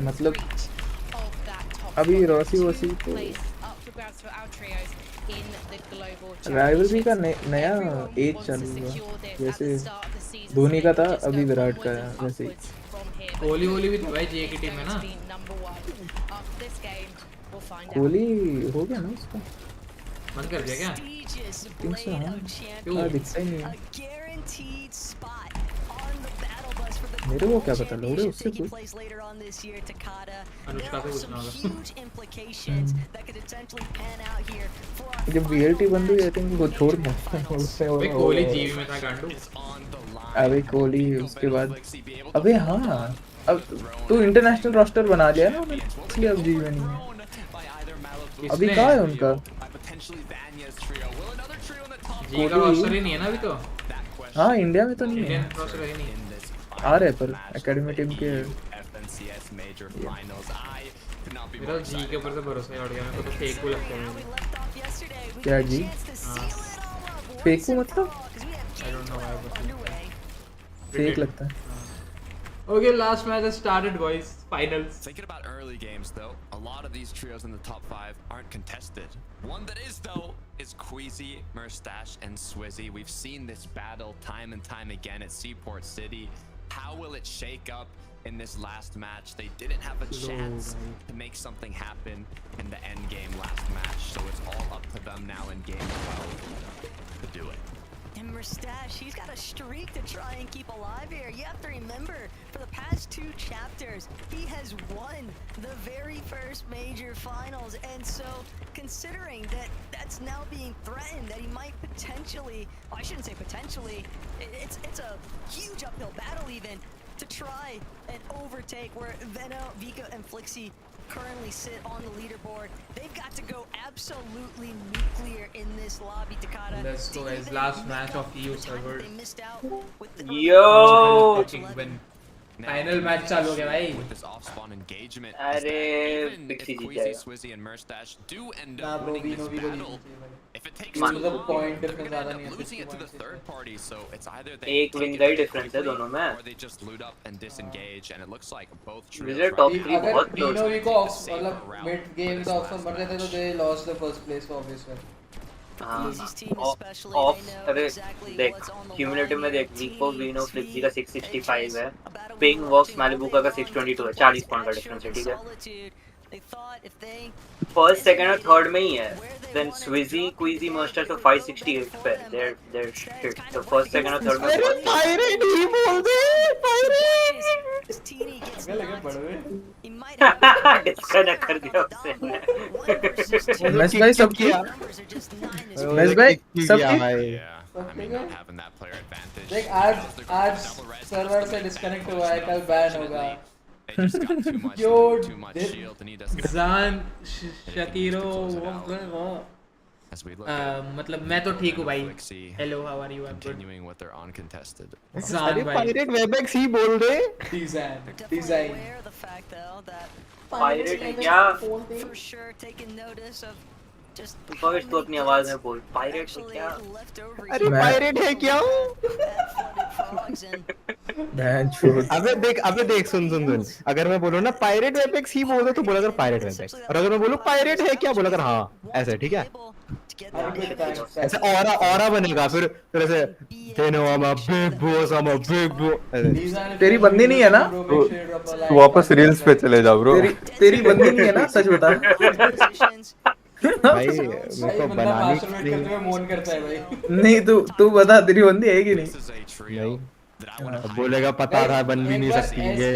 मतलब अभी रॉसी वॉसी तो राइवलरी का नया एज चालू हुआ. जैसे धोनी का था अभी विराट का है वैसे ही. कोहली भी तो भाई जीए की टीम में ना. कोहली हो गया ना उसका, बंद कर दिया क्या? क्यों दिखता ही नहीं है मेरे को. क्या पता लोड़े उससे कुछ. अनुष्का से पूछना होगा. जब VLT बंद हुई आई थिंक वो छोड़ दिया उससे. कोहली जीवी में था गांडू. अबे कोहली उसके बाद अबे हाँ अब तू इंटरनेशनल रोस्टर बना लिया ना इसलिए अब जीवी में नहीं है. अभी कहाँ है उनका जी का रोस्टर ही नहीं है ना अभी तो. हाँ इंडिया में तो नहीं है, रोस्टर ही नहीं आ रहे पर एकेडमी टीम के. मेरा जी के ऊपर से भरोसा है और मेरे को तो फेक को लगता है. क्या जी फेक को मतलब I don't know why fake लगता है. Okay, last match has started, boys. Finals. Thinking about early games, though, a lot of these trios in the top 5 aren't contested. One that is, though, is Queasy, Moustache, and Swizzy. We've seen this battle time and time again at Seaport City. How will it shake up in this last match? They didn't have a chance to make something happen in the end game last match, so it's all up to them now in game 12 to do it. And Moustache, he's got a streak to try and keep alive here. You have to remember, for the past 2 chapters, he has won the very first major finals. And so, considering that that's now being threatened, that he might potentially, well, I shouldn't say potentially, it's a huge uphill battle even, to try and overtake where Veno, Vika, and Flixie currently sit on the leaderboard. They've got to go absolutely nuclear in this lobby, Takada. Let's go, guys. Last match of EU server. Yo! Final match चालू हो गया भाई. With this off-spawn engagement, अरे even Pixie if Jeet Queasy, जाएगा. Swizzy, and Moustache do end up winning this battle, if it takes मान too लो long, point they're difference gonna ज़्यादा end नहीं up है. losing it to the third party. So it's either they एक take win it का ही very difference है quickly, दोनों में. or they just loot up and disengage, and it looks like both trios Wizard right top now 3 अगर बहुत close तीनों है. भी को मतलब mid game का option बन जाते तो they lost the first place obviously. Of अरे देख क्यूमुलेटिव में देख वीको वीनो फ्लिक्सी का 665 है, पिंग वर्क्स मैलिबुका का 622 है, 40 पॉइंट का डिफरेंस है. ठीक है, फर्स्ट सेकंड और थर्ड में ही है. देन स्विजी क्वीजी मस्टर तो 568 पे. There shit. तो फर्स्ट सेकंड और थर्ड में अरे पायरेट ही बोल दे. पायरेट अगर लगे बड़वे डिस्कनेक्ट कर दिया उससे. मैच भाई सब किया. मैच भाई सब किया. I mean, not having that player advantage. देख आज सर्वर से डिस्कनेक्ट हुआ है, कल बैन होगा. They just got too much shield and he doesn't. Zan Shakiro As we look मतलब मैं तो ठीक हूँ भाई. Hello, how are you? I'm good. Continuing with their uncontested. Zan भाई. पायरेट वेबएक्स ही बोल दे. Design. पायरेट क्या? फर्स्ट तो अपनी आवाज में बोल. पायरेट है क्या? अरे पायरेट है क्या? अबे देख सुन. अगर मैं बोलूँ ना पायरेट वेबएक्स ही बोल दे तो बोला कर पायरेट वेबएक्स. और अगर मैं बोलूँ पायरेट है क्या बोला कर हाँ. ऐसे ठीक है. ऐसे ऑरा बनेगा फिर ऐसे बिग बॉस. तेरी बंदी नहीं है ना? तू वापस रील्स पे चले जा ब्रो. तेरी बंदी नहीं है ना? सच बता. भाई मेरे को बनानी नहीं. तू बता तेरी बंदी है कि नहीं? बोलेगा पता था बन भी नहीं सकती ये.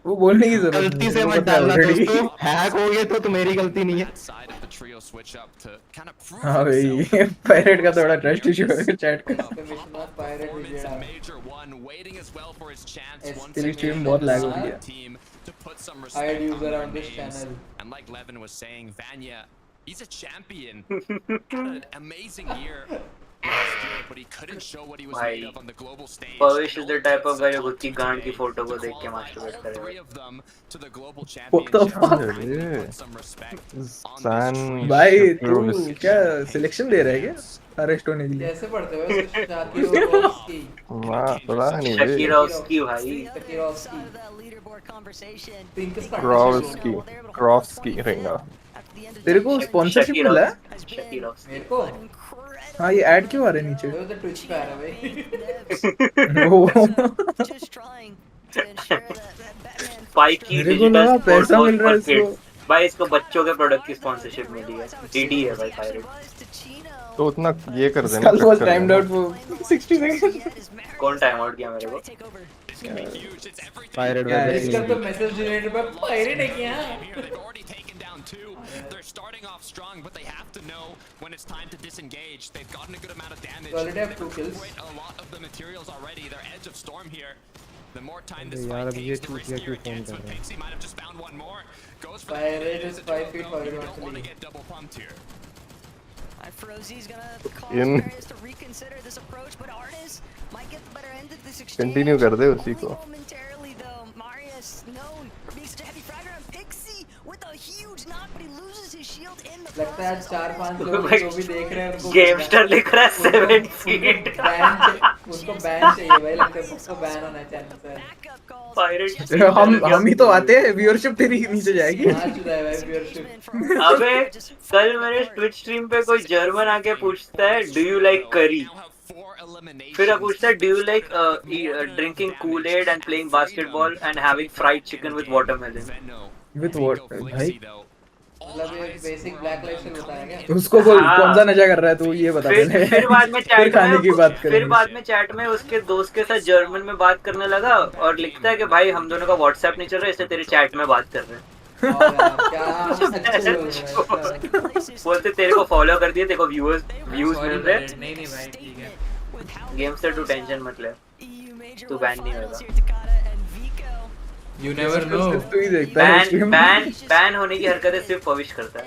वो बोलने की जरूरत गलती से मत डालना दोस्तों. हैक हो गए तो मेरी गलती नहीं है. हाँ भाई पायरेट का थोड़ा ट्रस्ट इशू है चैट का. तेरी स्ट्रीम बहुत लैग हो गई है. I had user on this channel. And like Levin was saying, Vanya, he's a champion. Had an amazing year last year, but he couldn't show what he was made of on the global stage. Pavish is the type of guy who खुद की गांड की photo को देख के masturbate करेगा. Three of them to the global What the championship. Put some respect on the भाई तू क्या सिलेक्शन दे रहा है क्या? अरेस्ट होने के लिए. कैसे पढ़ते हो शाकिरोव्स्की? वाह पता नहीं. शाकिरोव्स्की भाई. क्रॉफ्स्की रहेगा. तेरे को स्पॉन्सरशिप मिला है? मेरे को? हाँ ये ऐड क्यों आ रहे नीचे? वो तो ट्विच पे आ रहा है भाई. मेरे को लगा पैसा मिल रहा है इसको. भाई इसको बच्चों के प्रोडक्ट की स्पॉन्सरशिप मिली है. डीडी है भाई पायरेट. तो उतना ये कर देना. कल was timed out for 60 seconds. कौन टाइम आउट किया मेरे को? पायरेट इसका तो मैसेज जनरेटर पे पायरेट है क्या? They're starting off strong, but they have to know when it's time to disengage. They've gotten a good amount of damage. Already have 2 kills. A lot of the materials already. They're edge of storm here. The more time this fight takes, the riskier it gets. But Pixie might have just found one more. Goes for Pirate is 5 feet forward. don't want to get double pumped here. Frozy's gonna call Marius to reconsider this approach, but Artis might get the better end of this exchange. Continue कर दे उसी को. Momentarily though, Marius beats a heavy fragger on Pixie with a huge knock, but he loses his shield in the लगता है 4-5 लोग जो भी देख रहे हैं उनको गेमस्टर लिख रहा है 7 फीट. उसको बैन चाहिए भाई, लगता है उसको बैन होना चैनल से। पायरेट हम ही तो आते हैं, व्यूअरशिप तेरी नीचे जाएगी। आ चुका है भाई व्यूअरशिप। अबे कल मेरे ट्विच स्ट्रीम पे कोई जर्मन आके पूछता है डू यू लाइक करी, फिर पूछता है do you like drinking Kool-Aid and playing basketball and having fried chicken with watermelon. With what भाई? मतलब ये बेसिक ब्लैक लाइफ से होता है क्या? उसको बोल कौन सा नशा कर रहा है तू, ये बता पहले। फिर बाद में चैट खाने की बात करेंगे। फिर बाद में चैट में उसके दोस्त के साथ जर्मन में बात करने लगा और लिखता है कि भाई हम दोनों का व्हाट्सएप नहीं चल रहा इसलिए तेरे चैट में बात कर रहे हैं। बोलते तेरे को फॉलो कर दिया, तेरे को व्यूज मिल रहे हैं। नहीं भाई ठीक है, गेम से तू टेंशन मत ले, तू बैन नहीं होगा। You never know. तू ही देखता है। बैन होने की हरकतें सिर्फ पविश करता है।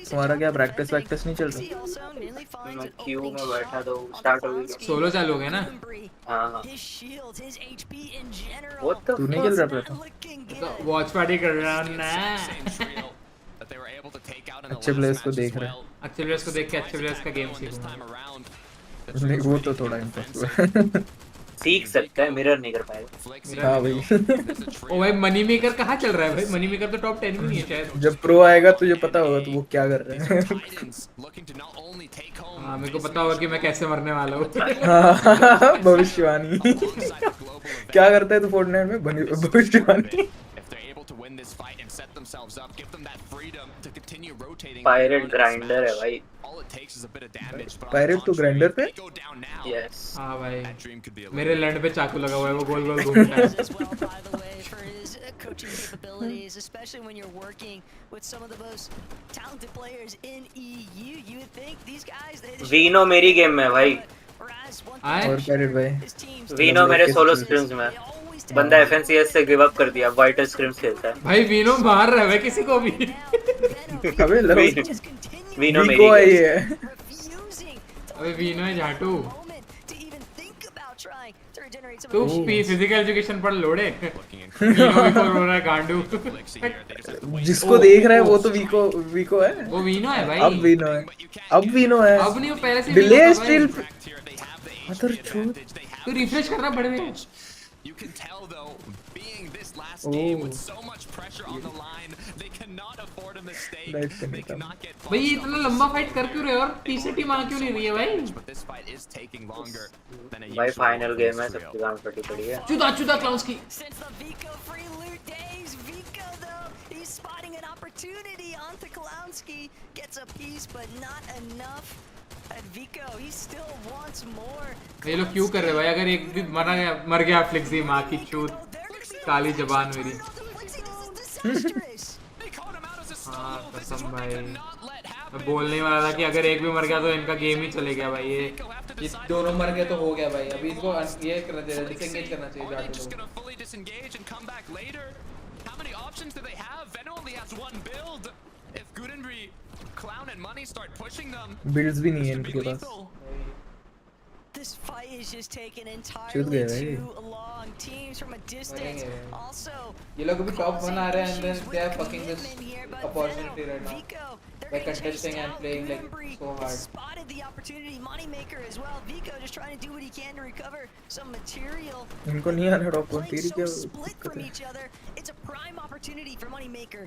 तुम्हारा क्या प्रैक्टिस नहीं चल रहा? मैं क्यू में बैठा तो स्टार्ट हो गई। सोलो चालू हो गया ना? हाँ वो तो तू नहीं खेल रहा था? वॉच पार्टी कर रहा ना। अच्छे प्लेयर्स को देख रहा है। अच्छे प्लेयर्स को देख के अच्छे प्लेयर्स का गेम सीखूंगा। नहीं वो तो थोड़ा इम्पॉसिबल है। सीख सकता है, मिरर नहीं कर पाएगा। हाँ भाई। ओ भाई मनी मेकर कहाँ चल रहा है भाई? मनी मेकर तो टॉप 10 में नहीं है शायद। जब प्रो आएगा तुझे पता होगा तो वो क्या कर रहे हैं। हाँ मेरे को पता होगा कि मैं कैसे मरने वाला हूँ। हाँ भविष्यवाणी। क्या करता है तू फोर्टनाइट में? भविष्यवाणी। पायरेट ग्राइंडर है भाई। पायरेट तो ग्राइंडर पे? यस। हाँ भाई मेरे लैंड पे चाकू लगा हुआ है, वो गोल गोल घूमता है। coaching capabilities, especially when you're working with some of the most talented players in EU. You would think these guys veno मेरी गेम में भाई। और पैरेट भाई वीनो मेरे सोलो स्क्रिम्स में। बंदा FNCS से गिव अप कर दिया, वाइटल स्क्रिम्स खेलता है भाई। वीनो मार रहा है भाई किसी को भी। अबे वीनो मेरी है। अबे वीनो है झाटू। तू फिजिकल एजुकेशन पढ़ लोड़े। वीनो रो रहा है गांडू। जिसको देख रहा है वो तो वीको है। वो वीनो है भाई। अब वीनो है। अब नहीं, वो पहले से डिले स्टिल अदर चूत। तू रिफ्रेश करना बड़े में। You can tell though, being this last game with so much pressure on the line, they cannot afford a mistake. They cannot get भाई ये इतना लंबा फाइट कर क्यों रहे हो और तीसरी टीम आ क्यों नहीं रही है भाई? But this fight is taking longer than a भाई फाइनल गेम है, सबकी जान फटी पड़ी है। चुदा क्लाउंस की। Since the Vico free loot days, Vico though, he's spotting an opportunity onto Klowski, gets a piece but not enough. And Vico, he still wants more. ये लोग क्यों कर रहे भाई? अगर एक दिन मर गया फ्लिक्सी, माँ की चूत, काली जबान मेरी। हाँ कसम भाई, मैं बोलने वाला था कि अगर एक भी मर गया तो इनका गेम ही चले गया भाई। ये दोनों मर गए तो हो गया भाई। अभी इनको ये करना चाहिए, डिसएंगेज करना चाहिए जाके लोग। Clown and Money start pushing them. Builds भी नहीं है इनके पास। This fight is just taken entirely too long. Teams from a distance. Also, ये लोग अभी टॉप 1 आ रहे हैं and then they are fucking this opportunity right now by contesting and playing like so hard. Spotted the opportunity, Moneymaker as well. Vico just trying to do what he can to recover some material. इनको नहीं आना top 1 तेरी क्या दिक्कत है? It's a prime opportunity for Moneymaker.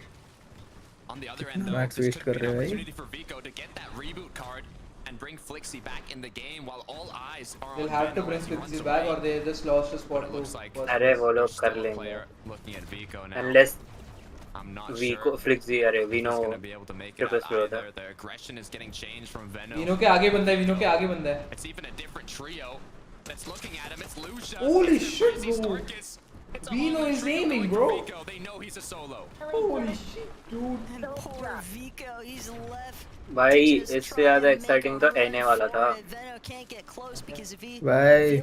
On the other end, though, Max waste कर रहे हैं भाई। opportunity for Vico to get that reboot card and bring Flixie back in the game while all eyes are on They'll have to bring Flixie back or they just lost a spot to। अरे वो लोग कर लेंगे। looking at Vico now. Unless I'm not Vico, sure Flixie, अरे Vino gonna be able to make it out either. The aggression is getting changed from Venom. Veno के आगे बंदा है, वीनो के आगे बंदा है। It's even a different trio that's looking at him. It's Lucia. Holy shit, bro. Vino is aiming, bro. They know he's a solo. Holy shit, dude. And poor Vico, he's left. भाई इससे ज़्यादा exciting तो एने वाला था। भाई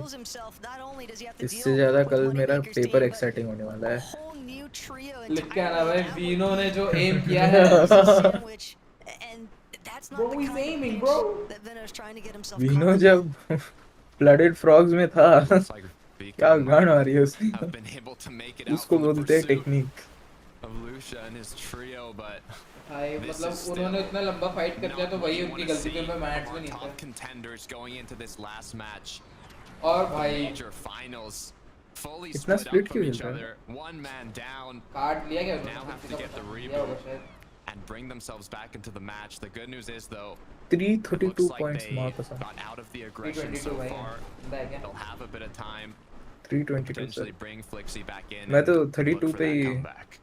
इससे ज़्यादा कल मेरा पेपर एक्साइटिंग होने वाला है। लिख के आना भाई, वीनो ने जो एम किया है। Bro, he's aiming, bro. Veno जब ब्लडेड फ्रॉग्स में था क्या गान आ रही है उसकी। उसको बोलते हैं technique. Of Lucia and his trio, but भाई मतलब उन्होंने इतना लंबा फाइट कर लिया तो वही उनकी गलती थी, उनमें मैच भी नहीं थे. Contenders going into this last match. और भाई Major finals. Fully इतना split split up from क्यों each चल रहा है? other. One man down. Card लिया क्या Now have to get the reboot and bring themselves back into the match. The good news is though, 332 points mark or got out of the aggression so far. They'll have a bit of time. 322 Potentially bring Flixie back in. मैं तो and 32 look for पे that he comeback.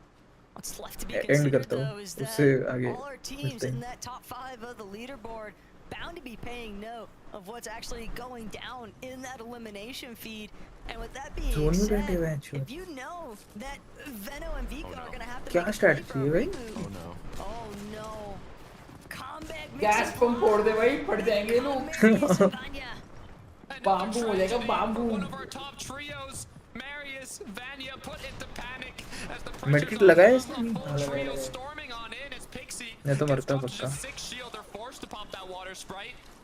What's left to be end considered करता though हूँ is उससे that आगे all our teams in that top 5 of the leaderboard bound to be paying note of what's actually going down in that elimination feed. And with that being Zone में said, बैठे हुए हैं चो. if you know that Veno and Vico are gonna have to क्या make a strategy है भाई? Oh no. Oh no. Combat gas pump फोड़ दे भाई, फट जाएंगे ये लोग. बाम्बू हो जाएगा बाम्बू. मेडिकेट लगाया इसने? मैं तो मरता पक्का.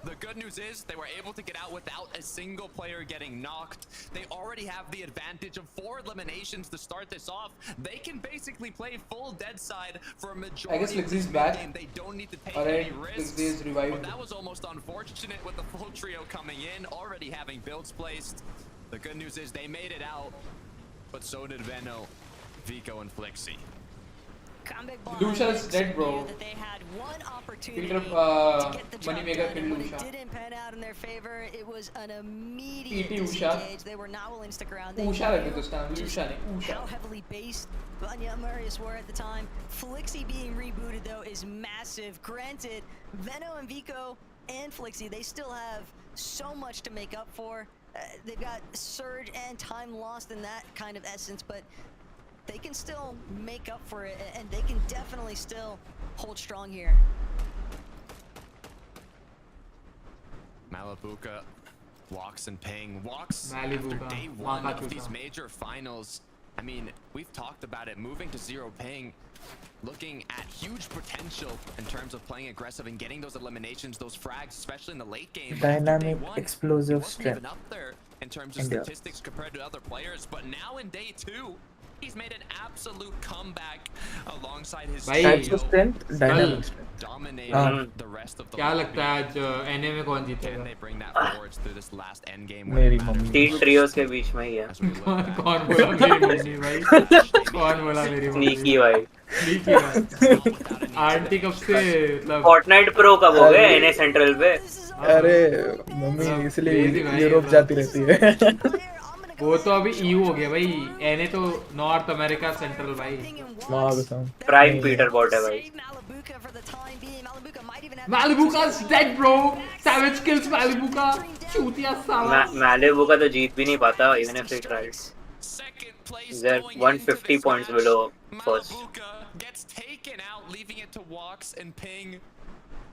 The good news is they were able to get out without a single player getting knocked. They already have the advantage of 4 eliminations to start this off. They can basically play full dead side for a majority I guess of Lixi's this back. game. They don't need to take Alright, any risks. Lixi is revived. But that was almost unfortunate with the full trio coming in, already having builds placed. The good news is they made it out, but so did Veno, Vico, and Flixie. Lucia's dead, bro. That they had one opportunity Peter, to get the money job maker done, killed and when Lucia. it didn't pan out in their favor, it was an immediate PT Usha. disengage. They were not willing to stick around. They Usha knew रखे थे उसका नाम, Lucia नहीं, Usha. how heavily based Vanya and Marius were at the time. Flixie being rebooted though is massive. Granted, Veno and Vico and Flixie, they still have so much to make up for. They've got surge and time lost in that kind of essence, but they can still make up for it, and they can definitely still hold strong here. Malibuca walks and ping. Walks Malibuca. after day 1 of these major finals. I mean, we've talked about it. Moving to 0 ping, looking at huge potential in terms of playing aggressive and getting those eliminations, those frags, especially in the late game. Dynamic, explosive wasn't strength. even up there in terms of India. statistics compared to other players, but now in day 2, he's made an absolute comeback alongside his Types of strength, dynamic strength. dominating the rest of the क्या lobby. लगता है आज NA में कौन जीतेगा? Can they bring that forward through this last end game? मेरी mummy. 3 ट्रियोस के बीच में ही है. कौन बोला मेरी मम्मी भाई? कौन बोला मेरी मम्मी? स्नीकी भाई. स्नीकी भाई. आंटी कब से मतलब? Fortnite Pro कब हो गए NA सेंट्रल पे? अरे मम्मी इसलिए यूरोप जाती रहती है. वो तो अभी EU हो गया भाई. NA तो नॉर्थ अमेरिका सेंट्रल भाई. प्राइम पीटर बॉट है भाई. Malibuca's dead, bro. Savage kills Malibuca. चूतिया साला. Malibuca तो जीत भी नहीं पाता even if they tried. They're 150 points below first. Gets taken out, leaving it to Walks and Ping.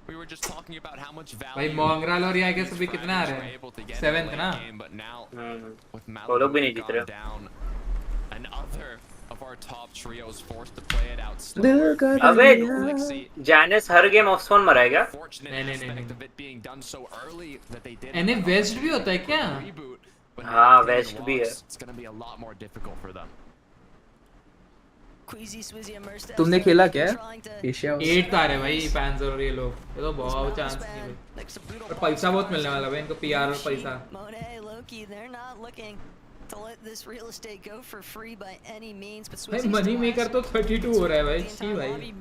We were just talking about how much value. भाई मोंगराल और ये guess अभी कितना आ रहे हैं? 7th ना? But now with वो लोग भी नहीं जीत रहे. down, another of our top trios forced to play it out. अबे Janus her game of spawn मरा है क्या? NA वेस्ट भी होता है क्या? हाँ वेस्ट भी है. It's going to be a lot more difficult for them. तुमने खेला क्या? एशिया 8 आ रहे भाई पैंजर और ये लोग. ये तो बहुत चांस नहीं भाई. और पैसा बहुत मिलने वाला भाई इनको PR और पैसा. To let this real estate go for free by any means, but भाई मनी मेकर तो 32 हो रहा है भाई. छी भाई.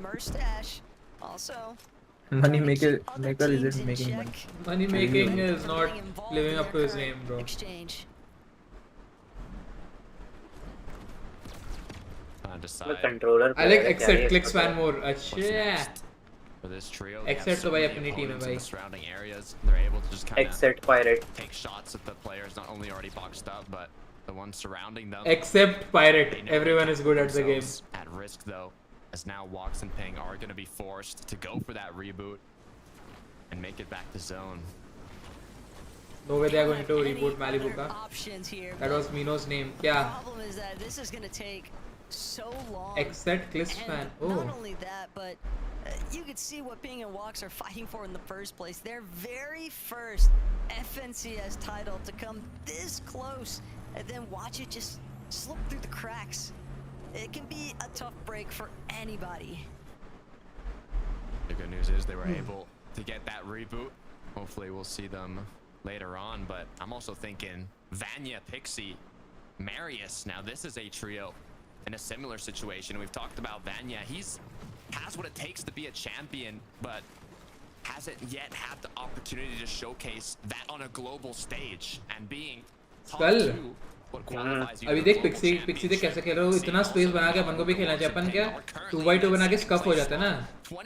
Also money maker isn't making money. Money making is not living up to his name, bro. Controller I like Exit clicks fan more. अच्छा. For this trio, Exit तो भाई अपनी टीम है भाई. Surrounding areas, they're able to just kind of Exit Pirate. take shots at the players not only already boxed up, but the ones surrounding them. Except Pirate. Everyone is good at the game. At risk though, as now Walks and Ping are going to be forced to go for that reboot and make it back to zone. No way they are going to reboot Malibuca. That was Mino's name. क्या? Problem is that this is going to take so long. Except Cliss fan. Oh. Not only that, but you could see what Ping and Walks are fighting for in the first place. Their very first FNCS title to come this close and then watch it just slip through the cracks. It can be a tough break for anybody. The good news is they were able to get that reboot. Hopefully we'll see them later on, but I'm also thinking Vanya, Pixie, Marius. Now this is a trio in a similar situation. We've talked about Vanya. Has what it takes to be a champion, but hasn't yet had the opportunity to showcase that on a global stage and being top two. अभी देख pixie देख कैसे खेल रहा हूँ इतना space बना के अपन को भी खेलना चाहिए अपन क्या 2x2 बना के स्कफ हो जाता है ना तो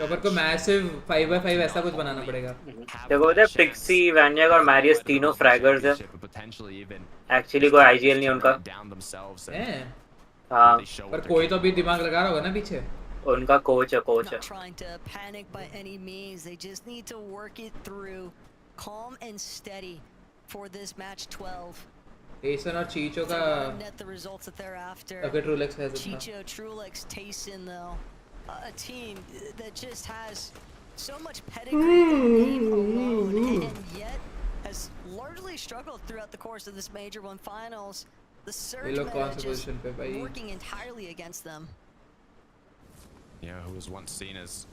अपन को मैसिव 5x5 ऐसा कुछ बनाना पड़ेगा देखो दे पिक्सी वैनियक और मैरियस तीनों फ्रैगर्स हैं एक्चुअली कोई आईजीएल नहीं उनका हाँ पर कोई तो अभी दिमाग लगा रहा होगा ना पीछे उनका कोच है trying to panic by any means. They just need to work it through calm and steady for this match 12. Tayson और चीचो का net the results that they're after. अगर Trulex है Chicho, Trulex, Tayson though, a team that just has so much pedigree in the game alone, and yet has largely struggled throughout the course of this Major 1 finals. The surge meta just working entirely against them. Yeah, who was once seen as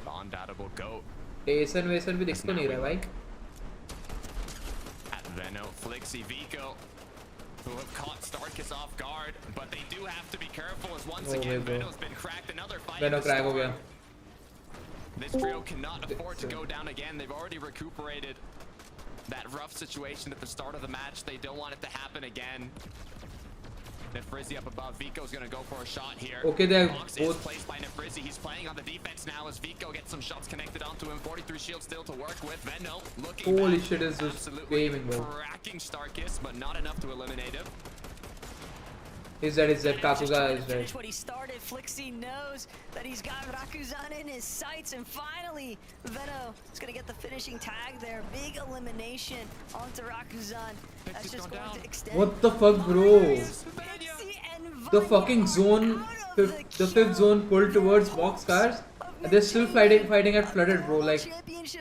the undoubtable GOAT. Tayson वैसन भी दिख तो नहीं रहा भाई. At Veno, Flixie, Vico, who have caught Starkis off guard, but they do have to be careful as once again Veno's been cracked. Another fight. Veno crack हो गया. This trio cannot afford to go down again. They've already recuperated that rough situation at the start of the match. They don't want it to happen again. Nefrizzi up above. Vico's gonna go for a shot here. Okay, they're both is placed by Nefrizzi. He's playing on the defense now as Vico gets some shots connected onto him. 43 shield still to work with. Veno looking holy back. shit is this gaming bro. Cracking Starkis, but not enough to eliminate him. Is that Kakuga is dead. What he started, Flixie knows that he's got Rakuzan in his sights, and finally Veno is gonna get the finishing tag there. Big elimination onto Rakuzan. That's just going to extend. What the fuck, bro? The fucking zone, the fifth zone pulled towards boxcars, and they're still fighting at flooded, bro. Like,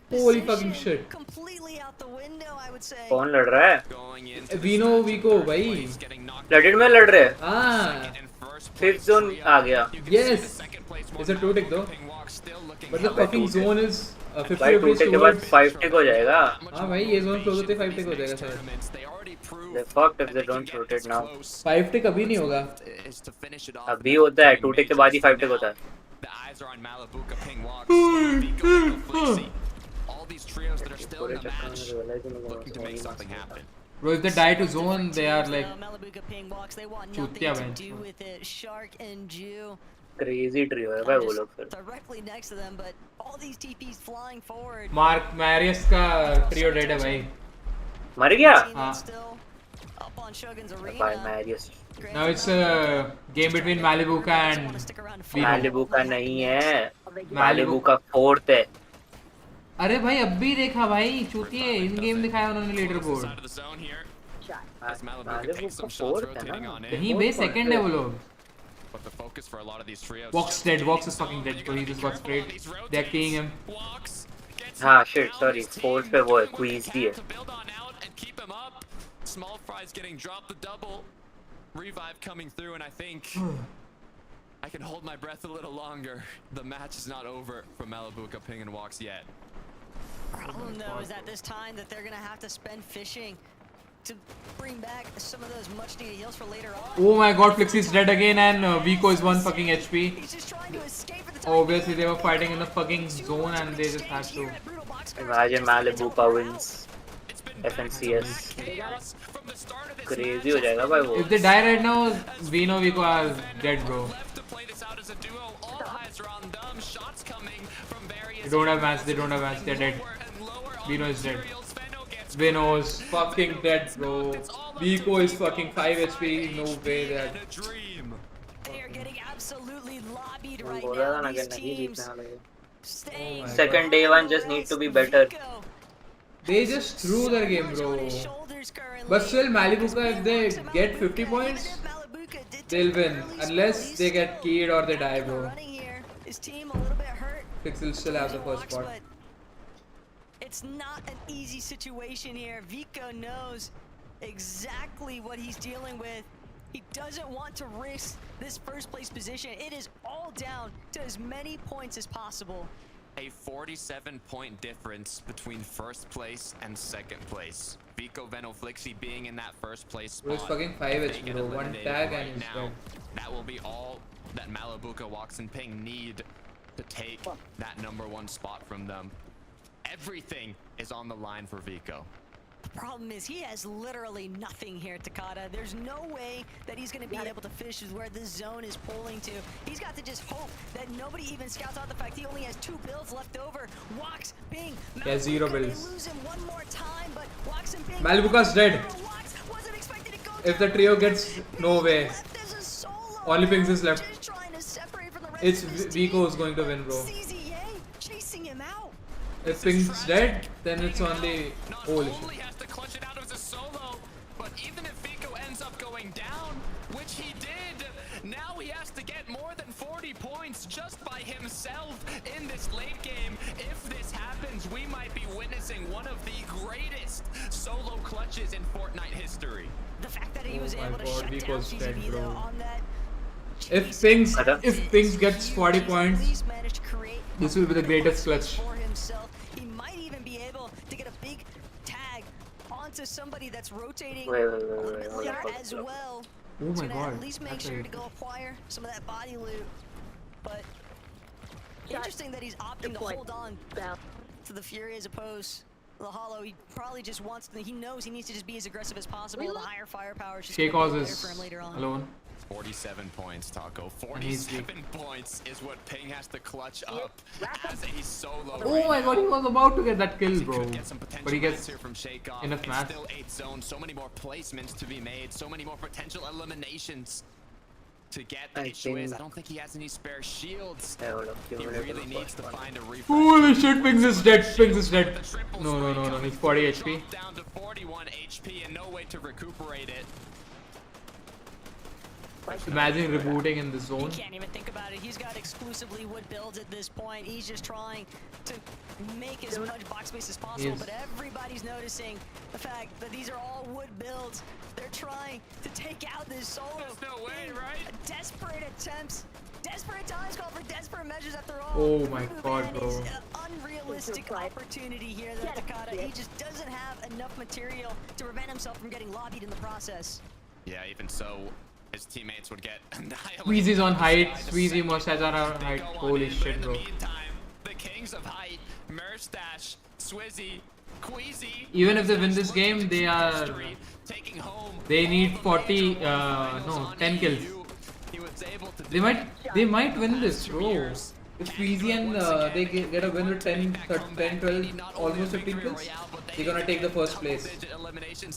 holy fucking shit. Completely out the window, I would say. कौन लड़ रहा है? Vico भाई. Flooded में लड़ रहे हैं? हाँ. Fifth zone आ गया. Yes. It's a 2-tick though. But the fucking zone is 50 भाई 2-tick के बाद 5-tick हो जाएगा. हाँ भाई ये zone close होते 5-tick हो जाएगा शायद. They're fucked if they don't rotate now. 5-tick अभी नहीं होगा. अभी होता है 2-tick के बाद ही 5-tick होता है. The eyes are on Malibuka, Ping walks, Vico, Flixie. All these trios that are still in the match looking to make something happen. Bro, if they die to zone, they are like Malibuka Ping walks. They want nothing to do with it. Shark and Jew. Crazy trio है भाई वो लोग फिर. Directly next to them, but all these TPs flying forward. Marius का trio dead है भाई. मर गया? हाँ. Up on Shogun's arena. By Marius. Now it's a game between Malibuka and Vico. Malibuka नहीं है. Malibuka 4th है. अरे भाई अब भी देखा भाई चूतिए इन गेम दिखाया उन्होंने लीडर बोर्ड. नहीं बे सेकंड है वो लोग. But the focus for a lot of these trios. Vox dead. Vox is fucking dead. So he just got sprayed. They're keying him. हाँ shit sorry. 4th पे वो है Queez भी है. Small fries getting dropped, the double revive coming through, and I think I can hold my breath a little longer. The match is not over for Malibuka, Ping, and Walks yet. Problem though is at this time that they're gonna have to spend fishing to bring back some of those much needed heals for later on. Oh my god, Flixie's dead again and Vico is 1 fucking HP. He's just trying to escape at the time. Obviously they were fighting in the fucking zone and they just had to. Imagine Malibuka wins FNCS. Crazy हो जाएगा भाई वो. If they die right now, Vico are dead, bro. They don't have match. They don't have match. They're dead. Vino is dead. Vino is fucking dead, bro. Vico is fucking 5 HP. No way that. They are getting absolutely lobbied right बोला था now. ना कि These नहीं teams जीतना लगे. staying. Second day one just need to be better. They just threw their game, bro. But still, Malibuka, if they get 50 points, they'll win. Unless they get keyed or they die, bro. His team a little bit hurt. Pixel still has the first spot. It's not an easy situation here. Vico knows exactly what he's dealing with. He doesn't want to risk this first place position. It is all down to as many points as possible. A 47-point difference between first place and second place. Vico Venoflixi being in that first place spot. Bro, it's fucking 5H, bro. One tag and he's dead. That will be all that Malabuka, Walks, and Ping need to take that #1 spot from them. Everything is on the line for Vico. The problem is he has literally nothing here, Takada. There's no way that he's going to be able to finish with where this zone is pulling to. He's got to just hope that nobody even scouts out the fact he only has 2 builds left over. Walks, Ping, he has 0 builds. lose him one more time, but Walks and Ping. Malabuka's dead. If the trio gets no way. Only Pings is left. It's Vico's going to win, bro. Chasing him out. If Ping's dead, then it's only holy shit. Clutch it out as a solo, but even if Vico ends up going down, which he did, now he has to get more than 40 points just by himself in this late game. If this happens, we might be witnessing one of the greatest solo clutches in Fortnite history. The fact that he was able to shut down Vico's dead, CZB bro. on that. If Pings gets 40 points, this will be the greatest clutch. He might even be able to get a big tag onto somebody that's rotating as well. Oh my god. At least make sure to go acquire some of that body loot. But interesting that he's opting to hold on to the Fury as opposed to the Hollow. He probably just wants to, he knows he needs to just be as aggressive as possible. The higher firepower is just going to be better for him later on. Alone. 47 points, Taco. 47 points is what Ping has to clutch up as a solo. Oh my god, he was about to get that kill, bro. But he gets enough match. Still 8th zone, so many more placements to be made, so many more potential eliminations to get the Schwiz. I don't think he has any spare shields. He really needs to find a refresh. Holy shit, Pings is dead. Pings is dead. No, he's 40 HP. Down to 41 HP and no way to recuperate it. Imagine rebooting in the zone. He can't even think about it. He's got exclusively wood builds at this point. He's just trying to make as much box space as possible, but everybody's noticing the fact that these are all wood builds. They're trying to take out this solo. There's no way, right? Desperate attempts. Desperate times call for desperate measures after all. Oh my god, bro. An unrealistic opportunity here that Takada. He just doesn't have enough material to prevent himself from getting lobbied in the process. Yeah, even so, his teammates would get annihilated. Squeezy's on height. Squeezy, Mousepad are on height. Holy shit, bro. The kings of height, Merstash, Swizzy, Queasy. Even if they win this game, they are. They need 10 kills. They might win this, bro. If Squeezy and they get a win with 10, 12, almost 15 kills, they're gonna take the first place.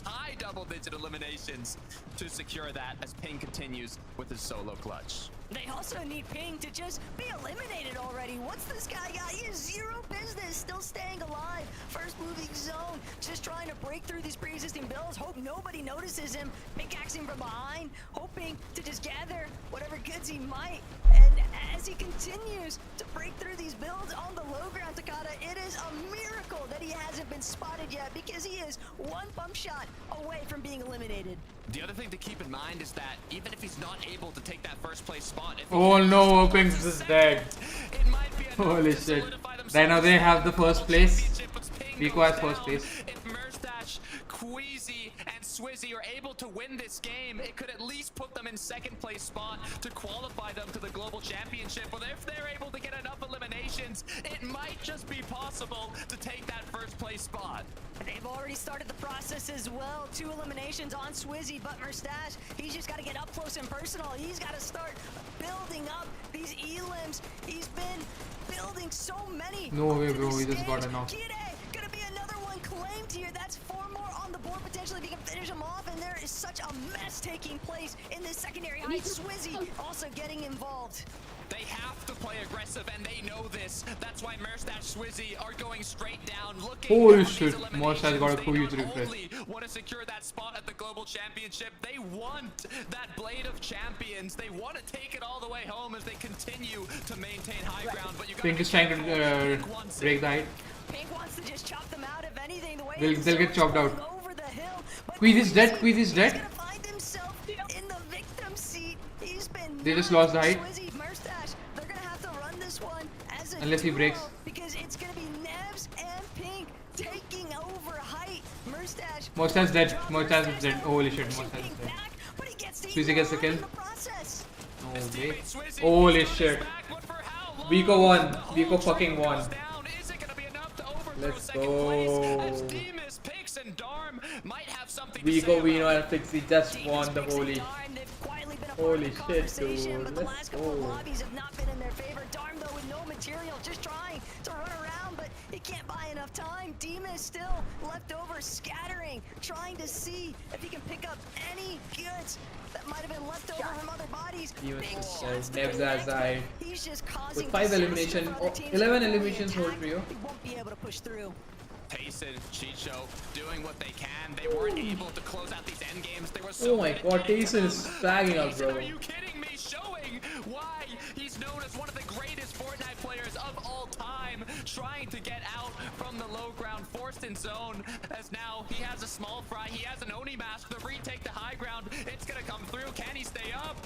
High double-digit eliminations to secure that as Ping continues with his solo clutch. They also need Ping to just be eliminated already. What's this guy got? He has 0 business, still staying alive. First moving zone, just trying to break through these pre-existing builds. Hope nobody notices him. Pickaxing from behind, hoping to just gather whatever goods he might. And as he continues to break through these builds on the low ground, Takada, it is a miracle that he hasn't been spotted yet because he is 1 bump shot away from being eliminated. The other thing to keep in mind is that even if he's not able to take that first place spot, Oh no, Pings is dead. Holy shit. Right now they have the first place. Vico has first place. If Merstash, Queasy, and Swizzy are able to win this game, it could at least put them in 2nd place spot to qualify them to the global championship. But if they're able to get enough eliminations, it might just be possible to take that first place spot. They've already started the process as well. 2 eliminations on Swizzy, but Merstash, he's just got to get up close and personal. He's got to start building up these elims. He's been building so many. No way, bro. He just got enough. Gonna be another one claimed here. That's 4 more on the board potentially if he can finish them off. And there is such a mess taking place in this secondary height. Swizzy also getting involved. They have to play aggressive, and they know this. That's why Merstash, Swizzy are going straight down, looking. Holy shit, Mousepad got a huge refresh. They want to secure that spot at the global championship. They want that blade of champions. They want to take it all the way home as they continue to maintain high ground. But you Pink is trying to break the height. Pink wants to just chop them out. If anything, the way they'll get chopped out. Queez is dead. Queez is dead. Find himself in the They just lost the height. They're gonna have to run this one as a Unless he duo, breaks. because it's gonna be Nebs and Pink taking over height. Mousepad dead. Mousepad is dead. Holy shit, Mousepad is dead. Swizzy gets the kill. No way. Holy shit. Vico won. Vico fucking won. Let's go. Vico, Vino and Pixie just won the holy shit, dude. Let's go. Darm though with no material, just trying to run around, but he can't buy enough time. Demon is still left over, scattering, trying to see if he can pick up any goods that might have been left over from other bodies. Nebs has died. He's just causing with 5 eliminations, 11 eliminations whole trio. He won't be able to push through. Tayson, Chicho doing what they can. They weren't able to close out these end games. They were so Oh my god, Tayson is bagging up, bro. Are you kidding me? Showing why he's known as one of the greatest Fortnite players of all time, trying to get out from the low ground, forced in zone, as now he has a small fry, he has an Oni mask, the retake the high ground, it's gonna come through. Can he stay up?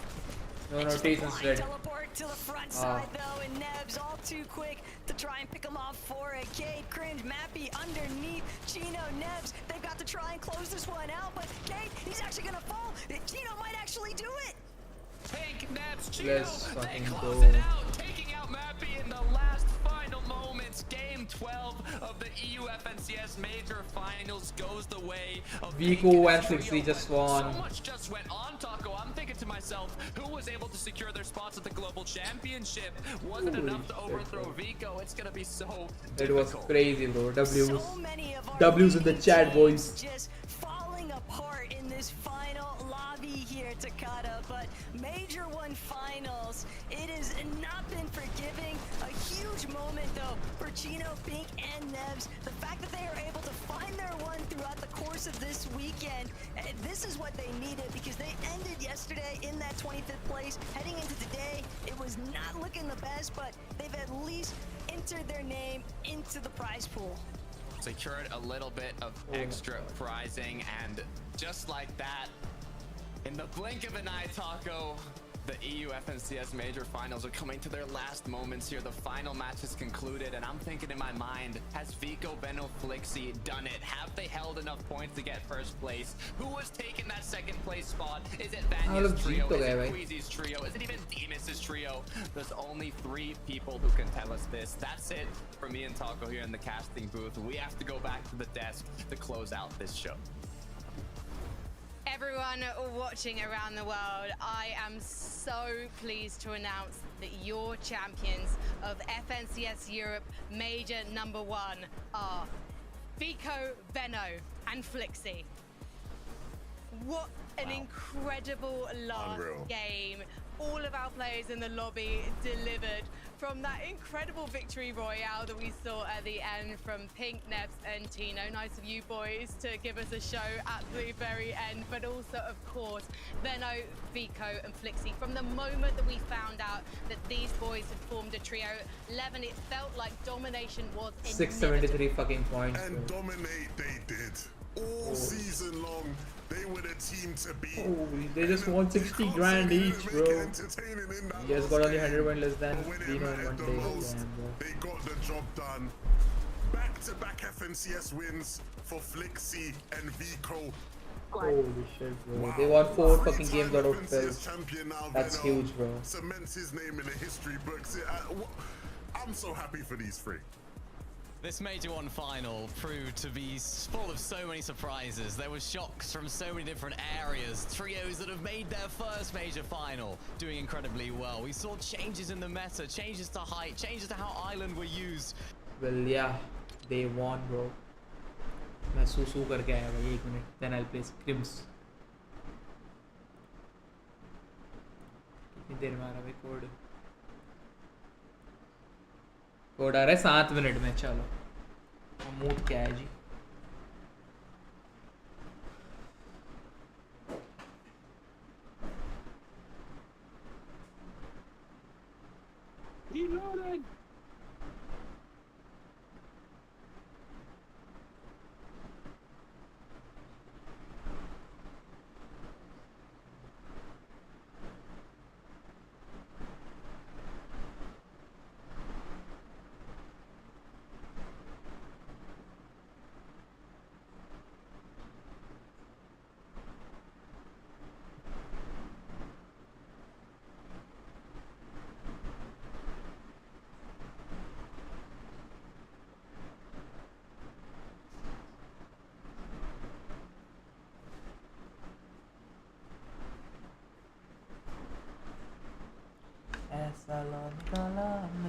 No, Tayson's dead. Teleport to the front side though, and Nebs all too quick to try and pick him off for a Cade. Cringe, Mappy underneath. Chino, Nebs, they've got to try and close this one out, but Cade, he's actually gonna fall. Chino might actually do it. Pink, Nebs, Chino, Let's fucking close go. it out, taking out Mappy in the last final moments. Game 12 of the EU FNCS Major Finals goes the way of Vico and Flixie just won. So much just went on, Taco. I'm thinking to myself, who was able to secure their spots at the Global Championship? Wasn't Holy enough to shit, overthrow bro. Vico. It's gonna be so It was difficult. crazy, bro. W's in the chat, boys. Just falling apart in this final lobby here, Takata. But Major 1 Finals, it has not been forgiving. A huge moment though for Chino, Pink, and Nebs. The fact that they are able to find their one throughout the course of this weekend, this is what they needed, because they ended yesterday in that 25th place. Heading into today, it was not looking the best, but they've at least entered their name into the prize pool. Secured a little bit of extra prizing, and just like that, in the blink of an eye, Taco, the EU FNCS Major Finals are coming to their last moments here. The final match is concluded, and I'm thinking in my mind, has Vico, Benno, Flixie done it? Have they held enough points to get first place? Who has taken that second place spot? Is it Vanya's trio? Is it Queasy's trio? Is it even Demus's trio? There's only 3 people who can tell us this. That's it for me and Taco here in the casting booth. We have to go back to the desk to close out this show. Everyone watching around the world, I am so pleased to announce that your champions of FNCS Europe Major number 1 are Vico, Benno, and Flixie. What an incredible last game. All of our players in the lobby delivered, from that incredible victory royale that we saw at the end from Pink, Nebs, and Tino. Nice of you boys to give us a show at the very end, but also, of course, Benno, Vico, and Flixie. From the moment that we found out that these boys had formed a trio, 11, it felt like domination was 673 fucking points. And dominate they did. All season long, they were the team to beat. Holy, they just won 60 grand each, bro. You guys got only 100 points less than Dino in one day. Damn, bro. They got the job done. Back-to-back FNCS wins for Flixie and Vico. Holy shit, bro. They won 4 fucking games out of 12. That's huge, bro. Cements his name in the history books. I'm so happy for these 3. This Major 1 final proved to be full of so many surprises. There were shocks from so many different areas. Trios that have made their first Major final doing incredibly well. We saw changes in the meta, changes to height, changes to how Island were used. Well, yeah, they won, bro. मैं सूसू करके आया भाई 1 minute. Then I'll play scrims. कितनी देर में आ रहा भाई code? Code आ रहा है 7 मिनट में. चलो मूड क्या है जी? Reloading.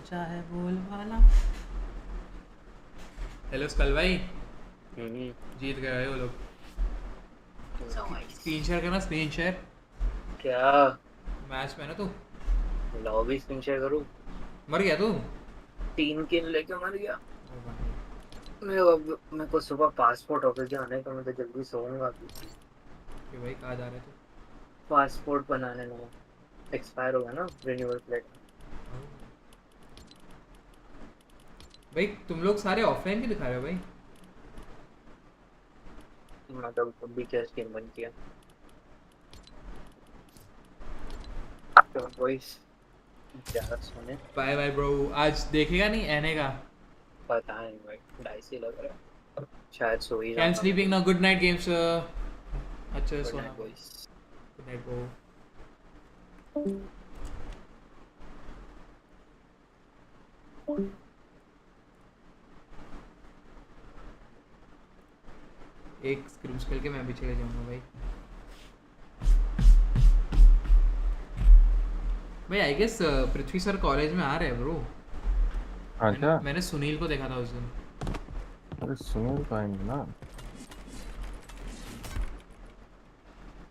सच्चा है बोल वाला। हेलो स्कल भाई। जीत गए वो लोग। स्क्रीन शेयर करना, स्क्रीन शेयर। क्या मैच में ना तू लॉबी स्क्रीन शेयर करूं? मर गया तू? 3 किल लेके मर गया। मेरे को सुबह पासपोर्ट ऑफिस जाने का, मैं तो जल्दी सोऊंगा अभी। कि भाई कहाँ जा रहे थे? पासपोर्ट बनाने ना एक्सपायर होगा ना, रिन्यूअल प्लेट। भाई तुम लोग सारे ऑफलाइन क्यों दिखा रहे हो भाई? मतलब अभी क्या स्कीम बन किया तो वॉइस ज़्यादा सुने। Bye bye bro. आज देखेगा नहीं एने का? पता नहीं भाई, डाइसी लग रहा है, शायद सो ही can sleeping now. Good night games. अच्छा सोना। Good night bro. एक स्क्रीम्स खेल के मैं भी चले जाऊंगा भाई। भाई I guess Prithvi sir college में आ रहे हैं ब्रो। अच्छा मैंने सुनील को देखा था उस दिन। अरे सुनील तो आएंगे ना,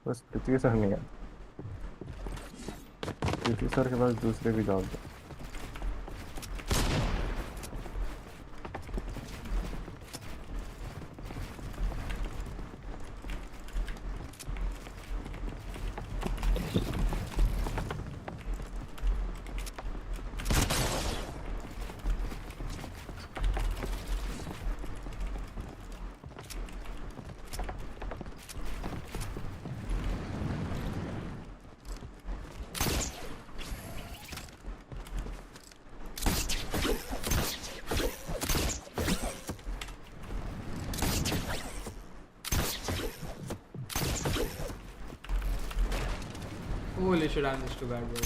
बस पृथ्वी सर नहीं है। पृथ्वी सर के पास दूसरे भी जॉब है। Holy shit, I'm just too bad, bro.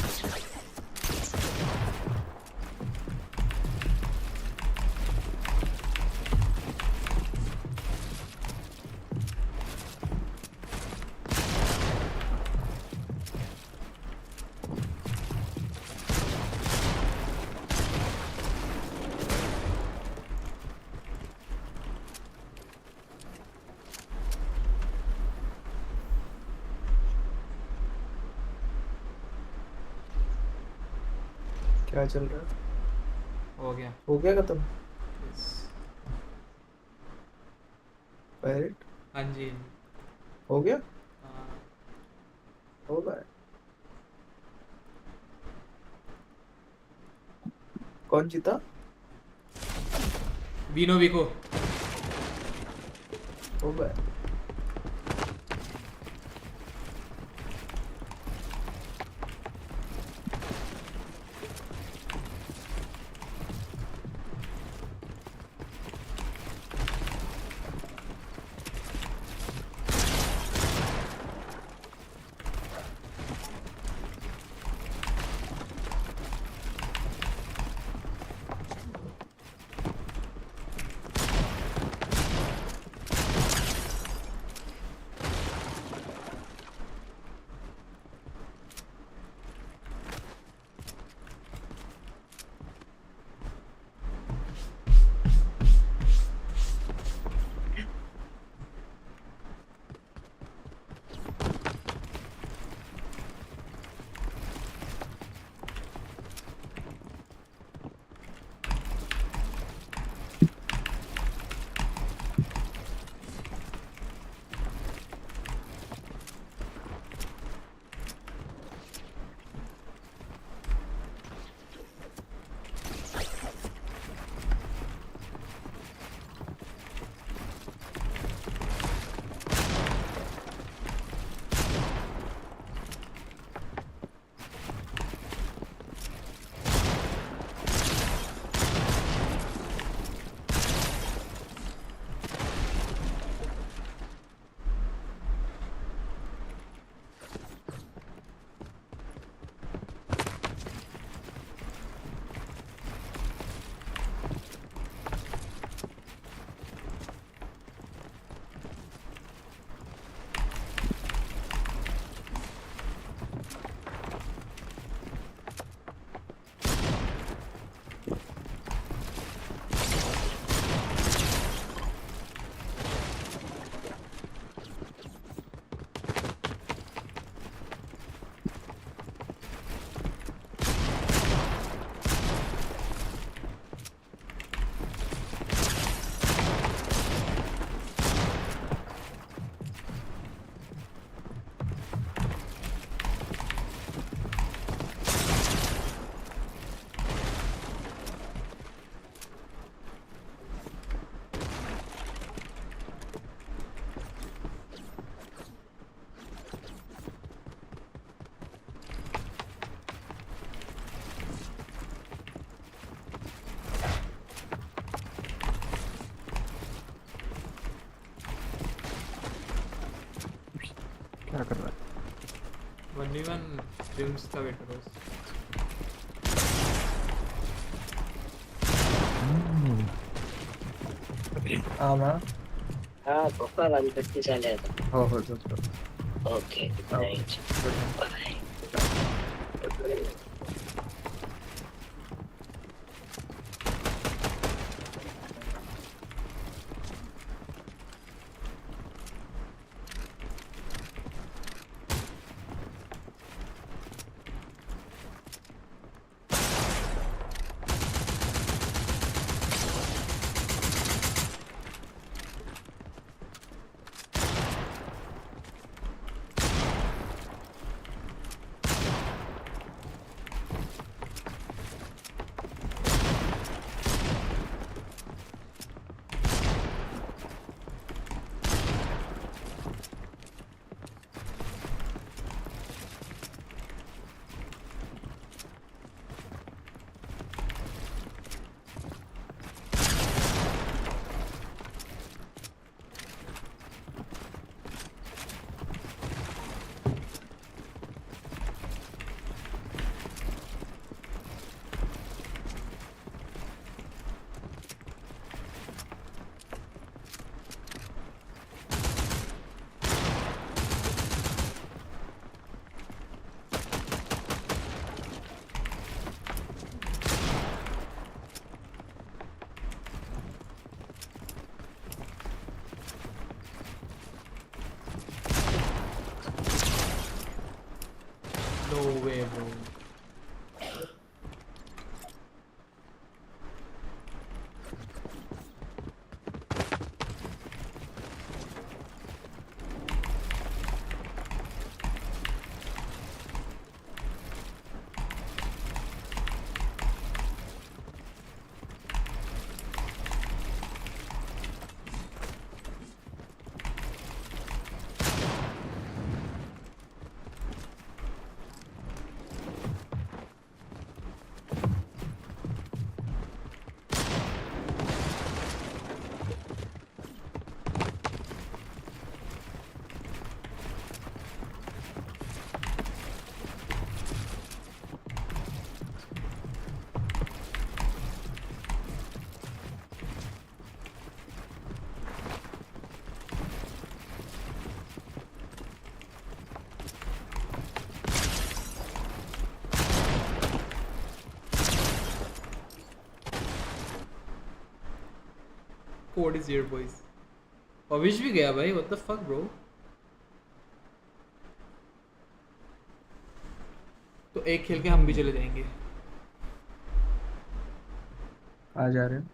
क्या चल रहा है? हो गया खत्म? पायरेट हाँ जी हो गया? हाँ। हो गया। कौन जीता? विनो विको हो गया। क्या कर रहा है? 1v1 स्ट्रीम्स का वेट करो। आमा हाँ पप्पा वाली बच्ची चले था। हो तो okay night bye. No way, bro. Code is here, boys. Pavish भी गया भाई. What the fuck, bro? तो एक खेल के हम भी चले जाएंगे. आ जा रहे हैं.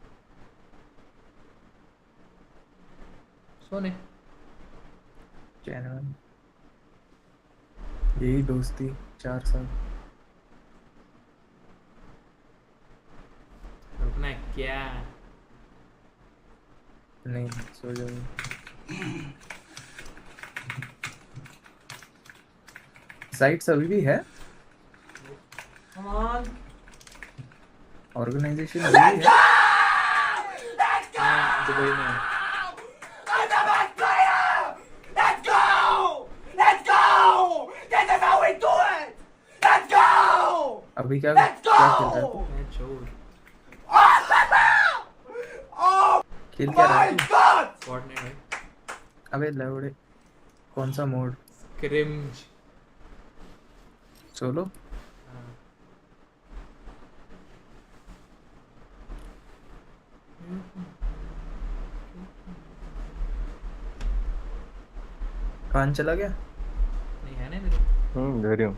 सोने. चैनल. यही दोस्ती 4 साल. रुकना क्या? नहीं सो जाओ. साइट्स अभी भी है. Come on. ऑर्गेनाइजेशन अभी भी है. दुबई में. I'm the best player! Let's go! Let's go! This is how we do it! Let's go! अभी क्या Let's क्या खेल रहा go! है? Oh खेल क्या रहा है? my god! Fortnite है. अबे लवड़े. कौन सा मोड? Cringe. सोलो? कान चला गया? नहीं है ना मेरे. दे रही हूँ.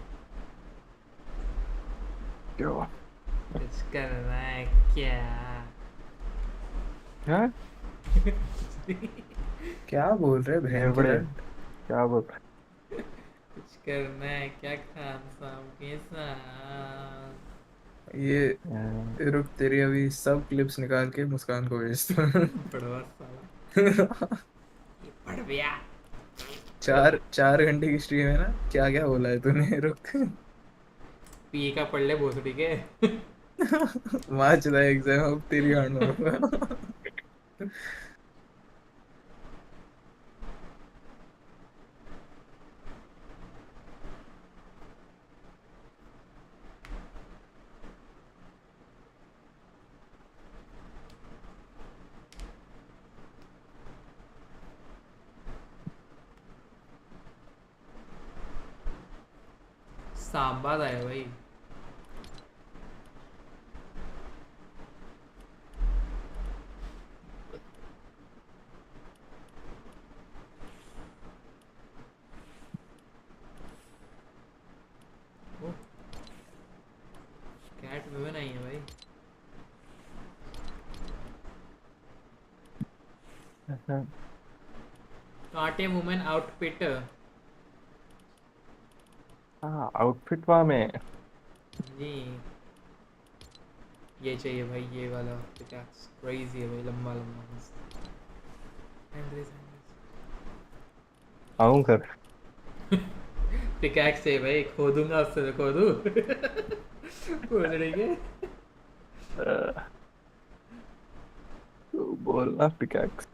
क्या? कुछ कर रहा है क्या? क्या? क्या बोल रहे बहन के लड़? क्या बोल रहे? कुछ करना है क्या खान साहब के साथ? ये रुक तेरी अभी सब क्लिप्स निकाल के मुस्कान को भेजता हूँ. बड़वा साला. ये पड़ गया. 4 घंटे की स्ट्रीम है ना. क्या क्या बोला है तूने? रुक. पी का पढ़ ले भोसड़ी के. वहाँ चला एग्जाम. अब तेरी हांड मारूंगा. सांबा आया भाई। कैट वुमेन आई है भाई। कांटे वुमेन आउटफिट। हाँ आउटफिट वहाँ में जी ये चाहिए भाई, ये वाला पिकैक्स क्रेजी है भाई, लंबा लंबा मस्त। आऊँ कर पिकैक्स है भाई, खोदूंगा उससे, खोदू खोदने के बोलना पिकैक्स।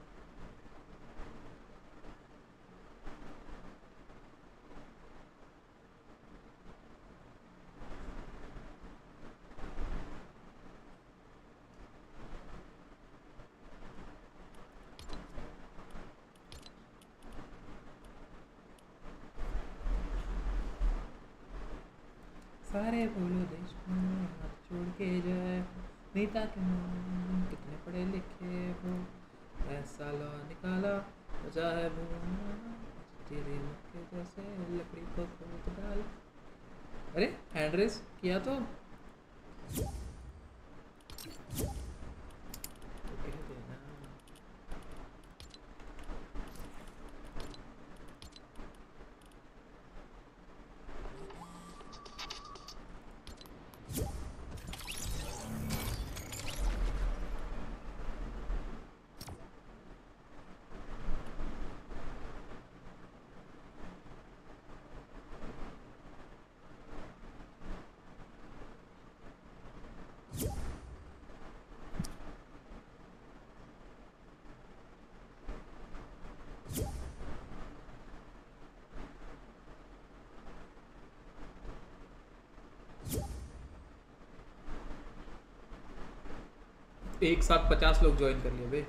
सारे बोलो देश में हाथ छोड़ के जाए, नेता के नाम कितने पढ़े लिखे हो, ऐसा लो निकाला वजह है वो तेरे मक्के जैसे लकड़ी को खोद डाल। अरे हैंड रेस किया तो कह देना। एक साथ 50 लोग ज्वाइन कर लिए भाई।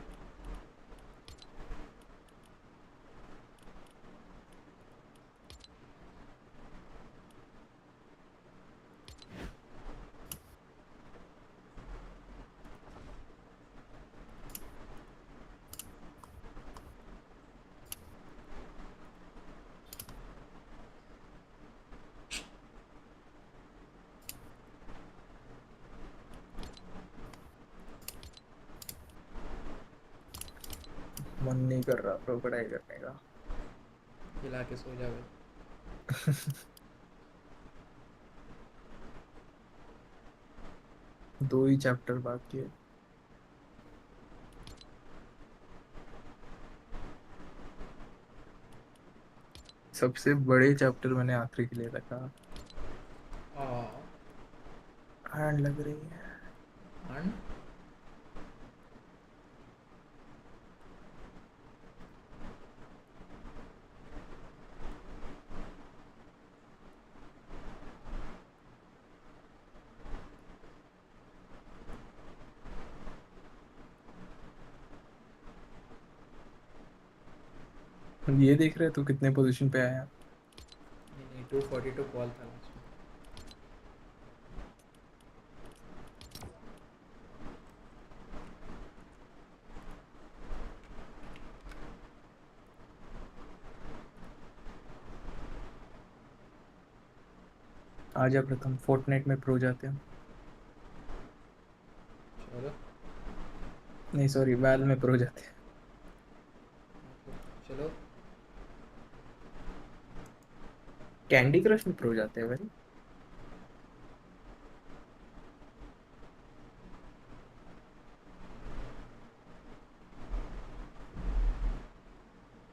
मन नहीं कर रहा प्रो पढ़ाई करने का। खिला के सो जा भाई। दो ही चैप्टर बाकी है। सबसे बड़े चैप्टर मैंने आखिरी के लिए रखा। हैंड लग रही है। हैंड ये देख रहे तू कितने पोजीशन पे आया। नहीं 242 कॉल था लास्ट में। आजा प्रथम फोर्टनाइट में प्रो जाते हैं। चलो नहीं सॉरी वैल में प्रो जाते हैं। चलो कैंडी क्रश में प्रो जाते हैं भाई।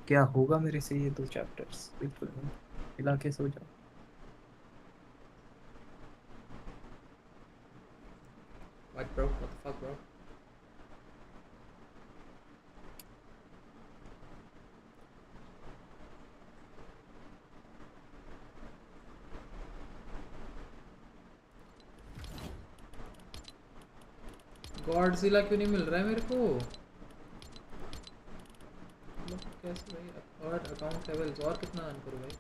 क्या होगा मेरे से ये दो चैप्टर्स बिल्कुल नहीं। हिला के सो जाओ। What bro? What the fuck bro? Godzilla क्यों नहीं मिल रहा है मेरे को? मतलब कैसे भाई? और अकाउंट लेवल्स और कितना अर्न करूं भाई?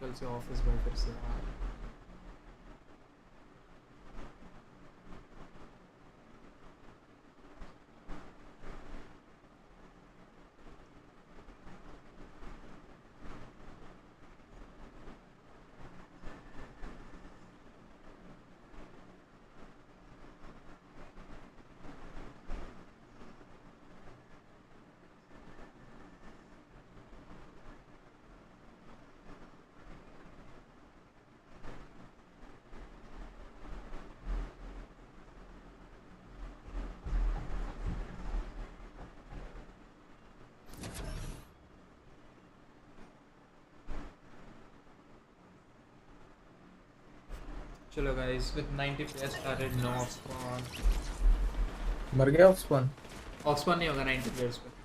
कल से ऑफिस में फिर से चलो guys, with 90 players started, no off-spawn. मर गया off-spawn? Off-spawn नहीं होगा 90 players पे.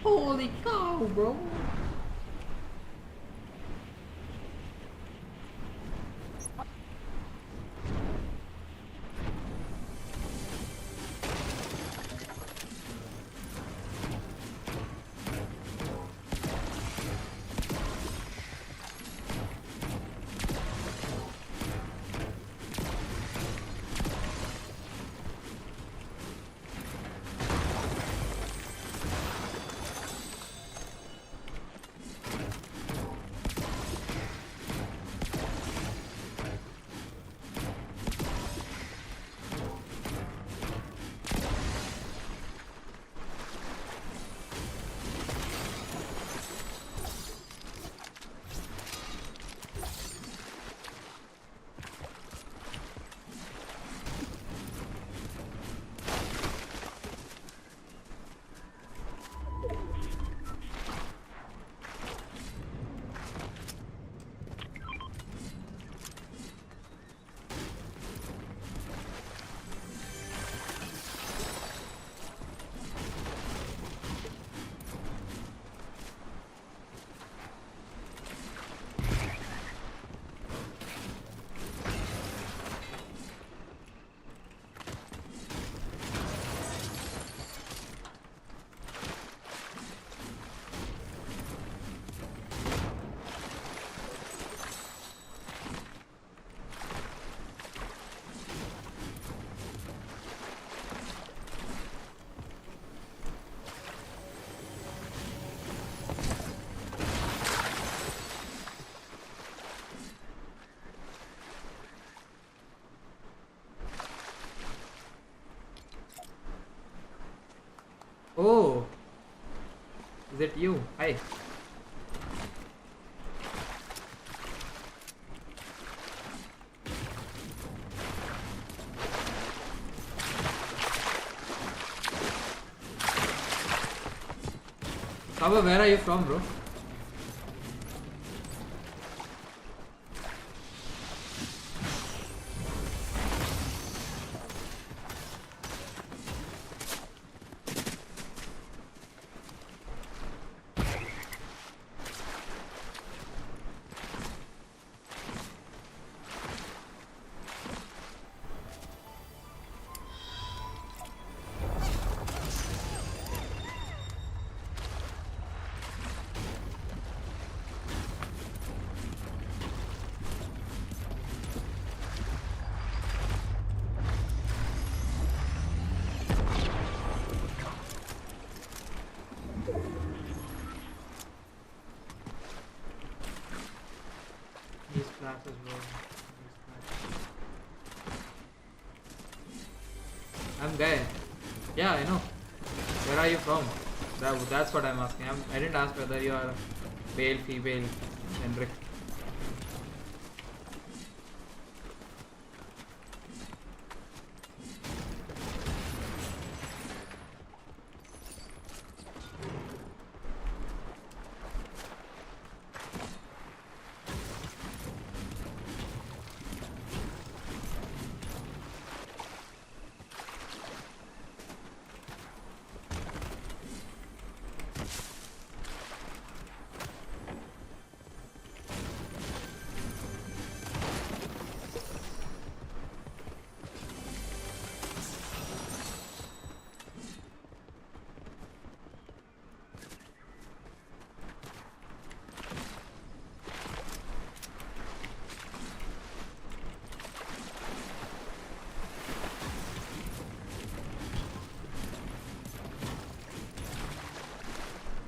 Holy cow, bro! Oh, is it you? Hi. Saba, where are you from, bro? I'm Guy. Yeah, I know. Where are you from? That's what I'm asking. I didn't ask whether you are male, female, generic.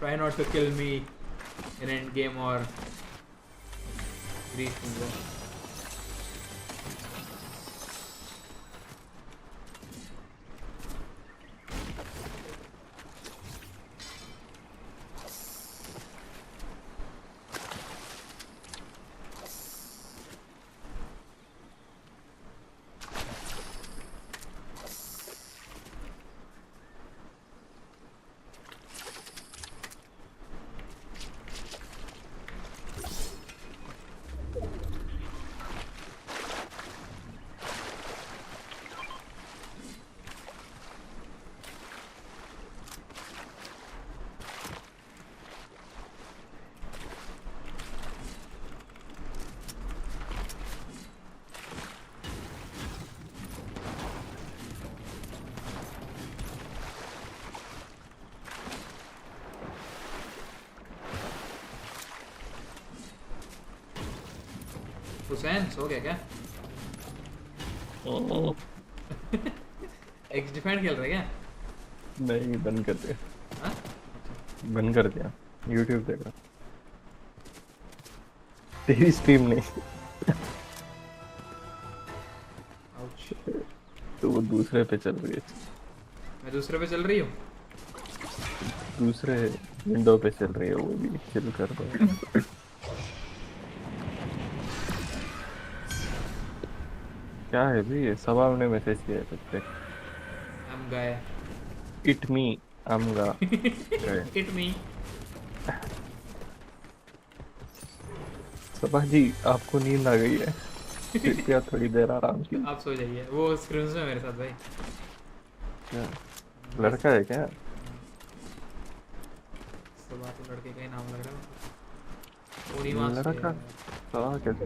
Try not to kill me in end game or grief me, bro. Hussain सो गया क्या? X defend खेल रहे क्या? नहीं, बंद कर दिया। बंद कर दिया, YouTube देख रहा। तेरी स्ट्रीम नहीं। तो वो दूसरे पे चल रही है। मैं दूसरे पे चल रही हूँ। दूसरे विंडो पे चल रही है, वो भी चिल कर रहा है। क्या है भी ये? सवाल ने मैसेज किया है कुछ पे। I'm guy. It me, I'm ga. It me. सबा जी, आपको नींद आ गई है? कृपया थोड़ी देर आराम कीजिए। आप सो जाइए। वो स्क्रीन में मेरे साथ भाई। क्या लड़का है क्या? सबा तो लड़के का ही नाम लग रहा है। लड़का सवाल कैसे?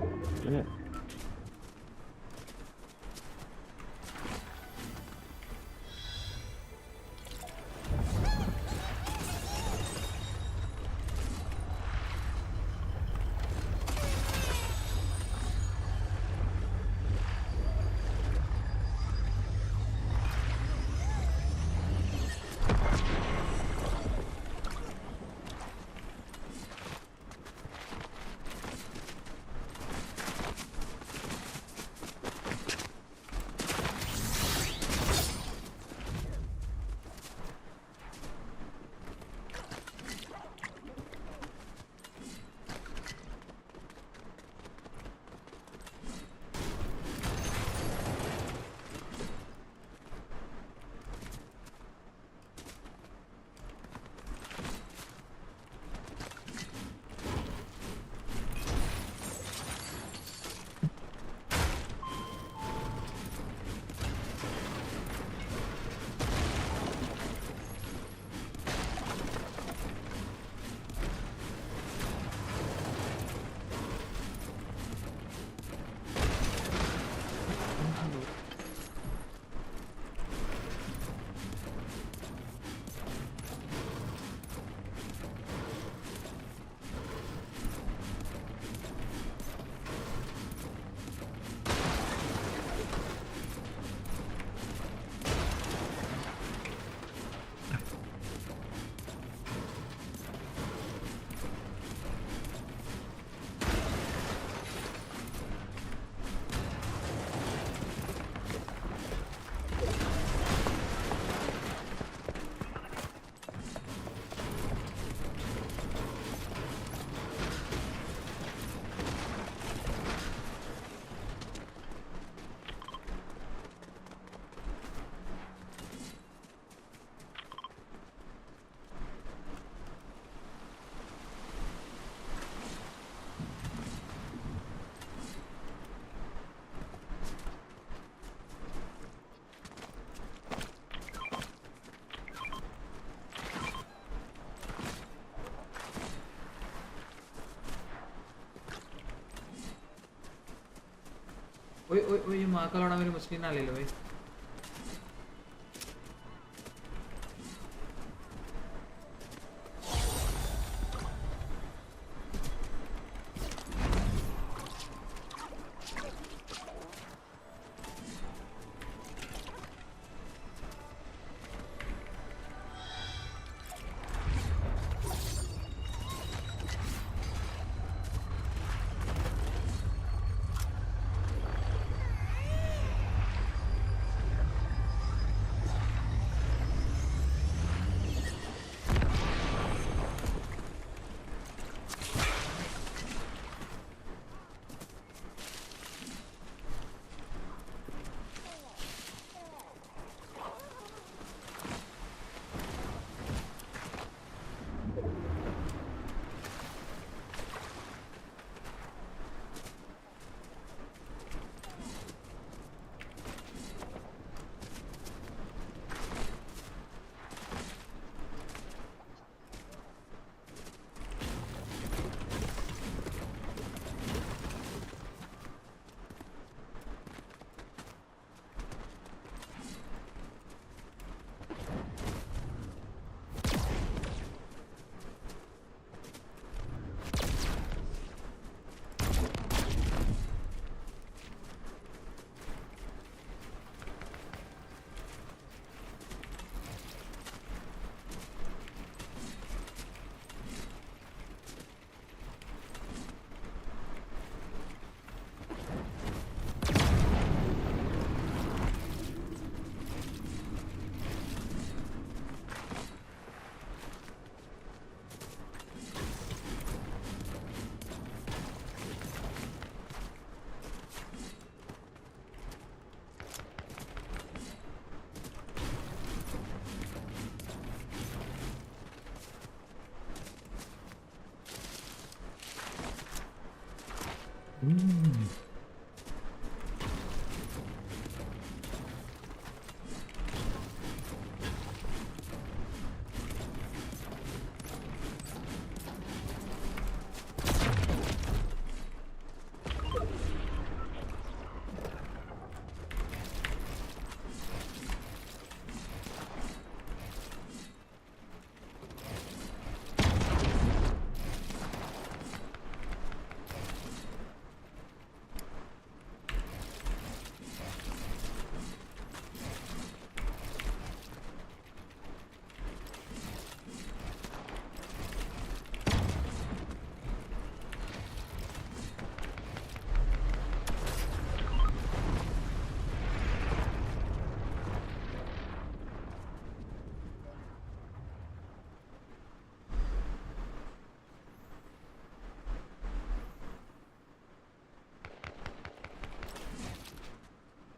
ओए ओए ओए, ये माँ का लौड़ा मेरी मछली ना ले लो भाई।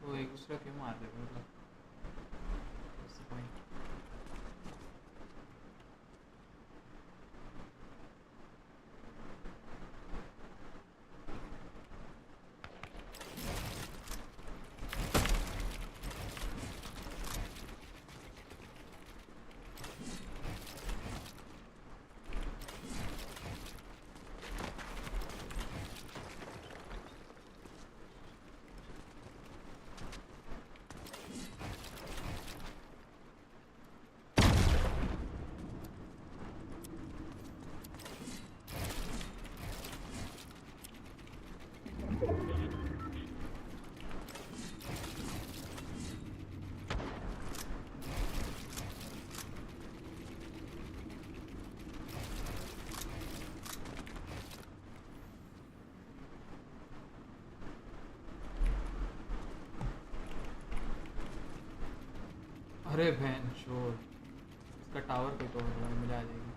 वो एक दूसरे क्यों मार रहे हैं मतलब अरे बहन शोर इसका टावर पे तो मिला जाएगी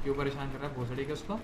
क्यों परेशान कर रहा है भोसड़ी के उसको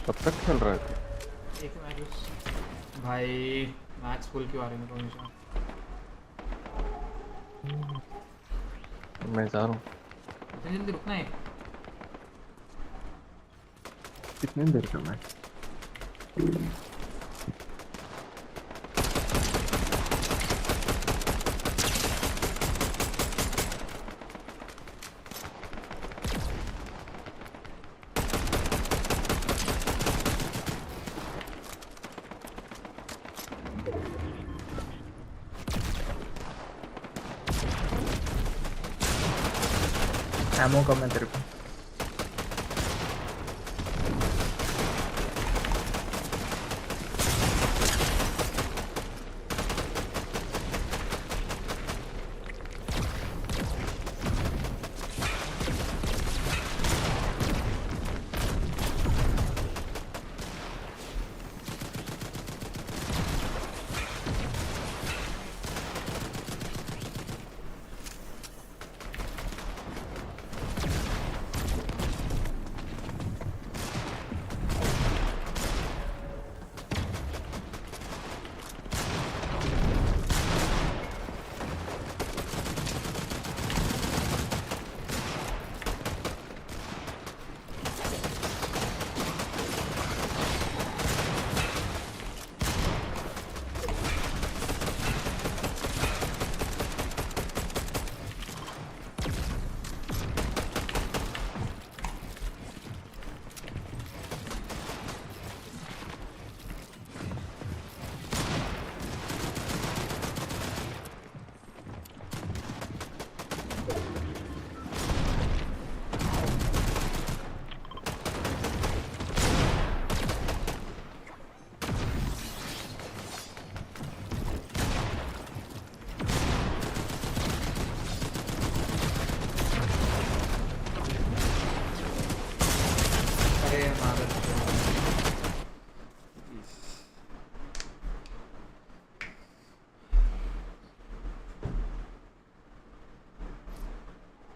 कब तक खेल रहा है? एक मैच भाई मैच फुल क्यों आ रहे हैं मेरे को हमेशा? मैं जा रहा हूँ। इतनी जल्दी रुकना है? कितनी देर का मैच? एमो कम है तेरे को।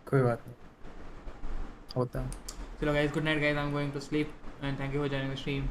कोई बात नहीं, होता है। चलो guys, good night guys, I'm going to sleep and thank you for joining the stream.